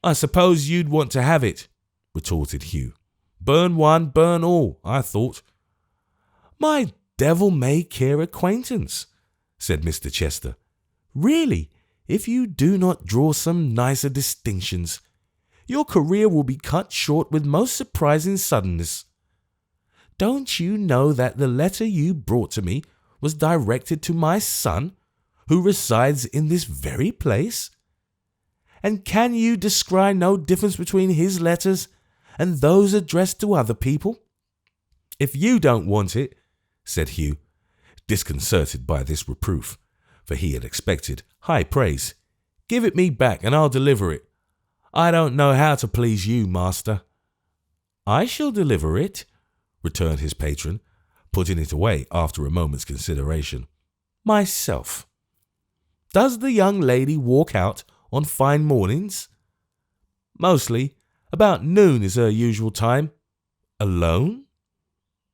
"I suppose you'd want to have it," retorted Hugh. "Burn one, burn all, I thought." "My devil-may-care acquaintance," said Mr. Chester. "Really, if you do not draw some nicer distinctions, your career will be cut short with most surprising suddenness. Don't you know that the letter you brought to me was directed to my son, who resides in this very place? And can you descry no difference between his letters and those addressed to other people?" "If you don't want it," said Hugh, disconcerted by this reproof, for he had expected high praise, "give it me back and I'll deliver it. I don't know how to please you, master." "I shall deliver it," returned his patron, putting it away after a moment's consideration, "myself. Does the young lady walk out on fine mornings?" "Mostly. About noon is her usual time." "Alone?"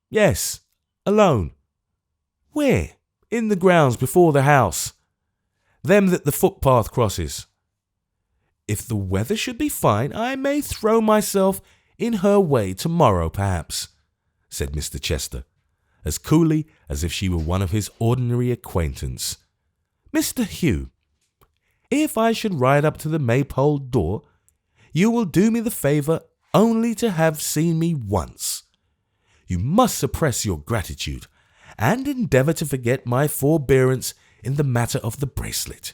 "Yes, alone." "Where?" "In the grounds before the house. Them that the footpath crosses." "If the weather should be fine, I may throw myself in her way tomorrow, perhaps," said Mr. Chester, as coolly as if she were one of his ordinary acquaintance. "Mr. Hugh, if I should ride up to the Maypole door, you will do me the favour only to have seen me once. You must suppress your gratitude, and endeavour to forget my forbearance in the matter of the bracelet.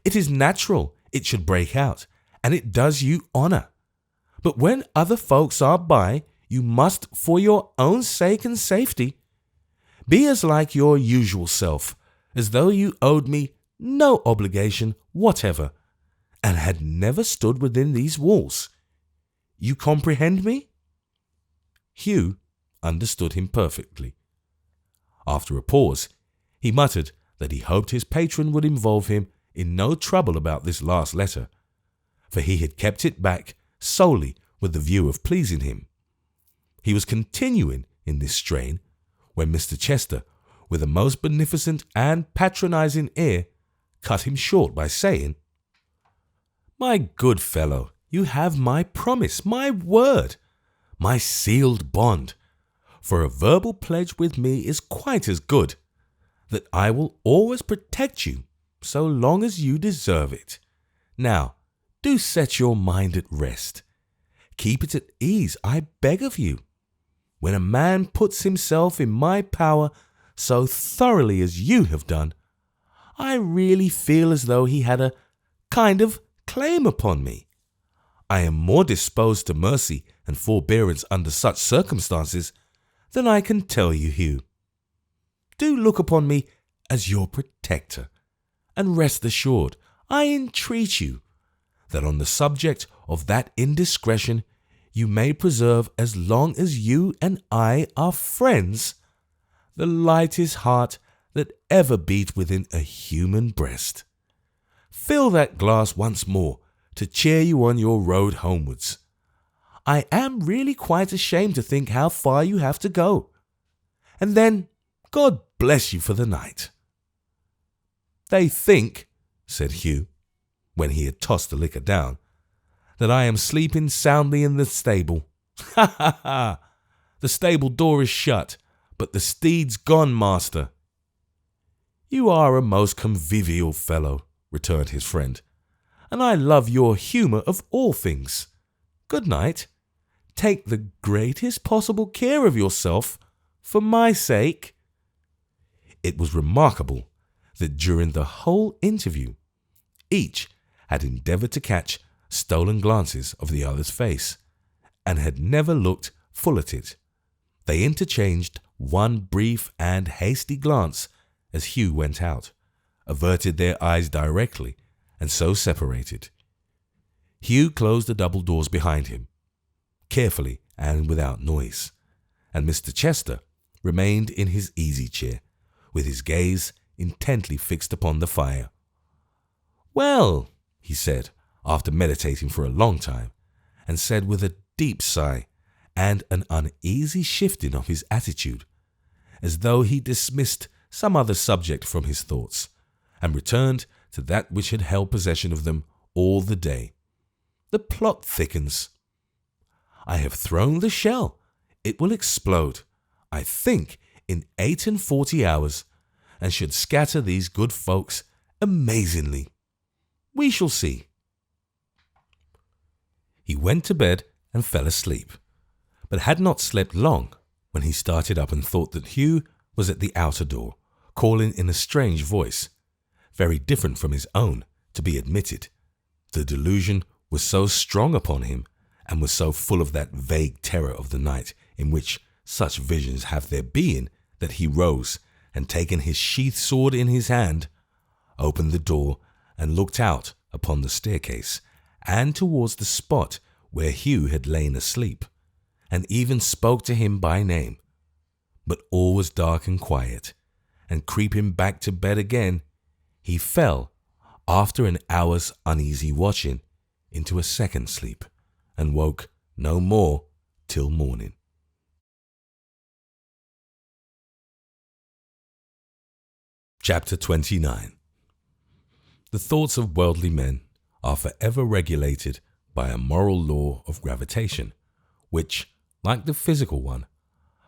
It is natural it should break out, and it does you honour. But when other folks are by, you must, for your own sake and safety, be as like your usual self, as though you owed me no obligation whatever, and had never stood within these walls. You comprehend me?" Hugh understood him perfectly. After a pause, he muttered that he hoped his patron would involve him in no trouble about this last letter, for he had kept it back solely with the view of pleasing him. He was continuing in this strain when Mr. Chester, with a most beneficent and patronizing air, cut him short by saying, "My good fellow, you have my promise, my word, my sealed bond, for a verbal pledge with me is quite as good, that I will always protect you so long as you deserve it. Now, do set your mind at rest. Keep it at ease, I beg of you. When a man puts himself in my power so thoroughly as you have done, I really feel as though he had a kind of claim upon me. I am more disposed to mercy and forbearance under such circumstances than I can tell you, Hugh. Do look upon me as your protector, and rest assured, I entreat you, that on the subject of that indiscretion you may preserve as long as you and I are friends the lightest heart that ever beat within a human breast. Fill that glass once more to cheer you on your road homewards. I am really quite ashamed to think how far you have to go. And then God bless you for the night." "They think," said Hugh, when he had tossed the liquor down, "that I am sleeping soundly in the stable. Ha ha ha! The stable door is shut, but the steed's gone, master." "You are a most convivial fellow," returned his friend, "and I love your humour of all things. Good night. Take the greatest possible care of yourself, for my sake." It was remarkable that during the whole interview, each had endeavoured to catch stolen glances of the other's face, and had never looked full at it. They interchanged one brief and hasty glance as Hugh went out, averted their eyes directly, and so separated. Hugh closed the double doors behind him, carefully and without noise, and Mr. Chester remained in his easy chair, with his gaze intently fixed upon the fire. "Well," he said, after meditating for a long time, and said with a deep sigh and an uneasy shifting of his attitude, as though he dismissed some other subject from his thoughts, and returned to that which had held possession of them all the day. "The plot thickens. I have thrown the shell. It will explode, I think, in 48 hours, and should scatter these good folks amazingly. We shall see." He went to bed and fell asleep, but had not slept long when he started up and thought that Hugh was at the outer door, calling in a strange voice, very different from his own, to be admitted. The delusion was so strong upon him, and was so full of that vague terror of the night in which such visions have their being, that he rose, and taking his sheath sword in his hand, opened the door and looked out upon the staircase, and towards the spot where Hugh had lain asleep, and even spoke to him by name. But all was dark and quiet, and creeping back to bed again, he fell, after an hour's uneasy watching, into a second sleep, and woke no more till morning. Chapter 29. The thoughts of worldly men are forever regulated by a moral law of gravitation, which, like the physical one,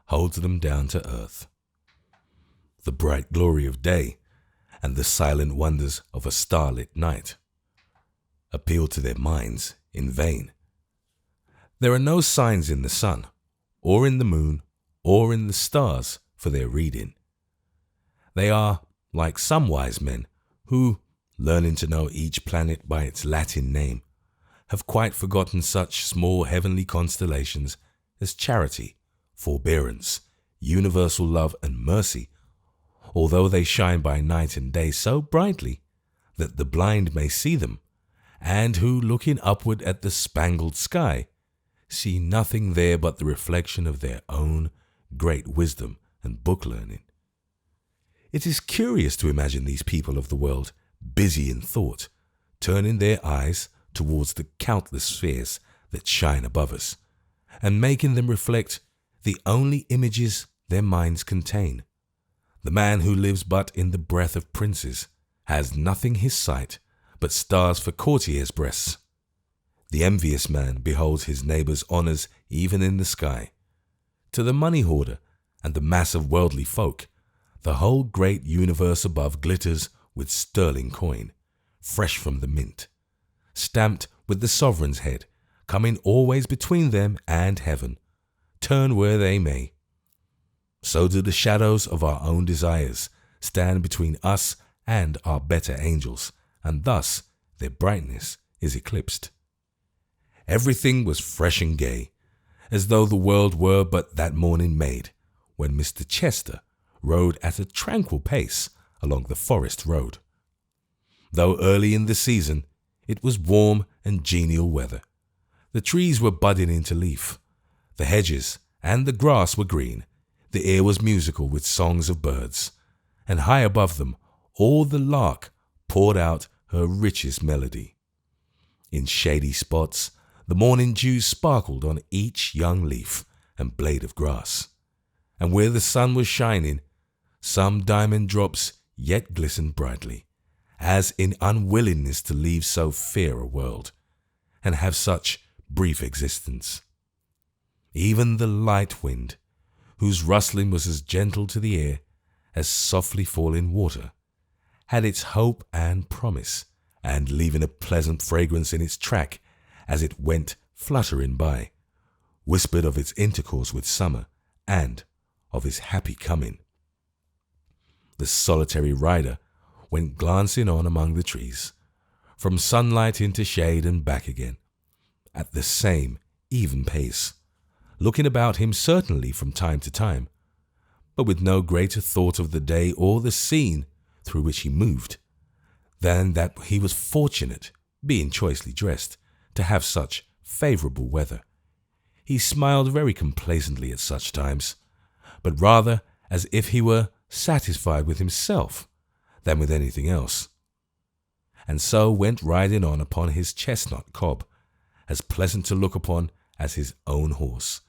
holds them down to earth. The bright glory of day and the silent wonders of a starlit night appeal to their minds in vain. There are no signs in the sun, or in the moon, or in the stars for their reading. They are like some wise men who, learning to know each planet by its Latin name, have quite forgotten such small heavenly constellations as charity, forbearance, universal love, and mercy, although they shine by night and day so brightly that the blind may see them, and who, looking upward at the spangled sky, see nothing there but the reflection of their own great wisdom and book learning. It is curious to imagine these people of the world busy in thought, turning their eyes towards the countless spheres that shine above us, and making them reflect the only images their minds contain, The man who lives but in the breath of princes has nothing his sight but stars for courtiers' breasts. The envious man beholds his neighbour's honours even in the sky. To the money hoarder and the mass of worldly folk, the whole great universe above glitters with sterling coin, fresh from the mint, stamped with the sovereign's head, coming always between them and heaven, turn where they may. So do the shadows of our own desires stand between us and our better angels, and thus their brightness is eclipsed. Everything was fresh and gay, as though the world were but that morning made, when Mr. Chester rode at a tranquil pace along the forest road. Though early in the season, it was warm and genial weather. The trees were budding into leaf, the hedges and the grass were green, the air was musical with songs of birds, and high above them all the lark poured out her richest melody. In shady spots, the morning dew sparkled on each young leaf and blade of grass, and where the sun was shining, some diamond drops yet glistened brightly, as in unwillingness to leave so fair a world, and have such brief existence. Even the light wind, whose rustling was as gentle to the ear as softly falling water, had its hope and promise, and leaving a pleasant fragrance in its track as it went fluttering by, whispered of its intercourse with summer and of his happy coming. The solitary rider went glancing on among the trees, from sunlight into shade and back again, at the same even pace, looking about him certainly from time to time, but with no greater thought of the day or the scene through which he moved, than that he was fortunate, being choicely dressed, to have such favourable weather. He smiled very complacently at such times, but rather as if he were satisfied with himself than with anything else, and so went riding on upon his chestnut cob, as pleasant to look upon as his own horse,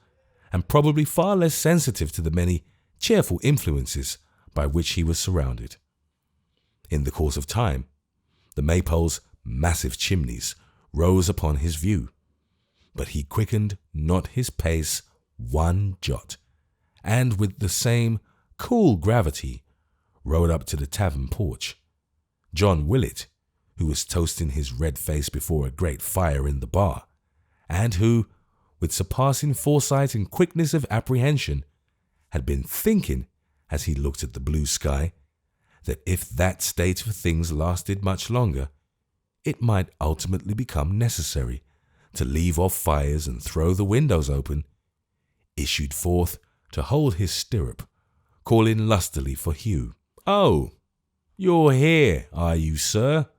and probably far less sensitive to the many cheerful influences by which he was surrounded. In the course of time, the Maypole's massive chimneys rose upon his view, but he quickened not his pace one jot, and with the same cool gravity rode up to the tavern porch. John Willett, who was toasting his red face before a great fire in the bar, and who, with surpassing foresight and quickness of apprehension, had been thinking, as he looked at the blue sky, that if that state of things lasted much longer, it might ultimately become necessary to leave off fires and throw the windows open, issued forth to hold his stirrup, calling lustily for Hugh. "Oh, you're here, are you, sir?"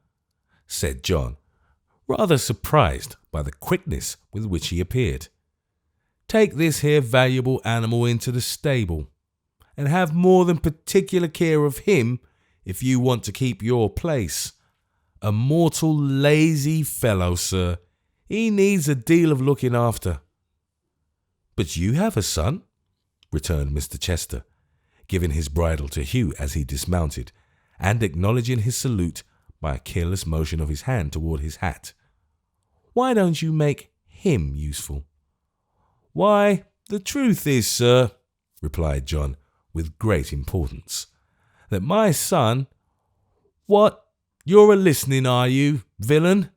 said John, rather surprised by the quickness with which he appeared. "Take this here valuable animal into the stable, and have more than particular care of him if you want to keep your place. A mortal lazy fellow, sir. He needs a deal of looking after." "But you have a son," returned Mr. Chester, giving his bridle to Hugh as he dismounted, and acknowledging his salute by a careless motion of his hand toward his hat. "Why don't you make him useful?" "Why, the truth is, sir," replied John, with great importance, "that my son—" "What, you're a-listening, are you, villain?"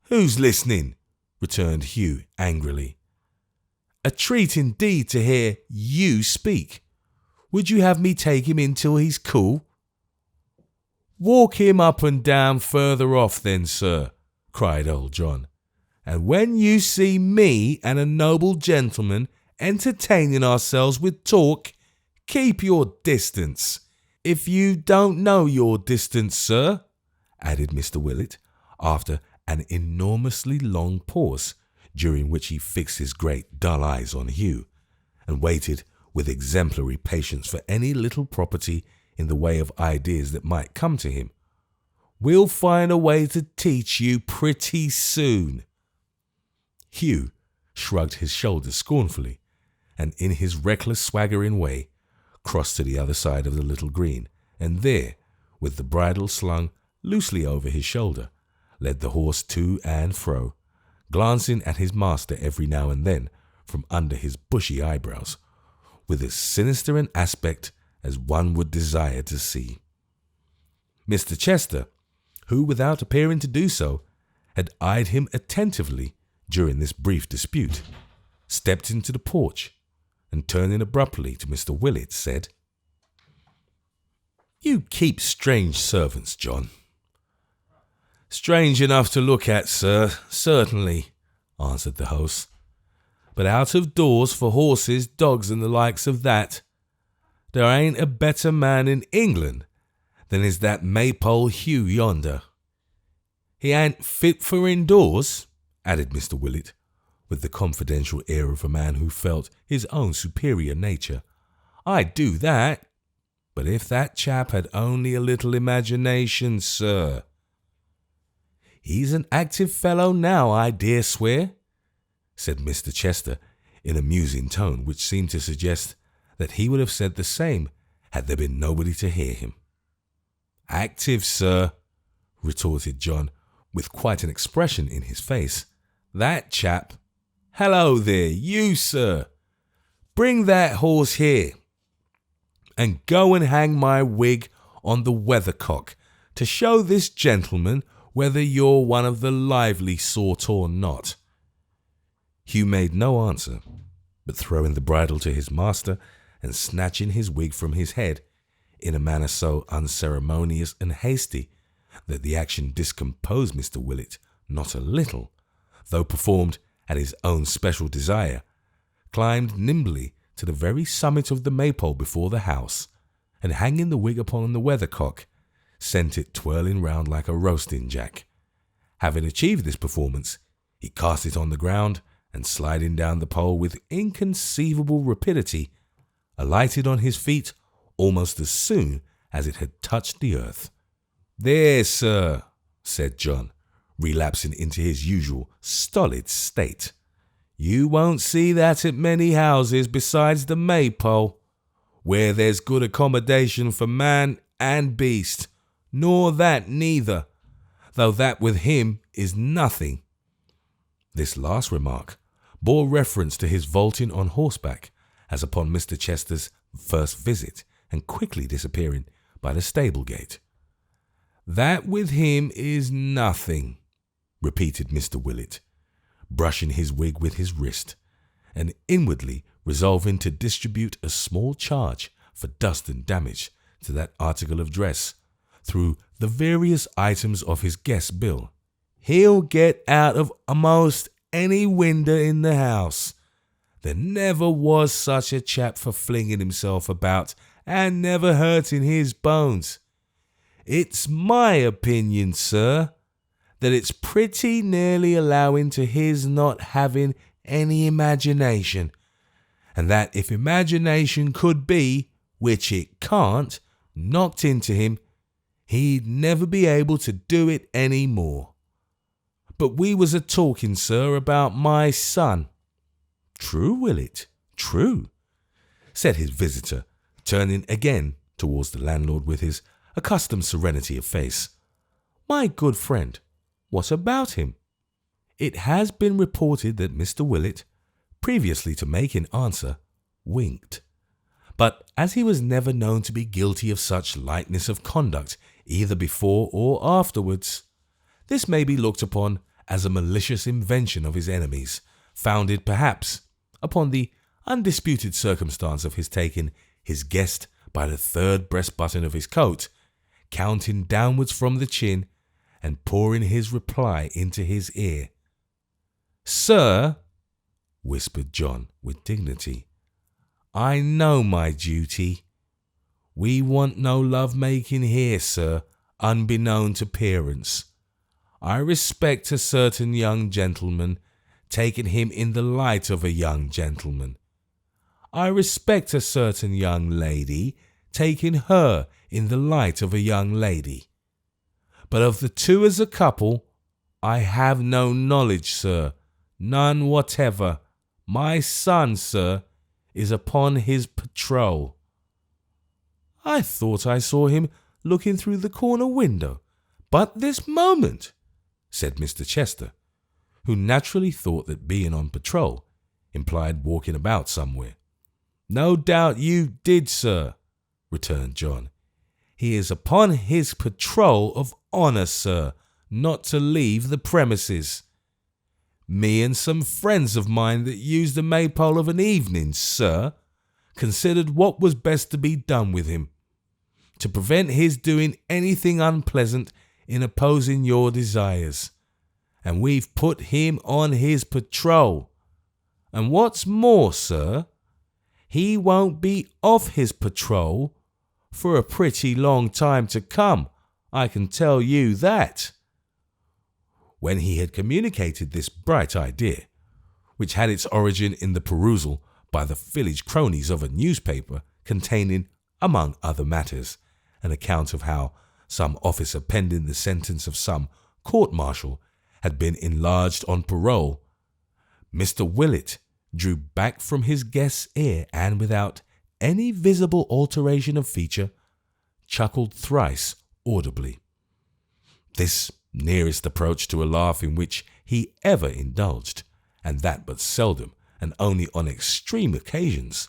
"Who's listening?" returned Hugh angrily. "A treat indeed to hear you speak. Would you have me take him in till he's cool?" "Walk him up and down further off then, sir," cried old John, "and when you see me and a noble gentleman entertaining ourselves with talk, keep your distance. If you don't know your distance, sir," added Mr. Willett, after an enormously long pause, during which he fixed his great dull eyes on Hugh, and waited with exemplary patience for any little property in the way of ideas that might come to him, "we'll find a way to teach you pretty soon." Hugh shrugged his shoulders scornfully, and in his reckless swaggering way crossed to the other side of the little green, and there, with the bridle slung loosely over his shoulder, led the horse to and fro, glancing at his master every now and then from under his bushy eyebrows, with as sinister an aspect as one would desire to see. Mr. Chester, who, without appearing to do so, had eyed him attentively during this brief dispute, stepped into the porch, and turning abruptly to Mr. Willett, said, "You keep strange servants, John." "Strange enough to look at, sir, certainly," answered the host. "But out of doors for horses, dogs, and the likes of that, there ain't a better man in England than is that Maypole Hugh yonder. He ain't fit for indoors," added Mr. Willett, with the confidential air of a man who felt his own superior nature. "I do that. But if that chap had only a little imagination, sir." "He's an active fellow now, I dare swear," said Mr. Chester in a musing tone which seemed to suggest that he would have said the same had there been nobody to hear him. "Active, sir," retorted John, with quite an expression in his face. "That chap. Hello there, you, sir. Bring that horse here, and go and hang my wig on the weathercock to show this gentleman whether you're one of the lively sort or not." Hugh made no answer, but throwing the bridle to his master and snatching his wig from his head in a manner so unceremonious and hasty that the action discomposed Mr. Willett not a little, though performed at his own special desire, climbed nimbly to the very summit of the maypole before the house, and hanging the wig upon the weathercock, sent it twirling round like a roasting jack. Having achieved this performance, he cast it on the ground, and sliding down the pole with inconceivable rapidity, alighted on his feet almost as soon as it had touched the earth. "There, sir," said John, relapsing into his usual stolid state. "You won't see that at many houses besides the Maypole, where there's good accommodation for man and beast, nor that neither, though that with him is nothing." This last remark bore reference to his vaulting on horseback, as upon Mr. Chester's first visit, and quickly disappearing by the stable gate. "That with him is nothing," repeated Mr. Willett, brushing his wig with his wrist, and inwardly resolving to distribute a small charge for dust and damage to that article of dress through the various items of his guest's bill. "He'll get out of almost any window in the house. There never was such a chap for flinging himself about and never hurting his bones. It's my opinion, sir, that it's pretty nearly allowing to his not having any imagination, and that if imagination could be, which it can't, knocked into him, he'd never be able to do it any more. But we was a-talking, sir, about my son." "True, Willett, true," said his visitor, turning again towards the landlord with his accustomed serenity of face. "My good friend, what about him?" It has been reported that Mr. Willett, previously to making answer, winked. But as he was never known to be guilty of such lightness of conduct either before or afterwards, this may be looked upon as a malicious invention of his enemies, founded perhaps upon the undisputed circumstance of his taking his guest by the third breast-button of his coat, counting downwards from the chin, and pouring his reply into his ear. "Sir," whispered John with dignity, "I know my duty. We want no love-making here, sir, unbeknown to parents. I respect a certain young gentleman, taking him in the light of a young gentleman. I respect a certain young lady, taking her in the light of a young lady. But of the two as a couple, I have no knowledge, sir, none whatever. My son, sir, is upon his patrol." I thought I saw him looking through the corner window, but this moment," said Mr. Chester, who naturally thought that being on patrol implied walking about somewhere. "No doubt you did, sir," returned John. "He is upon his patrol of honour, sir, not to leave the premises. Me and some friends of mine that used the Maypole of an evening, sir, considered what was best to be done with him, to prevent his doing anything unpleasant in opposing your desires, and we've put him on his patrol. And what's more, sir, he won't be off his patrol for a pretty long time to come, I can tell you that." When he had communicated this bright idea, which had its origin in the perusal by the village cronies of a newspaper containing, among other matters, an account of how some officer pending the sentence of some court-martial had been enlarged on parole, Mr. Willett drew back from his guest's ear and, without any visible alteration of feature, chuckled thrice audibly. This nearest approach to a laugh in which he ever indulged, and that but seldom and only on extreme occasions,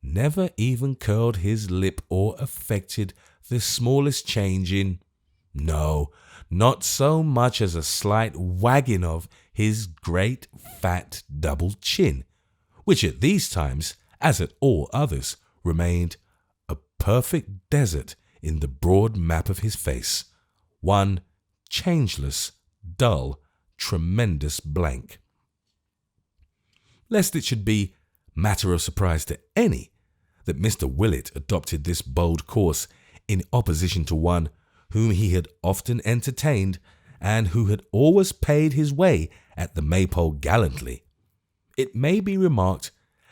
never even curled his lip or affected the smallest change in, no, not so much as a slight wagging of his great fat double chin, which at these times, as at all others, remained a perfect desert in the broad map of his face, one changeless, dull, tremendous blank. Lest it should be matter of surprise to any that Mr. Willett adopted this bold course in opposition to one whom he had often entertained and who had always paid his way at the Maypole gallantly, it may be remarked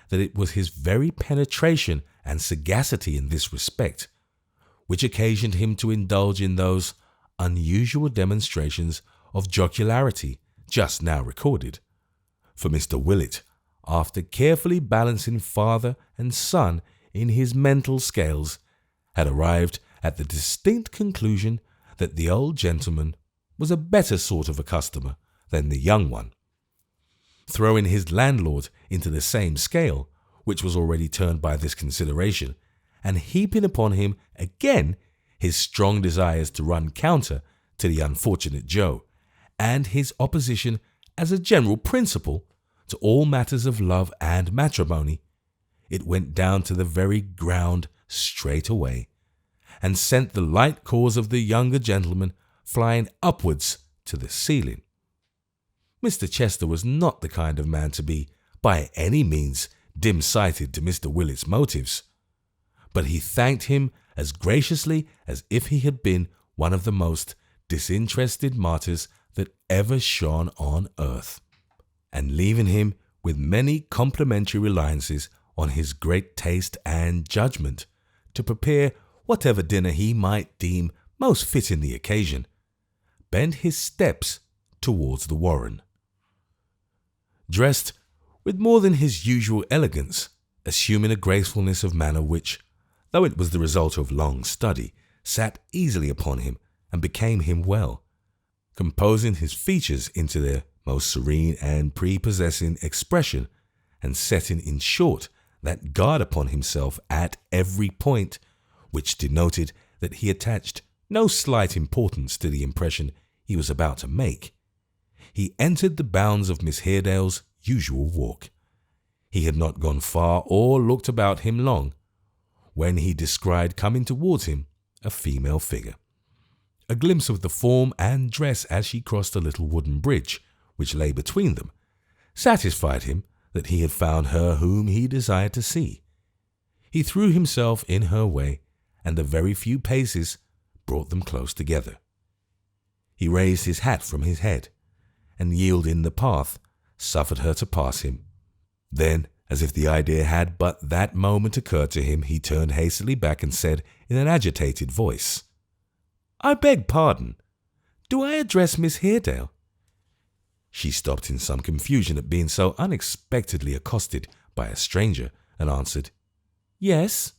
that it was his very penetration and sagacity in this respect which occasioned him to indulge in those unusual demonstrations of jocularity just now recorded. For Mr. Willett, after carefully balancing father and son in his mental scales, had arrived at the distinct conclusion that the old gentleman was a better sort of a customer than the young one. Throwing his landlord into the same scale, which was already turned by this consideration, and heaping upon him again his strong desires to run counter to the unfortunate Joe, and his opposition as a general principle to all matters of love and matrimony, it went down to the very ground straight away, and sent the light cause of the younger gentleman flying upwards to the ceiling. Mr. Chester was not the kind of man to be, by any means, dim-sighted to Mr. Willett's motives, but he thanked him as graciously as if he had been one of the most disinterested martyrs that ever shone on earth, and leaving him with many complimentary reliances on his great taste and judgment to prepare whatever dinner he might deem most fitting the occasion, bent his steps towards the warren. Dressed with more than his usual elegance, assuming a gracefulness of manner which, though it was the result of long study, sat easily upon him and became him well, composing his features into their most serene and prepossessing expression, and setting in short that guard upon himself at every point, which denoted that he attached no slight importance to the impression he was about to make, he entered the bounds of Miss Haredale's usual walk. He had not gone far or looked about him long, when he descried coming towards him a female figure. A glimpse of the form and dress as she crossed a little wooden bridge which lay between them satisfied him that he had found her whom he desired to see. He threw himself in her way, and a very few paces brought them close together. He raised his hat from his head, and yielding the path, suffered her to pass him. Then, as if the idea had but that moment occurred to him, he turned hastily back and said in an agitated voice, "I beg pardon. Do I address Miss Haredale?" She stopped in some confusion at being so unexpectedly accosted by a stranger, and answered, "Yes."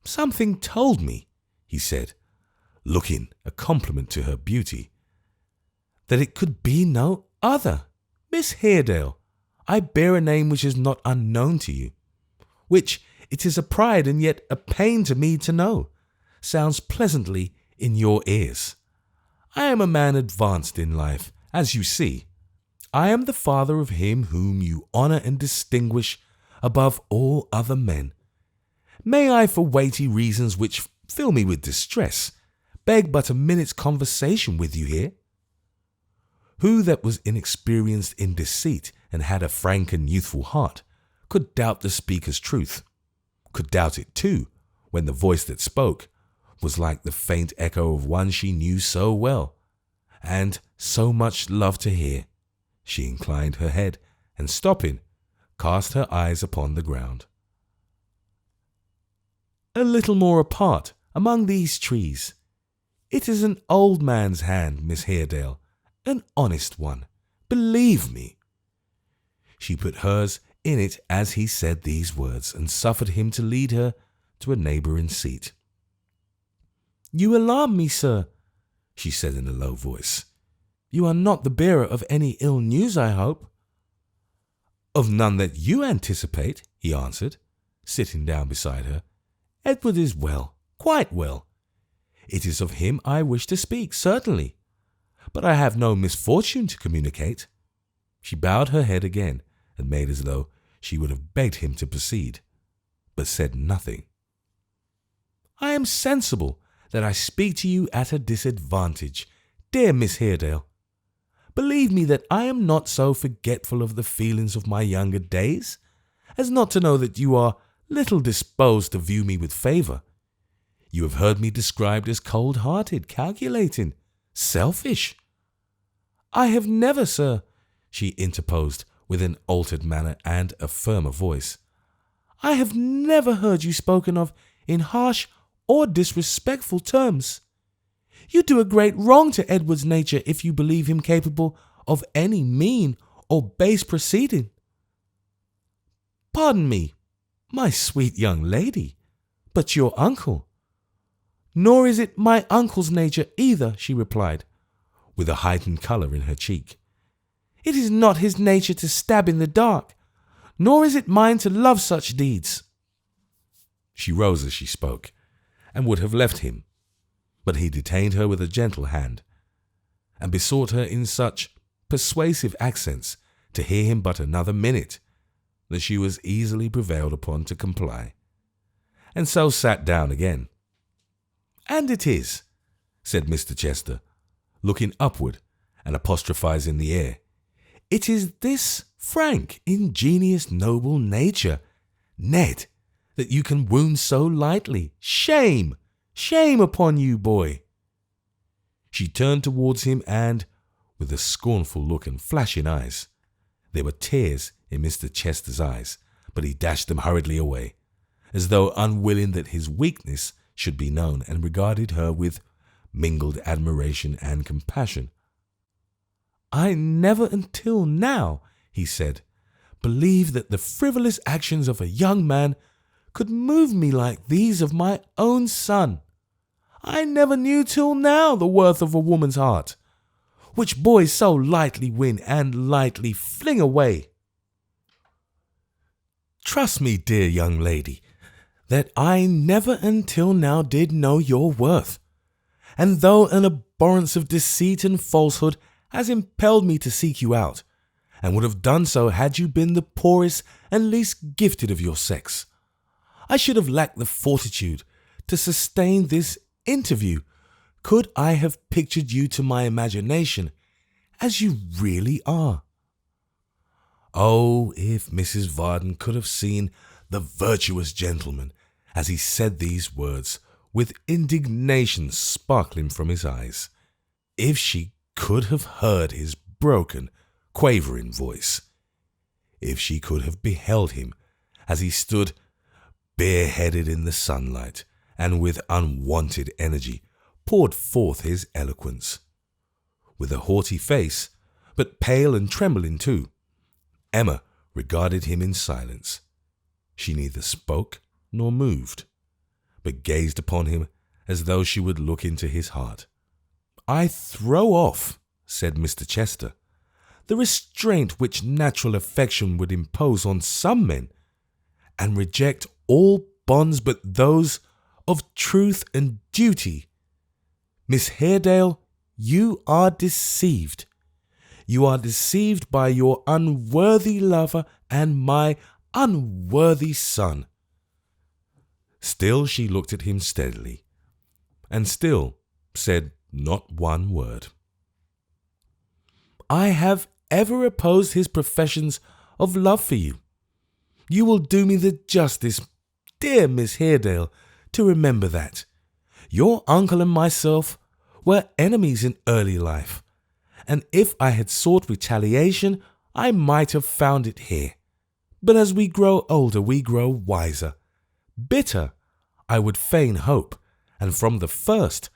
Something told me, he said, looking a compliment to her beauty, that it could be no other. Miss Haredale, I bear a name which is not unknown to you, which it is a pride and yet a pain to me to know, sounds pleasantly in your ears. I am a man advanced in life, as you see. I am the father of him whom you honour and distinguish above all other men. May I, for weighty reasons which fill me with distress, beg but a minute's conversation with you here? Who that was inexperienced in deceit and had a frank and youthful heart could doubt the speaker's truth, could doubt it too, when the voice that spoke was like the faint echo of one she knew so well, and so much loved to hear. She inclined her head, and stopping, cast her eyes upon the ground. A little more apart, among these trees. It is an old man's hand, Miss Haredale, an honest one, believe me. She put hers in it as he said these words, and suffered him to lead her to a neighbouring seat. You alarm me, sir, she said in a low voice. You are not the bearer of any ill news, I hope. Of none that you anticipate, he answered, sitting down beside her. Edward is well, quite well. It is of him I wish to speak, certainly, but I have no misfortune to communicate. She bowed her head again, and made as though she would have begged him to proceed, but said nothing. I am sensible that I speak to you at a disadvantage, dear Miss Haredale. Believe me that I am not so forgetful of the feelings of my younger days as not to know that you are little disposed to view me with favour. You have heard me described as cold-hearted, calculating, selfish. I have never, sir, she interposed with an altered manner and a firmer voice. I have never heard you spoken of in harsh or disrespectful terms. You do a great wrong to Edward's nature if you believe him capable of any mean or base proceeding. Pardon me, my sweet young lady, but your uncle. Nor is it my uncle's nature either, she replied, with a heightened colour in her cheek. It is not his nature to stab in the dark, nor is it mine to love such deeds. She rose as she spoke, and would have left him, but he detained her with a gentle hand, and besought her in such persuasive accents to hear him but another minute, that she was easily prevailed upon to comply, and so sat down again. And it is, said Mr. Chester, looking upward and apostrophizing the air, it is this frank, ingenious, noble nature, Ned, that you can wound so lightly. Shame! Shame upon you, boy! She turned towards him and, with a scornful look and flashing eyes, there were tears in Mr. Chester's eyes, but he dashed them hurriedly away, as though unwilling that his weakness should be known, and regarded her with mingled admiration and compassion. I never until now, he said, believed that the frivolous actions of a young man could move me like these of my own son. I never knew till now the worth of a woman's heart, which boys so lightly win and lightly fling away. Trust me, dear young lady, that I never until now did know your worth, and though an abhorrence of deceit and falsehood has impelled me to seek you out, and would have done so had you been the poorest and least gifted of your sex, I should have lacked the fortitude to sustain this interview could I have pictured you to my imagination as you really are. Oh, if Mrs. Varden could have seen the virtuous gentleman as he said these words, with indignation sparkling from his eyes, if she could have heard his broken, quavering voice, if she could have beheld him as he stood bareheaded in the sunlight, and with unwonted energy poured forth his eloquence. With a haughty face, but pale and trembling too, Emma regarded him in silence. She neither spoke nor moved, but gazed upon him as though she would look into his heart. "I throw off," said Mr. Chester, "the restraint which natural affection would impose on some men, and reject all bonds but those of truth and duty. Miss Haredale, you are deceived. You are deceived by your unworthy lover and my unworthy son." Still she looked at him steadily, and still said not one word. "I have ever opposed his professions of love for you. You will do me the justice, dear Miss Haredale, to remember that. Your uncle and myself were enemies in early life, and if I had sought retaliation, I might have found it here. But as we grow older, we grow wiser. Bitter, I would fain hope, and from the first,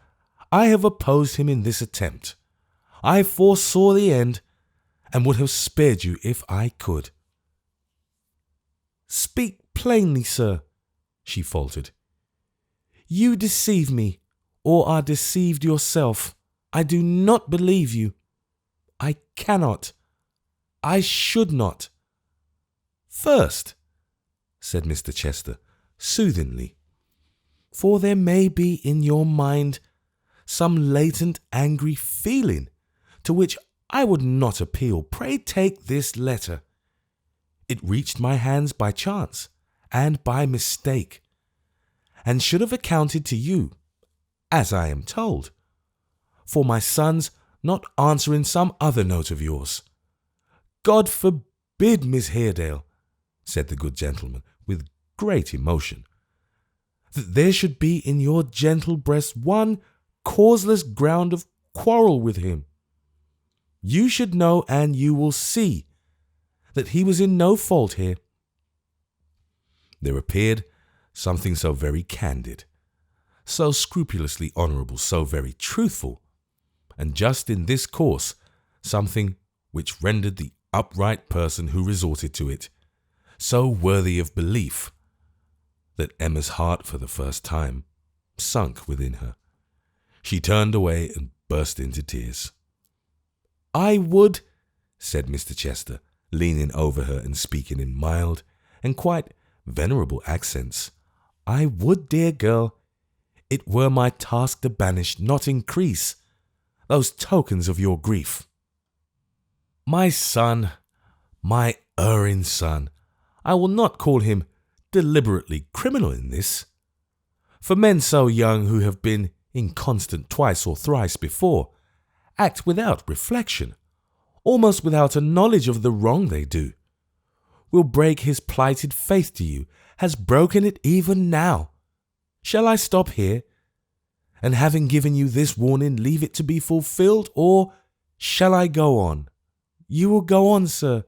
I have opposed him in this attempt. I foresaw the end, and would have spared you if I could." "Speak plainly, sir," she faltered. "You deceive me, or are deceived yourself. I do not believe you. I cannot. I should not." "First," said Mr. Chester, soothingly, "for there may be in your mind some latent angry feeling to which I would not appeal. Pray take this letter. It reached my hands by chance and by mistake, and should have accounted to you, as I am told, for my son's not answering some other note of yours. God forbid, Miss Haredale," said the good gentleman with great emotion, "that there should be in your gentle breast one causeless ground of quarrel with him. You should know, and you will see, that he was in no fault here." There appeared something so very candid, so scrupulously honourable, so very truthful, and just in this course something which rendered the upright person who resorted to it so worthy of belief, that Emma's heart for the first time sunk within her. She turned away and burst into tears. "I would," said Mr. Chester, leaning over her and speaking in mild and quite venerable accents, "I would, dear girl, it were my task to banish, not increase, those tokens of your grief. My son, my erring son, I will not call him deliberately criminal in this, for men so young who have been inconstant twice or thrice before act without reflection, almost without a knowledge of the wrong they do. Will break his plighted faith to you, has broken it even now. Shall I stop here, and having given you this warning, leave it to be fulfilled, or shall I go on?" "You will go on, sir,"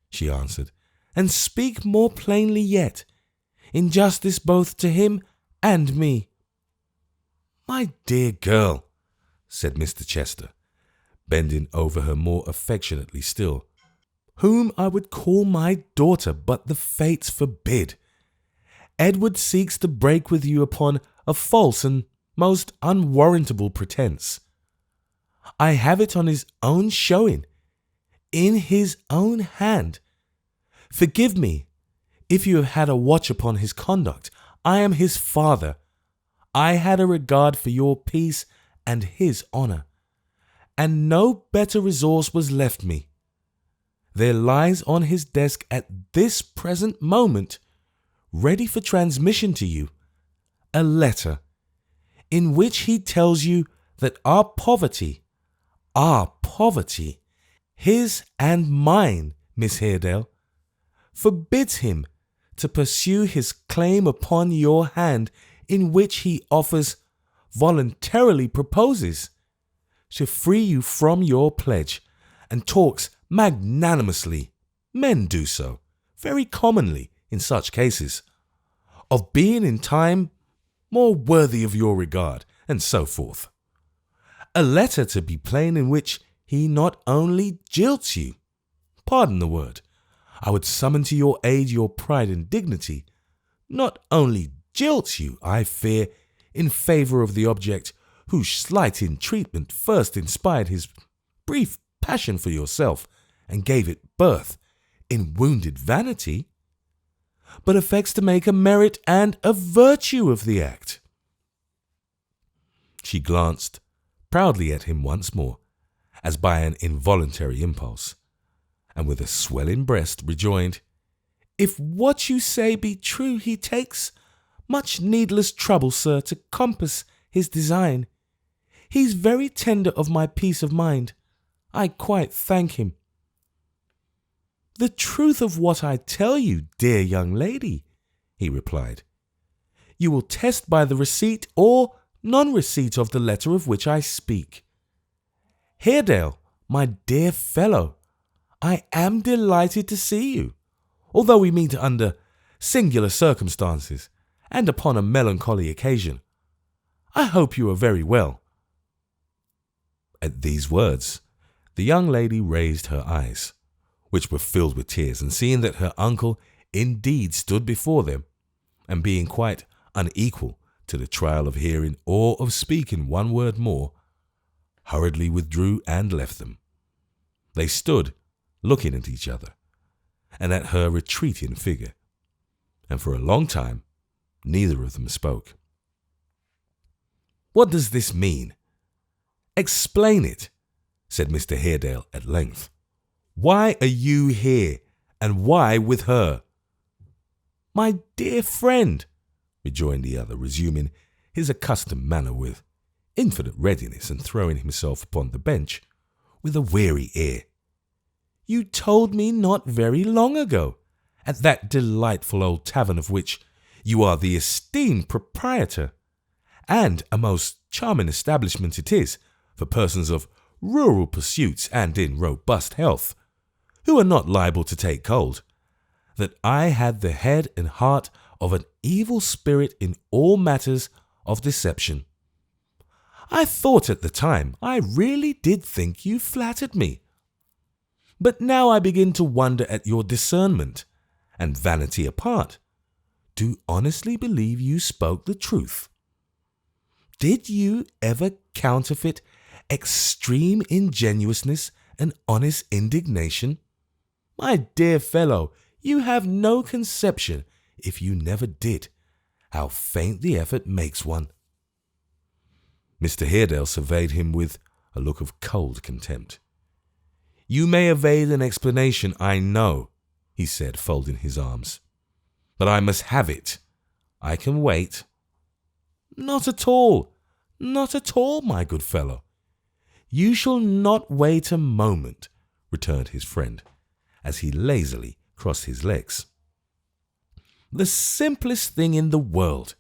she answered, "and speak more plainly yet, in justice both to him and me." "My dear girl," said Mr. Chester, bending over her more affectionately still, "whom I would call my daughter, but the fates forbid. Edward seeks to break with you upon a false and most unwarrantable pretence. I have it on his own showing, in his own hand. Forgive me if you have had a watch upon his conduct. I am his father. I had a regard for your peace and his honour, and no better resource was left me. There lies on his desk at this present moment, ready for transmission to you, a letter in which he tells you that our poverty, his and mine, Miss Haredale, forbids him to pursue his claim upon your hand, in which he voluntarily proposes, to free you from your pledge, and talks magnanimously, men do so, very commonly in such cases, of being in time more worthy of your regard, and so forth. A letter, to be plain, in which he not only jilts you, pardon the word, I would summon to your aid your pride and dignity, not only jilts you, I fear, in favour of the object whose slight entreatment first inspired his brief passion for yourself and gave it birth in wounded vanity, but affects to make a merit and a virtue of the act. She glanced proudly at him once more, as by an involuntary impulse, and with a swelling breast rejoined, "If what you say be true, he takes much needless trouble, sir, to compass his design. He's very tender of my peace of mind. I quite thank him." "The truth of what I tell you, dear young lady," he replied, "you will test by the receipt or non-receipt of the letter of which I speak. Haredale, my dear fellow, I am delighted to see you, although we meet under singular circumstances and upon a melancholy occasion. I hope you are very well." At these words, the young lady raised her eyes, which were filled with tears, and seeing that her uncle indeed stood before them, and being quite unequal to the trial of hearing or of speaking one word more, hurriedly withdrew and left them. They stood looking at each other, and at her retreating figure, and for a long time neither of them spoke. "What does this mean? Explain it," said Mr. Haredale at length. "Why are you here, and why with her?" "My dear friend," rejoined the other, resuming his accustomed manner with infinite readiness and throwing himself upon the bench with a weary air, "you told me not very long ago, at that delightful old tavern of which you are the esteemed proprietor, and a most charming establishment it is for persons of rural pursuits and in robust health, who are not liable to take cold, that I had the head and heart of an evil spirit in all matters of deception. I thought at the time, I really did think you flattered me. But now I begin to wonder at your discernment, and vanity apart, do honestly believe you spoke the truth. Did you ever counterfeit extreme ingenuousness and honest indignation? My dear fellow, you have no conception, if you never did, how faint the effort makes one." Mr. Haredale surveyed him with a look of cold contempt. "You may evade an explanation, I know," he said, folding his arms, "but I must have it. I can wait." "Not at all, not at all, my good fellow. You shall not wait a moment," returned his friend, as he lazily crossed his legs. "The simplest thing in the world.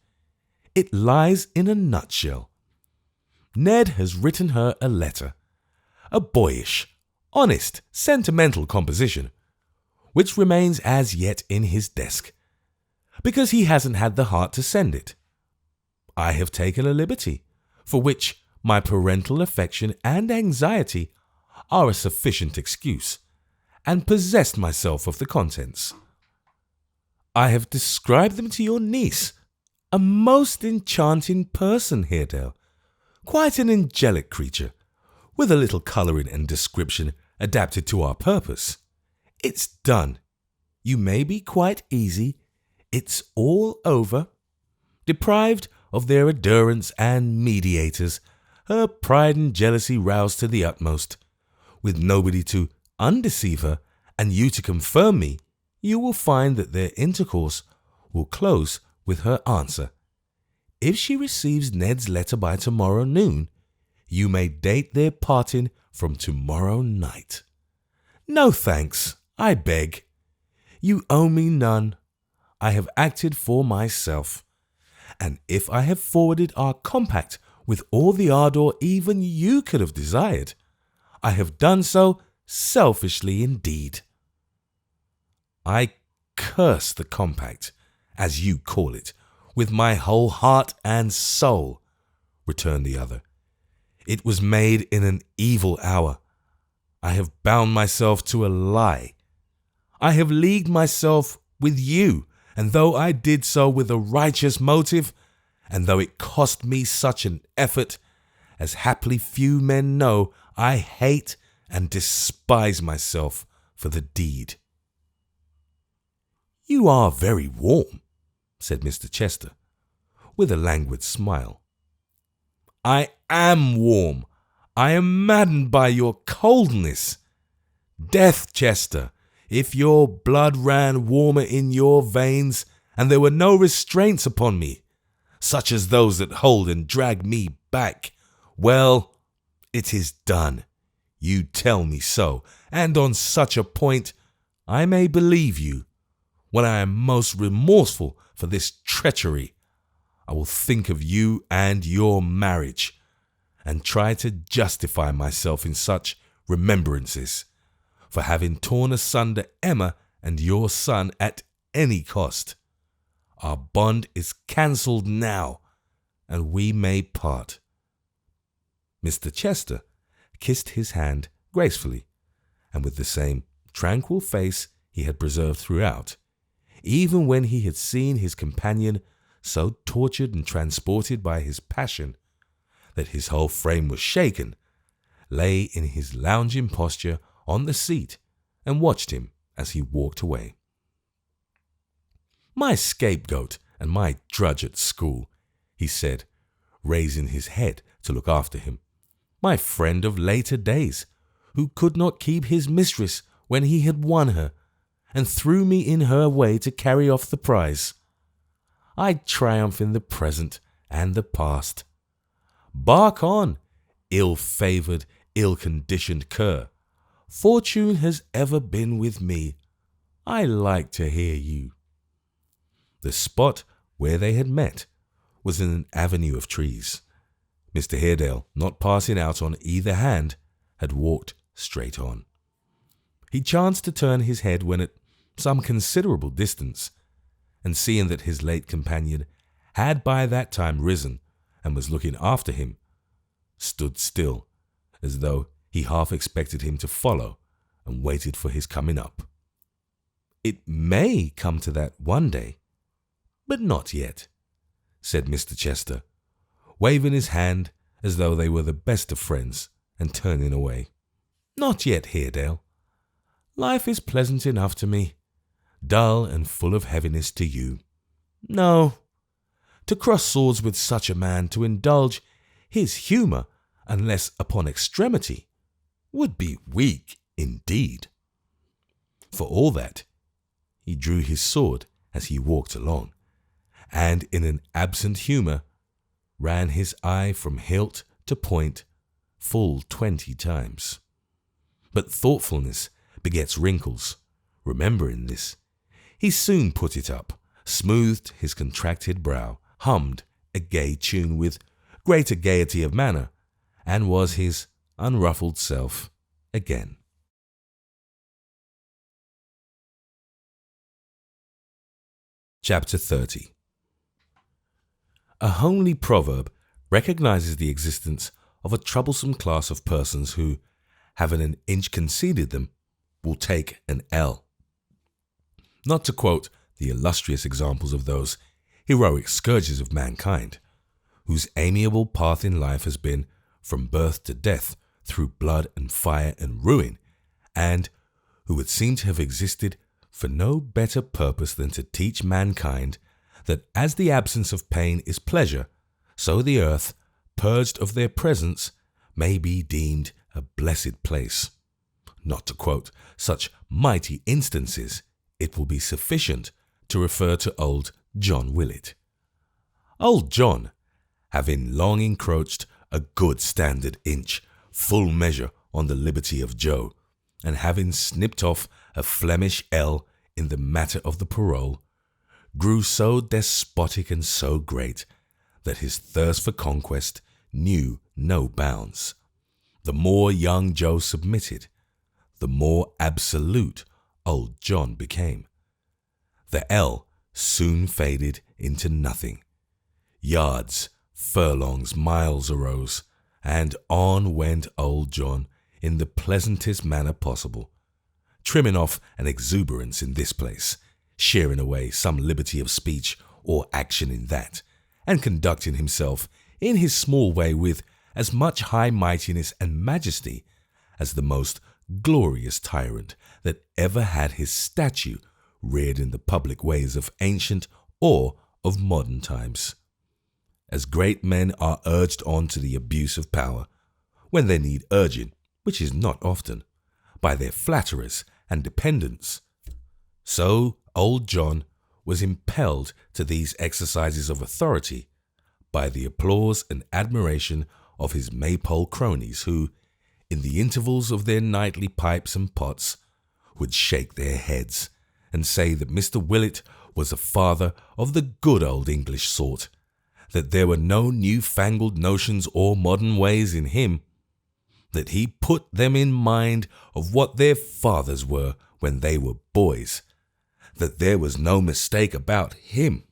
It lies in a nutshell. Ned has written her a letter, a boyish, honest, sentimental composition, which remains as yet in his desk, because he hasn't had the heart to send it. I have taken a liberty, for which my parental affection and anxiety are a sufficient excuse, and possessed myself of the contents. I have described them to your niece, a most enchanting person, Haredale, quite an angelic creature, with a little colouring and description adapted to our purpose. It's done. You may be quite easy. It's all over. Deprived of their adherents and mediators, her pride and jealousy roused to the utmost, with nobody to undeceive her and you to confirm me, you will find that their intercourse will close with her answer. If she receives Ned's letter by tomorrow noon, you may date their parting from tomorrow night. No thanks, I beg. You owe me none. I have acted for myself, and if I have forwarded our compact with all the ardour even you could have desired, I have done so selfishly indeed. I curse the compact, as you call it, with my whole heart and soul, returned the other. It was made in an evil hour. I have bound myself to a lie. I have leagued myself with you and though I did so with a righteous motive, and though it cost me such an effort, as haply few men know, I hate and despise myself for the deed." "You are very warm," said Mr. Chester, with a languid smile. "I am warm. I am maddened by your coldness. Death, Chester, if your blood ran warmer in your veins, and there were no restraints upon me, such as those that hold and drag me back, well, it is done. You tell me so, and on such a point I may believe you. When I am most remorseful for this treachery, I will think of you and your marriage, and try to justify myself in such remembrances, for having torn asunder Emma and your son at any cost. Our bond is cancelled now, and we may part." Mr. Chester kissed his hand gracefully, and with the same tranquil face he had preserved throughout, even when he had seen his companion so tortured and transported by his passion that his whole frame was shaken, lay in his lounging posture on the seat and watched him as he walked away. "My scapegoat and my drudge at school," he said, raising his head to look after him. "My friend of later days, who could not keep his mistress when he had won her, and threw me in her way to carry off the prize. I triumph in the present and the past. Bark on, ill-favoured, ill-conditioned cur. Fortune has ever been with me. I like to hear you." The spot where they had met was in an avenue of trees. Mr. Haredale, not passing out on either hand, had walked straight on. He chanced to turn his head when at some considerable distance, and seeing that his late companion had by that time risen and was looking after him, stood still, as though he half expected him to follow, and waited for his coming up. "It may come to that one day, but not yet," said Mr. Chester, waving his hand as though they were the best of friends, and turning away. "Not yet, Haredale. Life is pleasant enough to me, dull and full of heaviness to you. No, to cross swords with such a man, to indulge his humour, unless upon extremity, would be weak indeed." For all that, he drew his sword as he walked along, and in an absent humour ran his eye from hilt to point full 20 times. But thoughtfulness begets wrinkles. Remembering this, he soon put it up, smoothed his contracted brow, hummed a gay tune with greater gaiety of manner, and was his unruffled self again. Chapter 30. A homely proverb recognizes the existence of a troublesome class of persons who, having an inch conceded them, will take an ell. Not to quote the illustrious examples of those heroic scourges of mankind, whose amiable path in life has been from birth to death through blood and fire and ruin, and who would seem to have existed for no better purpose than to teach mankind that as the absence of pain is pleasure, so the earth, purged of their presence, may be deemed a blessed place. Not to quote such mighty instances, it will be sufficient to refer to old John Willet. Old John, having long encroached a good standard inch, full measure on the liberty of Joe, and having snipped off a Flemish L in the matter of the parole, grew so despotic and so great that his thirst for conquest knew no bounds. The more young Joe submitted, the more absolute old John became. The L soon faded into nothing. Yards, furlongs, miles arose, and on went old John in the pleasantest manner possible, trimming off an exuberance in this place, shearing away some liberty of speech or action in that, and conducting himself in his small way with as much high mightiness and majesty as the most glorious tyrant that ever had his statue reared in the public ways of ancient or of modern times. As great men are urged on to the abuse of power, when they need urging, which is not often, by their flatterers and dependents, so old John was impelled to these exercises of authority by the applause and admiration of his Maypole cronies who, in the intervals of their nightly pipes and pots, would shake their heads and say that Mr. Willett was a father of the good old English sort, that there were no new-fangled notions or modern ways in him, that he put them in mind of what their fathers were when they were boys, that there was no mistake about him,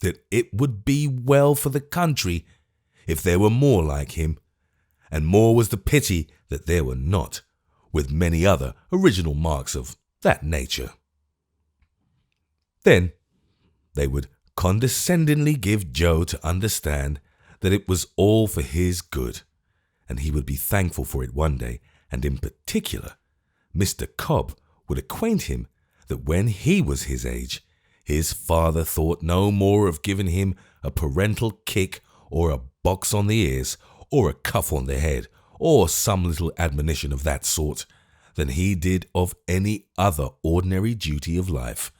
that it would be well for the country if there were more like him, and more was the pity that there were not, with many other original marks of that nature. Then they would condescendingly give Joe to understand that it was all for his good, and he would be thankful for it one day, and in particular, Mr. Cobb would acquaint him that when he was his age, his father thought no more of giving him a parental kick or a box on the ears or a cuff on the head or some little admonition of that sort than he did of any other ordinary duty of life.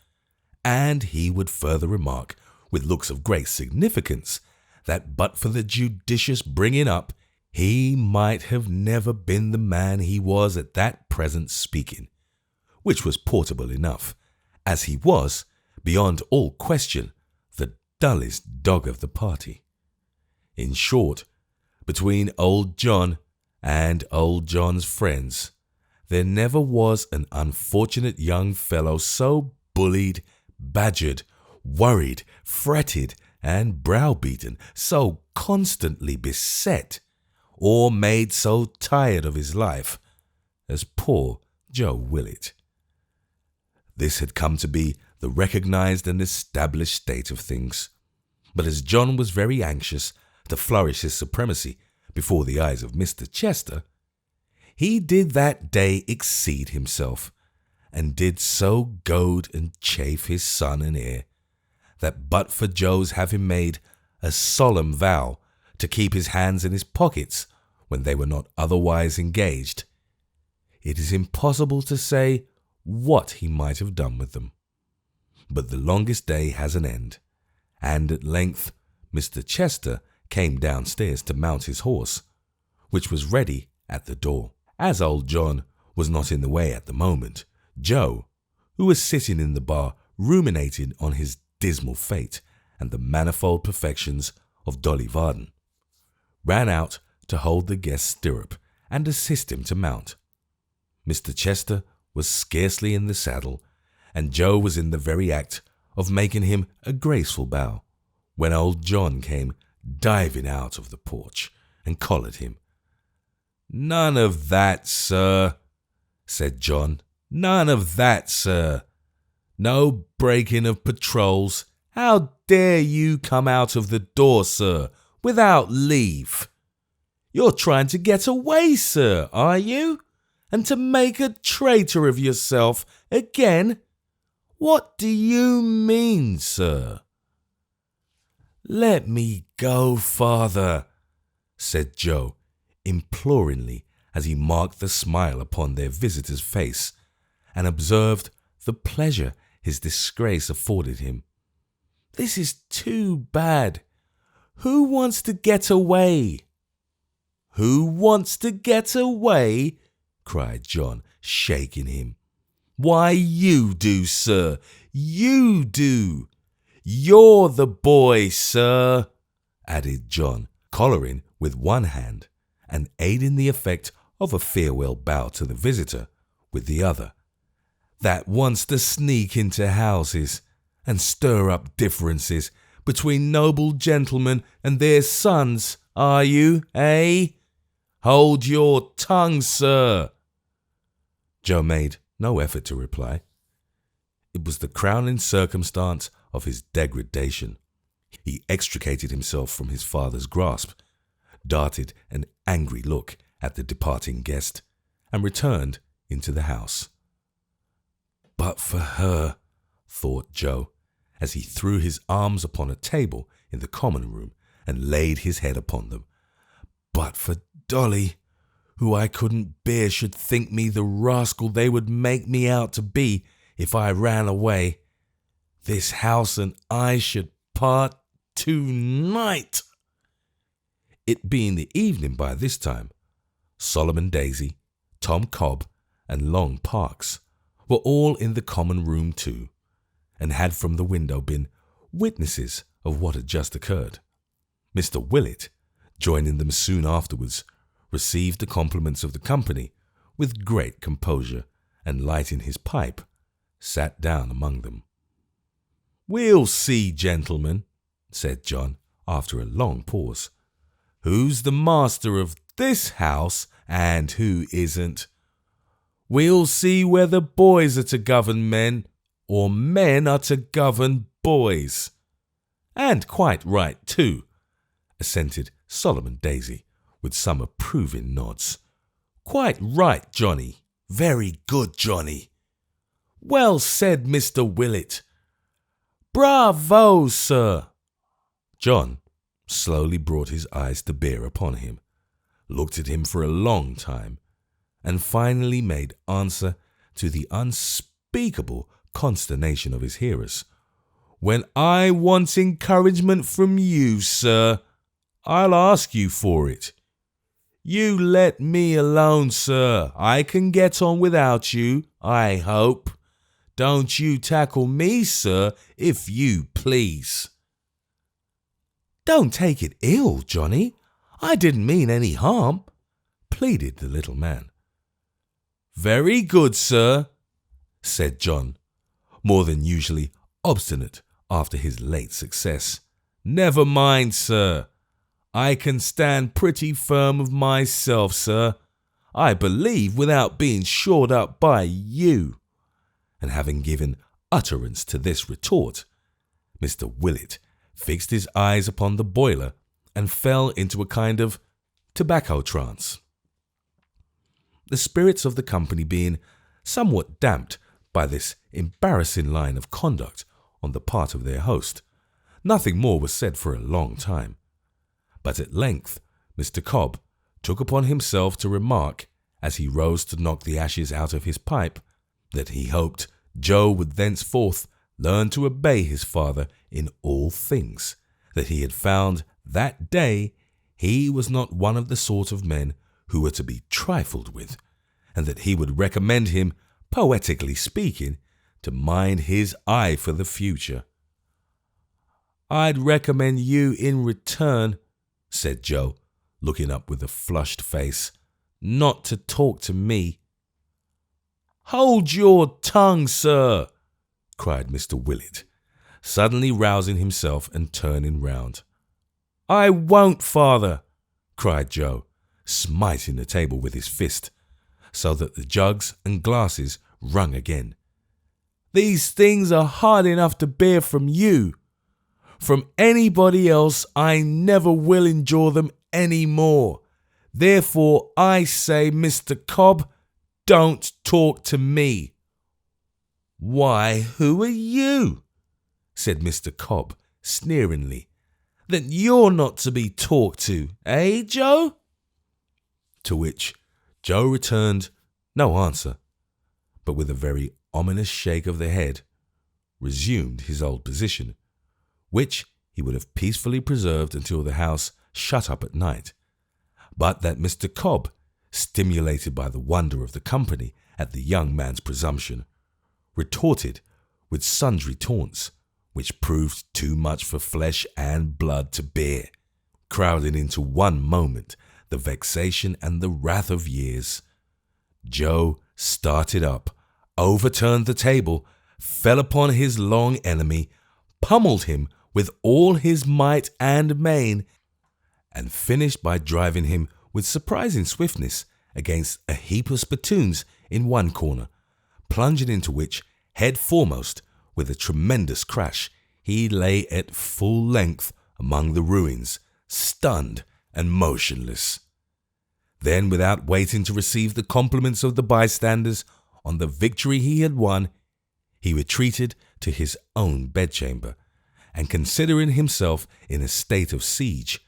And he would further remark, with looks of great significance, that but for the judicious bringing up, he might have never been the man he was at that present speaking, which was portable enough, as he was, beyond all question, the dullest dog of the party. In short, between old John and old John's friends, there never was an unfortunate young fellow so bullied, badgered, worried, fretted, and browbeaten, so constantly beset, or made so tired of his life, as poor Joe Willett. This had come to be the recognized and established state of things, but as John was very anxious to flourish his supremacy before the eyes of Mr. Chester, he did that day exceed himself, and did so goad and chafe his son and heir, that but for Joe's having made a solemn vow to keep his hands in his pockets when they were not otherwise engaged, it is impossible to say what he might have done with them. But the longest day has an end, and at length Mr. Chester came downstairs to mount his horse, which was ready at the door. As old John was not in the way at the moment, Joe, who was sitting in the bar ruminating on his dismal fate and the manifold perfections of Dolly Varden, ran out to hold the guest's stirrup and assist him to mount. Mr. Chester was scarcely in the saddle, and Joe was in the very act of making him a graceful bow, when old John came diving out of the porch and collared him. "None of that, sir," said John. "None of that, sir. No breaking of patrols. How dare you come out of the door, sir, without leave? You're trying to get away, sir, are you? And to make a traitor of yourself again? What do you mean, sir?" "Let me go, father," said Joe, imploringly, as he marked the smile upon their visitor's face, and observed the pleasure his disgrace afforded him. "This is too bad. Who wants to get away?" "Who wants to get away?" cried John, shaking him. "Why, you do, sir. You do. You're the boy, sir," added John, collaring with one hand and aiding the effect of a farewell bow to the visitor with the other, "that wants to sneak into houses and stir up differences between noble gentlemen and their sons, are you, eh? Hold your tongue, sir." Joe made no effort to reply. It was the crowning circumstance of his degradation. He extricated himself from his father's grasp, darted an angry look at the departing guest, and returned into the house. But for her, thought Joe, as he threw his arms upon a table in the common room and laid his head upon them. But for Dolly, who I couldn't bear should think me the rascal they would make me out to be if I ran away. This house and I should part tonight. It being the evening by this time, Solomon Daisy, Tom Cobb, and Long Parks were all in the common room too, and had from the window been witnesses of what had just occurred. Mr. Willett, joining them soon afterwards, received the compliments of the company with great composure, and lighting his pipe, sat down among them. "We'll see, gentlemen," said John, after a long pause, "who's the master of this house and who isn't. We'll see whether boys are to govern men, or men are to govern boys." "And quite right, too," assented Solomon Daisy, with some approving nods. "Quite right, Johnny. Very good, Johnny." "Well said, Mr. Willett." "Bravo, sir." John slowly brought his eyes to bear upon him, looked at him for a long time, and finally made answer to the unspeakable consternation of his hearers. "When I want encouragement from you, sir, I'll ask you for it. You let me alone, sir. I can get on without you, I hope. Don't you tackle me, sir, if you please." "Don't take it ill, Johnny. I didn't mean any harm," pleaded the little man. "Very good, sir," said John, more than usually obstinate after his late success. "Never mind, sir. I can stand pretty firm of myself, sir. I believe without being shored up by you." And having given utterance to this retort, Mr. Willett fixed his eyes upon the boiler and fell into a kind of tobacco trance. The spirits of the company being somewhat damped by this embarrassing line of conduct on the part of their host, nothing more was said for a long time. But at length Mr. Cobb took upon himself to remark, as he rose to knock the ashes out of his pipe, that he hoped Joe would thenceforth learn to obey his father in all things, that he had found that day he was not one of the sort of men who were to be trifled with, and that he would recommend him, poetically speaking, to mind his eye for the future. "I'd recommend you in return," said Joe, looking up with a flushed face, "not to talk to me." "Hold your tongue, sir," cried Mr. Willett, suddenly rousing himself and turning round. "I won't, father," cried Joe, smiting the table with his fist, so that the jugs and glasses rung again. "These things are hard enough to bear from you. From anybody else I never will endure them any more. Therefore I say, Mr. Cobb, don't talk to me." "Why, who are you," said Mr. Cobb sneeringly, "that you're not to be talked to, eh, Joe?" To which Joe returned no answer, but with a very ominous shake of the head, resumed his old position, which he would have peacefully preserved until the house shut up at night, but that Mr. Cobb, stimulated by the wonder of the company at the young man's presumption, retorted with sundry taunts, which proved too much for flesh and blood to bear, crowding into one moment the vexation and the wrath of years. Joe started up, overturned the table, fell upon his long enemy, pummeled him with all his might and main, and finished by driving him with surprising swiftness against a heap of spittoons in one corner, plunging into which, head foremost, with a tremendous crash, he lay at full length among the ruins, stunned and motionless. Then, without waiting to receive the compliments of the bystanders on the victory he had won, he retreated to his own bedchamber, and considering himself in a state of siege,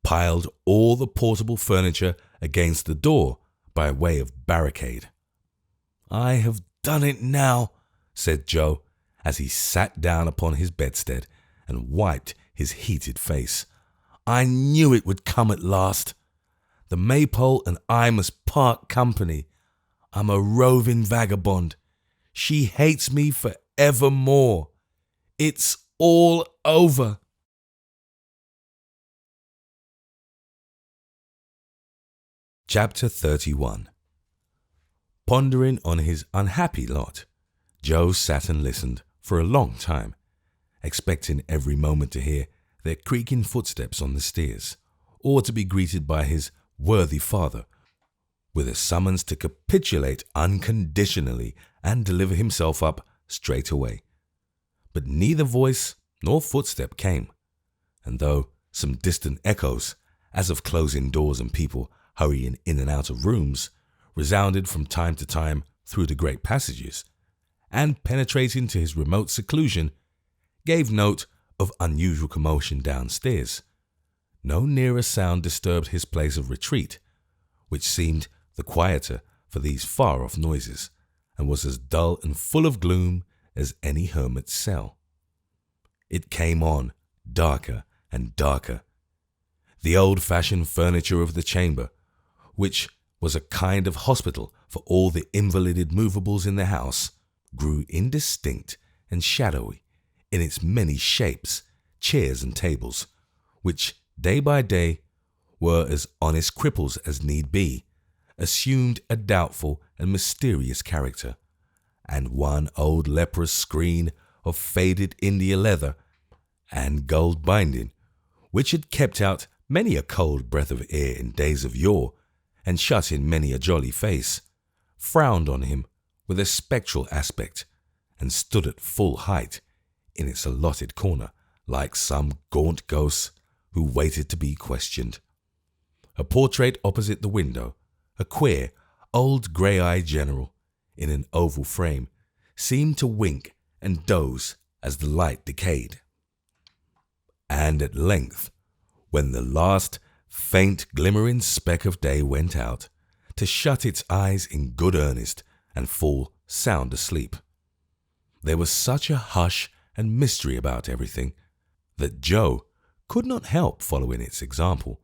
piled all the portable furniture against the door by way of barricade. "I have done it now," said Joe, as he sat down upon his bedstead and wiped his heated face. "I knew it would come at last. The Maypole and I must part company. I'm a roving vagabond. She hates me for evermore. It's all over." Chapter 31. Pondering on his unhappy lot, Joe sat and listened for a long time, expecting every moment to hear their creaking footsteps on the stairs, or to be greeted by his worthy father with a summons to capitulate unconditionally and deliver himself up straight away. But neither voice nor footstep came, and though some distant echoes, as of closing doors and people hurrying in and out of rooms, resounded from time to time through the great passages, and penetrating to his remote seclusion, gave note of unusual commotion downstairs, no nearer sound disturbed his place of retreat, which seemed the quieter for these far-off noises, and was as dull and full of gloom as any hermit's cell. It came on, darker and darker. The old-fashioned furniture of the chamber, which was a kind of hospital for all the invalided movables in the house, grew indistinct and shadowy in its many shapes, chairs and tables, which day by day were as honest cripples as need be, assumed a doubtful and mysterious character, and one old leprous screen of faded India leather and gold binding, which had kept out many a cold breath of air in days of yore, and shut in many a jolly face, frowned on him with a spectral aspect, and stood at full height in its allotted corner, like some gaunt ghost who waited to be questioned. A portrait opposite the window, a queer, old grey-eyed general, in an oval frame, seemed to wink and doze as the light decayed. And at length, when the last faint glimmering speck of day went out, to shut its eyes in good earnest and fall sound asleep, there was such a hush and mystery about everything that Joe could not help following its example,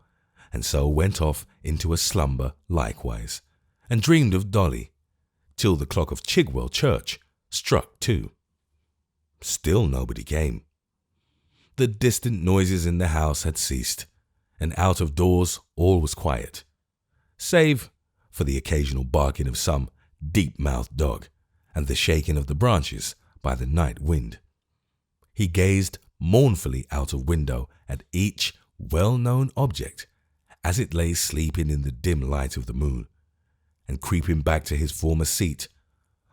and so went off into a slumber likewise, and dreamed of Dolly, till the clock of Chigwell church struck 2. Still nobody came. The distant noises in the house had ceased, and out of doors all was quiet, save for the occasional barking of some deep-mouthed dog and the shaking of the branches by the night wind. He gazed mournfully out of window at each well-known object as it lay sleeping in the dim light of the moon, and creeping back to his former seat,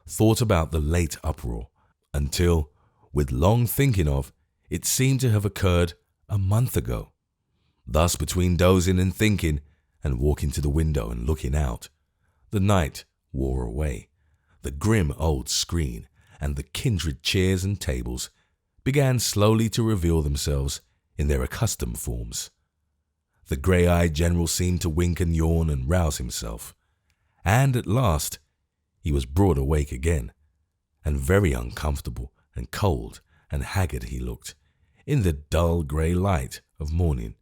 thought about the late uproar, until, with long thinking of, it seemed to have occurred a month ago. Thus, between dozing and thinking, and walking to the window and looking out, the night wore away. The grim old screen and the kindred chairs and tables began slowly to reveal themselves in their accustomed forms. The grey-eyed general seemed to wink and yawn and rouse himself, and at last he was broad awake again, and very uncomfortable and cold and haggard he looked in the dull grey light of morning.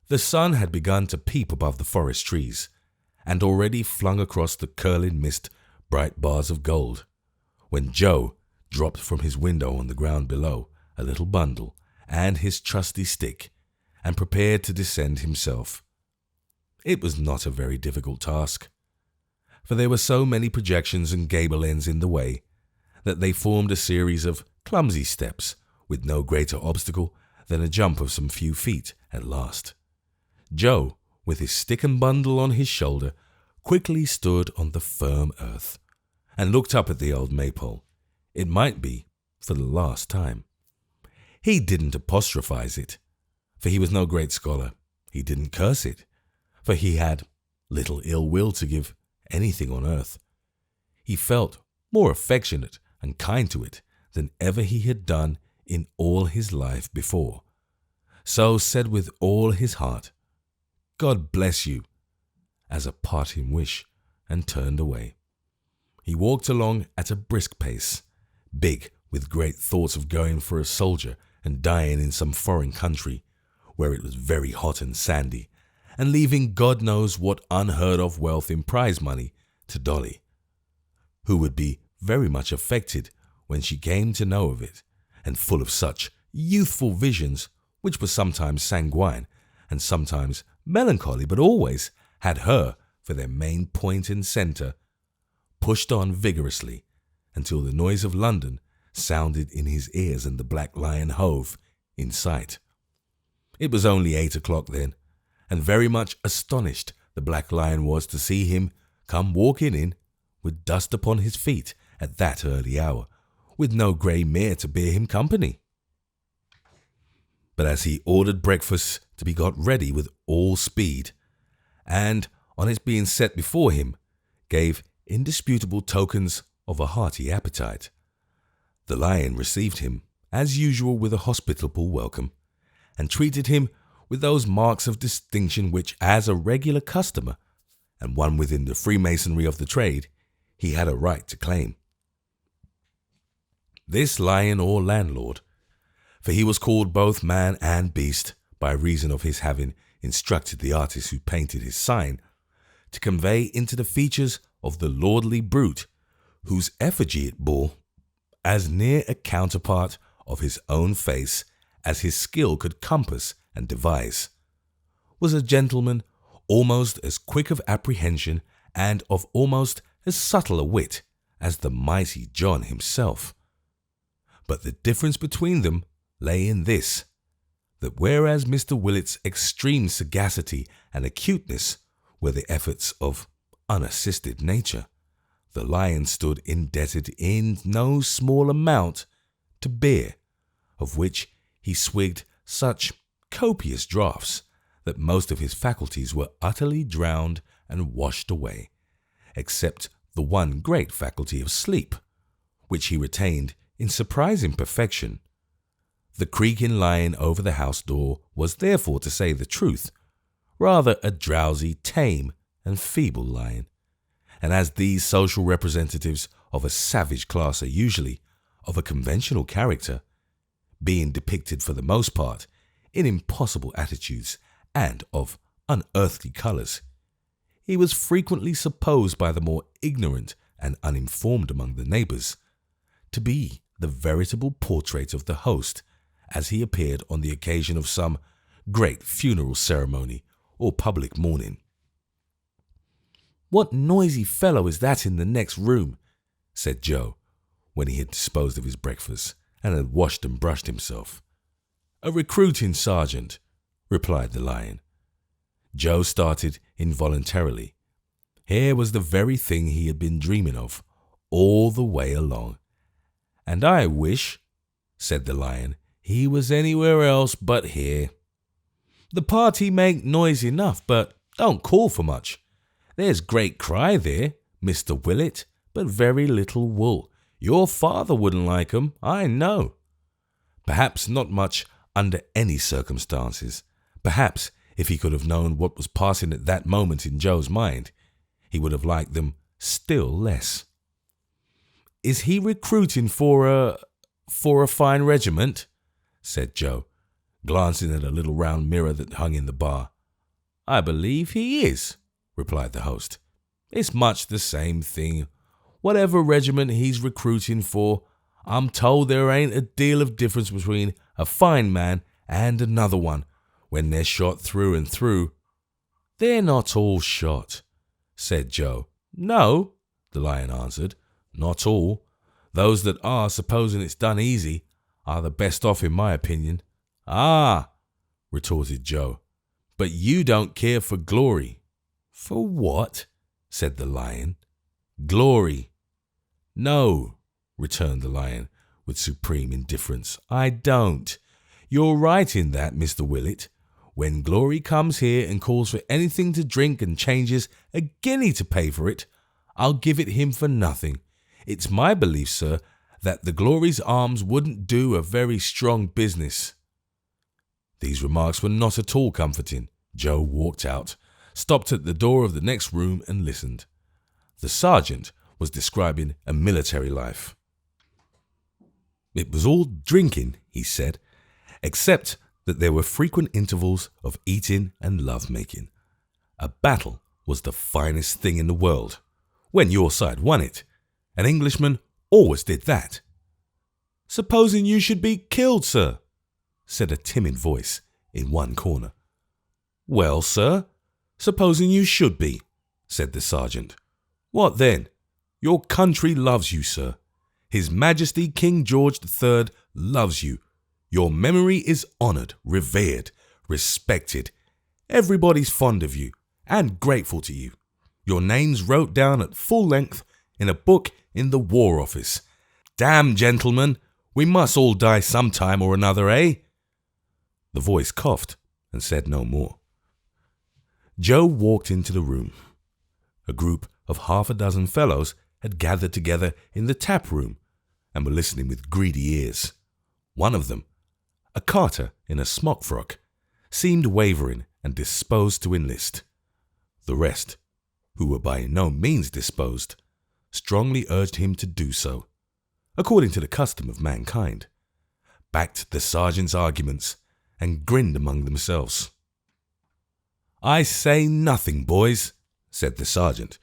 The sun had begun to peep above the forest trees, and already flung across the curling mist bright bars of gold, when Joe dropped from his window on the ground below a little bundle and his trusty stick, and prepared to descend himself. It was not a very difficult task, for there were so many projections and gable ends in the way that they formed a series of clumsy steps with no greater obstacle than a jump of some few feet at last. Joe, with his stick and bundle on his shoulder, quickly stood on the firm earth, and looked up at the old Maypole, It might be for the last time. He didn't apostrophize it, for he was no great scholar. He didn't curse it, for he had little ill will to give anything on earth. He felt more affectionate and kind to it than ever he had done in all his life before. So said with all his heart, "God bless you," as a parting wish, and turned away. He walked along at a brisk pace, big with great thoughts of going for a soldier and dying in some foreign country where it was very hot and sandy, and leaving God knows what unheard of wealth in prize money to Dolly, who would be very much affected when she came to know of it, and full of such youthful visions, which were sometimes sanguine and sometimes melancholy, but always had her for their main point and centre, pushed on vigorously until the noise of London sounded in his ears and the Black Lion hove in sight. It was only 8 o'clock then, and very much astonished the Black Lion was to see him come walking in with dust upon his feet at that early hour, with no grey mare to bear him company. But as he ordered breakfast to be got ready with all speed, and on its being set before him, gave indisputable tokens of a hearty appetite, the Lion received him, as usual, with a hospitable welcome, and treated him with those marks of distinction which, as a regular customer, and one within the freemasonry of the trade, he had a right to claim. This Lion or landlord, for he was called both man and beast by reason of his having instructed the artist who painted his sign to convey into the features of the lordly brute whose effigy it bore as near a counterpart of his own face as his skill could compass and devise, was a gentleman almost as quick of apprehension and of almost as subtle a wit as the mighty John himself. But the difference between them lay in this, that whereas Mr. Willet's extreme sagacity and acuteness were the efforts of unassisted nature, the Lion stood indebted in no small amount to beer, of which he swigged such copious draughts that most of his faculties were utterly drowned and washed away, except the one great faculty of sleep, which he retained in surprising perfection. The creaking Lion over the house door was, therefore, to say the truth, rather a drowsy, tame, and feeble Lion, and as these social representatives of a savage class are usually of a conventional character, being depicted for the most part in impossible attitudes and of unearthly colours, he was frequently supposed by the more ignorant and uninformed among the neighbours to be the veritable portrait of the host as he appeared on the occasion of some great funeral ceremony or public mourning. "What noisy fellow is that in the next room?" said Joe, when he had disposed of his breakfast and had washed and brushed himself. "A recruiting sergeant," replied the Lion. Joe started involuntarily. Here was the very thing he had been dreaming of all the way along. "And I wish," said the Lion, "he was anywhere else but here. The party make noise enough, but don't call for much. There's great cry there, Mr. Willett, but very little wool. Your father wouldn't like 'em, I know." Perhaps not much under any circumstances. Perhaps if he could have known what was passing at that moment in Joe's mind, he would have liked them still less. "Is he recruiting for a fine regiment?" said Joe, glancing at a little round mirror that hung in the bar. "I believe he is," replied the host. "It's much the same thing. Whatever regiment he's recruiting for, I'm told there ain't a deal of difference between a fine man and another one when they're shot through and through." "They're not all shot," said Joe. "No," the Lion answered, "not all. Those that are, supposing it's done easy, are the best off in my opinion." "Ah," retorted Joe, "but you don't care for glory." "For what?" said the Lion. "Glory." "No," returned the Lion with supreme indifference. "I don't. You're right in that, Mr. Willett. When Glory comes here and calls for anything to drink and changes a guinea to pay for it, I'll give it him for nothing. It's my belief, sir, that the Glory's arms wouldn't do a very strong business." These remarks were not at all comforting. Joe walked out, stopped at the door of the next room and listened. The sergeant was describing a military life. It was all drinking, he said, except that there were frequent intervals of eating and love-making. A battle was the finest thing in the world, when your side won it. An Englishman always did that. "Supposing you should be killed, sir," said a timid voice in one corner. "Well, sir, supposing you should be," said the sergeant. "What then? Your country loves you, sir. His Majesty King George III loves you. Your memory is honoured, revered, respected. Everybody's fond of you and grateful to you. Your name's wrote down at full length in a book in the War Office. Damn, gentlemen, we must all die sometime or another, eh?" The voice coughed and said no more. Joe walked into the room. A group of half a dozen fellows had gathered together in the tap room and were listening with greedy ears. One of them, a carter in a smock frock, seemed wavering and disposed to enlist. The rest, who were by no means disposed, strongly urged him to do so, according to the custom of mankind, backed the sergeant's arguments, and grinned among themselves. "I say nothing, boys," said the sergeant,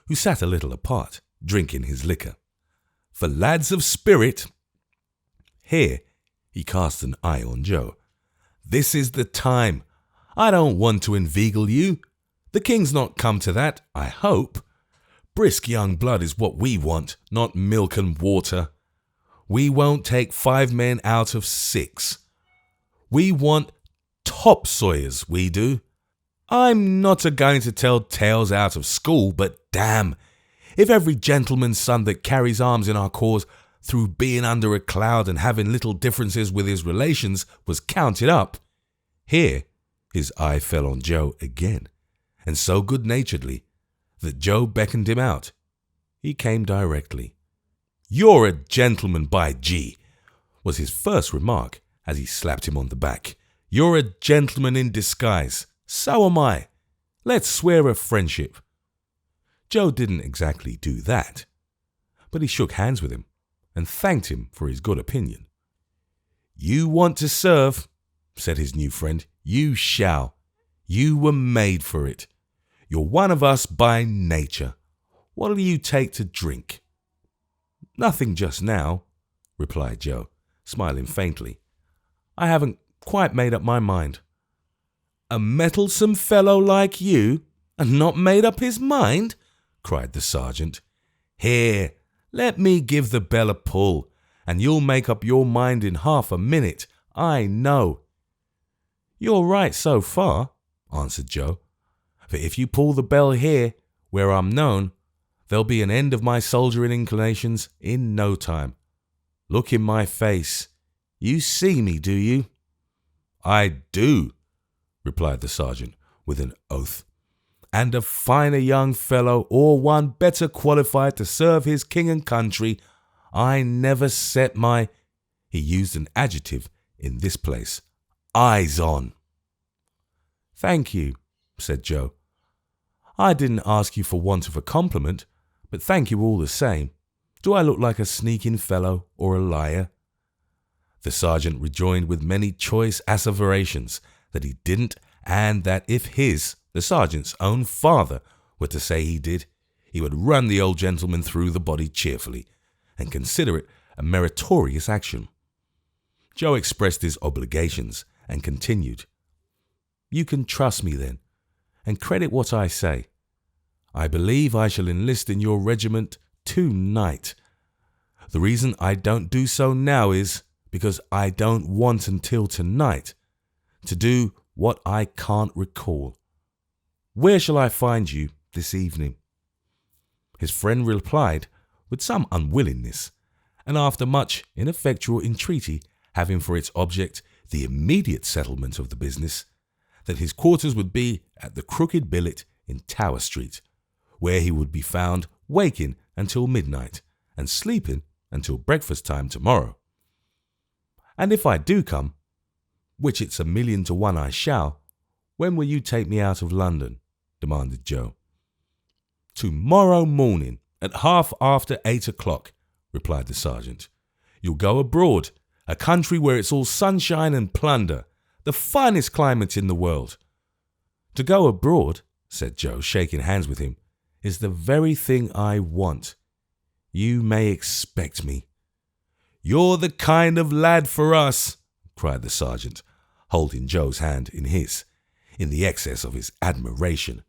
who sat a little apart, drinking his liquor. "For lads of spirit," here he cast an eye on Joe, "this is the time. I don't want to inveigle you. The king's not come to that, I hope. Brisk young blood is what we want, not milk and water. We won't take 5 men out of 6. We want topsawyers, we do. I'm not a-going to tell tales out of school, but damn, if every gentleman's son that carries arms in our cause through being under a cloud and having little differences with his relations was counted up." Here his eye fell on Joe again, and so good-naturedly that Joe beckoned him out. He came directly. "You're a gentleman, by G," was his first remark as he slapped him on the back. "You're a gentleman in disguise. So am I. Let's swear a friendship." Joe didn't exactly do that, but he shook hands with him and thanked him for his good opinion. "You want to serve," said his new friend. "You shall. You were made for it. You're one of us by nature. What'll you take to drink?" "Nothing just now," replied Joe, smiling faintly. "I haven't quite made up my mind." "A mettlesome fellow like you, and not made up his mind?" cried the sergeant. "Here, let me give the bell a pull, and you'll make up your mind in half a minute, I know." "You're right so far," answered Joe. "For if you pull the bell here, where I'm known, there'll be an end of my soldiering inclinations in no time. Look in my face. You see me, do you?" "I do," replied the sergeant with an oath. "And a finer young fellow, or one better qualified to serve his king and country, I never set my," he used an adjective in this place, "eyes on." "Thank you," said Joe. "I didn't ask you for want of a compliment, but thank you all the same. Do I look like a sneaking fellow or a liar?" The sergeant rejoined with many choice asseverations that he didn't, and that if his, the sergeant's own father, were to say he did, he would run the old gentleman through the body cheerfully, and consider it a meritorious action. Joe expressed his obligations and continued, "You can trust me then, and credit what I say. I believe I shall enlist in your regiment tonight. The reason I don't do so now is because I don't want until tonight to do what I can't recall. Where shall I find you this evening?" His friend replied with some unwillingness, and after much ineffectual entreaty, having for its object the immediate settlement of the business, that his quarters would be at the Crooked Billet in Tower Street, where he would be found waking until midnight and sleeping until breakfast time tomorrow. And if I do come, which it's 1,000,000 to 1 I shall, when will you take me out of London? Demanded Joe. Tomorrow morning at 8:30, replied the sergeant. You'll go abroad, a country where it's all sunshine and plunder, the finest climate in the world. To go abroad, said Joe, shaking hands with him, is the very thing I want. You may expect me. You're the kind of lad for us, cried the sergeant, holding Joe's hand in his, in the excess of his admiration.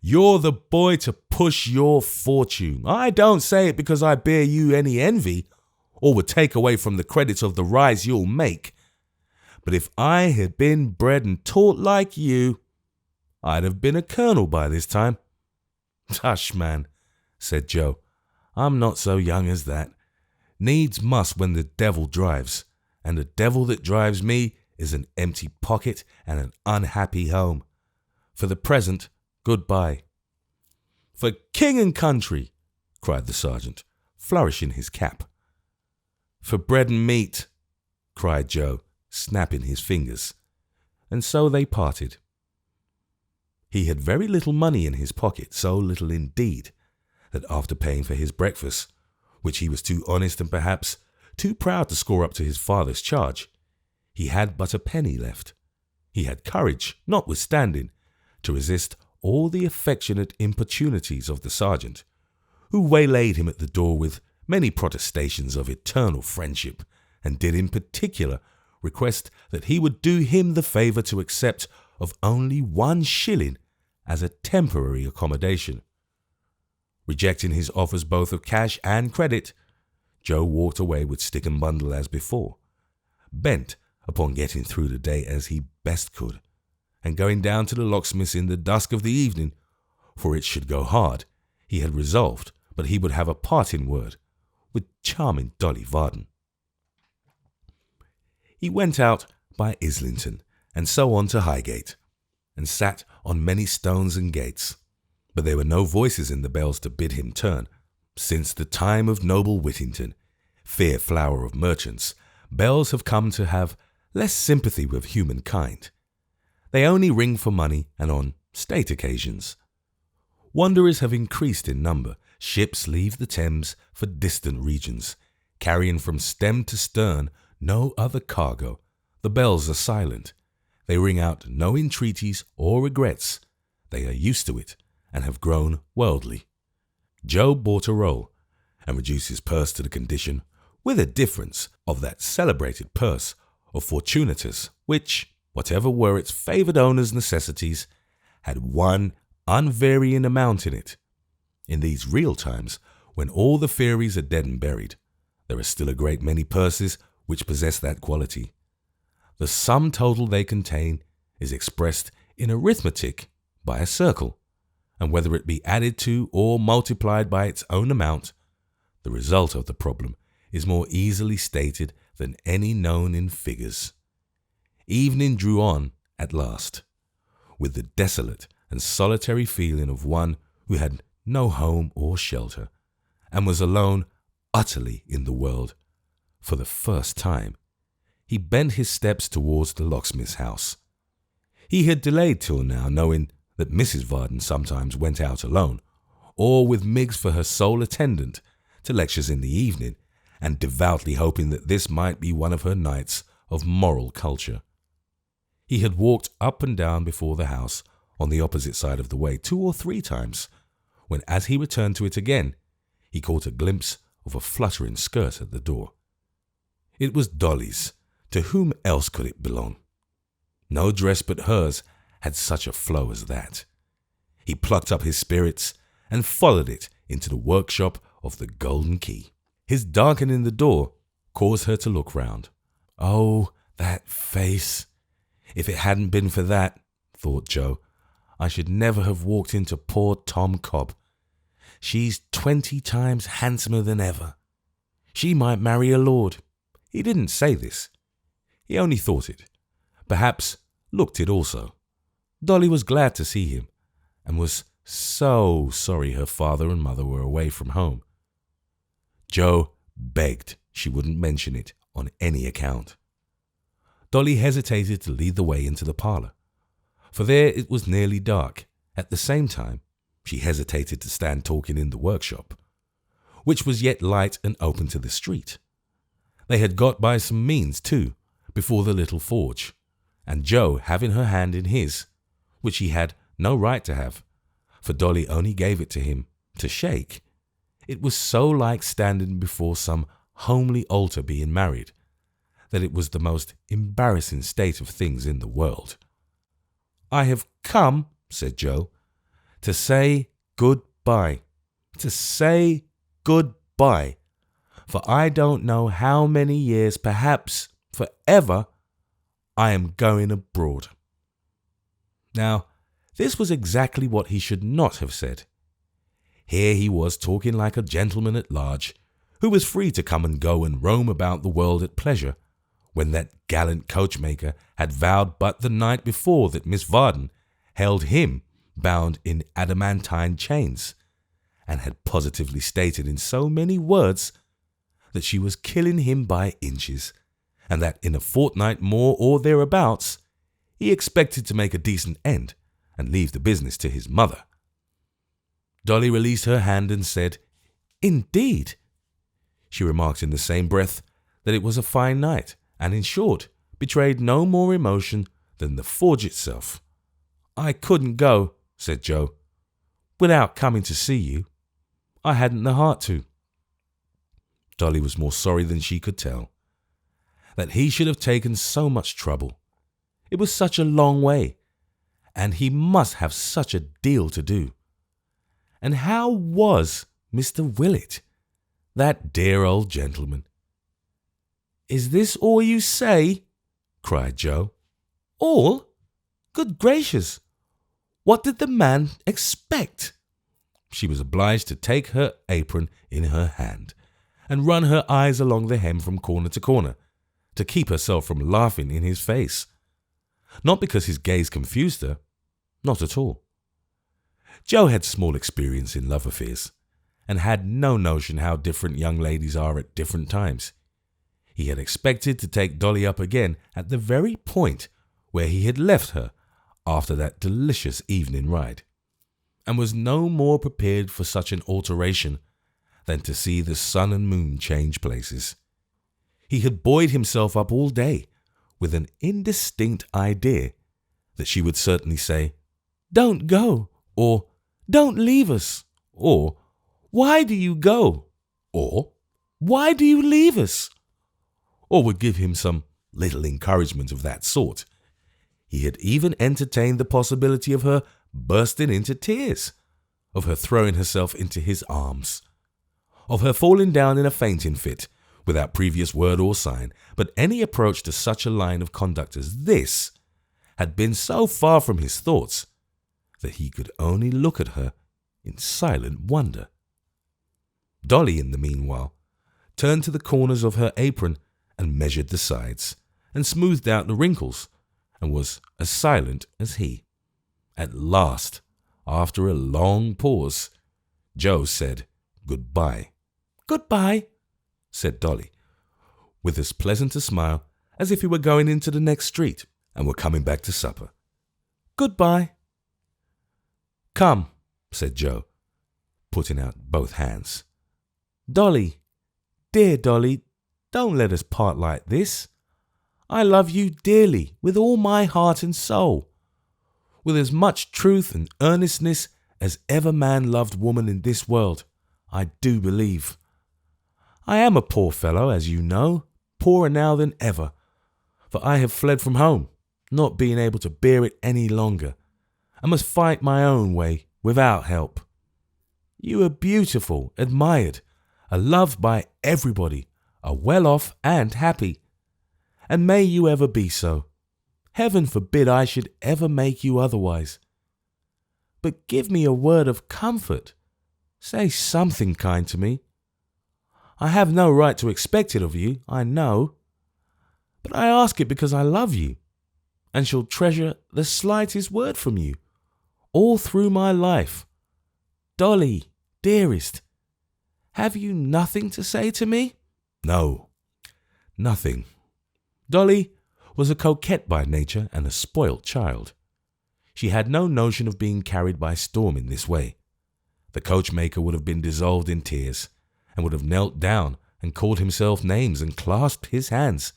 You're the boy to push your fortune. I don't say it because I bear you any envy, or would take away from the credit of the rise you'll make. But if I had been bred and taught like you, I'd have been a colonel by this time. Tush, man, said Joe. I'm not so young as that. Needs must when the devil drives, and the devil that drives me is an empty pocket and an unhappy home. For the present, goodbye. For king and country, cried the sergeant, flourishing his cap. For bread and meat, cried Joe, snapping his fingers. And so they parted. He had very little money in his pocket, so little indeed, that after paying for his breakfast, which he was too honest and perhaps too proud to score up to his father's charge, he had but a penny left. He had courage, notwithstanding, to resist all the affectionate importunities of the sergeant, who waylaid him at the door with many protestations of eternal friendship, and did in particular request that he would do him the favour to accept of only 1 shilling as a temporary accommodation. Rejecting his offers both of cash and credit, Joe walked away with stick and bundle as before, bent upon getting through the day as he best could, and going down to the locksmith's in the dusk of the evening, for it should go hard, he had resolved, but he would have a parting word with charming Dolly Varden. He went out by Islington, and so on to Highgate, and sat on many stones and gates, but there were no voices in the bells to bid him turn. Since the time of noble Whittington, fair flower of merchants, bells have come to have less sympathy with humankind. They only ring for money and on state occasions. Wanderers have increased in number. Ships leave the Thames for distant regions, carrying from stem to stern no other cargo. The bells are silent. They ring out no entreaties or regrets. They are used to it and have grown worldly. Joe bought a roll and reduced his purse to the condition, with a difference, of that celebrated purse of Fortunatus, which, whatever were its favoured owner's necessities, had one unvarying amount in it. In these real times, when all the fairies are dead and buried, there are still a great many purses which possess that quality. The sum total they contain is expressed in arithmetic by a circle, and whether it be added to or multiplied by its own amount, the result of the problem is more easily stated than any known in figures. Evening drew on at last, with the desolate and solitary feeling of one who had no home or shelter, and was alone utterly in the world. For the first time, he bent his steps towards the locksmith's house. He had delayed till now, knowing that Mrs. Varden sometimes went out alone, or with Miggs for her sole attendant, to lectures in the evening, and devoutly hoping that this might be one of her nights of moral culture. He had walked up and down before the house on the opposite side of the way 2 or 3 times, when as he returned to it again, he caught a glimpse of a fluttering skirt at the door. It was Dolly's. To whom else could it belong? No dress but hers had such a flow as that. He plucked up his spirits and followed it into the workshop of the Golden Key. His darkening the door caused her to look round. Oh, that face! If it hadn't been for that, thought Joe, I should never have walked into poor Tom Cobb. She's 20 times handsomer than ever. She might marry a lord. He didn't say this. He only thought it. Perhaps looked it also. Dolly was glad to see him, and was so sorry her father and mother were away from home. Joe begged she wouldn't mention it on any account. Dolly hesitated to lead the way into the parlour, for there it was nearly dark. At the same time, she hesitated to stand talking in the workshop, which was yet light and open to the street. They had got by some means, too, before the little forge, and Joe having her hand in his, which he had no right to have, for Dolly only gave it to him to shake. It was so like standing before some homely altar being married, that it was the most embarrassing state of things in the world. "I have come," said Joe, "to say good-bye. To say good-bye. For I don't know how many years, perhaps forever, I am going abroad." Now, this was exactly what he should not have said. Here he was talking like a gentleman at large, who was free to come and go and roam about the world at pleasure, when that gallant coachmaker had vowed but the night before that Miss Varden held him bound in adamantine chains, and had positively stated in so many words that she was killing him by inches, and that in a fortnight more or thereabouts he expected to make a decent end and leave the business to his mother. Dolly released her hand and said, "Indeed." She remarked in the same breath that it was a fine night, and in short, betrayed no more emotion than the forge itself. "I couldn't go," said Joe, "without coming to see you. I hadn't the heart to." Dolly was more sorry than she could tell, that he should have taken so much trouble. It was such a long way, and he must have such a deal to do. And how was Mr. Willett, that dear old gentleman? "Is this all you say?" cried Joe. "All? Good gracious! What did the man expect?" She was obliged to take her apron in her hand and run her eyes along the hem from corner to corner, to keep herself from laughing in his face. Not because his gaze confused her, not at all. Joe had small experience in love affairs, and had no notion how different young ladies are at different times. He had expected to take Dolly up again at the very point where he had left her after that delicious evening ride, and was no more prepared for such an alteration than to see the sun and moon change places. He had buoyed himself up all day with an indistinct idea that she would certainly say, "Don't go," or "Don't leave us," or "Why do you go?" or "Why do you leave us?" or would give him some little encouragement of that sort. He had even entertained the possibility of her bursting into tears, of her throwing herself into his arms, of her falling down in a fainting fit without previous word or sign, but any approach to such a line of conduct as this had been so far from his thoughts that he could only look at her in silent wonder. Dolly, in the meanwhile, turned to the corners of her apron and measured the sides, and smoothed out the wrinkles, and was as silent as he. At last, after a long pause, Joe said goodbye. "Goodbye," said Dolly, with as pleasant a smile as if he were going into the next street and were coming back to supper. "Goodbye." "Come," said Joe, putting out both hands. "Dolly, dear Dolly, don't let us part like this. I love you dearly with all my heart and soul, with as much truth and earnestness as ever man loved woman in this world, I do believe. I am a poor fellow, as you know, poorer now than ever, for I have fled from home, not being able to bear it any longer, and must fight my own way without help. You are beautiful, admired, are loved by everybody, are well off and happy, and may you ever be so. Heaven forbid I should ever make you otherwise. But give me a word of comfort. Say something kind to me. I have no right to expect it of you, I know. But I ask it because I love you, and shall treasure the slightest word from you, all through my life. Dolly, dearest, have you nothing to say to me? No, nothing. Dolly was a coquette by nature and a spoilt child. She had no notion of being carried by storm in this way. The coachmaker would have been dissolved in tears, and would have knelt down and called himself names and clasped his hands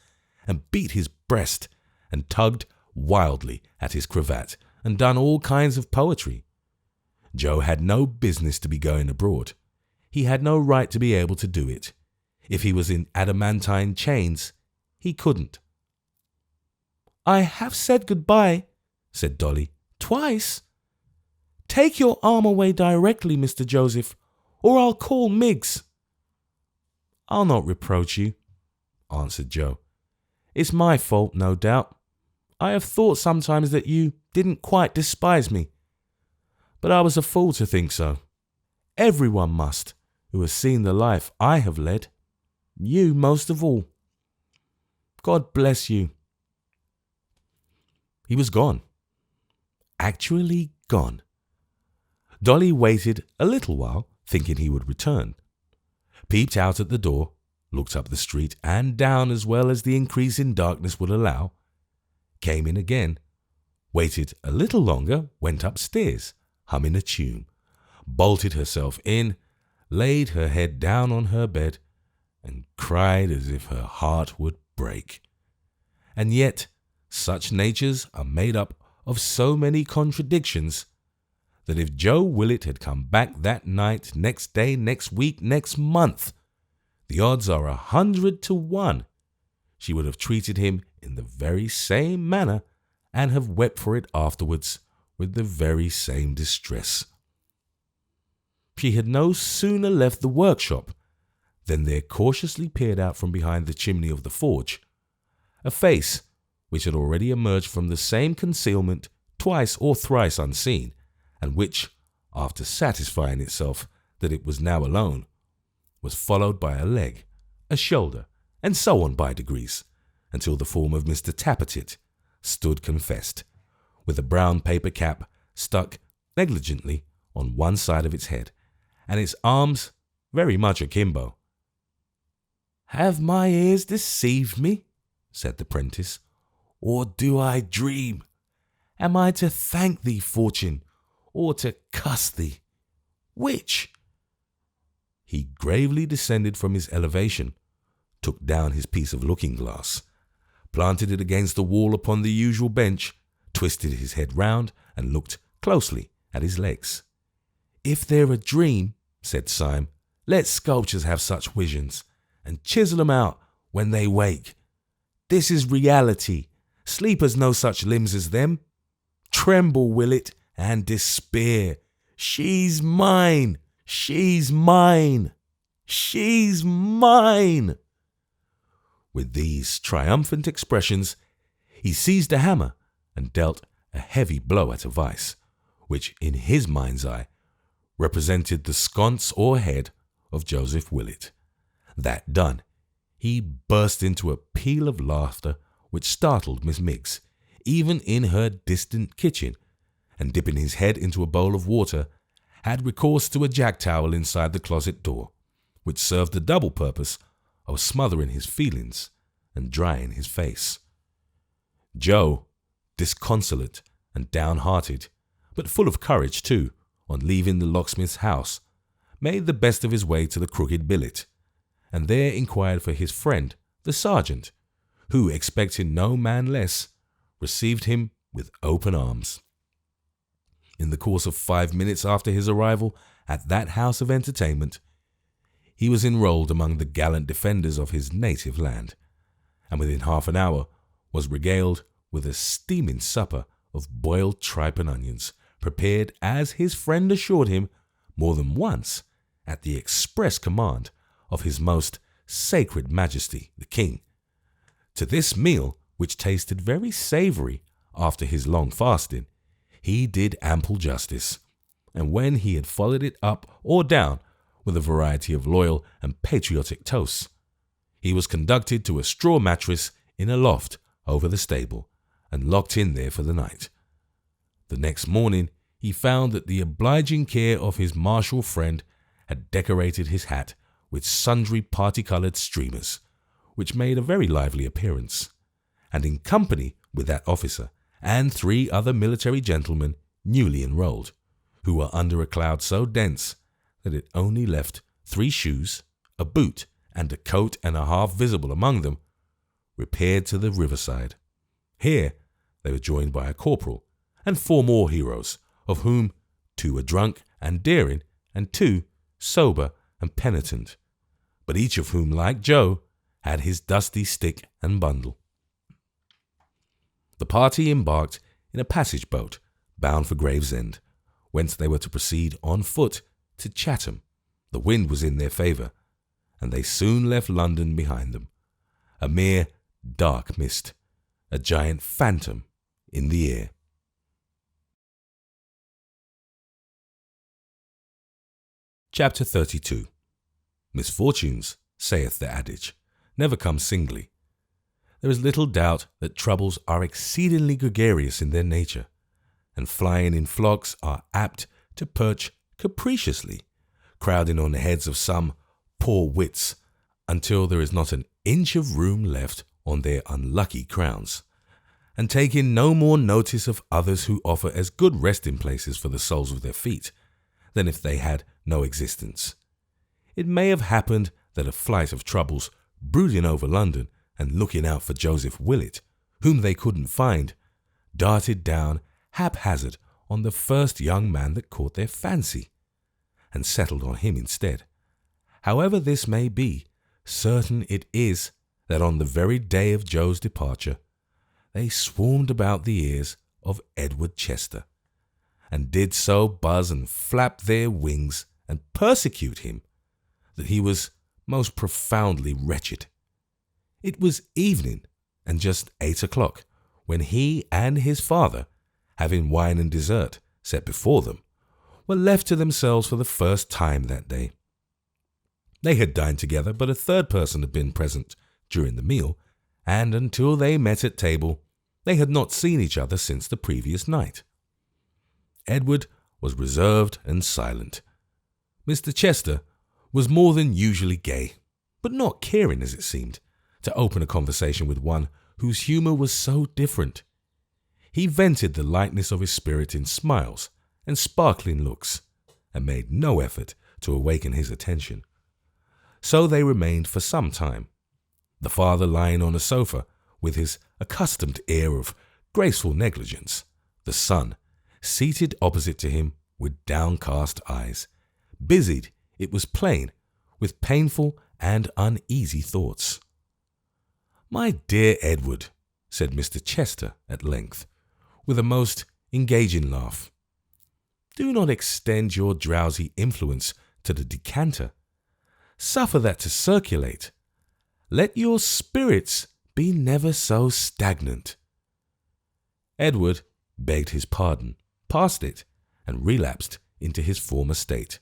and beat his breast and tugged wildly at his cravat and done all kinds of poetry. Joe had no business to be going abroad. He had no right to be able to do it. If he was in adamantine chains, he couldn't. I have said goodbye, said Dolly, twice. Take your arm away directly, Mr. Joseph, or I'll call Miggs. I'll not reproach you, answered Joe. It's my fault, no doubt. I have thought sometimes that you didn't quite despise me. But I was a fool to think so. Everyone must, who has seen the life I have led. You most of all. God bless you. He was gone. Actually gone. Dolly waited a little while, thinking he would return. Peeped out at the door, looked up the street and down as well as the increase in darkness would allow, came in again, waited a little longer, went upstairs, humming a tune, bolted herself in, laid her head down on her bed, and cried as if her heart would break. And yet, such natures are made up of so many contradictions that if Joe Willett had come back that night, next day, next week, next month, the odds are 100 to 1 she would have treated him in the very same manner and have wept for it afterwards with the very same distress. She had no sooner left the workshop than there cautiously peered out from behind the chimney of the forge a face which had already emerged from the same concealment twice or thrice unseen, and which, after satisfying itself that it was now alone, was followed by a leg, a shoulder, and so on by degrees, until the form of Mr. Tappertit stood confessed, with a brown paper cap stuck negligently on one side of its head, and its arms very much akimbo. "Have my ears deceived me?" said the prentice, "or do I dream? Am I to thank thee, fortune, or to cuss thee? Which?" He gravely descended from his elevation, took down his piece of looking-glass, planted it against the wall upon the usual bench, twisted his head round, and looked closely at his legs. "If they're a dream," said Syme, "let sculptors have such visions, and chisel 'em out when they wake. This is reality. Sleep has no such limbs as them. Tremble, Willett, and despair. She's mine. She's mine. She's mine." With these triumphant expressions, he seized a hammer and dealt a heavy blow at a vice, which in his mind's eye represented the sconce or head of Joseph Willett. That done, he burst into a peal of laughter which startled Miss Miggs, even in her distant kitchen, and dipping his head into a bowl of water, had recourse to a jack-towel inside the closet door, which served the double purpose of smothering his feelings and drying his face. Joe, disconsolate and downhearted, but full of courage too, on leaving the locksmith's house, made the best of his way to the Crooked Billet, and there inquired for his friend, the sergeant, who, expecting no man less, received him with open arms. In the course of 5 minutes after his arrival at that house of entertainment, he was enrolled among the gallant defenders of his native land, and within half an hour was regaled with a steaming supper of boiled tripe and onions, prepared, as his friend assured him, more than once, at the express command of his most sacred majesty, the king. To this meal, which tasted very savoury after his long fasting, he did ample justice, and when he had followed it up or down with a variety of loyal and patriotic toasts. He was conducted to a straw mattress in a loft over the stable and locked in there for the night. The next morning he found that the obliging care of his martial friend had decorated his hat with sundry parti-coloured streamers, which made a very lively appearance, and in company with that officer and 3 other military gentlemen newly enrolled, who were under a cloud so dense that it only left 3 shoes, a boot, and a coat and a half visible among them, repaired to the riverside. Here they were joined by a corporal and 4 more heroes, of whom 2 were drunk and daring, and 2 sober and penitent, but each of whom, like Joe, had his dusty stick and bundle. The party embarked in a passage boat bound for Gravesend, whence they were to proceed on foot to Chatham. The wind was in their favour, and they soon left London behind them, a mere dark mist, a giant phantom in the air. Chapter 32. Misfortunes, saith the adage, never come singly. There is little doubt that troubles are exceedingly gregarious in their nature, and flying in flocks are apt to perch capriciously, crowding on the heads of some poor wits until there is not an inch of room left on their unlucky crowns, and taking no more notice of others who offer as good resting places for the soles of their feet than if they had no existence. It may have happened that a flight of troubles, brooding over London and looking out for Joseph Willett, whom they couldn't find, darted down haphazard on the first young man that caught their fancy, and settled on him instead. However this may be, certain it is that on the very day of Joe's departure, they swarmed about the ears of Edward Chester, and did so buzz and flap their wings and persecute him, that he was most profoundly wretched. It was evening, and just 8 o'clock, when he and his father, having wine and dessert set before them, were left to themselves for the first time that day. They had dined together, but a 3rd person had been present during the meal, and until they met at table, they had not seen each other since the previous night. Edward was reserved and silent. Mr. Chester was more than usually gay, but not caring, as it seemed, to open a conversation with one whose humour was so different. He vented the lightness of his spirit in smiles and sparkling looks, and made no effort to awaken his attention. So they remained for some time, the father lying on a sofa with his accustomed air of graceful negligence, the son seated opposite to him with downcast eyes, busied, it was plain, with painful and uneasy thoughts. "My dear Edward," said Mr. Chester at length, with a most engaging laugh, "do not extend your drowsy influence to the decanter. Suffer that to circulate. Let your spirits be never so stagnant." Edward begged his pardon, passed it, and relapsed into his former state.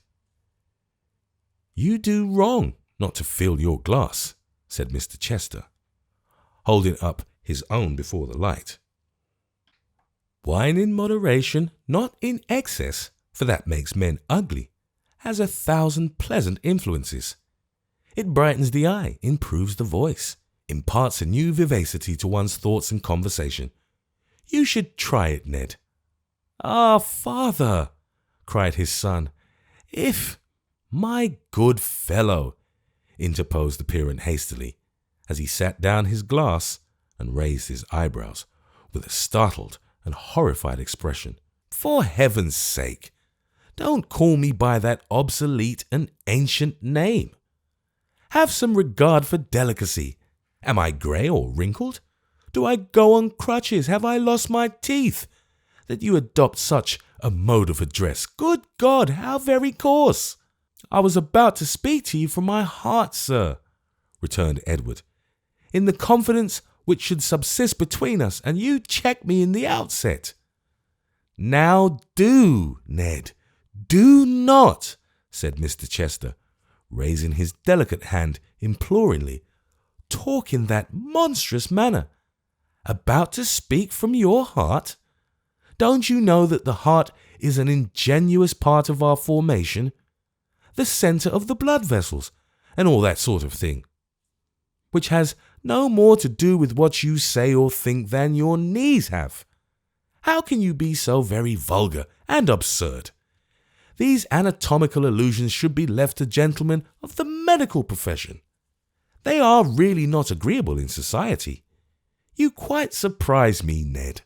"You do wrong not to fill your glass," said Mr. Chester, holding up his own before the light. "Wine in moderation, not in excess, for that makes men ugly, has 1,000 pleasant influences. It brightens the eye, improves the voice, imparts a new vivacity to one's thoughts and conversation. You should try it, Ned." "Ah, father," cried his son, "if—" "My good fellow," interposed the parent hastily, as he sat down his glass and raised his eyebrows with a startled and horrified expression, "for heaven's sake, don't call me by that obsolete and ancient name. Have some regard for delicacy. Am I grey or wrinkled? Do I go on crutches? Have I lost my teeth, that you adopt such a mode of address? Good God, how very coarse!" "I was about to speak to you from my heart, sir," returned Edward, "in the confidence which should subsist between us, and you check me in the outset." "Now do, Ned, do not," said Mr. Chester, raising his delicate hand imploringly. "Talk in that monstrous manner. About to speak from your heart? Don't you know that the heart is an ingenuous part of our formation, the centre of the blood vessels, and all that sort of thing, which has no more to do with what you say or think than your knees have? How can you be so very vulgar and absurd? These anatomical allusions should be left to gentlemen of the medical profession. They are really not agreeable in society. You quite surprise me, Ned."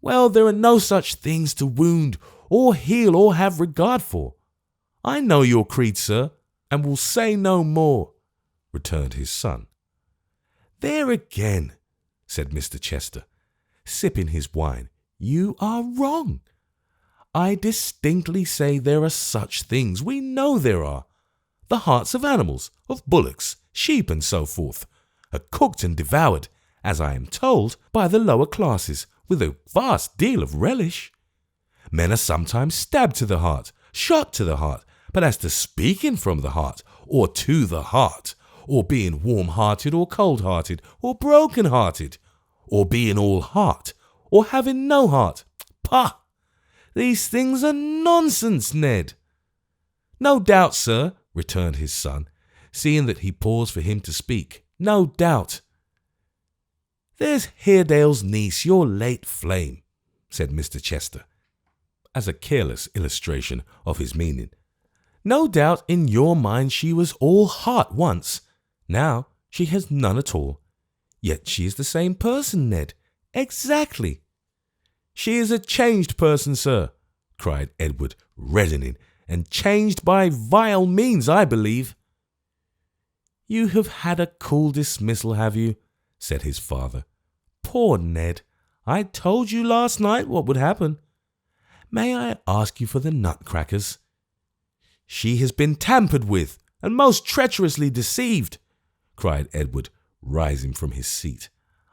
"Well, there are no such things to wound or heal or have regard for. I know your creed, sir, and will say no more," returned his son. "There again," said Mr. Chester, sipping his wine, "you are wrong. I distinctly say there are such things. We know there are. The hearts of animals, of bullocks, sheep, and so forth, are cooked and devoured, as I am told, by the lower classes, with a vast deal of relish. Men are sometimes stabbed to the heart, shot to the heart, but as to speaking from the heart, or to the heart, or being warm-hearted or cold-hearted, or broken-hearted, or being all heart, or having no heart, pah! These things are nonsense, Ned." "No doubt, sir," returned his son, seeing that he paused for him to speak. "No doubt." "There's Haredale's niece, your late flame," said Mr. Chester, as a careless illustration of his meaning. "No doubt in your mind she was all heart once. Now she has none at all. Yet she is the same person, Ned. Exactly." "She is a changed person, sir," cried Edward, reddening, "and changed by vile means, I believe." "You have had a cool dismissal, have you?" said his father. "Poor Ned, I told you last night what would happen. May I ask you for the nutcrackers?" "She has been tampered with, and most treacherously deceived," cried Edward, rising from his seat.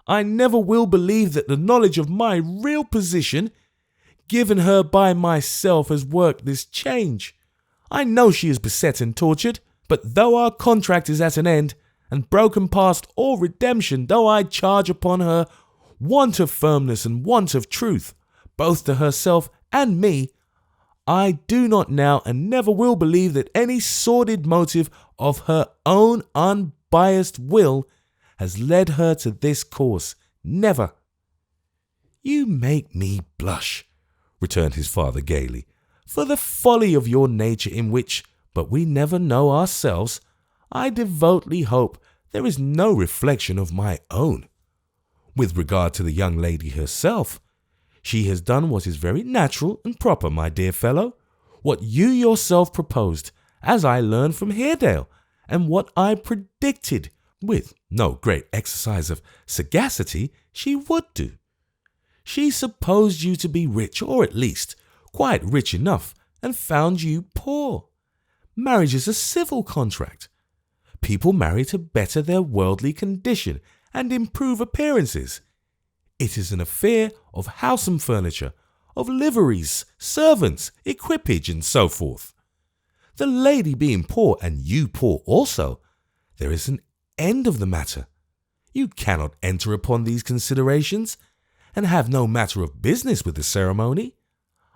"I never will believe that the knowledge of my real position, given her by myself, has worked this change. I know she is beset and tortured, but though our contract is at an end, and broken past all redemption, though I charge upon her want of firmness and want of truth, both to herself and me, I do not now and never will believe that any sordid motive of her own unbiased will has led her to this course. Never." "You make me blush," returned his father gaily, "for the folly of your nature in which, but we never know ourselves, I devotedly hope there is no reflection of my own. With regard to the young lady herself, she has done what is very natural and proper, my dear fellow, what you yourself proposed, as I learned from Haredale, and what I predicted, with no great exercise of sagacity, she would do. She supposed you to be rich, or at least quite rich enough, and found you poor. Marriage is a civil contract. People marry to better their worldly condition and improve appearances. It is an affair of house and furniture, of liveries, servants, equipage, and so forth. The lady being poor, and you poor also, there is an end of the matter. You cannot enter upon these considerations, and have no matter of business with the ceremony.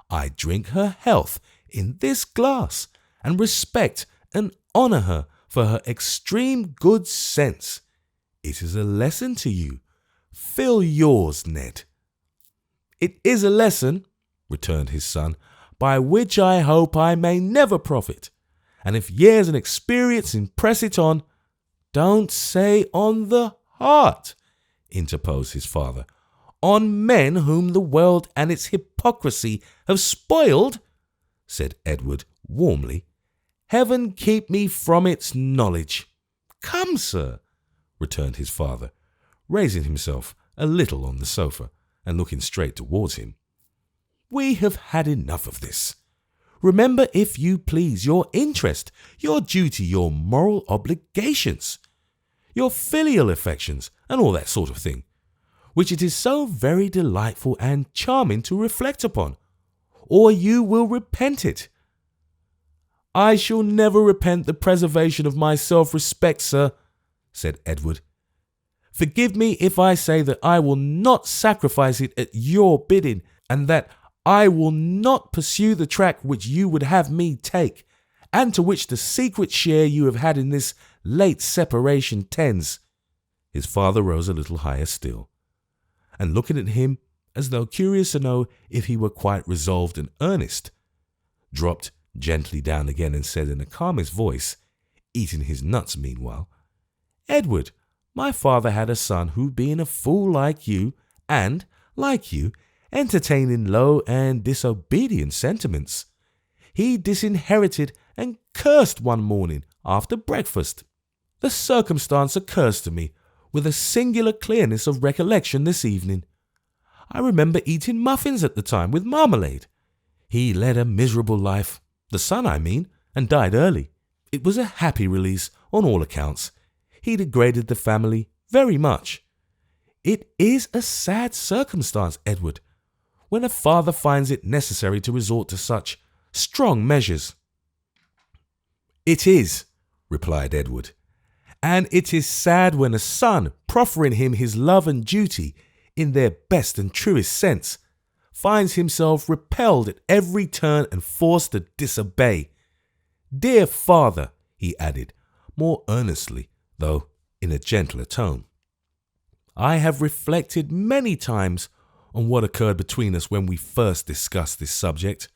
I drink her health in this glass, and respect and honour her for her extreme good sense. It is a lesson to you. Fill yours, Ned." "It is a lesson," returned his son, "by which I hope I may never profit, and if years and experience impress it on—" "Don't say on the heart," interposed his father. "On men whom the world and its hypocrisy have spoiled," said Edward warmly. "Heaven keep me from its knowledge." "Come, sir," returned his father, raising himself a little on the sofa and looking straight towards him. "We have had enough of this. Remember, if you please, your interest, your duty, your moral obligations, your filial affections, and all that sort of thing, which it is so very delightful and charming to reflect upon, or you will repent it. I shall never repent the preservation of my self-respect, sir, said Edward. Forgive me if I say that I will not sacrifice it at your bidding, and that I will not pursue the track which you would have me take, and to which the secret share you have had in this late separation tends. His father rose a little higher still, and looking at him as though curious to know if he were quite resolved and earnest, dropped gently down again and said in the calmest voice, eating his nuts meanwhile, Edward, my father had a son who, being a fool like you, and, like you, entertaining low and disobedient sentiments, he disinherited and cursed one morning after breakfast. The circumstance occurs to me with a singular clearness of recollection this evening. I remember eating muffins at the time with marmalade. He led a miserable life, the son I mean, and died early. It was a happy release on all accounts. He degraded the family very much. It is a sad circumstance, Edward, when a father finds it necessary to resort to such strong measures. It is, replied Edward, and it is sad when a son, proffering him his love and duty in their best and truest sense, finds himself repelled at every turn and forced to disobey. Dear father, he added, more earnestly, though in a gentler tone, I have reflected many times on what occurred between us when we first discussed this subject.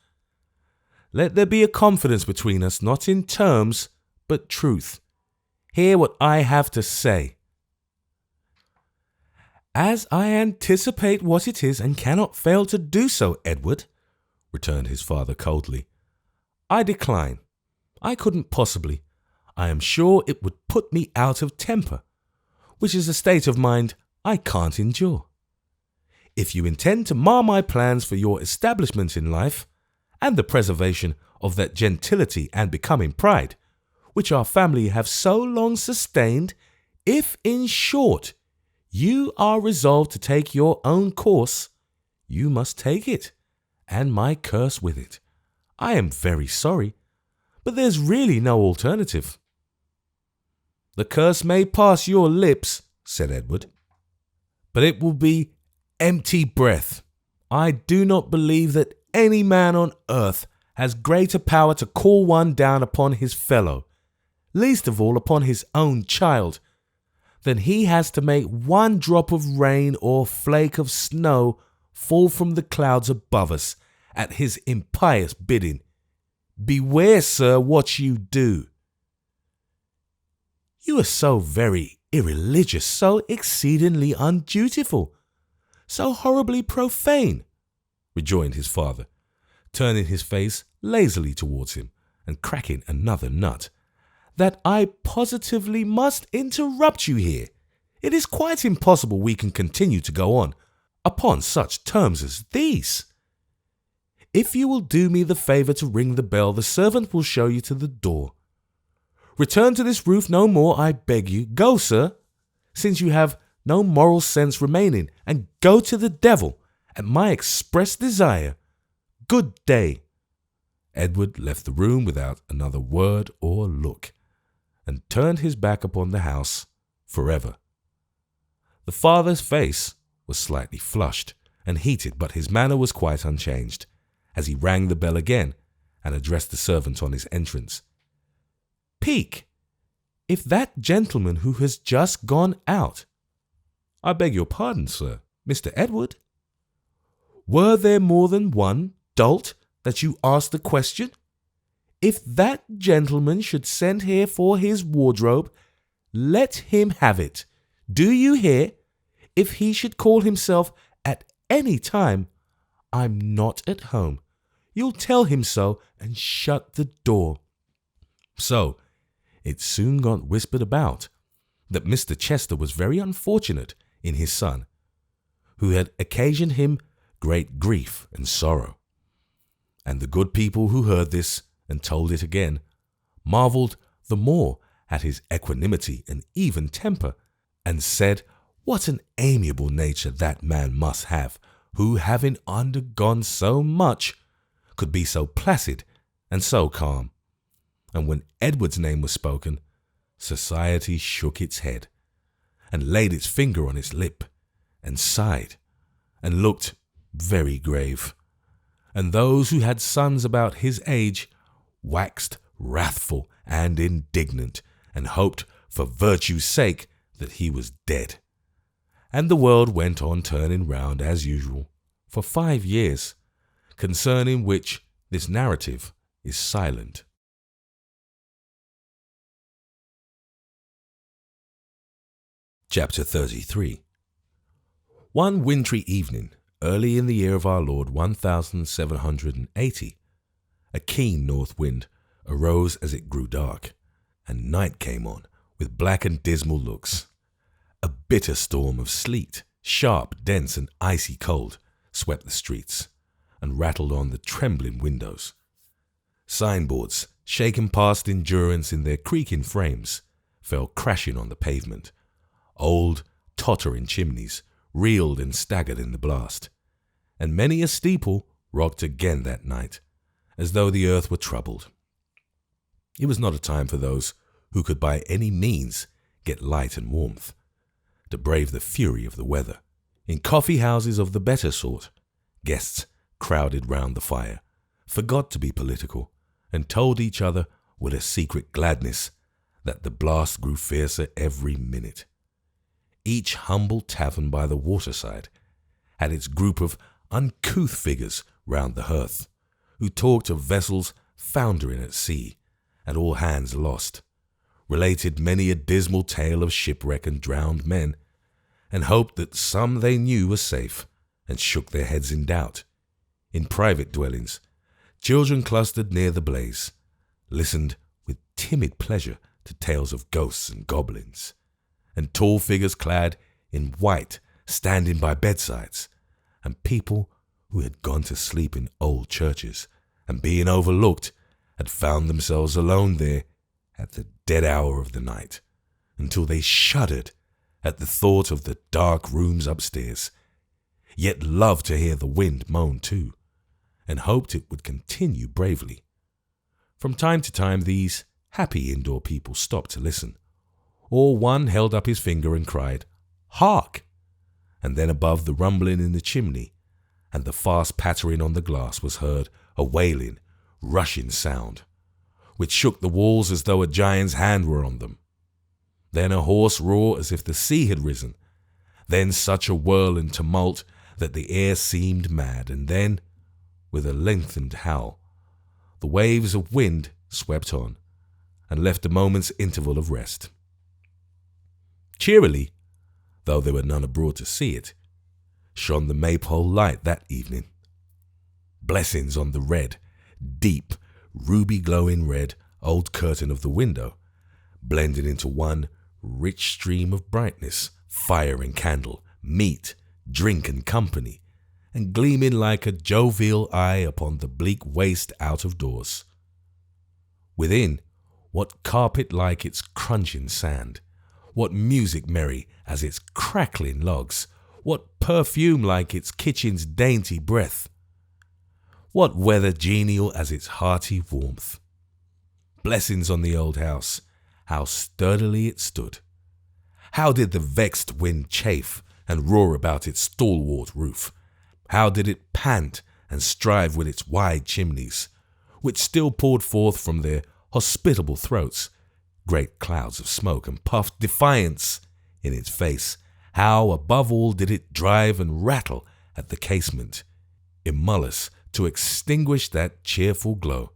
Let there be a confidence between us, not in terms, but truth. Hear what I have to say. As I anticipate what it is and cannot fail to do so, Edward, returned his father coldly, I decline. I couldn't possibly. I am sure it would put me out of temper, which is a state of mind I can't endure. If you intend to mar my plans for your establishment in life, and the preservation of that gentility and becoming pride, which our family have so long sustained, if, in short, you are resolved to take your own course, you must take it, and my curse with it. I am very sorry, but there's really no alternative. The curse may pass your lips, said Edward, but it will be empty breath. I do not believe that any man on earth has greater power to call one down upon his fellow, least of all upon his own child, than he has to make one drop of rain or flake of snow fall from the clouds above us at his impious bidding. Beware, sir, what you do. You are so very irreligious, so exceedingly undutiful, so horribly profane, rejoined his father, turning his face lazily towards him and cracking another nut, that I positively must interrupt you here. It is quite impossible we can continue to go on upon such terms as these. If you will do me the favour to ring the bell, the servant will show you to the door. Return to this roof no more, I beg you. Go, sir, since you have no moral sense remaining, and go to the devil at my express desire. Good day. Edward left the room without another word or look, and turned his back upon the house forever. The father's face was slightly flushed and heated, but his manner was quite unchanged, as he rang the bell again and addressed the servant on his entrance. Peak, if that gentleman who has just gone out— I beg your pardon, sir, Mr. Edward. Were there more than one dolt that you asked the question? If that gentleman should send here for his wardrobe, let him have it. Do you hear? If he should call himself at any time, I'm not at home. You'll tell him so and shut the door. So, it soon got whispered about that Mr. Chester was very unfortunate in his son, who had occasioned him great grief and sorrow. And the good people who heard this and told it again marvelled the more at his equanimity and even temper, and said what an amiable nature that man must have, who, having undergone so much, could be so placid and so calm. and when Edward's name was spoken, society shook its head, and laid its finger on its lip, and sighed, and looked very grave. And those who had sons about his age waxed wrathful and indignant, and hoped for virtue's sake that he was dead. And the world went on turning round as usual for 5 years, concerning which this narrative is silent. Chapter 33. One wintry evening, early in the year of our Lord 1780, a keen north wind arose as it grew dark, and night came on with black and dismal looks. A bitter storm of sleet, sharp, dense, and icy cold, swept the streets, and rattled on the trembling windows. Signboards, shaken past endurance in their creaking frames, fell crashing on the pavement. Old, tottering chimneys reeled and staggered in the blast, and many a steeple rocked again that night, as though the earth were troubled. It was not a time for those who could by any means get light and warmth, to brave the fury of the weather. In coffee houses of the better sort, guests crowded round the fire, forgot to be political, and told each other with a secret gladness that the blast grew fiercer every minute. Each humble tavern by the waterside had its group of uncouth figures round the hearth, who talked of vessels foundering at sea and all hands lost, related many a dismal tale of shipwreck and drowned men, and hoped that some they knew were safe, and shook their heads in doubt. In private dwellings, children clustered near the blaze, listened with timid pleasure to tales of ghosts and goblins, and tall figures clad in white standing by bedsides, and people who had gone to sleep in old churches, and being overlooked, had found themselves alone there at the dead hour of the night, until they shuddered at the thought of the dark rooms upstairs, yet loved to hear the wind moan too, and hoped it would continue bravely. From time to time these happy indoor people stopped to listen, or one held up his finger and cried, "Hark!" And then above the rumbling in the chimney and the fast pattering on the glass was heard a wailing, rushing sound, which shook the walls as though a giant's hand were on them. Then a hoarse roar as if the sea had risen, then such a whirl and tumult that the air seemed mad, and then, with a lengthened howl, the waves of wind swept on, and left a moment's interval of rest. Cheerily, though there were none abroad to see it, shone the Maypole light that evening. Blessings on the red, deep, ruby-glowing red old curtain of the window, blended into one rich stream of brightness, fire and candle, meat, drink and company, and gleaming like a jovial eye upon the bleak waste out of doors. Within, what carpet like its crunching sand, what music merry as its crackling logs, what perfume like its kitchen's dainty breath, what weather genial as its hearty warmth. Blessings on the old house, how sturdily it stood. How did the vexed wind chafe and roar about its stalwart roof? How did it pant and strive with its wide chimneys, which still poured forth from their hospitable throats great clouds of smoke, and puffed defiance in its face? How, above all, did it drive and rattle at the casement, emulous to extinguish that cheerful glow,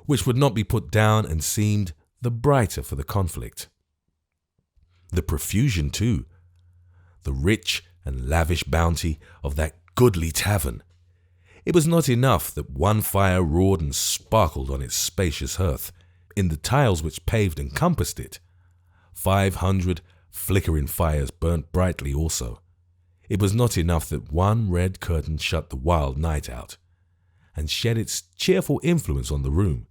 which would not be put down and seemed the brighter for the conflict. The profusion, too, the rich and lavish bounty of that goodly tavern. It was not enough that one fire roared and sparkled on its spacious hearth. In the tiles which paved and compassed it, 500 flickering fires burnt brightly also. It was not enough that one red curtain shut the wild night out, and shed its cheerful influence on the room.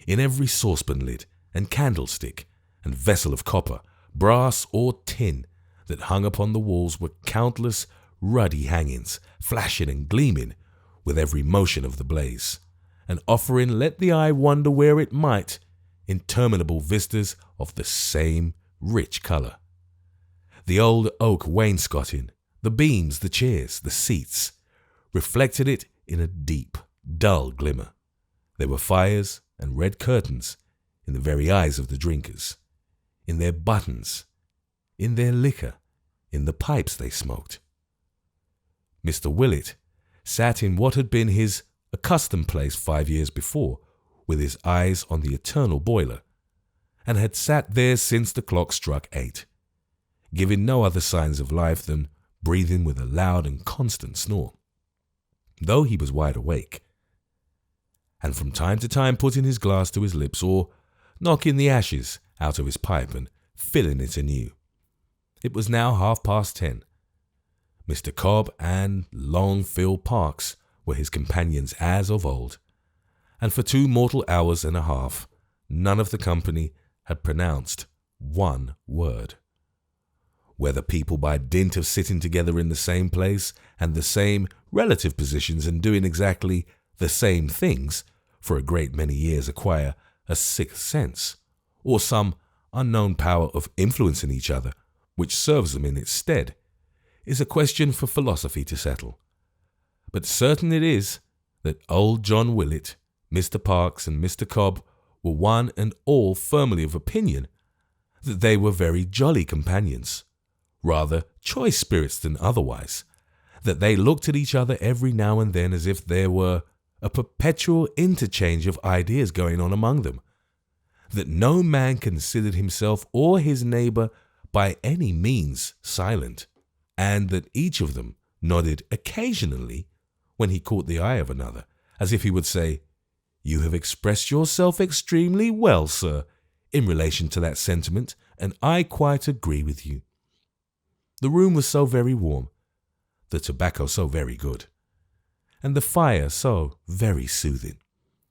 In every saucepan lid and candlestick and vessel of copper, brass or tin, that hung upon the walls were countless ruddy hangings, flashing and gleaming with every motion of the blaze, and offering, let the eye wander where it might, interminable vistas of the same rich colour. The old oak wainscoting, the beams, the chairs, the seats, reflected it in a deep, dull glimmer. There were fires and red curtains in the very eyes of the drinkers, in their buttons, in their liquor, in the pipes they smoked. Mr. Willett sat in what had been his accustomed place 5 years before, with his eyes on the eternal boiler, and had sat there since the clock struck 8, giving no other signs of life than breathing with a loud and constant snore, though he was wide awake, and from time to time putting his glass to his lips or knocking the ashes out of his pipe and filling it anew. It was now 10:30. Mr. Cobb and long Phil Parkes were his companions as of old, and for 2 mortal hours and a half none of the company had pronounced one word. Whether people by dint of sitting together in the same place and the same relative positions and doing exactly the same things for a great many years acquire a sixth sense, or some unknown power of influencing each other which serves them in its stead, is a question for philosophy to settle. But certain it is that old John Willett, Mr. Parkes, and Mr. Cobb were one and all firmly of opinion that they were very jolly companions, rather choice spirits than otherwise, that they looked at each other every now and then as if there were a perpetual interchange of ideas going on among them, that no man considered himself or his neighbour by any means silent, and that each of them nodded occasionally when he caught the eye of another, as if he would say, "You have expressed yourself extremely well, sir, in relation to that sentiment, and I quite agree with you." The room was so very warm, the tobacco so very good, and the fire so very soothing,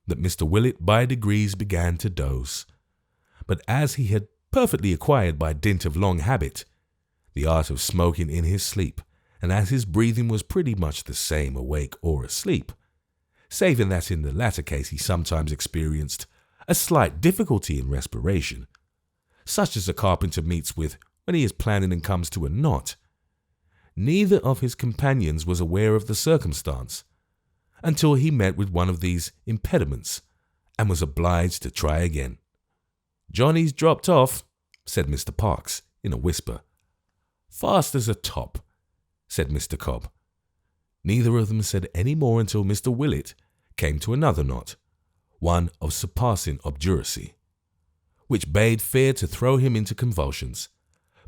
that Mr. Willett by degrees began to doze. But as he had perfectly acquired by dint of long habit the art of smoking in his sleep, and as his breathing was pretty much the same awake or asleep, saving that in the latter case he sometimes experienced a slight difficulty in respiration, such as a carpenter meets with when he is planning and comes to a knot, neither of his companions was aware of the circumstance until he met with one of these impediments and was obliged to try again. "Johnny's dropped off," said Mr. Parkes in a whisper. "Fast as a top," said Mr. Cobb. Neither of them said any more until Mr. Willett came to another knot, one of surpassing obduracy, which bade fair to throw him into convulsions,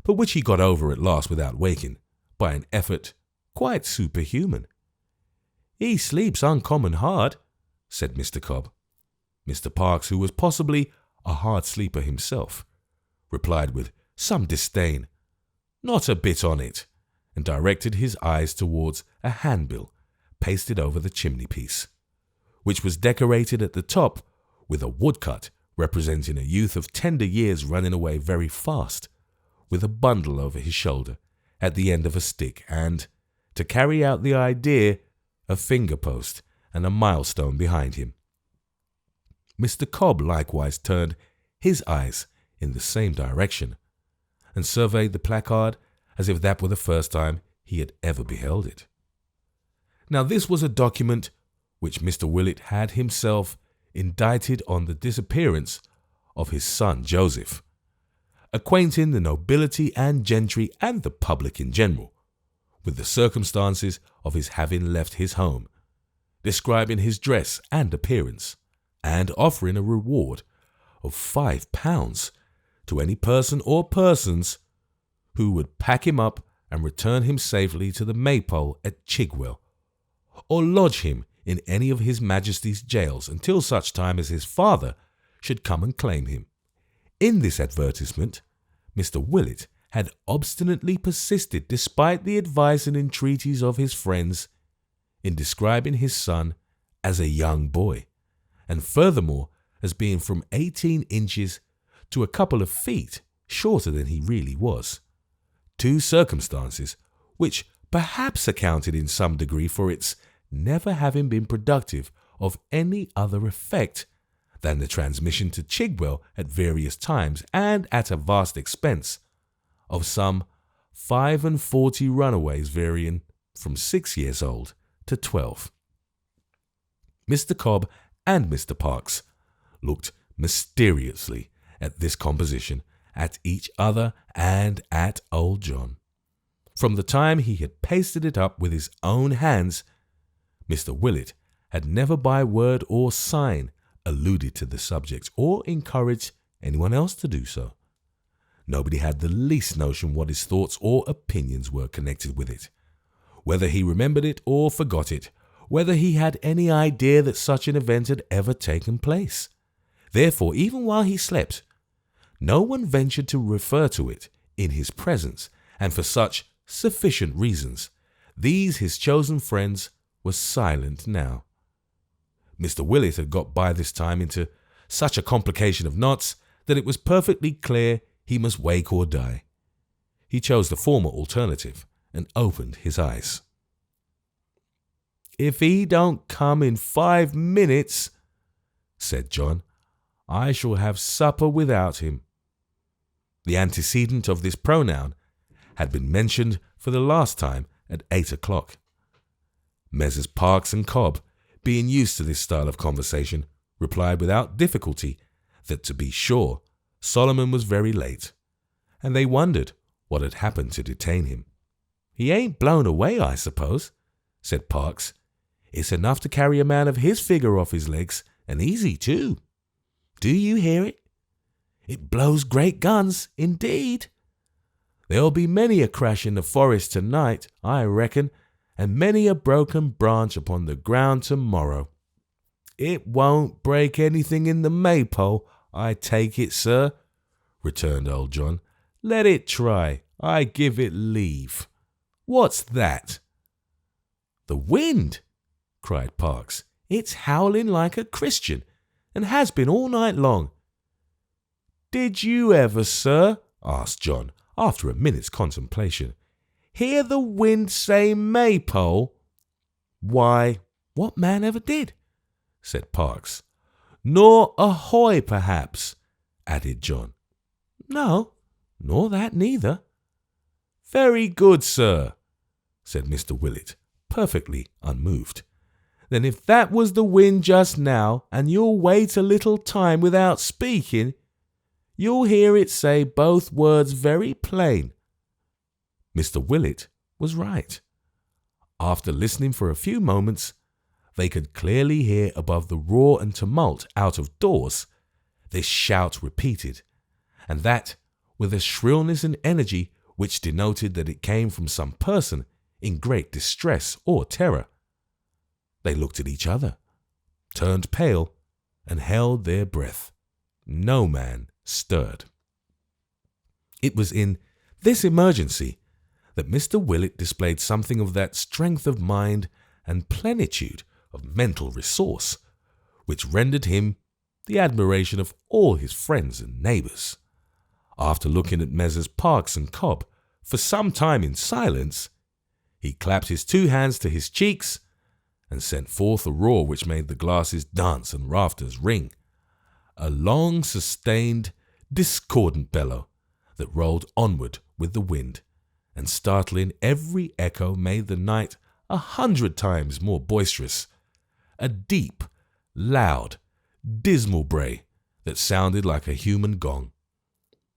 but which he got over at last without waking, by an effort quite superhuman. "He sleeps uncommon hard," said Mr. Cobb. Mr. Parkes, who was possibly a hard sleeper himself, replied with some disdain, "Not a bit on it," and directed his eyes towards a handbill pasted over the chimney-piece, which was decorated at the top with a woodcut representing a youth of tender years running away very fast, with a bundle over his shoulder at the end of a stick, and, to carry out the idea, a finger-post and a milestone behind him. Mr. Cobb likewise turned his eyes in the same direction, and surveyed the placard as if that were the first time he had ever beheld it. Now this was a document which Mr. Willett had himself indicted on the disappearance of his son Joseph, acquainting the nobility and gentry and the public in general with the circumstances of his having left his home, describing his dress and appearance, and offering a reward of £5 to any person or persons who would pack him up and return him safely to the Maypole at Chigwell, or lodge him in any of his Majesty's jails until such time as his father should come and claim him. In this advertisement, Mr. Willett had obstinately persisted, despite the advice and entreaties of his friends, in describing his son as a young boy, and furthermore as being from 18 inches to a couple of feet shorter than he really was, 2 circumstances which perhaps accounted in some degree for its never having been productive of any other effect than the transmission to Chigwell at various times and at a vast expense of some 45 runaways varying from 6 years old to 12. Mr. Cobb and Mr. Parkes looked mysteriously at this composition, at each other and at old John. From the time he had pasted it up with his own hands, Mr. Willett had never by word or sign alluded to the subject or encouraged anyone else to do so. Nobody had the least notion what his thoughts or opinions were connected with it, whether he remembered it or forgot it, whether he had any idea that such an event had ever taken place. Therefore, even while he slept, no one ventured to refer to it in his presence, and for such sufficient reasons, these his chosen friends were silent now. Mr. Willett had got by this time into such a complication of knots that it was perfectly clear he must wake or die. He chose the former alternative and opened his eyes. "If he don't come in 5 minutes," said John, "I shall have supper without him." The antecedent of this pronoun had been mentioned for the last time at 8 o'clock. Messrs. Parkes and Cobb, being used to this style of conversation, replied without difficulty that, to be sure, Solomon was very late, and they wondered what had happened to detain him. "He ain't blown away, I suppose," said Parkes. "It's enough to carry a man of his figure off his legs, and easy too. Do you hear it? It blows great guns, indeed. There'll be many a crash in the forest tonight, I reckon, and many a broken branch upon the ground tomorrow. It won't break anything in the Maypole, I take it, sir," returned old John. "Let it try, I give it leave. What's that?" "The wind," cried Parkes. "It's howling like a Christian, and has been all night long." "Did you ever, sir," asked John, after a minute's contemplation, "hear the wind say Maypole?" "Why, what man ever did?" said Parkes. "Nor ahoy, perhaps," added John. "No, nor that neither." "Very good, sir," said Mr. Willett, perfectly unmoved. "Then if that was the wind just now, and you'll wait a little time without speaking, you'll hear it say both words very plain." Mr. Willett was right. After listening for a few moments, they could clearly hear above the roar and tumult out of doors this shout repeated, and that with a shrillness and energy which denoted that it came from some person in great distress or terror. They looked at each other, turned pale, and held their breath. No man stirred. It was in this emergency that Mr. Willett displayed something of that strength of mind and plenitude of mental resource which rendered him the admiration of all his friends and neighbours. After looking at Messrs. Parkes and Cobb for some time in silence, he clapped his 2 hands to his cheeks and sent forth a roar which made the glasses dance and rafters ring, a long sustained, discordant bellow that rolled onward with the wind, and startling every echo made the night 100 times more boisterous, a deep, loud, dismal bray that sounded like a human gong.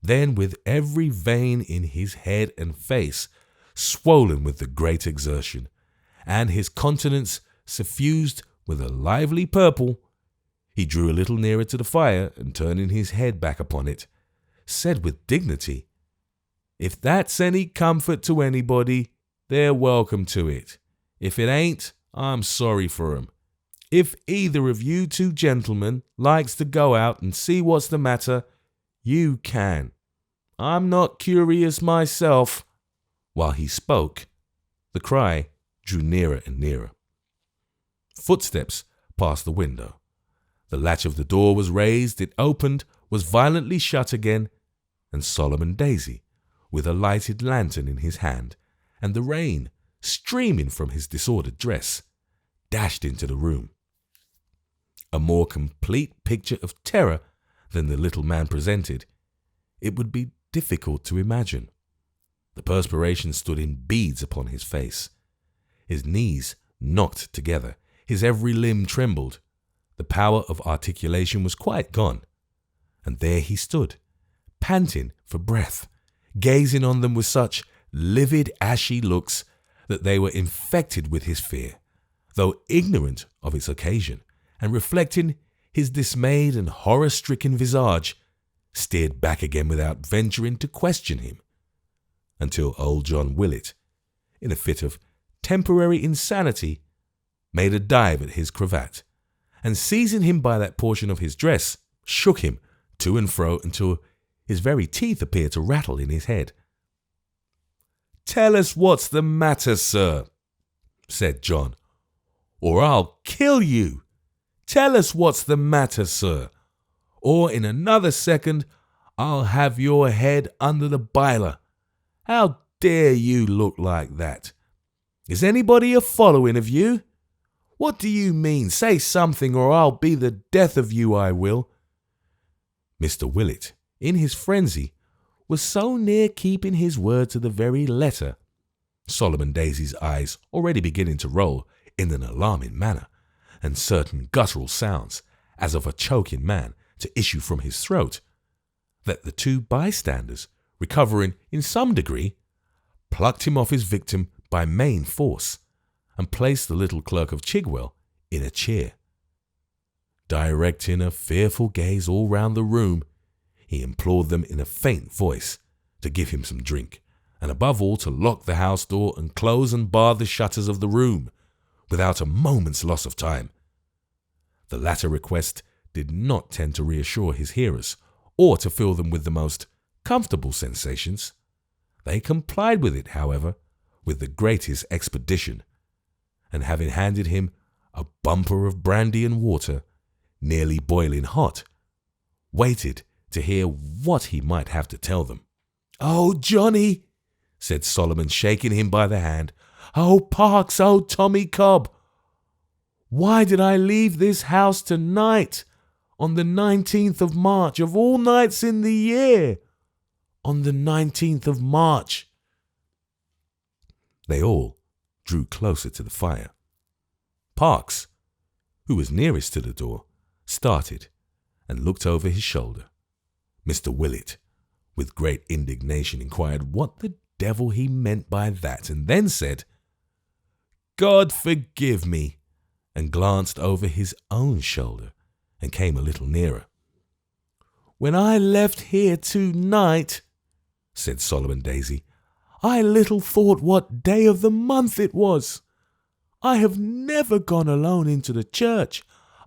Then, with every vein in his head and face swollen with the great exertion, and his countenance suffused with a lively purple, he drew a little nearer to the fire, and turning his head back upon it, said with dignity, "If that's any comfort to anybody, they're welcome to it. If it ain't, I'm sorry for 'em. If either of you 2 gentlemen likes to go out and see what's the matter, you can. I'm not curious myself." While he spoke, the cry drew nearer and nearer. Footsteps passed the window. The latch of the door was raised, it opened, was violently shut again, and Solomon Daisy, with a lighted lantern in his hand, and the rain streaming from his disordered dress, dashed into the room. A more complete picture of terror than the little man presented, it would be difficult to imagine. The perspiration stood in beads upon his face. His knees knocked together. His every limb trembled. The power of articulation was quite gone. And there he stood, panting for breath, gazing on them with such livid, ashy looks that they were infected with his fear, though ignorant of its occasion, and reflecting his dismayed and horror-stricken visage, steered back again without venturing to question him, until old John Willet, in a fit of temporary insanity, made a dive at his cravat, and seizing him by that portion of his dress, shook him to and fro until his very teeth appeared to rattle in his head. "Tell us what's the matter, sir," said John, "or I'll kill you. Tell us what's the matter, sir, or in another second I'll have your head under the biler. How dare you look like that? Is anybody a following of you? What do you mean? Say something, or I'll be the death of you, I will." Mr. Willet, in his frenzy, was so near keeping his word to the very letter, Solomon Daisy's eyes already beginning to roll in an alarming manner, and certain guttural sounds, as of a choking man, to issue from his throat, that the two bystanders, recovering in some degree, plucked him off his victim by main force, and placed the little clerk of Chigwell in a chair. Directing a fearful gaze all round the room, he implored them in a faint voice to give him some drink, and above all to lock the house door and close and bar the shutters of the room, without a moment's loss of time. The latter request did not tend to reassure his hearers, or to fill them with the most comfortable sensations. They complied with it, however, with the greatest expedition, and having handed him a bumper of brandy and water, nearly boiling hot, waited to hear what he might have to tell them. "Oh, Johnny," said Solomon, shaking him by the hand. "Oh, Parks, oh, Tommy Cobb, why did I leave this house tonight, on the 19th of March, of all nights in the year? On the 19th of March. They all drew closer to the fire. Parks, who was nearest to the door, started and looked over his shoulder. Mr. Willet, with great indignation, inquired what the devil he meant by that, and then said, "God forgive me," and glanced over his own shoulder and came a little nearer. "When I left here tonight," said Solomon Daisy, "I little thought what day of the month it was. I have never gone alone into the church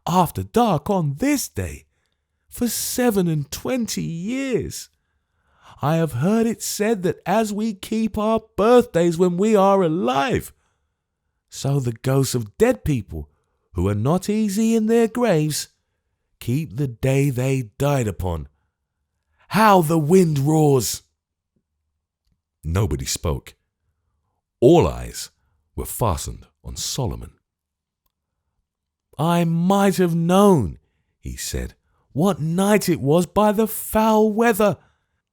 after dark on this day for 27 years. I have heard it said that as we keep our birthdays when we are alive, so the ghosts of dead people who are not easy in their graves keep the day they died upon. How the wind roars!" Nobody spoke. All eyes were fastened on Solomon. "I might have known," he said, "what night it was by the foul weather.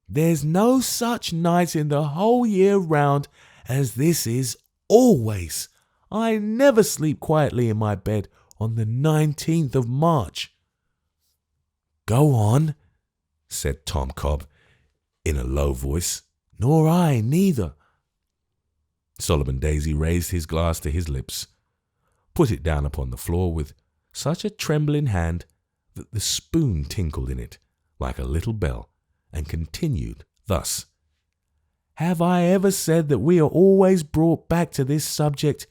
There's no such night in the whole year round as this is always. I never sleep quietly in my bed on the 19th of March. "Go on," said Tom Cobb in a low voice. "Nor I neither." Solomon Daisy raised his glass to his lips, put it down upon the floor with such a trembling hand that the spoon tinkled in it like a little bell, and continued thus: "Have I ever said that we are always brought back to this subject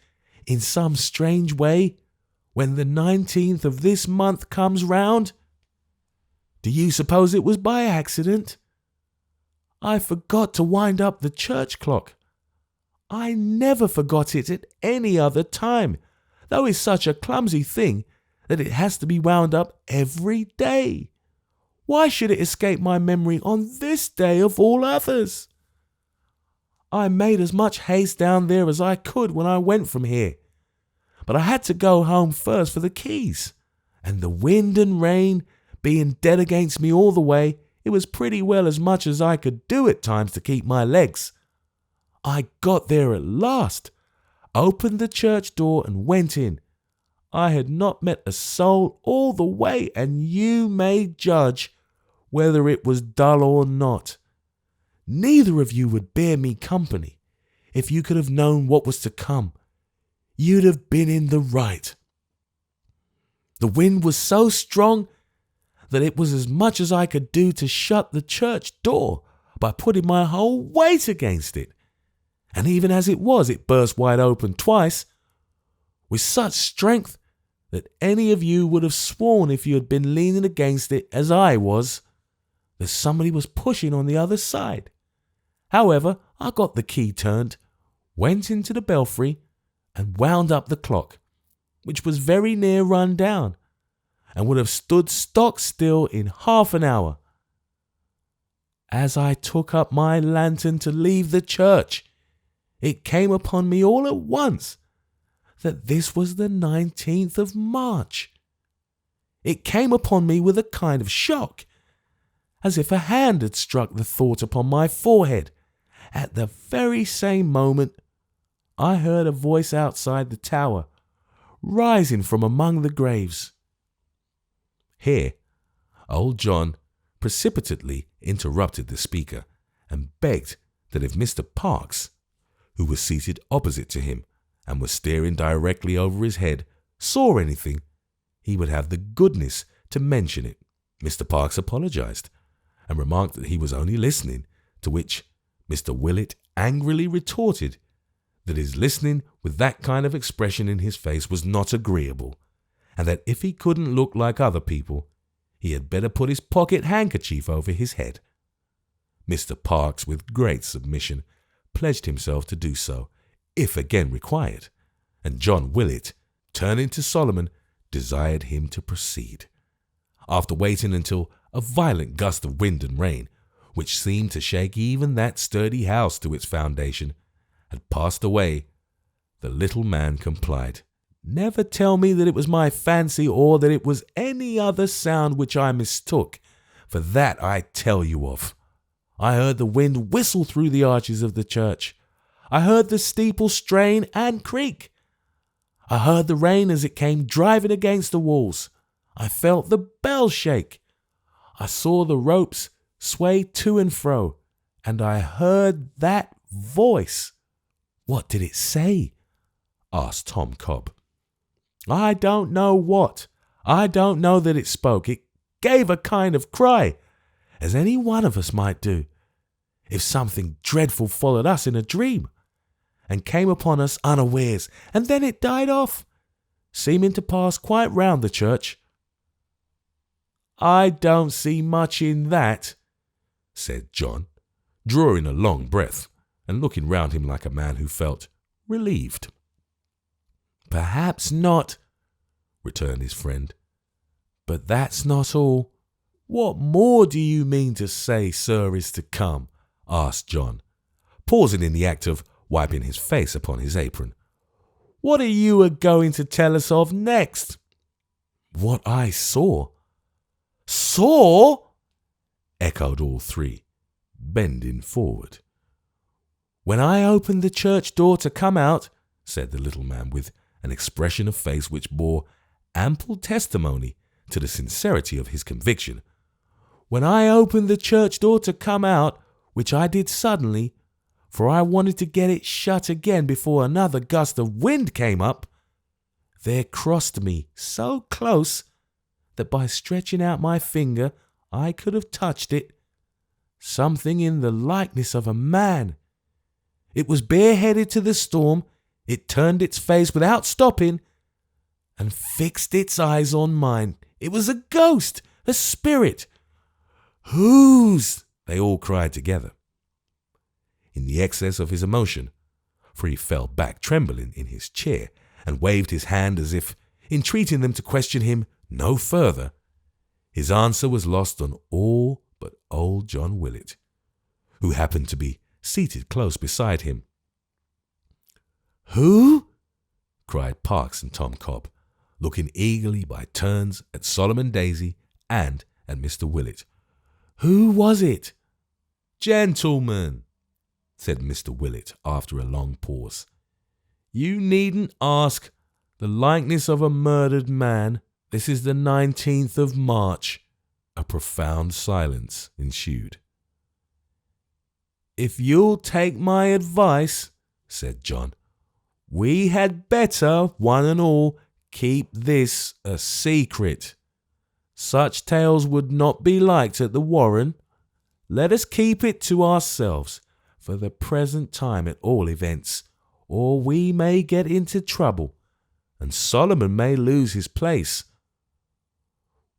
in some strange way when the 19th of this month comes round? Do you suppose it was by accident? I forgot to wind up the church clock. I never forgot it at any other time, though it's such a clumsy thing that it has to be wound up every day. Why should it escape my memory on this day of all others? I made as much haste down there as I could when I went from here, but I had to go home first for the keys, and the wind and rain being dead against me all the way, it was pretty well as much as I could do at times to keep my legs. I got there at last, opened the church door and went in. I had not met a soul all the way, and you may judge whether it was dull or not. Neither of you would bear me company. If you could have known what was to come, you'd have been in the right. The wind was so strong that it was as much as I could do to shut the church door by putting my whole weight against it. And even as it was, it burst wide open twice, with such strength that any of you would have sworn, if you had been leaning against it as I was, that somebody was pushing on the other side. However, I got the key turned, went into the belfry, and wound up the clock, which was very near run down, and would have stood stock still in half an hour. As I took up my lantern to leave the church, it came upon me all at once that this was the 19th of March. It came upon me with a kind of shock, as if a hand had struck the thought upon my forehead. At the very same moment, I heard a voice outside the tower, rising from among the graves. Here, old John precipitately interrupted the speaker and begged that if Mr. Parkes, who was seated opposite to him and was staring directly over his head, saw anything, he would have the goodness to mention it. Mr. Parkes apologized and remarked that he was only listening, to which Mr. Willett angrily retorted that his listening with that kind of expression in his face was not agreeable, and that if he couldn't look like other people, he had better put his pocket handkerchief over his head. Mr. Parkes, with great submission, pledged himself to do so, if again required, and John Willett, turning to Solomon, desired him to proceed. After waiting until a violent gust of wind and rain, which seemed to shake even that sturdy house to its foundation, had passed away, the little man complied. Never tell me that it was my fancy, or that it was any other sound which I mistook, for that I tell you of. I heard the wind whistle through the arches of the church. I heard the steeple strain and creak. I heard the rain as it came driving against the walls. I felt the bell shake. I saw the ropes sway to and fro, and I heard that voice. What did it say? Asked Tom Cobb. I don't know what. I don't know that it spoke. It gave a kind of cry, as any one of us might do if something dreadful followed us in a dream and came upon us unawares, and then it died off, seeming to pass quite round the church. I don't see much in that, said John, drawing a long breath and looking round him like a man who felt relieved. Perhaps not, returned his friend, but that's not all. What more do you mean to say, sir, is to come? Asked John, pausing in the act of wiping his face upon his apron. What are you a-going to tell us of next? What I saw. Saw? Echoed all three, bending forward. When I opened the church door to come out, said the little man with an expression of face which bore ample testimony to the sincerity of his conviction. When I opened the church door to come out, which I did suddenly, for I wanted to get it shut again before another gust of wind came up, there crossed me so close that by stretching out my finger I could have touched it, something in the likeness of a man. It was bareheaded to the storm. It turned its face without stopping and fixed its eyes on mine. It was a ghost, a spirit. Whose? They all cried together. In the excess of his emotion, for he fell back trembling in his chair and waved his hand as if entreating them to question him no further, his answer was lost on all but old John Willett, who happened to be seated close beside him. Who? Cried Parkes and Tom Cobb, looking eagerly by turns at Solomon Daisy and at Mr. Willett. "Who was it?" "Gentlemen," said Mr. Willett after a long pause, "you needn't ask the likeness of a murdered man. This is the 19th of March. A profound silence ensued. "If you'll take my advice," said John, "we had better, one and all, keep this a secret. Such tales would not be liked at the Warren. Let us keep it to ourselves, for the present time at all events, or we may get into trouble, and Solomon may lose his place.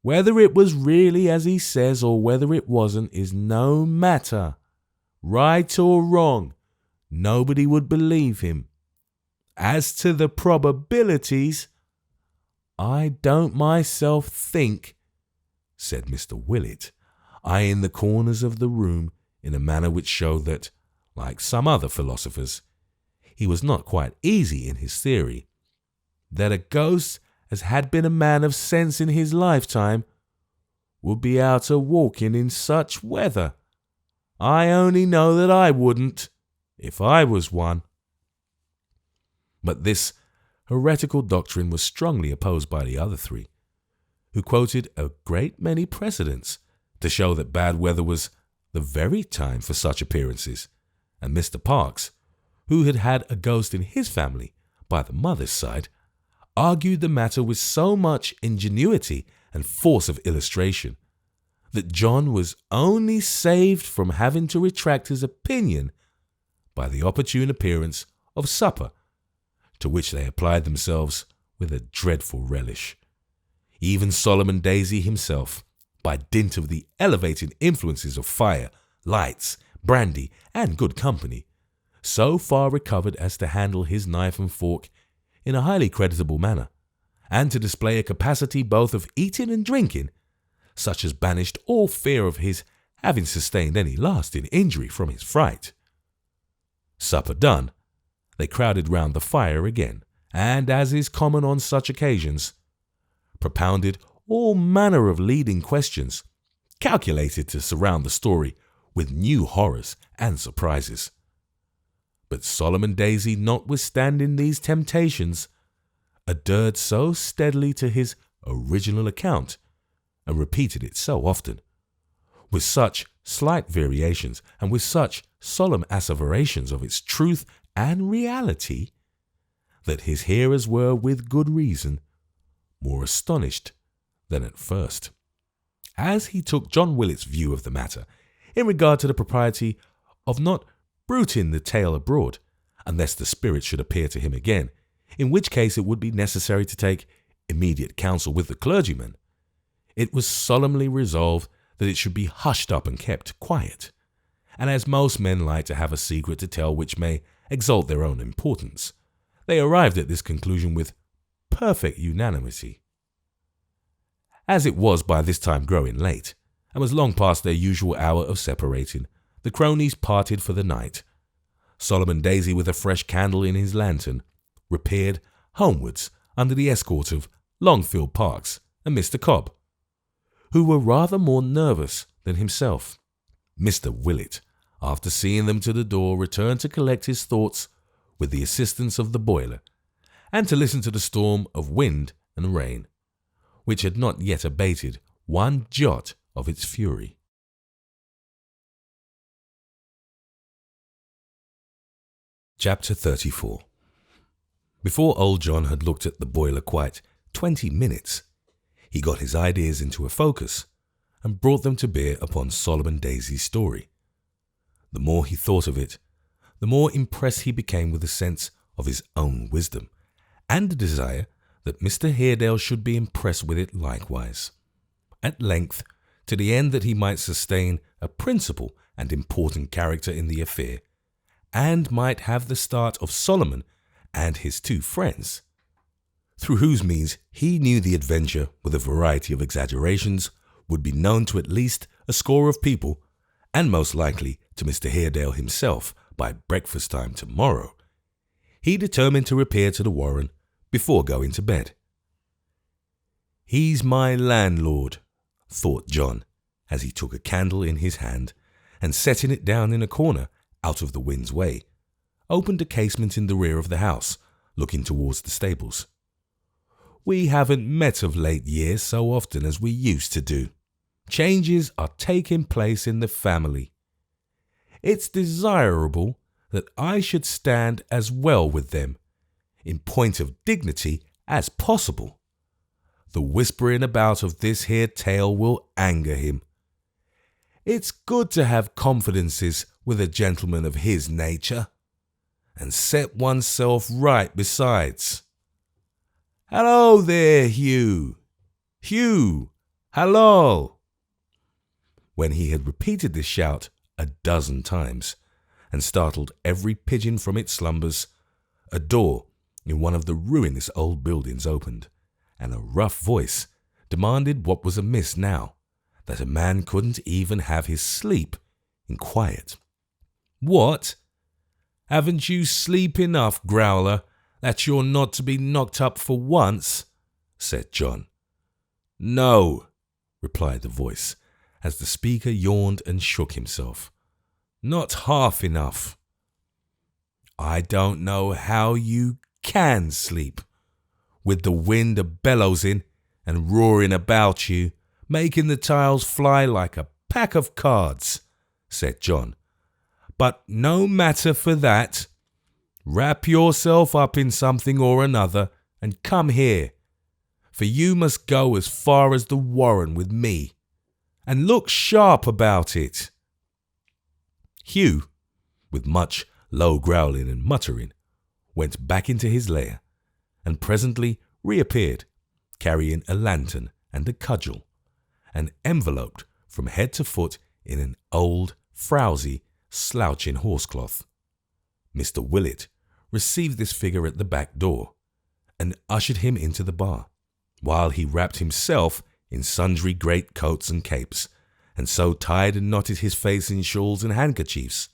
Whether it was really as he says or whether it wasn't is no matter. Right or wrong, nobody would believe him. As to the probabilities, I don't myself think," said Mr. Willett, eyeing the corners of the room in a manner which showed that, like some other philosophers, he was not quite easy in his theory, "that a ghost as had been a man of sense in his lifetime would be out a walking in such weather. I only know that I wouldn't, if I was one." But this heretical doctrine was strongly opposed by the other three, who quoted a great many precedents to show that bad weather was the very time for such appearances, and Mr. Parkes, who had had a ghost in his family by the mother's side, argued the matter with so much ingenuity and force of illustration that John was only saved from having to retract his opinion by the opportune appearance of supper, to which they applied themselves with a dreadful relish. Even Solomon Daisy himself, by dint of the elevating influences of fire, lights, brandy, and good company, so far recovered as to handle his knife and fork in a highly creditable manner, and to display a capacity both of eating and drinking, such as banished all fear of his having sustained any lasting injury from his fright. Supper done, they crowded round the fire again, and, as is common on such occasions, propounded all manner of leading questions, calculated to surround the story with new horrors and surprises. But Solomon Daisy, notwithstanding these temptations, adhered so steadily to his original account, and repeated it so often, with such slight variations and with such solemn asseverations of its truth and reality, that his hearers were, with good reason, more astonished than at first, as he took John Willett's view of the matter in regard to the propriety of not bruiting the tale abroad, unless the spirit should appear to him again, in which case it would be necessary to take immediate counsel with the clergyman. It was solemnly resolved that it should be hushed up and kept quiet, and as most men like to have a secret to tell which may exalt their own importance, they arrived at this conclusion with perfect unanimity. As it was by this time growing late, and was long past their usual hour of separating, the cronies parted for the night. Solomon Daisy, with a fresh candle in his lantern, repaired homewards under the escort of Longfield Parkes and Mr. Cobb, who were rather more nervous than himself. Mr. Willett, after seeing them to the door, returned to collect his thoughts with the assistance of the boiler, and to listen to the storm of wind and rain, which had not yet abated one jot of its fury. Chapter 34. Before old John had looked at the boiler quite 20 minutes, he got his ideas into a focus and brought them to bear upon Solomon Daisy's story. The more he thought of it, the more impressed he became with a sense of his own wisdom, and a desire that Mr. Haredale should be impressed with it likewise. At length, to the end that he might sustain a principal and important character in the affair, and might have the start of Solomon and his two friends, through whose means he knew the adventure, with a variety of exaggerations, would be known to at least a score of people, and most likely to Mr. Haredale himself by breakfast time tomorrow, he determined to repair to the Warren before going to bed. He's my landlord, thought John, as he took a candle in his hand and, setting it down in a corner out of the wind's way, opened a casement in the rear of the house, looking towards the stables. We haven't met of late years so often as we used to do. Changes are taking place in the family. It's desirable that I should stand as well with them, in point of dignity, as possible. The whispering about of this here tale will anger him. It's good to have confidences with a gentleman of his nature, and set oneself right besides. Hello there, Hugh! Hugh! Hello! When he had repeated this shout 12 times, and startled every pigeon from its slumbers, a door in one of the ruinous old buildings opened, and a rough voice demanded what was amiss now, that a man couldn't even have his sleep in quiet. What? Haven't you sleep enough, growler, that you're not to be knocked up for once? Said John. No, replied the voice, as the speaker yawned and shook himself. Not half enough. I don't know how you can sleep, with the wind a-bellowsing and roaring about you, making the tiles fly like a pack of cards, said John. But no matter for that. Wrap yourself up in something or another and come here, for you must go as far as the warren with me, and look sharp about it. Hugh, with much low growling and muttering, went back into his lair, and presently reappeared, carrying a lantern and a cudgel, and enveloped from head to foot in an old, frowsy, slouching horsecloth. Mr. Willett received this figure at the back door, and ushered him into the bar, while he wrapped himself in sundry great coats and capes, and so tied and knotted his face in shawls and handkerchiefs,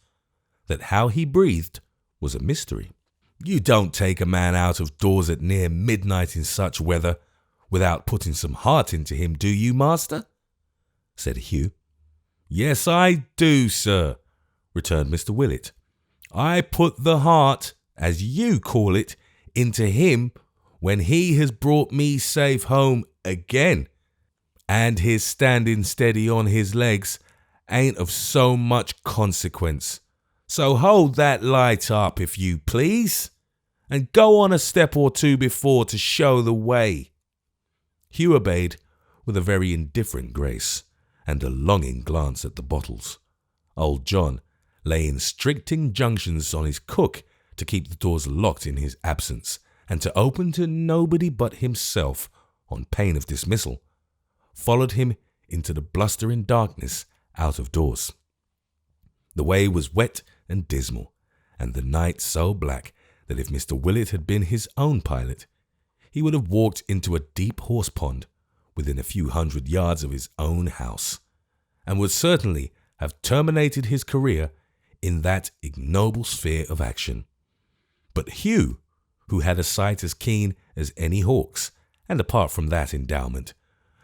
that how he breathed was a mystery. You don't take a man out of doors at near midnight in such weather without putting some heart into him, do you, master? Said Hugh. Yes, I do, sir, returned Mr. Willett. I put the heart, as you call it, into him when he has brought me safe home again, and his standing steady on his legs ain't of so much consequence. So hold that light up, if you please, and go on a step or two before to show the way. Hugh obeyed with a very indifferent grace, and a longing glance at the bottles. Old John lay in strict injunctions on his cook to keep the doors locked in his absence, and to open to nobody but himself on pain of dismissal, followed him into the blustering darkness out of doors. The way was wet and dismal, and the night so black that if Mr. Willett had been his own pilot, he would have walked into a deep horse pond within a few 100 yards of his own house, and would certainly have terminated his career in that ignoble sphere of action. But Hugh, who had a sight as keen as any hawk's, and apart from that endowment,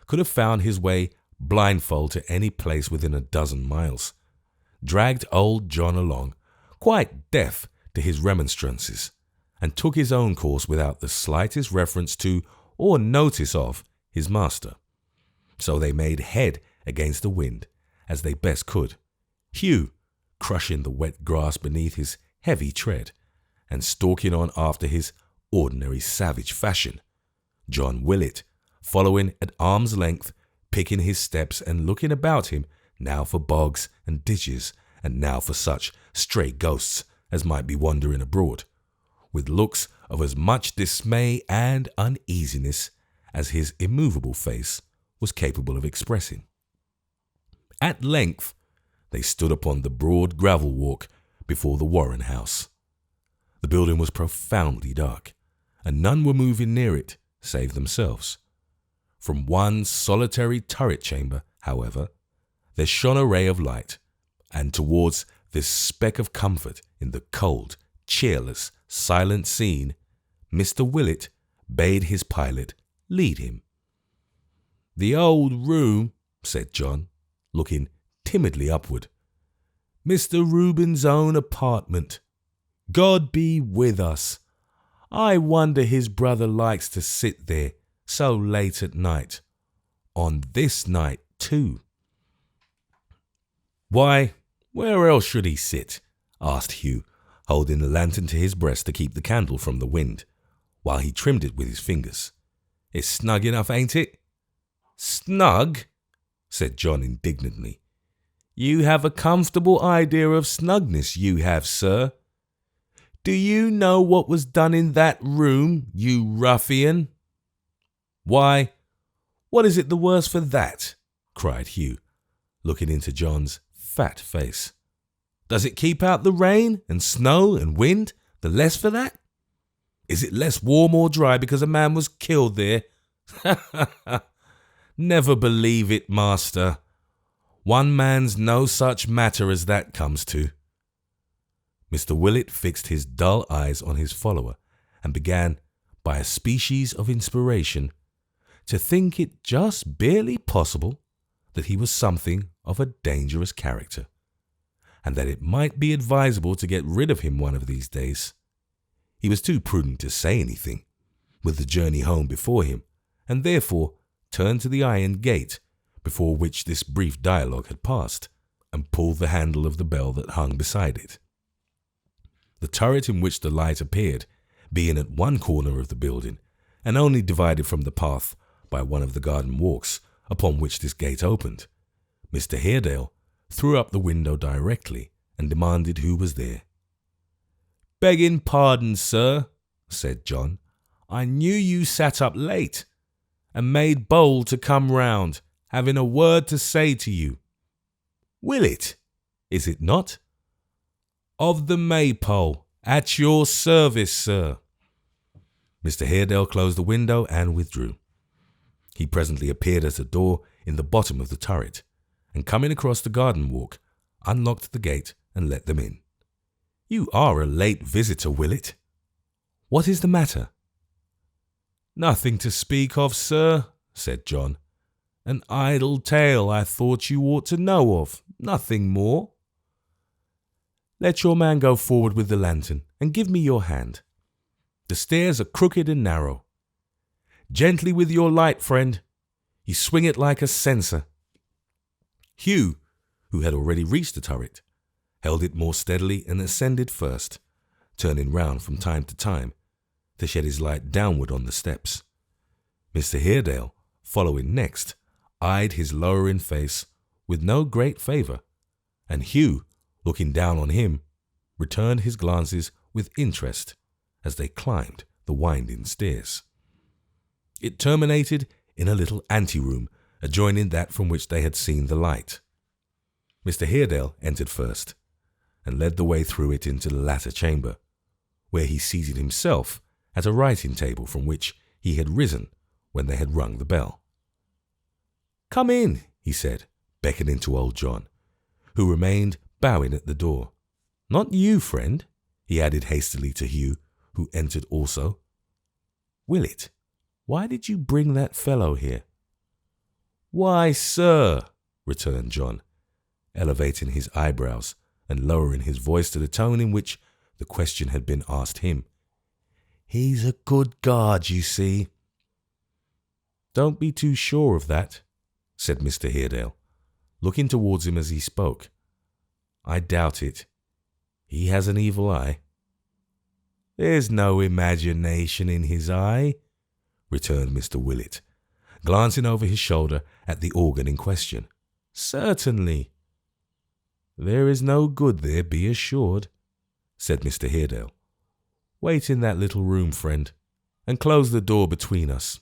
could have found his way blindfold to any place within 12 miles, dragged old John along, quite deaf to his remonstrances, and took his own course without the slightest reference to or notice of his master. So they made head against the wind, as they best could, Hugh crushing the wet grass beneath his heavy tread, and stalking on after his ordinary savage fashion, John Willett following at arm's length, picking his steps and looking about him, now for bogs and ditches, and now for such stray ghosts as might be wandering abroad, with looks of as much dismay and uneasiness as his immovable face was capable of expressing. At length they stood upon the broad gravel walk before the Warren house. The building was profoundly dark, and none were moving near it save themselves. From one solitary turret chamber, however, there shone a ray of light, and towards this speck of comfort in the cold, cheerless, silent scene, Mr. Willett bade his pilot lead him. "The old room," said John, looking timidly upward. "Mr. Reuben's own apartment. God be with us. I wonder his brother likes to sit there so late at night. On this night, too." "Why, where else should he sit?" asked Hugh, holding the lantern to his breast to keep the candle from the wind, while he trimmed it with his fingers. "It's snug enough, ain't it?" "Snug?" said John indignantly. "You have a comfortable idea of snugness, you have, sir. Do you know what was done in that room, you ruffian?" "Why, what is it the worse for that?" cried Hugh, looking into John's fat face. "Does it keep out the rain and snow and wind the less for that? Is it less warm or dry because a man was killed there? Never believe it, master. One man's no such matter as that comes to." Mr. Willett fixed his dull eyes on his follower and began, by a species of inspiration, to think it just barely possible that he was something of a dangerous character, and that it might be advisable to get rid of him one of these days. He was too prudent to say anything, with the journey home before him, and therefore turned to the iron gate before which this brief dialogue had passed, and pulled the handle of the bell that hung beside it. The turret in which the light appeared being at one corner of the building, and only divided from the path by one of the garden walks upon which this gate opened, Mr. Haredale threw up the window directly and demanded who was there. "Begging pardon, sir," said John, "I knew you sat up late, and made bold to come round, having a word to say to you." "Willett, is it not?" "Of the Maypole, at your service, sir." Mr. Haredale closed the window and withdrew. He presently appeared at a door in the bottom of the turret, and coming across the garden walk, unlocked the gate and let them in. "You are a late visitor, Willett. What is the matter?" "Nothing to speak of, sir," said John. "An idle tale I thought you ought to know of, nothing more." "Let your man go forward with the lantern, and give me your hand. The stairs are crooked and narrow. Gently with your light, friend. You swing it like a censer." Hugh, who had already reached the turret, held it more steadily and ascended first, turning round from time to time to shed his light downward on the steps. Mr. Haredale, following next, eyed his lowering face with no great favour, and Hugh, looking down on him, returned his glances with interest as they climbed the winding stairs. It terminated in a little anteroom adjoining that from which they had seen the light. Mr. Haredale entered first, and led the way through it into the latter chamber, where he seated himself at a writing table from which he had risen when they had rung the bell. "Come in," he said, beckoning to old John, who remained bowing at the door. "Not you, friend," he added hastily to Hugh, who entered also. "Willett, why did you bring that fellow here?" "Why, sir," returned John, elevating his eyebrows and lowering his voice to the tone in which the question had been asked him, "he's a good guard, you see." "Don't be too sure of that," said Mr. Haredale, looking towards him as he spoke. "I doubt it. He has an evil eye." "There's no imagination in his eye," returned Mr. Willett, glancing over his shoulder at the organ in question. "Certainly." "There is no good there, be assured," said Mr. Haredale. "Wait in that little room, friend, and close the door between us."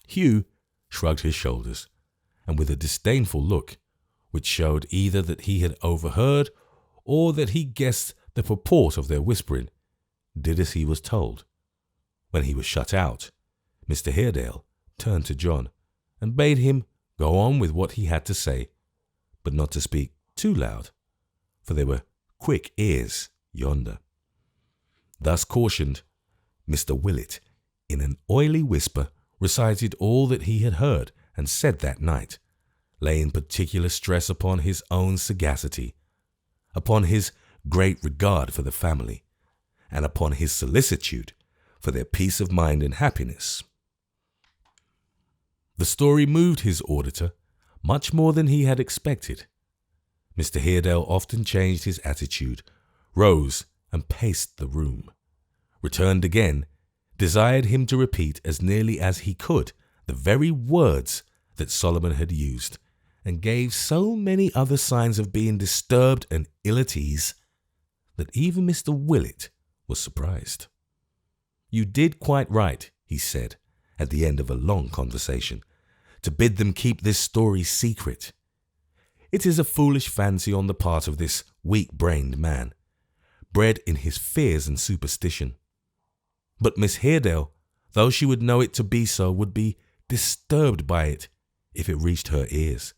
Hugh shrugged his shoulders, and with a disdainful look, which showed either that he had overheard or that he guessed the purport of their whispering, did as he was told. When he was shut out, Mr. Haredale turned to John and bade him go on with what he had to say, but not to speak too loud, for there were quick ears yonder. Thus cautioned, Mr. Willett, in an oily whisper, recited all that he had heard and said that night, laying particular stress upon his own sagacity, upon his great regard for the family, and upon his solicitude for their peace of mind and happiness. The story moved his auditor much more than he had expected. Mr. Haredale often changed his attitude, rose and paced the room, returned again, desired him to repeat as nearly as he could the very words that Solomon had used, and gave so many other signs of being disturbed and ill at ease that even Mr. Willett was surprised. "You did quite right," he said, at the end of a long conversation, "to bid them keep this story secret. It is a foolish fancy on the part of this weak-brained man, bred in his fears and superstition. But Miss Haredale, though she would know it to be so, would be disturbed by it if it reached her ears.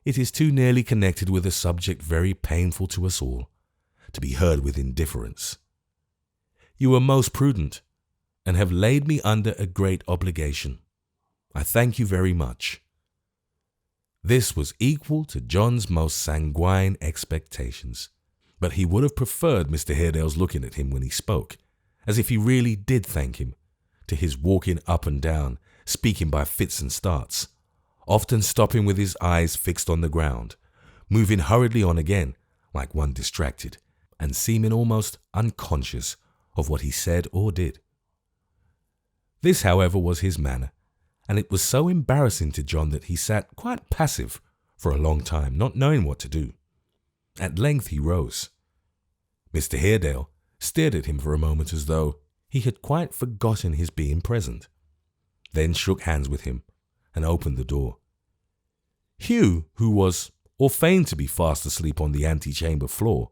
It is too nearly connected with a subject very painful to us all, to be heard with indifference. You are most prudent, and have laid me under a great obligation. I thank you very much." This was equal to John's most sanguine expectations, but he would have preferred Mr. Haredale's looking at him when he spoke, as if he really did thank him, to his walking up and down, speaking by fits and starts, often stopping with his eyes fixed on the ground, moving hurriedly on again, like one distracted, and seeming almost unconscious of what he said or did. This, however, was his manner, and it was so embarrassing to John that he sat quite passive for a long time, not knowing what to do. At length he rose. Mr. Haredale stared at him for a moment as though he had quite forgotten his being present, then shook hands with him and opened the door. Hugh, who was or feigned to be fast asleep on the antechamber floor,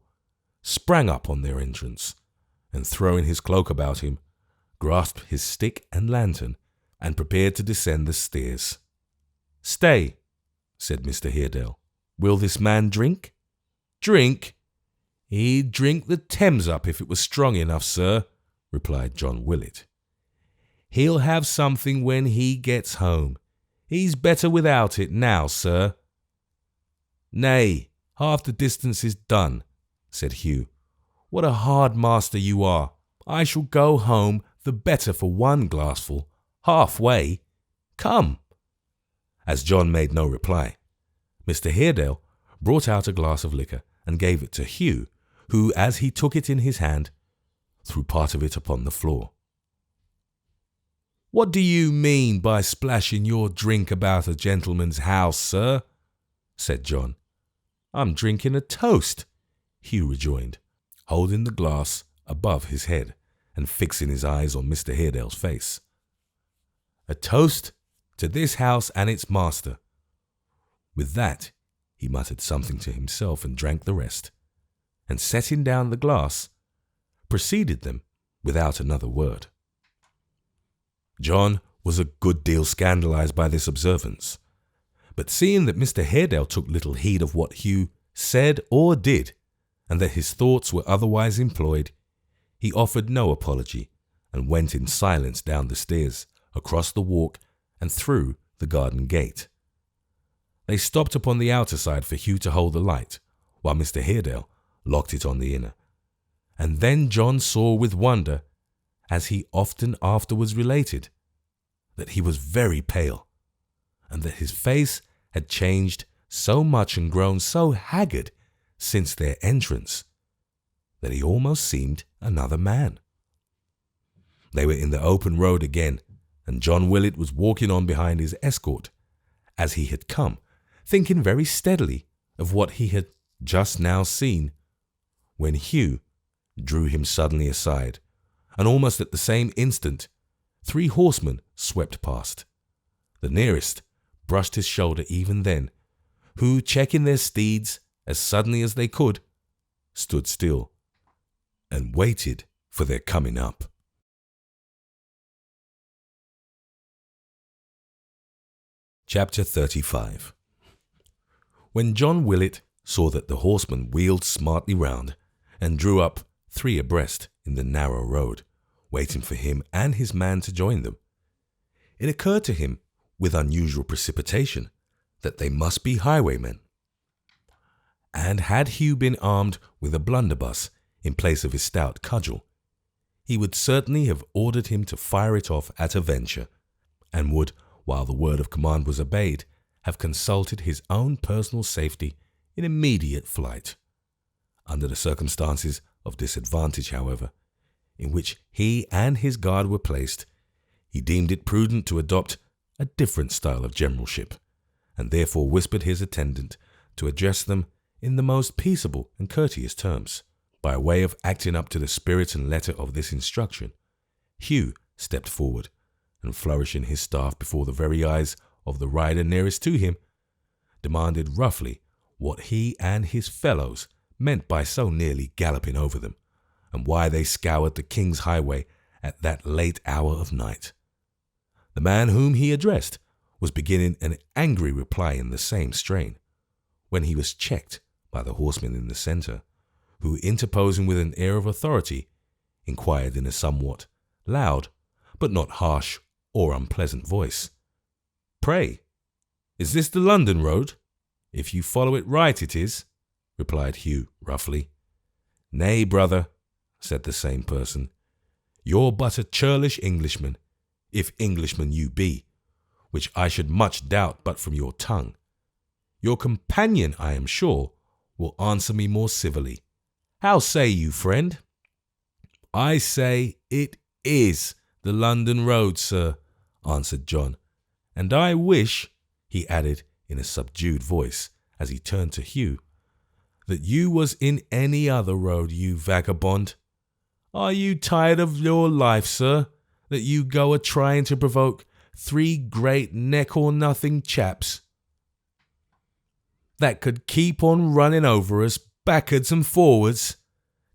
sprang up on their entrance, and throwing his cloak about him, grasped his stick and lantern, and prepared to descend the stairs. "Stay," said Mr. Haredale. "Will this man drink?" "Drink? He'd drink the Thames up if it was strong enough, sir," replied John Willett. "He'll have something when he gets home. He's better without it now, sir." "Nay, half the distance is done," said Hugh. "What a hard master you are. I shall go home the better for one glassful. Halfway. Come." As John made no reply, Mr. Haredale brought out a glass of liquor and gave it to Hugh, who, as he took it in his hand, threw part of it upon the floor. "What do you mean by splashing your drink about a gentleman's house, sir?" said John. "I'm drinking a toast," Hugh rejoined, holding the glass above his head and fixing his eyes on Mr. Haredale's face. "A toast to this house and its master." With that, he muttered something to himself and drank the rest, and setting down the glass, preceded them without another word. John was a good deal scandalized by this observance, but seeing that Mr. Haredale took little heed of what Hugh said or did, and that his thoughts were otherwise employed, he offered no apology, and went in silence down the stairs, across the walk, and through the garden gate. They stopped upon the outer side for Hugh to hold the light, while Mr. Haredale locked it on the inner. And then John saw with wonder, as he often afterwards related, that he was very pale, and that his face had changed so much and grown so haggard since their entrance, that he almost seemed another man. They were in the open road again, and John Willett was walking on behind his escort, as he had come, thinking very steadily of what he had just now seen, when Hugh drew him suddenly aside, and almost at the same instant 3 horsemen swept past. The nearest brushed his shoulder even then, who, checking their steeds as suddenly as they could, stood still and waited for their coming up. Chapter 35. When John Willett saw that the horsemen wheeled smartly round and drew up 3 abreast in the narrow road, waiting for him and his man to join them, it occurred to him, with unusual precipitation, that they must be highwaymen. And had Hugh been armed with a blunderbuss in place of his stout cudgel, he would certainly have ordered him to fire it off at a venture, and would, while the word of command was obeyed, have consulted his own personal safety in immediate flight. Under the circumstances of disadvantage, however, in which he and his guard were placed, he deemed it prudent to adopt a different style of generalship, and therefore whispered his attendant to address them in the most peaceable and courteous terms. By way of acting up to the spirit and letter of this instruction, Hugh stepped forward, and flourishing his staff before the very eyes of the rider nearest to him, demanded roughly what he and his fellows meant by so nearly galloping over them, and why they scoured the King's highway at that late hour of night. The man whom he addressed was beginning an angry reply in the same strain, when he was checked by the horseman in the centre, who, interposing with an air of authority, inquired in a somewhat loud, but not harsh or unpleasant voice, "Pray, is this the London road? If you follow it right, it is," replied Hugh roughly. "Nay, brother," said the same person, "you're but a churlish Englishman, if Englishman you be, which I should much doubt but from your tongue. Your companion, I am sure, will answer me more civilly. How say you, friend?" "I say it is the London road, sir," answered John, "and I wish," he added in a subdued voice as he turned to Hugh, "that you was in any other road, you vagabond. Are you tired of your life, sir, that you go a-trying to provoke 3 great neck-or-nothing chaps that could keep on running over us backwards and forwards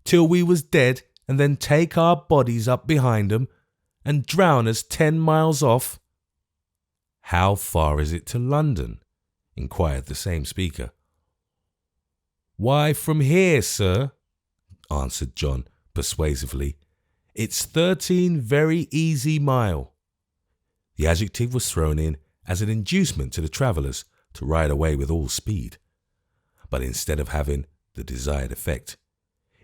till we was dead, and then take our bodies up behind 'em and drown us 10 miles off?" "How far is it to London?" inquired the same speaker. "Why, from here, sir," answered John persuasively, "it's 13 very easy mile." The adjective was thrown in as an inducement to the travellers to ride away with all speed, but instead of having the desired effect,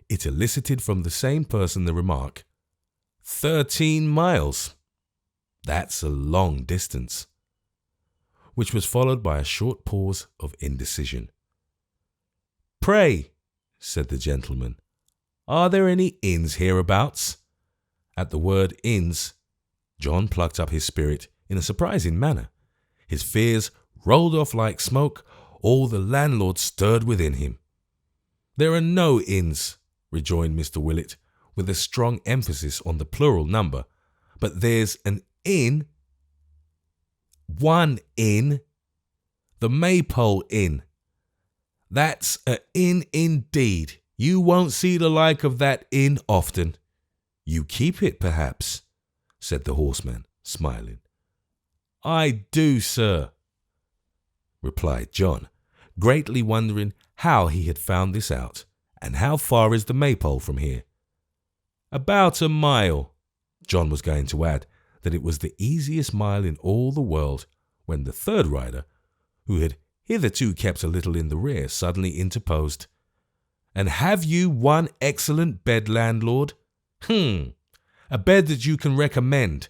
it elicited from the same person the remark, 13 miles? That's a long distance," which was followed by a short pause of indecision. "Pray," said the gentleman, "are there any inns hereabouts?" At the word inns, John plucked up his spirit in a surprising manner. His fears rolled off like smoke. All the landlord stirred within him. "There are no inns," rejoined Mr. Willett, with a strong emphasis on the plural number, "but there's an inn. One inn. The Maypole Inn. That's a inn indeed. You won't see the like of that inn often." "You keep it, perhaps?" said the horseman, smiling. "I do, sir," replied John, greatly wondering how he had found this out. "And how far is the Maypole from here?" "About a mile." John was going to add that it was the easiest mile in all the world, when the third rider, who had hitherto kept a little in the rear, suddenly interposed. "And have you one excellent bed, landlord?" "A bed that you can recommend,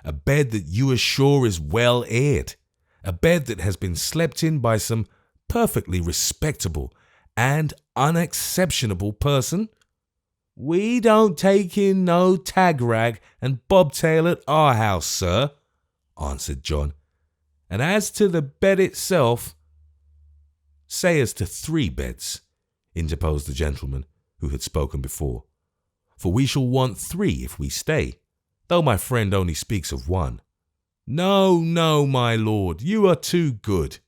a bed that you are sure is well aired, a bed that has been slept in by some perfectly respectable and unexceptionable person?" "We don't take in no tag-rag and bobtail at our house, sir," answered John. "And as to the bed itself—" "Say as to 3 beds," interposed the gentleman who had spoken before, "for we shall want 3 if we stay, though my friend only speaks of 1. "No, no, my lord, you are too good.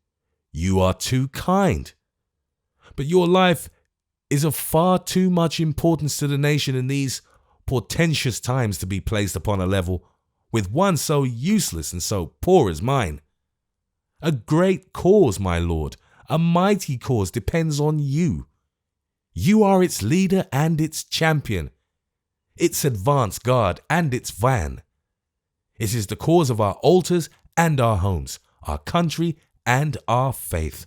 You are too kind. But your life is of far too much importance to the nation in these portentous times to be placed upon a level with one so useless and so poor as mine. A great cause, my lord, a mighty cause depends on you. You are its leader and its champion, its advance guard and its van. It is the cause of our altars and our homes, our country and our faith.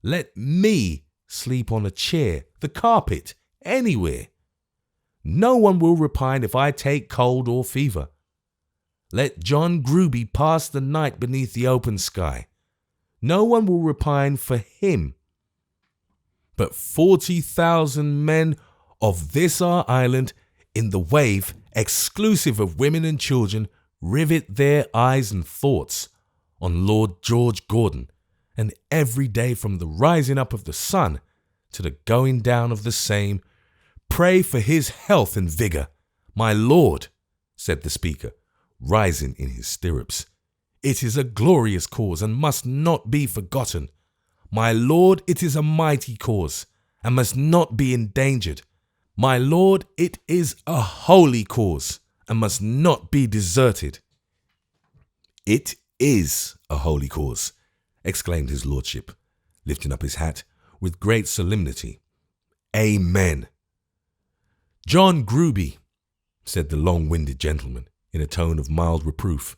Let me sleep on a chair, the carpet, anywhere. No one will repine if I take cold or fever. Let John Gruby pass the night beneath the open sky. No one will repine for him. But 40,000 men of this our island, in the wave, exclusive of women and children, rivet their eyes and thoughts on Lord George Gordon, and every day from the rising up of the sun to the going down of the same, pray for his health and vigour. My lord, said the speaker, rising in his stirrups, it is a glorious cause and must not be forgotten. My lord, it is a mighty cause and must not be endangered. My lord, it is a holy cause and must not be deserted. It is a holy cause, exclaimed his lordship, lifting up his hat with great solemnity. Amen. John Gruby, said the long-winded gentleman in a tone of mild reproof.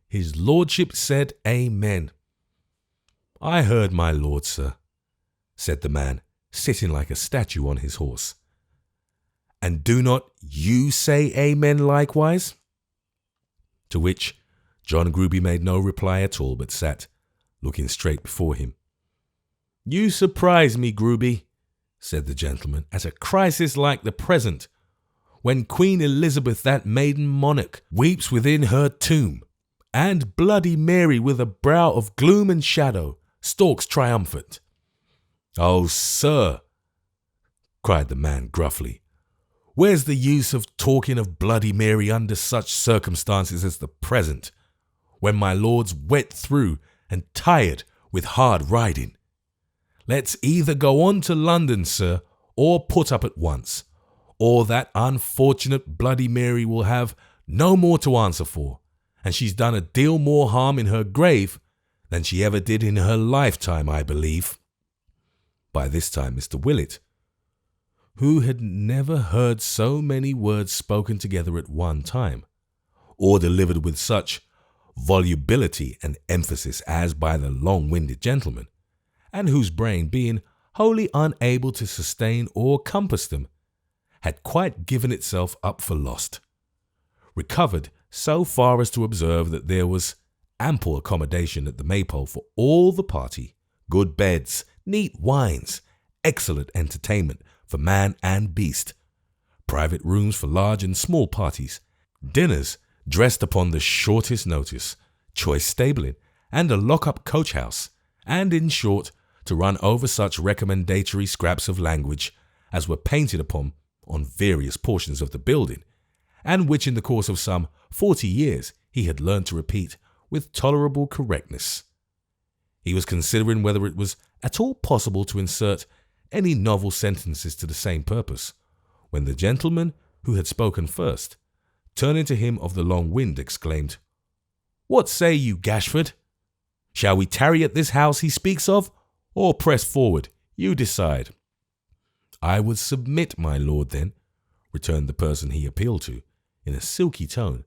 His lordship said amen. I heard my lord, sir, said the man, sitting like a statue on his horse. And do not you say amen likewise? To which John Gruby made no reply at all, but sat, looking straight before him. You surprise me, Gruby, said the gentleman, at a crisis like the present, when Queen Elizabeth, that maiden monarch, weeps within her tomb, and Bloody Mary, with a brow of gloom and shadow, stalks triumphant. Oh, sir, cried the man gruffly, where's the use of talking of Bloody Mary under such circumstances as the present, when my lord's wet through and tired with hard riding? Let's either go on to London, sir, or put up at once, or that unfortunate Bloody Mary will have no more to answer for, and she's done a deal more harm in her grave than she ever did in her lifetime, I believe. By this time Mr. Willett, who had never heard so many words spoken together at one time, or delivered with such volubility and emphasis as by the long-winded gentleman, and whose brain, being wholly unable to sustain or compass them, had quite given itself up for lost, recovered so far as to observe that there was ample accommodation at the Maypole for all the party, good beds, neat wines, excellent entertainment for man and beast, private rooms for large and small parties, dinners dressed upon the shortest notice, choice stabling, and a lock-up coach-house, and, in short, to run over such recommendatory scraps of language as were painted upon on various portions of the building, and which in the course of some 40 years he had learned to repeat with tolerable correctness. He was considering whether it was at all possible to insert any novel sentences to the same purpose, when the gentleman who had spoken first, turning to him of the long wind, exclaimed, What say you, Gashford? Shall we tarry at this house he speaks of, or press forward? You decide. I would submit, my lord, then, returned the person he appealed to, in a silky tone,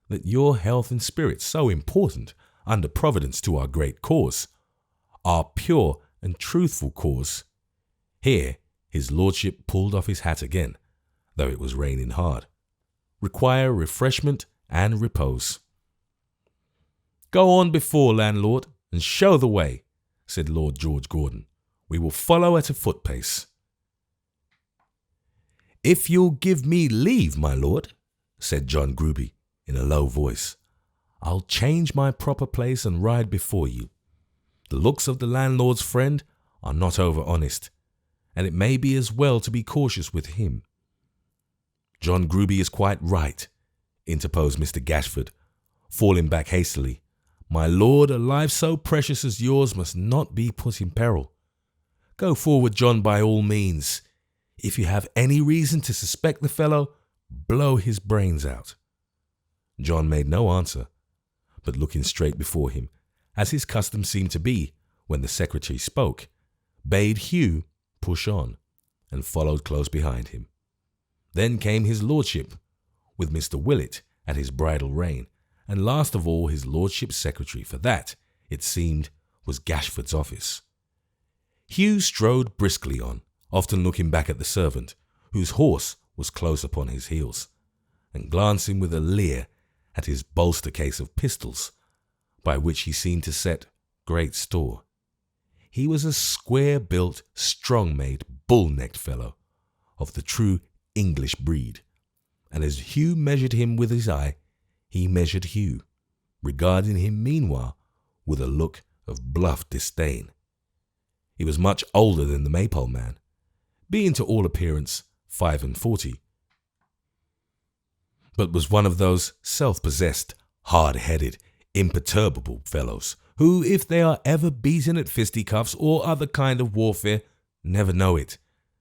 that your health and spirits, so important under Providence to our great cause, our pure and truthful cause. Here his lordship pulled off his hat again, though it was raining hard, require refreshment and repose. Go on before, landlord, and show the way, said Lord George Gordon. We will follow at a foot pace. If you'll give me leave, my lord, said John Gruby in a low voice, I'll change my proper place and ride before you. The looks of the landlord's friend are not over honest, and it may be as well to be cautious with him. John Gruby is quite right, interposed Mr. Gashford, falling back hastily. My lord, a life so precious as yours must not be put in peril. Go forward, John, by all means. If you have any reason to suspect the fellow, blow his brains out. John made no answer, but looking straight before him, as his custom seemed to be when the secretary spoke, bade Hugh push on, and followed close behind him. Then came his lordship, with Mr. Willett at his bridle rein, and last of all his lordship's secretary, for that, it seemed, was Gashford's office. Hugh strode briskly on, often looking back at the servant, whose horse was close upon his heels, and glancing with a leer at his bolster case of pistols, by which he seemed to set great store. He was a square-built, strong-made, bull-necked fellow, of the true English breed, and as Hugh measured him with his eye, he measured Hugh, regarding him meanwhile with a look of bluff disdain. He was much older than the Maypole man, being to all appearance 45, but was one of those self-possessed, hard-headed, imperturbable fellows who, if they are ever beaten at fisticuffs or other kind of warfare, never know it,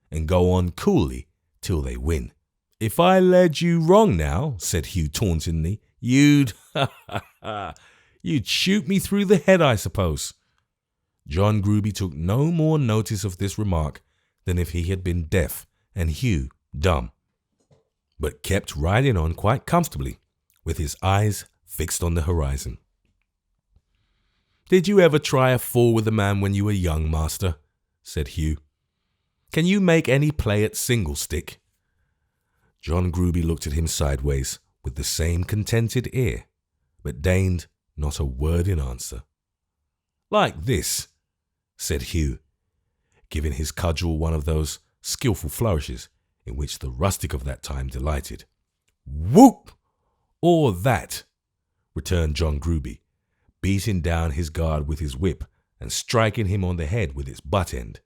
and go on coolly till they win. "If I led you wrong now," said Hugh tauntingly, you'd shoot me through the head, I suppose." John Gruby took no more notice of this remark than if he had been deaf and Hugh dumb, but kept riding on quite comfortably, with his eyes fixed on the horizon. "Did you ever try a fall with a man when you were young, master?" said Hugh. "Can you make any play at single stick?" John Gruby looked at him sideways with the same contented air, but deigned not a word in answer. "Like this," said Hugh, giving his cudgel one of those skilful flourishes in which the rustic of that time delighted. "Whoop! Or that," returned John Gruby, beating down his guard with his whip and striking him on the head with its butt end.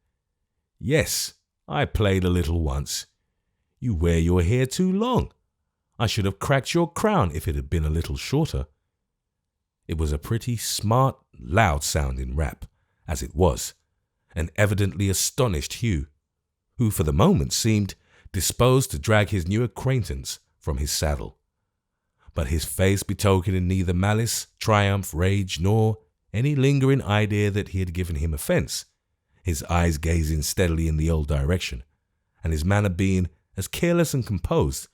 "Yes, I played a little once. You wear your hair too long. I should have cracked your crown if it had been a little shorter." It was a pretty smart, loud-sounding rap, as it was, and evidently astonished Hugh, who for the moment seemed disposed to drag his new acquaintance from his saddle. But his face betokening neither malice, triumph, rage, nor any lingering idea that he had given him offence, his eyes gazing steadily in the old direction, and his manner being as careless and composed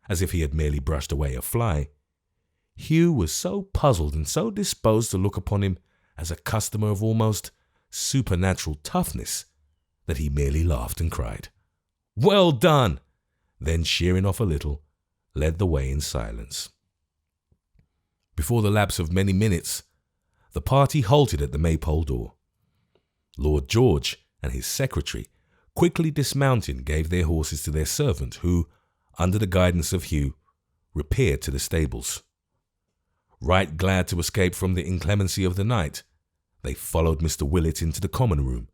as if he had merely brushed away a fly, Hugh was so puzzled and so disposed to look upon him as a customer of almost supernatural toughness that he merely laughed and cried, "Well done!" then, sheering off a little, led the way in silence. Before the lapse of many minutes, the party halted at the Maypole door. Lord George and his secretary, quickly dismounting, gave their horses to their servant, who, under the guidance of Hugh, repaired to the stables. Right glad to escape from the inclemency of the night, they followed Mr. Willett into the common room,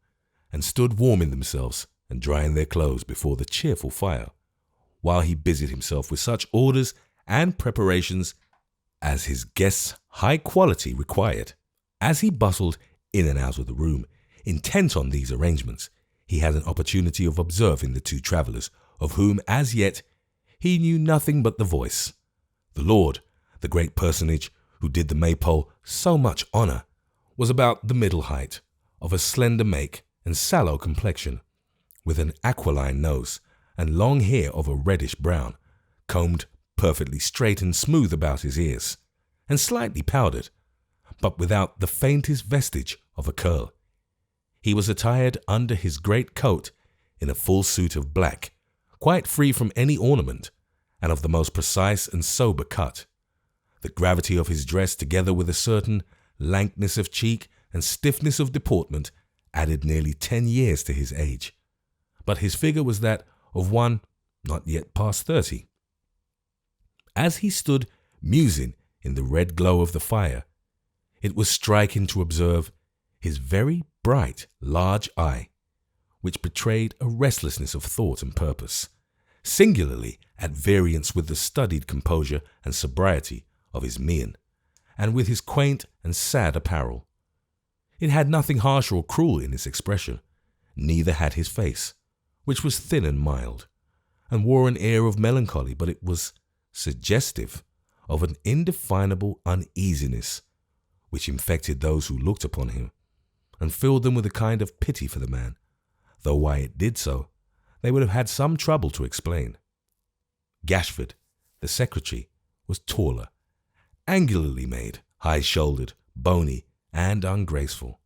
and stood warming themselves and drying their clothes before the cheerful fire, while he busied himself with such orders and preparations as his guest's high quality required. As he bustled in and out of the room, intent on these arrangements, he had an opportunity of observing the two travellers, of whom as yet he knew nothing but the voice. The lord, the great personage who did the Maypole so much honour, was about the middle height, of a slender make and sallow complexion, with an aquiline nose and long hair of a reddish brown, combed perfectly straight and smooth about his ears, and slightly powdered, but without the faintest vestige of a curl. He was attired under his great coat in a full suit of black, quite free from any ornament, and of the most precise and sober cut. The gravity of his dress, together with a certain lankness of cheek and stiffness of deportment, added nearly 10 years to his age, but his figure was that of one not yet past 30. As he stood musing in the red glow of the fire, it was striking to observe his very bright, large eye, which betrayed a restlessness of thought and purpose, singularly at variance with the studied composure and sobriety of his mien, and with his quaint and sad apparel. It had nothing harsh or cruel in its expression, neither had his face, which was thin and mild, and wore an air of melancholy, but it was suggestive of an indefinable uneasiness which infected those who looked upon him, and filled them with a kind of pity for the man, though why it did so, they would have had some trouble to explain. Gashford, the secretary, was taller, angularly made, high-shouldered, bony, and ungraceful.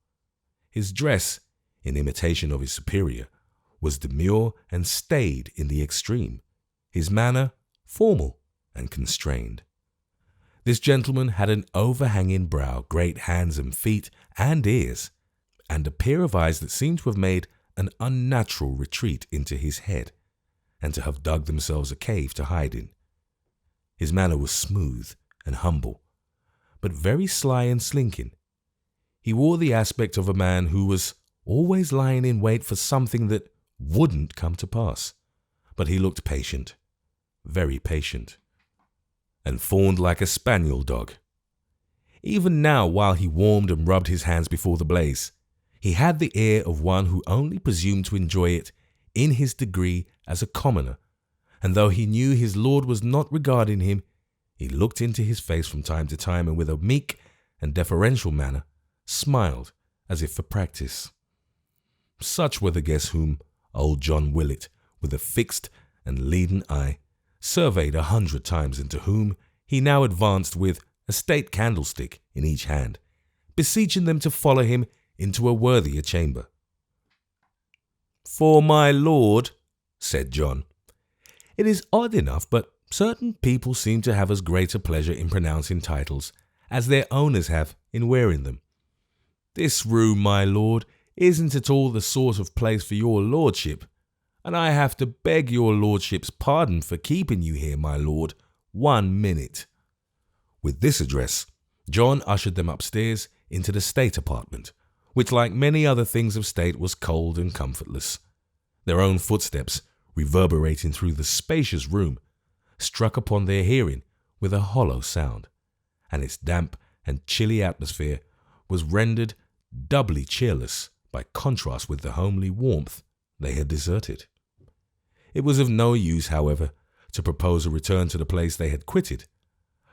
His dress, in imitation of his superior, was demure and staid in the extreme, his manner formal and constrained. This gentleman had an overhanging brow, great hands and feet and ears, and a pair of eyes that seemed to have made an unnatural retreat into his head, and to have dug themselves a cave to hide in. His manner was smooth and humble, but very sly and slinking. He wore the aspect of a man who was always lying in wait for something that wouldn't come to pass, but he looked patient, very patient, and fawned like a spaniel dog. Even now, while he warmed and rubbed his hands before the blaze, he had the air of one who only presumed to enjoy it in his degree as a commoner, and though he knew his lord was not regarding him, he looked into his face from time to time and with a meek and deferential manner smiled as if for practice. Such were the guests whom old John Willett, with a fixed and leaden eye, surveyed 100 times, and to whom he now advanced with a state candlestick in each hand, beseeching them to follow him into a worthier chamber. "For my lord," said John, "it is odd enough, but certain people seem to have as great a pleasure in pronouncing titles as their owners have in wearing them. This room, my lord, isn't at all the sort of place for your lordship, and I have to beg your lordship's pardon for keeping you here, my lord, 1 minute." With this address, John ushered them upstairs into the state apartment, which, like many other things of state, was cold and comfortless. Their own footsteps, reverberating through the spacious room, struck upon their hearing with a hollow sound, and its damp and chilly atmosphere was rendered doubly cheerless by contrast with the homely warmth they had deserted. It was of no use, however, to propose a return to the place they had quitted,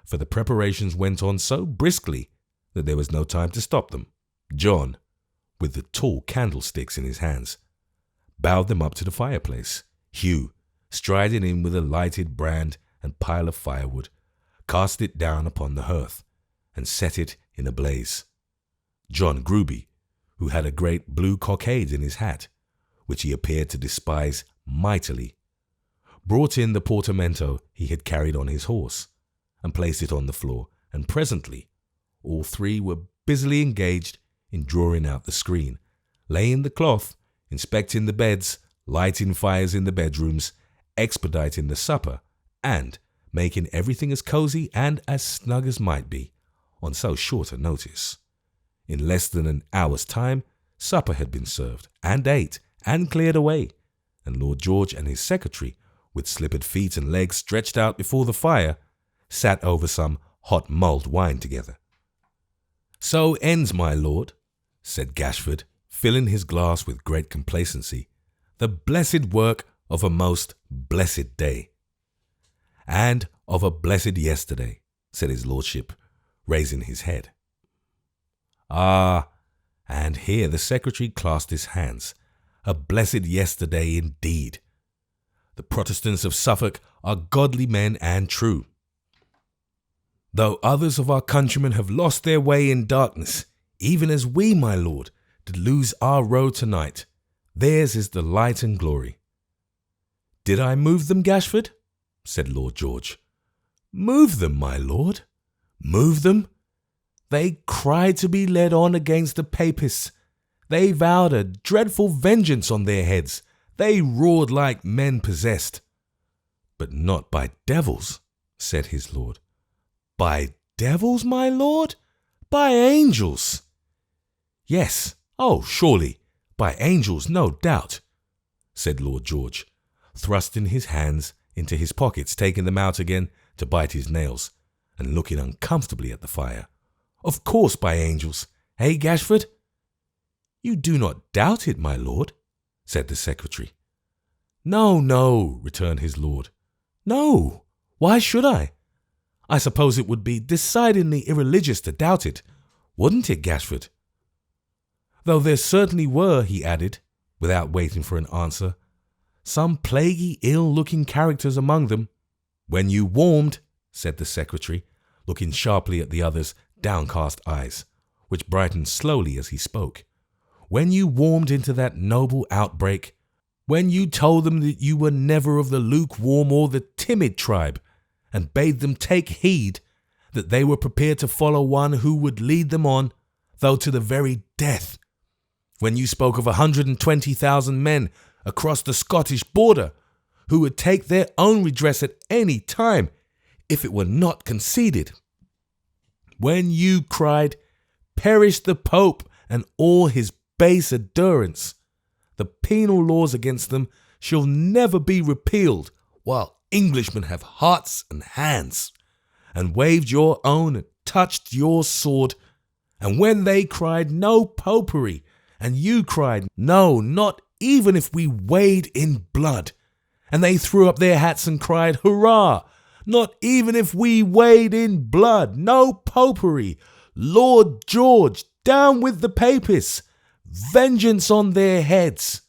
for the preparations went on so briskly that there was no time to stop them. John, with the tall candlesticks in his hands, bowed them up to the fireplace. Hugh, striding in with a lighted brand and pile of firewood, cast it down upon the hearth and set it in a blaze. John Gruby, who had a great blue cockade in his hat, which he appeared to despise mightily, brought in the portmanteau he had carried on his horse, and placed it on the floor, and presently all three were busily engaged in drawing out the screen, laying the cloth, inspecting the beds, lighting fires in the bedrooms, expediting the supper, and making everything as cosy and as snug as might be on so short a notice. In less than an hour's time, supper had been served, and ate, and cleared away, and Lord George and his secretary, with slippered feet and legs stretched out before the fire, sat over some hot mulled wine together. "So ends, my lord," said Gashford, filling his glass with great complacency, "the blessed work of a most blessed day." "And of a blessed yesterday," said his lordship, raising his head. "Ah," and here the secretary clasped his hands, "a blessed yesterday indeed. The Protestants of Suffolk are godly men and true. Though others of our countrymen have lost their way in darkness, even as we, my lord, did lose our road tonight, theirs is the light and glory." "Did I move them, Gashford?" said Lord George. "Move them, my lord? Move them? They cried to be led on against the papists. They vowed a dreadful vengeance on their heads. They roared like men possessed." "But not by devils," said his lord. "By devils, my lord? By angels." "Yes, oh, surely, by angels, no doubt," said Lord George, thrusting his hands into his pockets, taking them out again to bite his nails, and looking uncomfortably at the fire. "Of course by angels, eh, Gashford?" "You do not doubt it, my lord?" said the secretary. "No, no," returned his lord. "No, why should I? I suppose it would be decidedly irreligious to doubt it, wouldn't it, Gashford? Though there certainly were," he added, without waiting for an answer, "some plaguy ill-looking characters among them." "When you warmed," said the secretary, looking sharply at the other's downcast eyes, which brightened slowly as he spoke. "When you warmed into that noble outbreak, when you told them that you were never of the lukewarm or the timid tribe, and bade them take heed that they were prepared to follow one who would lead them on, though to the very death. When you spoke of 120,000 men across the Scottish border, who would take their own redress at any time, if it were not conceded. When you cried, 'Perish the Pope and all his base adherents. The penal laws against them shall never be repealed, while Englishmen have hearts and hands,' and waved your own and touched your sword. And when they cried, 'No popery,' and you cried, 'No, not even if we wade in blood,' and they threw up their hats and cried, 'Hurrah! Not even if we wade in blood, no popery, Lord George, down with the papists, vengeance on their heads.'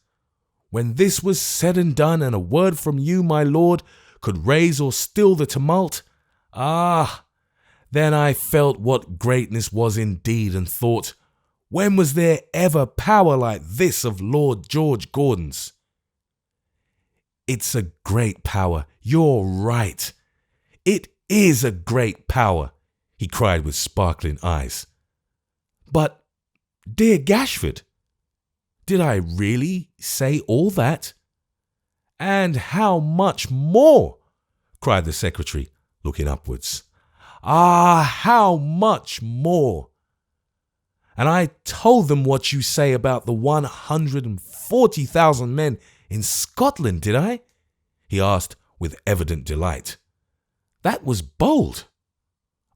When this was said and done, and a word from you, my lord, could raise or still the tumult, then I felt what greatness was indeed, and thought, when was there ever power like this of Lord George Gordon's?" "It's a great power, you're right. It is a great power," he cried with sparkling eyes. "But, dear Gashford, did I really say all that?" "And how much more?" cried the secretary, looking upwards. "How much more? And I told them what you say about the 140,000 men in Scotland, did I?" he asked with evident delight. "That was bold."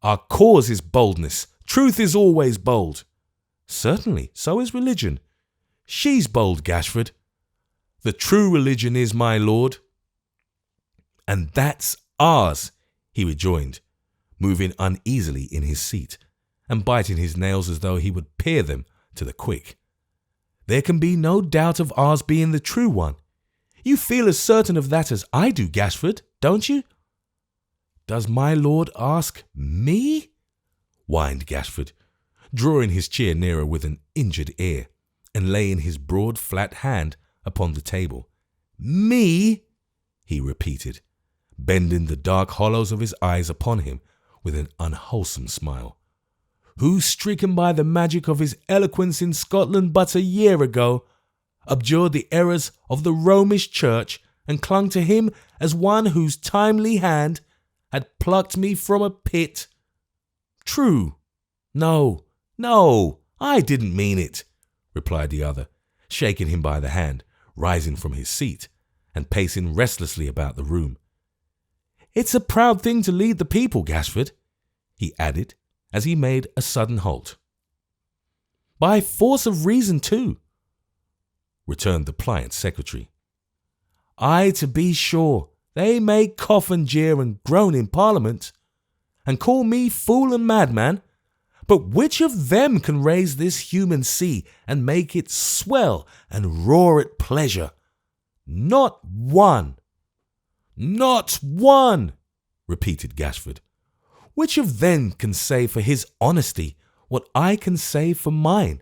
"Our cause is boldness. Truth is always bold." "Certainly, so is religion." "She's bold, Gashford." "The true religion is, my lord." "And that's ours," he rejoined, moving uneasily in his seat and biting his nails as though he would pare them to the quick. "There can be no doubt of ours being the true one. You feel as certain of that as I do, Gashford, don't you?" "Does my lord ask me?" whined Gashford, drawing his chair nearer with an injured air and laying his broad flat hand upon the table. "Me?" he repeated, bending the dark hollows of his eyes upon him with an unwholesome smile. "Who, stricken by the magic of his eloquence in Scotland but a year ago, abjured the errors of the Romish Church and clung to him as one whose timely hand had plucked me from a pit. True. No, I didn't mean it," replied the other, shaking him by the hand, rising from his seat and pacing restlessly about the room. "It's a proud thing to lead the people, Gashford," he added as he made a sudden halt. "By force of reason, too," returned the pliant secretary. "Ay, to be sure, they may cough and jeer and groan in Parliament, and call me fool and madman, but which of them can raise this human sea and make it swell and roar at pleasure? Not one." "Not one," repeated Gashford. "Which of them can say for his honesty what I can say for mine?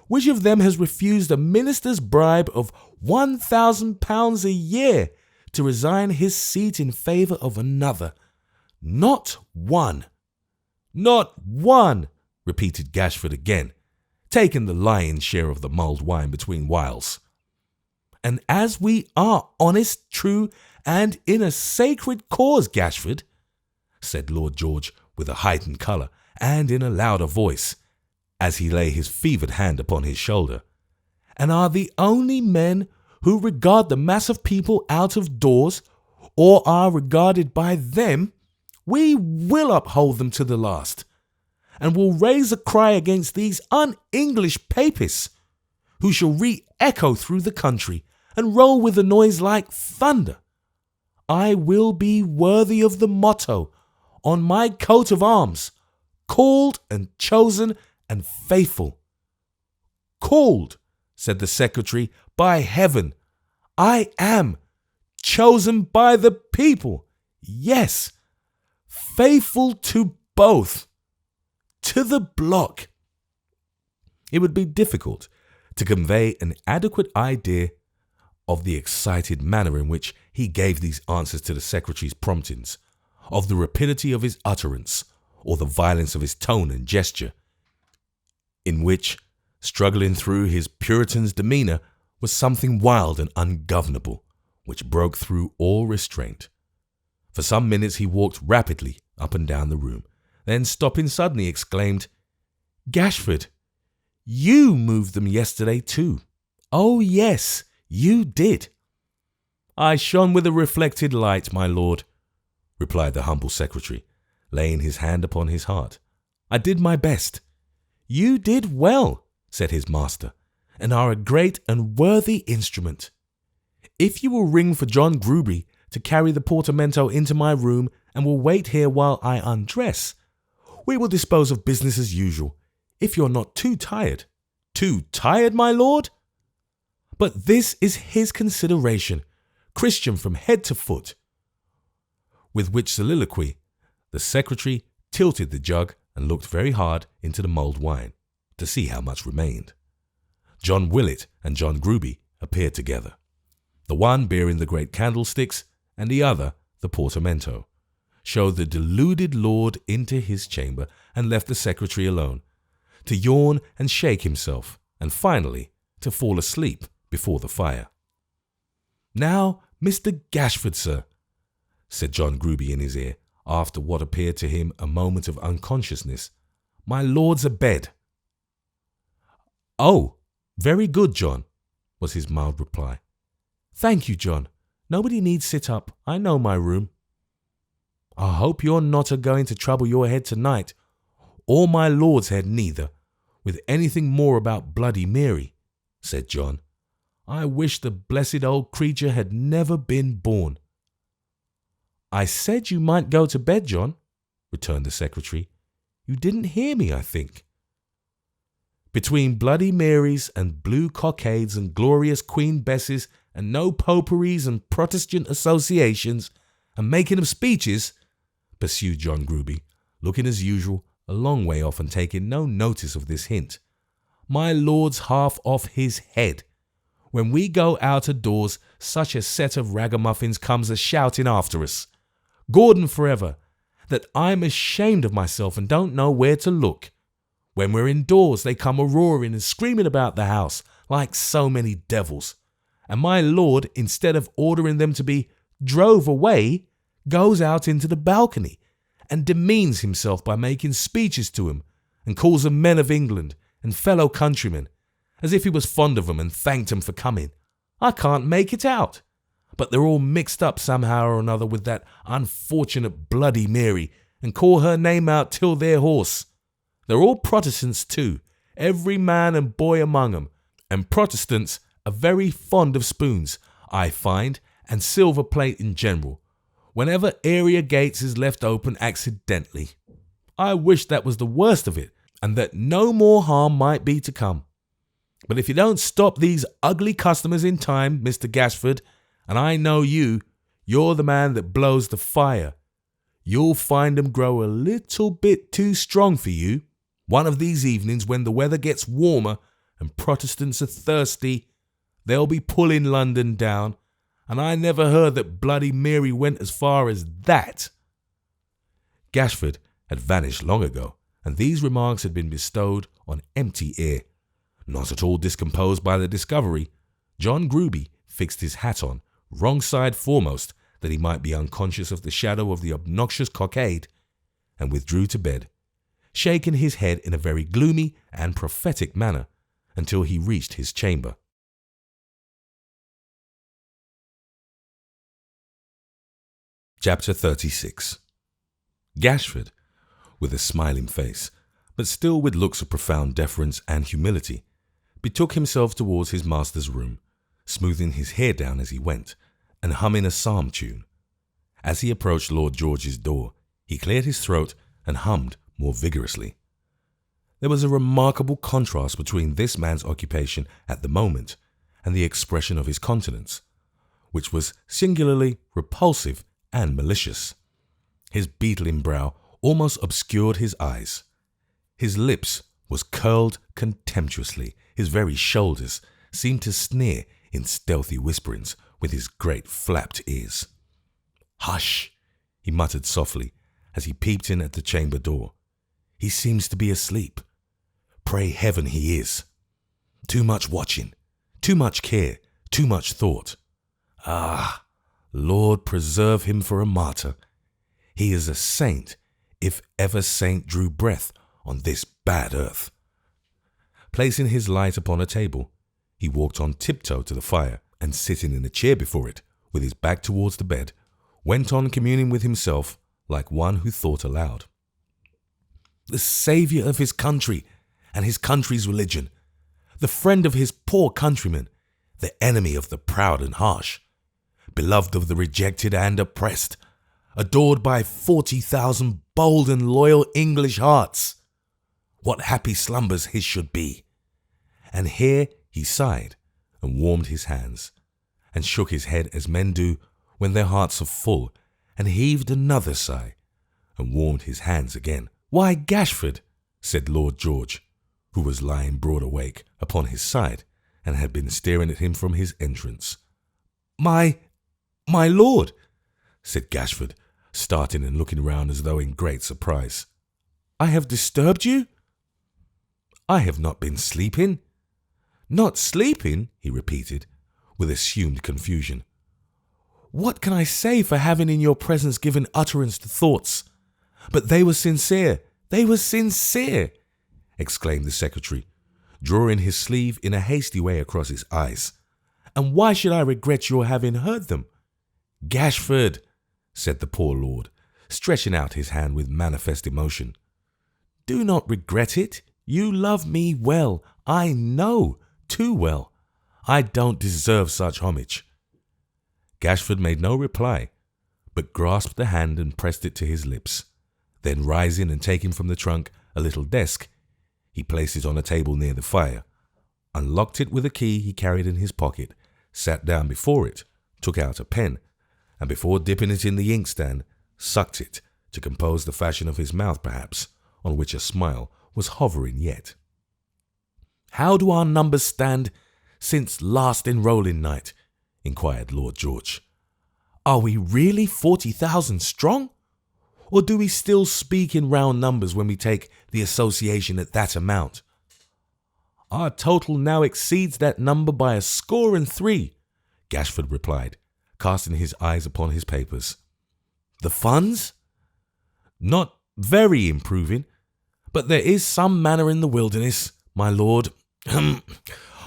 Which of them has refused a minister's bribe of £1,000 a year to resign his seat in favour of another? Not one." "Not one," repeated Gashford again, taking the lion's share of the mulled wine between whiles. "And as we are honest, true, and in a sacred cause, Gashford," said Lord George with a heightened colour and in a louder voice, as he lay his fevered hand upon his shoulder, "and are the only men who regard the mass of people out of doors, or are regarded by them, we will uphold them to the last, and will raise a cry against these un-English papists, who shall re-echo through the country and roll with a noise like thunder. I will be worthy of the motto on my coat of arms, called and chosen and faithful." "Called," said the secretary, "by heaven. I am chosen by the people. Yes, faithful to both. To the block. It would be difficult to convey an adequate idea of the excited manner in which he gave these answers to the secretary's promptings, of the rapidity of his utterance, or the violence of his tone and gesture, in which, struggling through his Puritan's demeanour, was something wild and ungovernable, which broke through all restraint. For some minutes he walked rapidly up and down the room, then stopping suddenly exclaimed, "Gashford, you moved them yesterday too. Oh yes, you did." "I shone with a reflected light, my lord," replied the humble secretary, laying his hand upon his heart. "I did my best." "You did well," said his master, "and are a great and worthy instrument. If you will ring for John Gruby to carry the portmanteau into my room and will wait here while I undress, we will dispose of business as usual, if you're not too tired." "Too tired, my lord?" "But this is his consideration, Christian from head to foot." With which soliloquy, the secretary tilted the jug and looked very hard into the mulled wine to see how much remained. John Willett and John Gruby appeared together, the one bearing the great candlesticks and the other the portmanteau, showed the deluded lord into his chamber and left the secretary alone, to yawn and shake himself, and finally to fall asleep before the fire. "Now, Mr. Gashford, sir," said John Gruby in his ear, after what appeared to him a moment of unconsciousness, "my lord's abed." "Oh, very good, John," was his mild reply. "Thank you, John. Nobody need sit up. I know my room." "I hope you're not a-going to trouble your head tonight, or my lord's head neither, with anything more about Bloody Mary," said John. "I wish the blessed old creature had never been born." "I said you might go to bed, John," returned the secretary. "You didn't hear me, I think." "Between Bloody Marys and blue cockades and glorious Queen Besses and no poperies and Protestant associations and making of speeches," pursued John Gruby, looking as usual a long way off and taking no notice of this hint, "my lord's half off his head. When we go out of doors, such a set of ragamuffins comes a-shouting after us, 'Gordon forever,' that I'm ashamed of myself and don't know where to look. When we're indoors, they come a-roaring and screaming about the house like so many devils, and my lord, instead of ordering them to be drove away, goes out into the balcony and demeans himself by making speeches to 'em and calls them men of England and fellow countrymen, as if he was fond of 'em and thanked 'em for coming. I can't make it out, but they're all mixed up somehow or another with that unfortunate Bloody Mary and call her name out till they're hoarse. They're all Protestants too, every man and boy among 'em, and Protestants are very fond of spoons, I find, and silver plate in general, whenever area gates is left open accidentally. I wish that was the worst of it, and that no more harm might be to come. But if you don't stop these ugly customers in time, Mr. Gashford, and I know you're the man that blows the fire, you'll find 'em grow a little bit too strong for you. One of these evenings, when the weather gets warmer and Protestants are thirsty, they'll be pulling London down, and I never heard that Bloody Mary went as far as that." Gashford had vanished long ago, and these remarks had been bestowed on empty ear. Not at all discomposed by the discovery, John Gruby fixed his hat on, wrong side foremost, that he might be unconscious of the shadow of the obnoxious cockade, and withdrew to bed, shaking his head in a very gloomy and prophetic manner until he reached his chamber. Chapter 36. Gashford, with a smiling face, but still with looks of profound deference and humility, betook himself towards his master's room, smoothing his hair down as he went, and humming a psalm tune. As he approached Lord George's door, he cleared his throat and hummed more vigorously. There was a remarkable contrast between this man's occupation at the moment and the expression of his countenance, which was singularly repulsive and malicious. His beetling brow almost obscured his eyes. His lips was curled contemptuously. His very shoulders seemed to sneer in stealthy whisperings with his great flapped ears. "Hush," he muttered softly as he peeped in at the chamber door. "He seems to be asleep. Pray heaven he is. Too much watching, too much care, too much thought. Ah, Lord preserve him for a martyr. He is a saint, if ever saint drew breath on this bad earth." Placing his light upon a table, he walked on tiptoe to the fire, and sitting in a chair before it, with his back towards the bed, went on communing with himself like one who thought aloud. The saviour of his country and his country's religion, the friend of his poor countrymen, the enemy of the proud and harsh, beloved of the rejected and oppressed, adored by 40,000 bold and loyal English hearts. What happy slumbers his should be! And here he sighed and warmed his hands, and shook his head as men do when their hearts are full, and heaved another sigh, and warmed his hands again. "Why, Gashford," said Lord George, who was lying broad awake upon his side, and had been staring at him from his entrance. My lord," said Gashford, starting and looking round as though in great surprise. "I have disturbed you?" "I have not been sleeping." "Not sleeping?" he repeated, with assumed confusion. "What can I say for having in your presence given utterance to thoughts? But they were sincere, exclaimed the secretary, drawing his sleeve in a hasty way across his eyes. "And why should I regret your having heard them?" "Gashford," said the poor lord, stretching out his hand with manifest emotion, "do not regret it. You love me well, I know, too well. I don't deserve such homage." Gashford made no reply, but grasped the hand and pressed it to his lips. Then rising and taking from the trunk a little desk, he placed it on a table near the fire, unlocked it with a key he carried in his pocket, sat down before it, took out a pen, and before dipping it in the inkstand, sucked it, to compose the fashion of his mouth perhaps, on which a smile was hovering yet. "How do our numbers stand since last enrolling night?" inquired Lord George. "Are we really 40,000 strong? Or do we still speak in round numbers when we take the association at that amount?" "Our total now exceeds that number by 103, Gashford replied, casting his eyes upon his papers. "The funds?" "Not very improving, but there is some manner in the wilderness, my lord.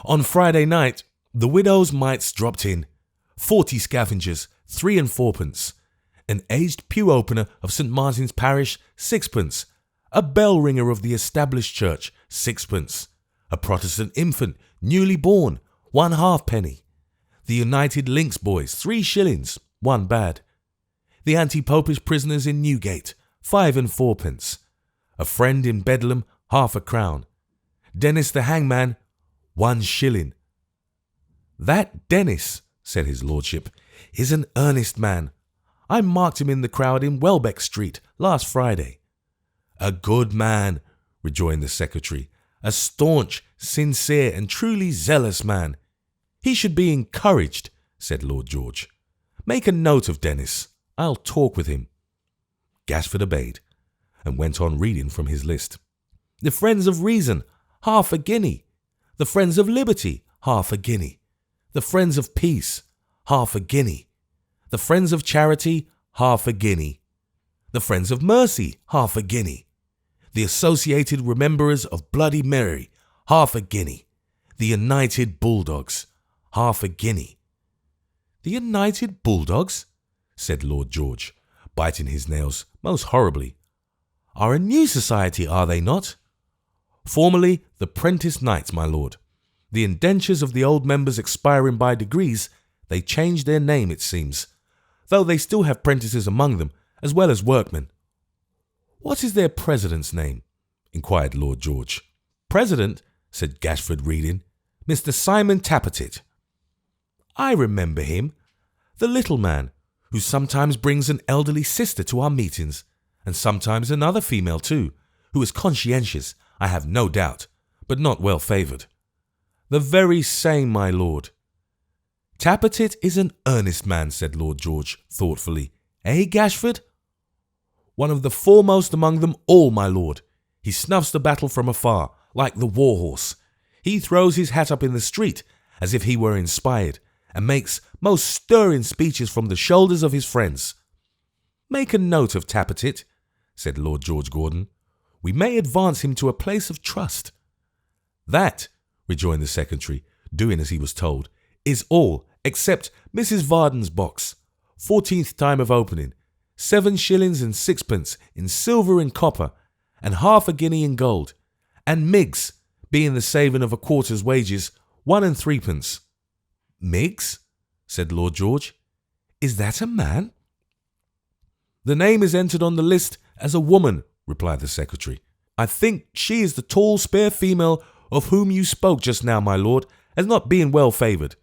On Friday night, the widow's mites dropped in, 40 scavengers, 3 and 4pence, an aged pew opener of St. Martin's parish, 6pence, a bell ringer of the established church, 6pence, a Protestant infant, newly born, 1 halfpenny, the United Links boys, 3 shillings, 1 bad, the anti-popish prisoners in Newgate, 5 and 4pence, a friend in Bedlam, 1/2 a crown, Dennis the hangman, 1 shilling. That Dennis, said his lordship, is an earnest man. I marked him in the crowd in Welbeck Street last Friday. A good man, rejoined the secretary, a staunch, sincere, and truly zealous man. He should be encouraged, said Lord George. Make a note of Dennis. I'll talk with him. Gashford obeyed, and went on reading from his list. The Friends of Reason, 1/2 a guinea. The Friends of Liberty, 1/2 a guinea. The Friends of Peace, 1/2 a guinea. The Friends of Charity, 1/2 a guinea. The Friends of Mercy, 1/2 a guinea. The Associated Rememberers of Bloody Mary, 1/2 a guinea. The United Bulldogs, 1/2 a guinea. The United Bulldogs, said Lord George, biting his nails most horribly, are a new society, are they not? Formerly the Prentice Knights, my lord. The indentures of the old members expiring by degrees, they changed their name, it seems, though they still have prentices among them, as well as workmen. What is their president's name? Inquired Lord George. President, said Gashford, reading, Mr. Simon Tappertit. I remember him, the little man, who sometimes brings an elderly sister to our meetings, and sometimes another female too, who is conscientious, I have no doubt, but not well favoured. The very same, my lord. Tapetit is an earnest man, said Lord George thoughtfully. Eh, Gashford? One of the foremost among them all, my lord. He snuffs the battle from afar, like the war horse. He throws his hat up in the street, as if he were inspired, and makes most stirring speeches from the shoulders of his friends. Make a note of Tapetit, said Lord George Gordon. We may advance him to a place of trust. That, rejoined the secretary, doing as he was told, is all except Mrs. Varden's box. 14th time of opening, 7 shillings and 6pence in silver and copper, and half a guinea in gold, and Miggs, being the saving of a quarter's wages, 1 and 3pence. Miggs? Said Lord George. Is that a man? The name is entered on the list as a woman, replied the secretary. I think she is the tall, spare female of whom you spoke just now, my lord, as not being well favoured,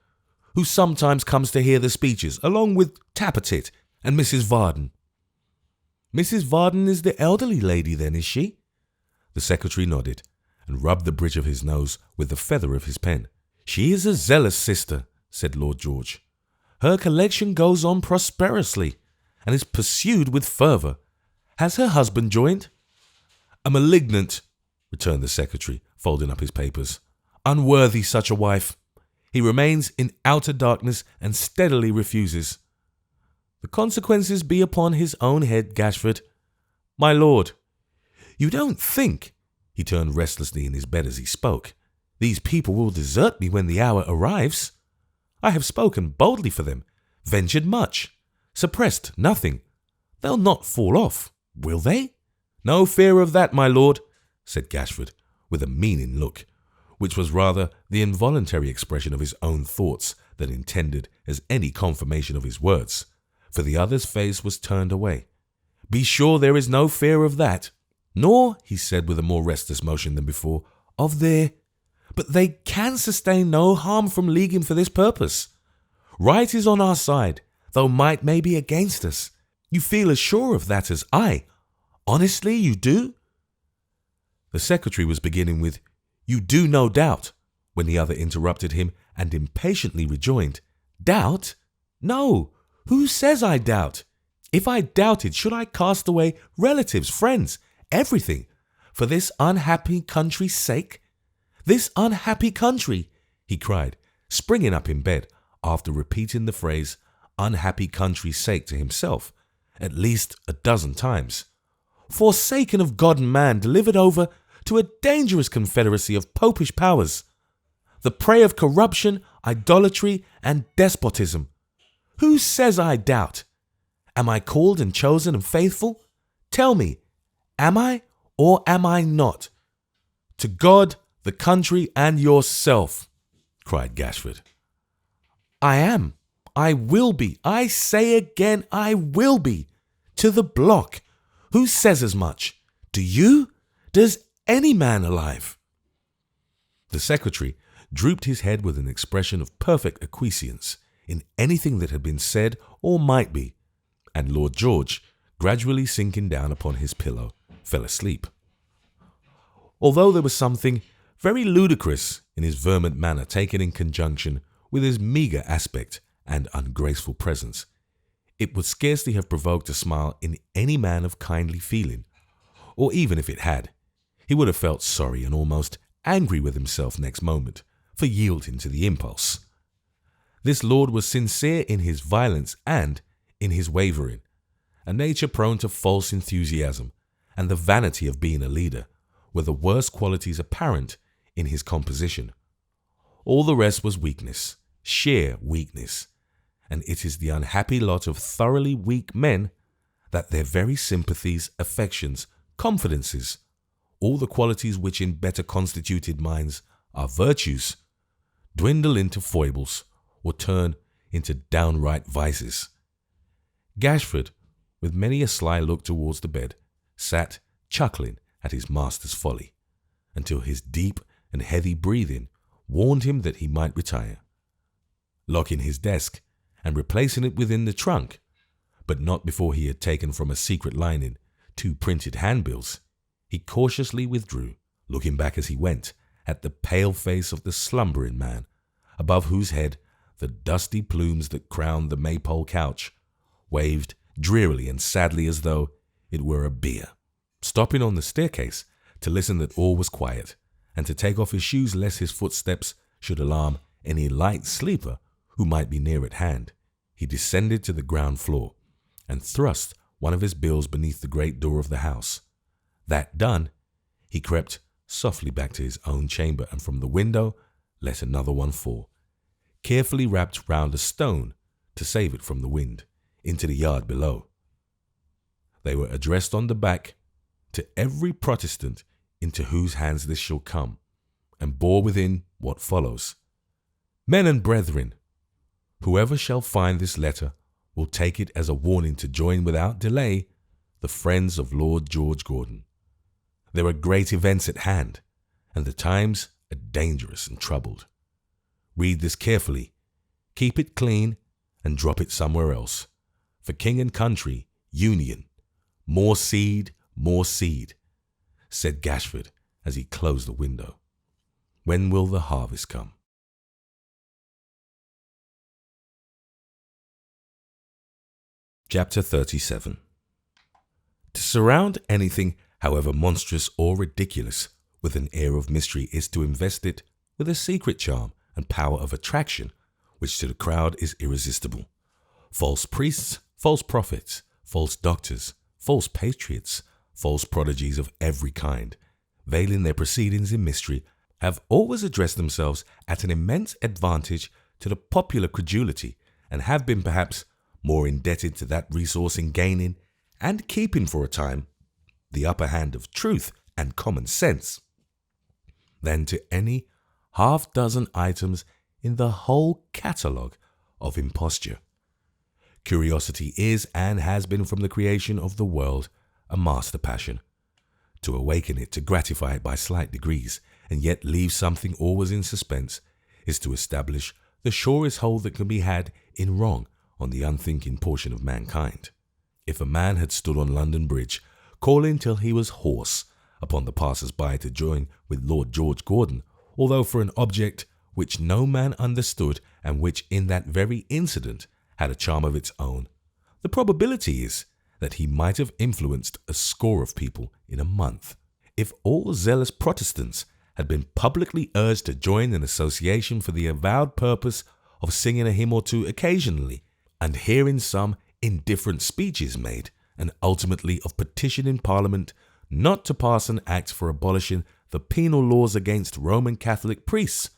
who sometimes comes to hear the speeches, along with Tapetit and Mrs. Varden. Mrs. Varden is the elderly lady, then, is she? The secretary nodded, and rubbed the bridge of his nose with the feather of his pen. She is a zealous sister, said Lord George. Her collection goes on prosperously, and is pursued with fervour. Has her husband joined? A malignant, returned the secretary, folding up his papers. Unworthy such a wife. He remains in outer darkness and steadily refuses. The consequences be upon his own head, Gashford. My lord, you don't think, he turned restlessly in his bed as he spoke, these people will desert me when the hour arrives? I have spoken boldly for them, ventured much, suppressed nothing. They'll not fall off, will they? No fear of that, my lord, said Gashford, with a meaning look, which was rather the involuntary expression of his own thoughts than intended as any confirmation of his words, for the other's face was turned away. Be sure there is no fear of that. Nor, he said with a more restless motion than before, of their... But they can sustain no harm from leaguing for this purpose. Right is on our side, though might may be against us. You feel as sure of that as I. Honestly, you do? The secretary was beginning with, You do no doubt, when the other interrupted him and impatiently rejoined, Doubt? No, who says I doubt? If I doubted, should I cast away relatives, friends, everything, for this unhappy country's sake? This unhappy country, he cried, springing up in bed, after repeating the phrase, unhappy country's sake to himself, at least a dozen times. Forsaken of God and man, delivered over to a dangerous confederacy of popish powers, the prey of corruption, idolatry, and despotism. Who says I doubt? Am I called and chosen and faithful? Tell me, am I or am I not? To God, the country, and yourself, cried Gashford. I am. I will be. I say again, I will be. To the block. Who says as much? Do you? Does any man alive? The secretary drooped his head with an expression of perfect acquiescence in anything that had been said or might be, and Lord George, gradually sinking down upon his pillow, fell asleep. Although there was something very ludicrous in his vermont manner taken in conjunction with his meagre aspect and ungraceful presence, it would scarcely have provoked a smile in any man of kindly feeling, or even if it had, he would have felt sorry and almost angry with himself next moment for yielding to the impulse. This lord was sincere in his violence and in his wavering, a nature prone to false enthusiasm and the vanity of being a leader were the worst qualities apparent in his composition. All the rest was weakness, sheer weakness, and it is the unhappy lot of thoroughly weak men that their very sympathies, affections, confidences, all the qualities which in better constituted minds are virtues, dwindle into foibles or turn into downright vices. Gashford, with many a sly look towards the bed, sat chuckling at his master's folly, until his deep and heavy breathing warned him that he might retire. Locking his desk and replacing it within the trunk, but not before he had taken from a secret lining 2 printed handbills, he cautiously withdrew, looking back as he went at the pale face of the slumbering man, above whose head the dusty plumes that crowned the Maypole couch waved drearily and sadly as though it were a bier. Stopping on the staircase to listen that all was quiet, and to take off his shoes lest his footsteps should alarm any light sleeper who might be near at hand, he descended to the ground floor and thrust one of his bills beneath the great door of the house. That done, he crept softly back to his own chamber, and from the window let another one fall, carefully wrapped round a stone to save it from the wind, into the yard below. They were addressed on the back, "To every Protestant into whose hands this shall come," and bore within what follows: "Men and brethren, whoever shall find this letter will take it as a warning to join without delay the friends of Lord George Gordon. There are great events at hand, and the times are dangerous and troubled. Read this carefully, keep it clean, and drop it somewhere else. For king and country, union, more seed, said Gashford as he closed the window. When will the harvest come?" Chapter 37. To surround anything, however monstrous or ridiculous, with an air of mystery is to invest it with a secret charm and power of attraction, which to the crowd is irresistible. False priests, false prophets, false doctors, false patriots, false prodigies of every kind, veiling their proceedings in mystery, have always addressed themselves at an immense advantage to the popular credulity, and have been perhaps more indebted to that resource in gaining and keeping for a time the upper hand of truth and common sense than to any half-dozen items in the whole catalogue of imposture. Curiosity is and has been from the creation of the world a master passion. To awaken it, to gratify it by slight degrees, and yet leave something always in suspense, is to establish the surest hold that can be had in wrong on the unthinking portion of mankind. If a man had stood on London Bridge, calling till he was hoarse upon the passers-by to join with Lord George Gordon, although for an object which no man understood, and which in that very incident had a charm of its own, the probability is that he might have influenced a score of people in a month. If all zealous Protestants had been publicly urged to join an association for the avowed purpose of singing a hymn or two occasionally, and hearing some indifferent speeches made, and ultimately of petitioning Parliament not to pass an act for abolishing the penal laws against Roman Catholic priests,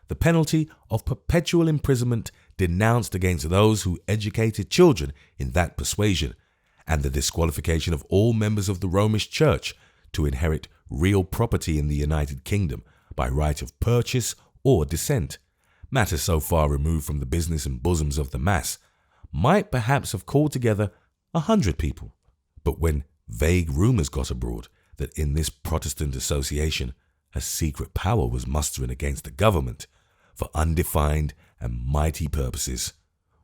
the penalty of perpetual imprisonment denounced against those who educated children in that persuasion, and the disqualification of all members of the Romish Church to inherit real property in the United Kingdom by right of purchase or descent, matters so far removed from the business and bosoms of the mass, might perhaps have called together 100 people. But when vague rumours got abroad that in this Protestant association a secret power was mustering against the government for undefined and mighty purposes,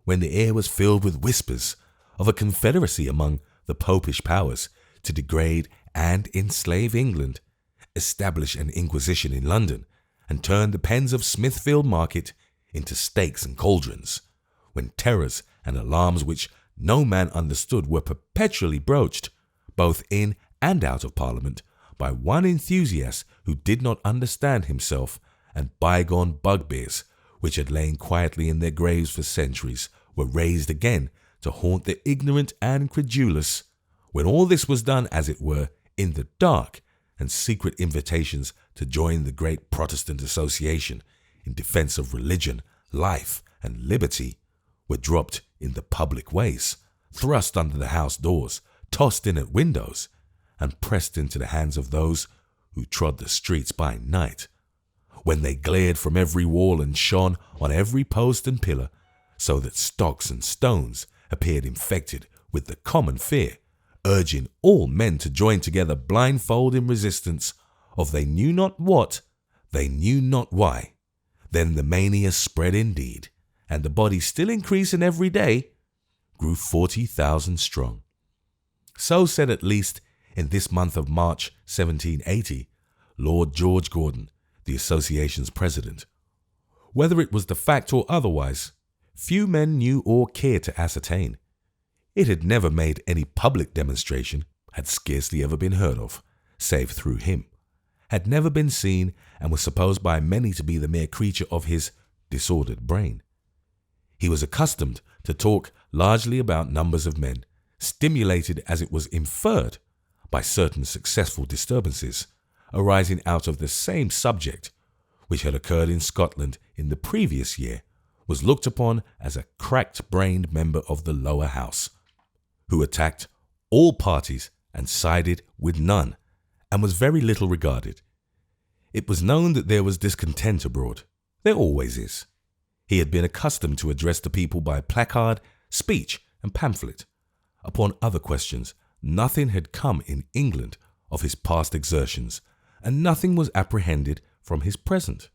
when the air was filled with whispers of a confederacy among the popish powers to degrade and enslave England, establish an inquisition in London, and turn the pens of Smithfield Market into stakes and cauldrons, when terrors and alarms which no man understood were perpetually broached, both in and out of Parliament, by one enthusiast who did not understand himself, and bygone bugbears which had lain quietly in their graves for centuries were raised again to haunt the ignorant and credulous, when all this was done, as it were, in the dark, and secret invitations to join the great Protestant association in defence of religion, life, and liberty were dropped in the public ways, thrust under the house doors, tossed in at windows, and pressed into the hands of those who trod the streets by night, when they glared from every wall and shone on every post and pillar, so that stocks and stones appeared infected with the common fear, urging all men to join together blindfold in resistance of they knew not what, they knew not why. Then the mania spread indeed, and the body, still increasing every day, grew 40,000 strong. So said at least in this month of March 1780, Lord George Gordon, the association's president. Whether it was the fact or otherwise, few men knew or cared to ascertain. It had never made any public demonstration, had scarcely ever been heard of, save through him, had never been seen, and was supposed by many to be the mere creature of his disordered brain. He was accustomed to talk largely about numbers of men, stimulated as it was inferred by certain successful disturbances arising out of the same subject, which had occurred in Scotland in the previous year, was looked upon as a cracked-brained member of the lower house, who attacked all parties and sided with none, and was very little regarded. It was known that there was discontent abroad. There always is. He had been accustomed to address the people by placard, speech, and pamphlet. Upon other questions, nothing had come in England of his past exertions, and nothing was apprehended from his present.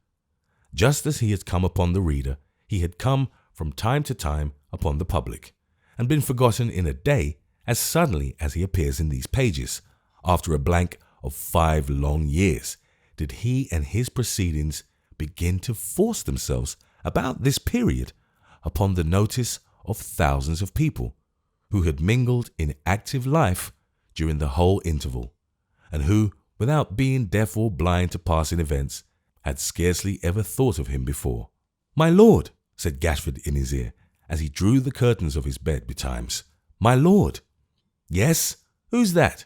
Just as he had come upon the reader, he had come from time to time upon the public, and been forgotten in a day as suddenly as he appears in these pages. After a blank of 5 long years, did he and his proceedings begin to force themselves about this period upon the notice of thousands of people who had mingled in active life during the whole interval, and who, without being deaf or blind to passing events, had scarcely ever thought of him before. "My lord," said Gashford in his ear, as he drew the curtains of his bed betimes. "My lord." "Yes? Who's that?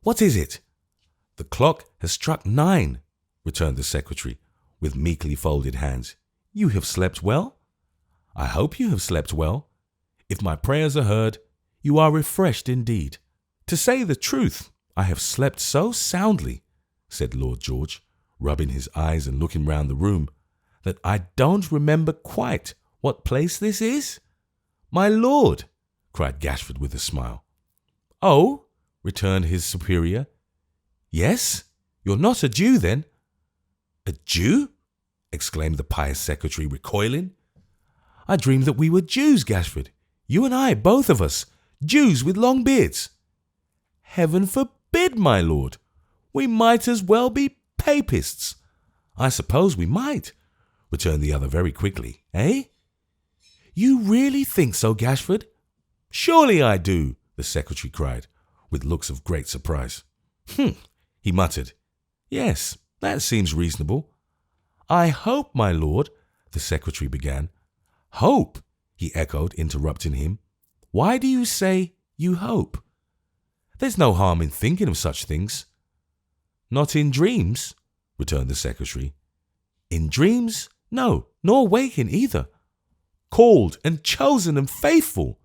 What is it?" "The clock has struck 9, returned the secretary, with meekly folded hands. "You have slept well?" "I hope you have slept well. If my prayers are heard, you are refreshed indeed." "To say the truth, I have slept so soundly," said Lord George, rubbing his eyes and looking round the room, "that I don't remember quite what place this is." "My lord!" cried Gashford with a smile. "Oh," returned his superior. "Yes? You're not a Jew, then?" "A Jew?" exclaimed the pious secretary, recoiling. "I dreamed that we were Jews, Gashford. You and I, both of us, Jews with long beards." "Heaven forbid, my lord. We might as well be papists." "I suppose we might," returned the other very quickly. "Eh?" "You really think so, Gashford?" "Surely I do," the secretary cried, with looks of great surprise. He muttered. "Yes, that seems reasonable." "I hope, my lord," the secretary began. "Hope?" he echoed, interrupting him. "Why do you say you hope? There's no harm in thinking of such things." "Not in dreams?" returned the secretary. "In dreams? No, nor waking either." "Called and chosen and faithful,"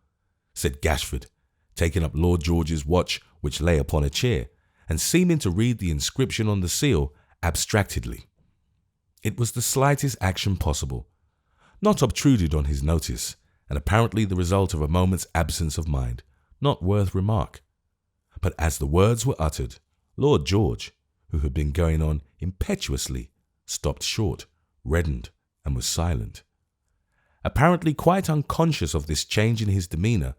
said Gashford, taking up Lord George's watch which lay upon a chair, and seeming to read the inscription on the seal abstractedly. It was the slightest action possible, not obtruded on his notice, and apparently the result of a moment's absence of mind, not worth remark. But as the words were uttered, Lord George, who had been going on impetuously, stopped short, reddened, and was silent. Apparently quite unconscious of this change in his demeanour,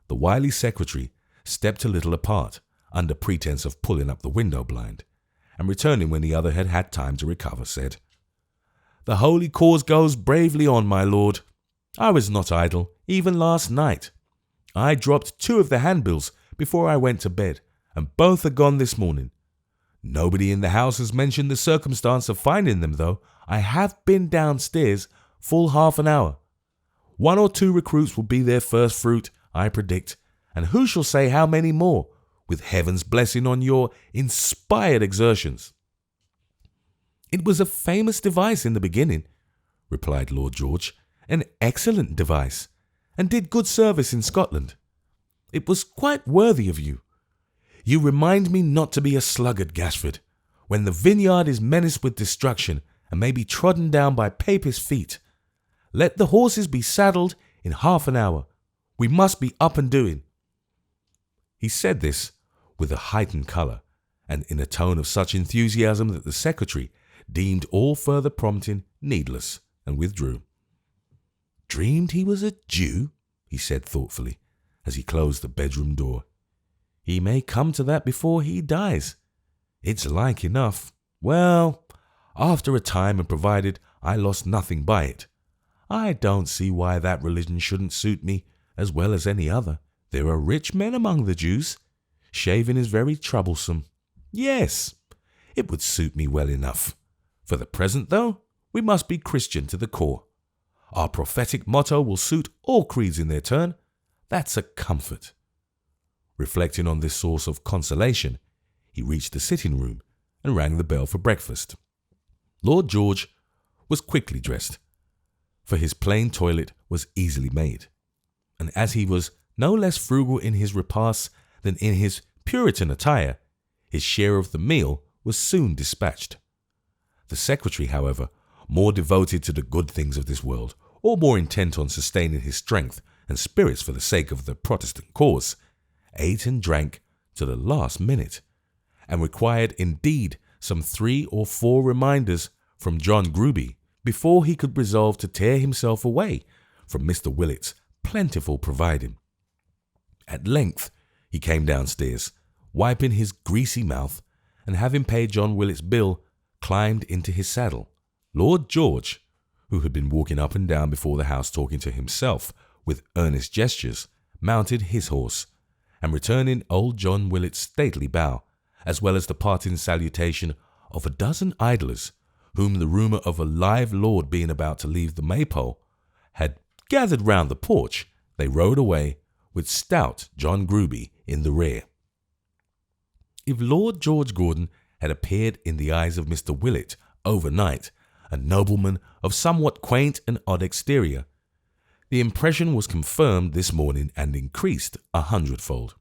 the wily secretary stepped a little apart, under pretence of pulling up the window blind, and returning when the other had had time to recover, said, "The holy cause goes bravely on, my lord. I was not idle, even last night. I dropped 2 of the handbills before I went to bed, and both are gone this morning. Nobody in the house has mentioned the circumstance of finding them, though I have been downstairs full half an hour. 1 or 2 recruits will be their first fruit, I predict, and who shall say how many more, with heaven's blessing on your inspired exertions." "It was a famous device in the beginning," replied Lord George, "an excellent device, and did good service in Scotland. It was quite worthy of you. You remind me not to be a sluggard, Gashford, when the vineyard is menaced with destruction and may be trodden down by papist feet. Let the horses be saddled in half an hour. We must be up and doing." He said this with a heightened colour, and in a tone of such enthusiasm that the secretary deemed all further prompting needless, and withdrew. "Dreamed he was a Jew?" he said thoughtfully, as he closed the bedroom door. He may come to that before he dies. It's like enough. Well, after a time, and provided I lost nothing by it, I don't see why that religion shouldn't suit me as well as any other. There are rich men among the Jews. Shaving is very troublesome. Yes, it would suit me well enough. For the present, though, we must be Christian to the core. Our prophetic motto will suit all creeds in their turn. That's a comfort. Reflecting on this source of consolation, he reached the sitting room and rang the bell for breakfast. Lord George was quickly dressed, for his plain toilet was easily made, and as he was no less frugal in his repasts than in his Puritan attire, his share of the meal was soon dispatched. The secretary, however, more devoted to the good things of this world, or more intent on sustaining his strength and spirits for the sake of the Protestant cause, ate and drank to the last minute, and required indeed some 3 or 4 reminders from John Gruby before he could resolve to tear himself away from Mr. Willet's plentiful providing. At length he came downstairs, wiping his greasy mouth, and having paid John Willet's bill, climbed into his saddle. Lord George, who had been walking up and down before the house talking to himself with earnest gestures, mounted his horse, and returning old John Willet's stately bow, as well as the parting salutation of a dozen idlers, whom the rumour of a live lord being about to leave the Maypole had gathered round the porch, they rode away with stout John Gruby in the rear. If Lord George Gordon had appeared in the eyes of Mr. Willet overnight a nobleman of somewhat quaint and odd exterior, the impression was confirmed this morning and increased 100-fold.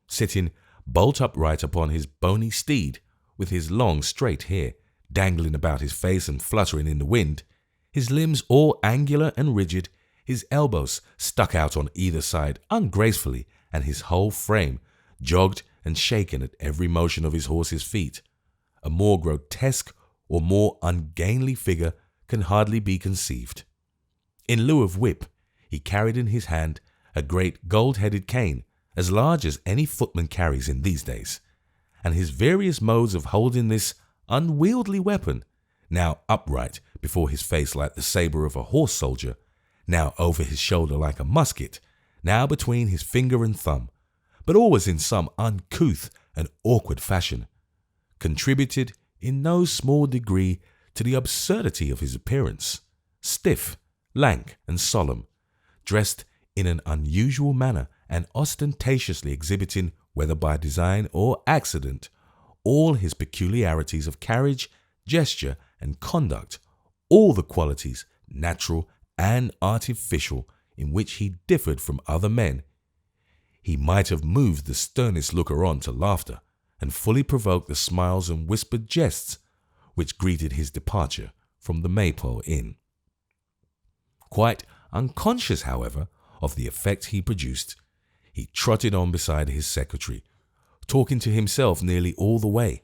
Sitting bolt upright upon his bony steed, with his long straight hair dangling about his face and fluttering in the wind, his limbs all angular and rigid, his elbows stuck out on either side ungracefully, and his whole frame jogged and shaken at every motion of his horse's feet, a more grotesque or more ungainly figure can hardly be conceived. In lieu of whip, he carried in his hand a great gold-headed cane, as large as any footman carries in these days, and his various modes of holding this unwieldy weapon, now upright before his face like the sabre of a horse soldier, now over his shoulder like a musket, now between his finger and thumb, but always in some uncouth and awkward fashion, contributed in no small degree to the absurdity of his appearance. Stiff, lank, and solemn, dressed in an unusual manner, and ostentatiously exhibiting, whether by design or accident, all his peculiarities of carriage, gesture, and conduct, all the qualities, natural and artificial, in which he differed from other men, he might have moved the sternest looker-on to laughter, and fully provoked the smiles and whispered jests which greeted his departure from the Maypole Inn. Quite unconscious, however, of the effect he produced, he trotted on beside his secretary, talking to himself nearly all the way,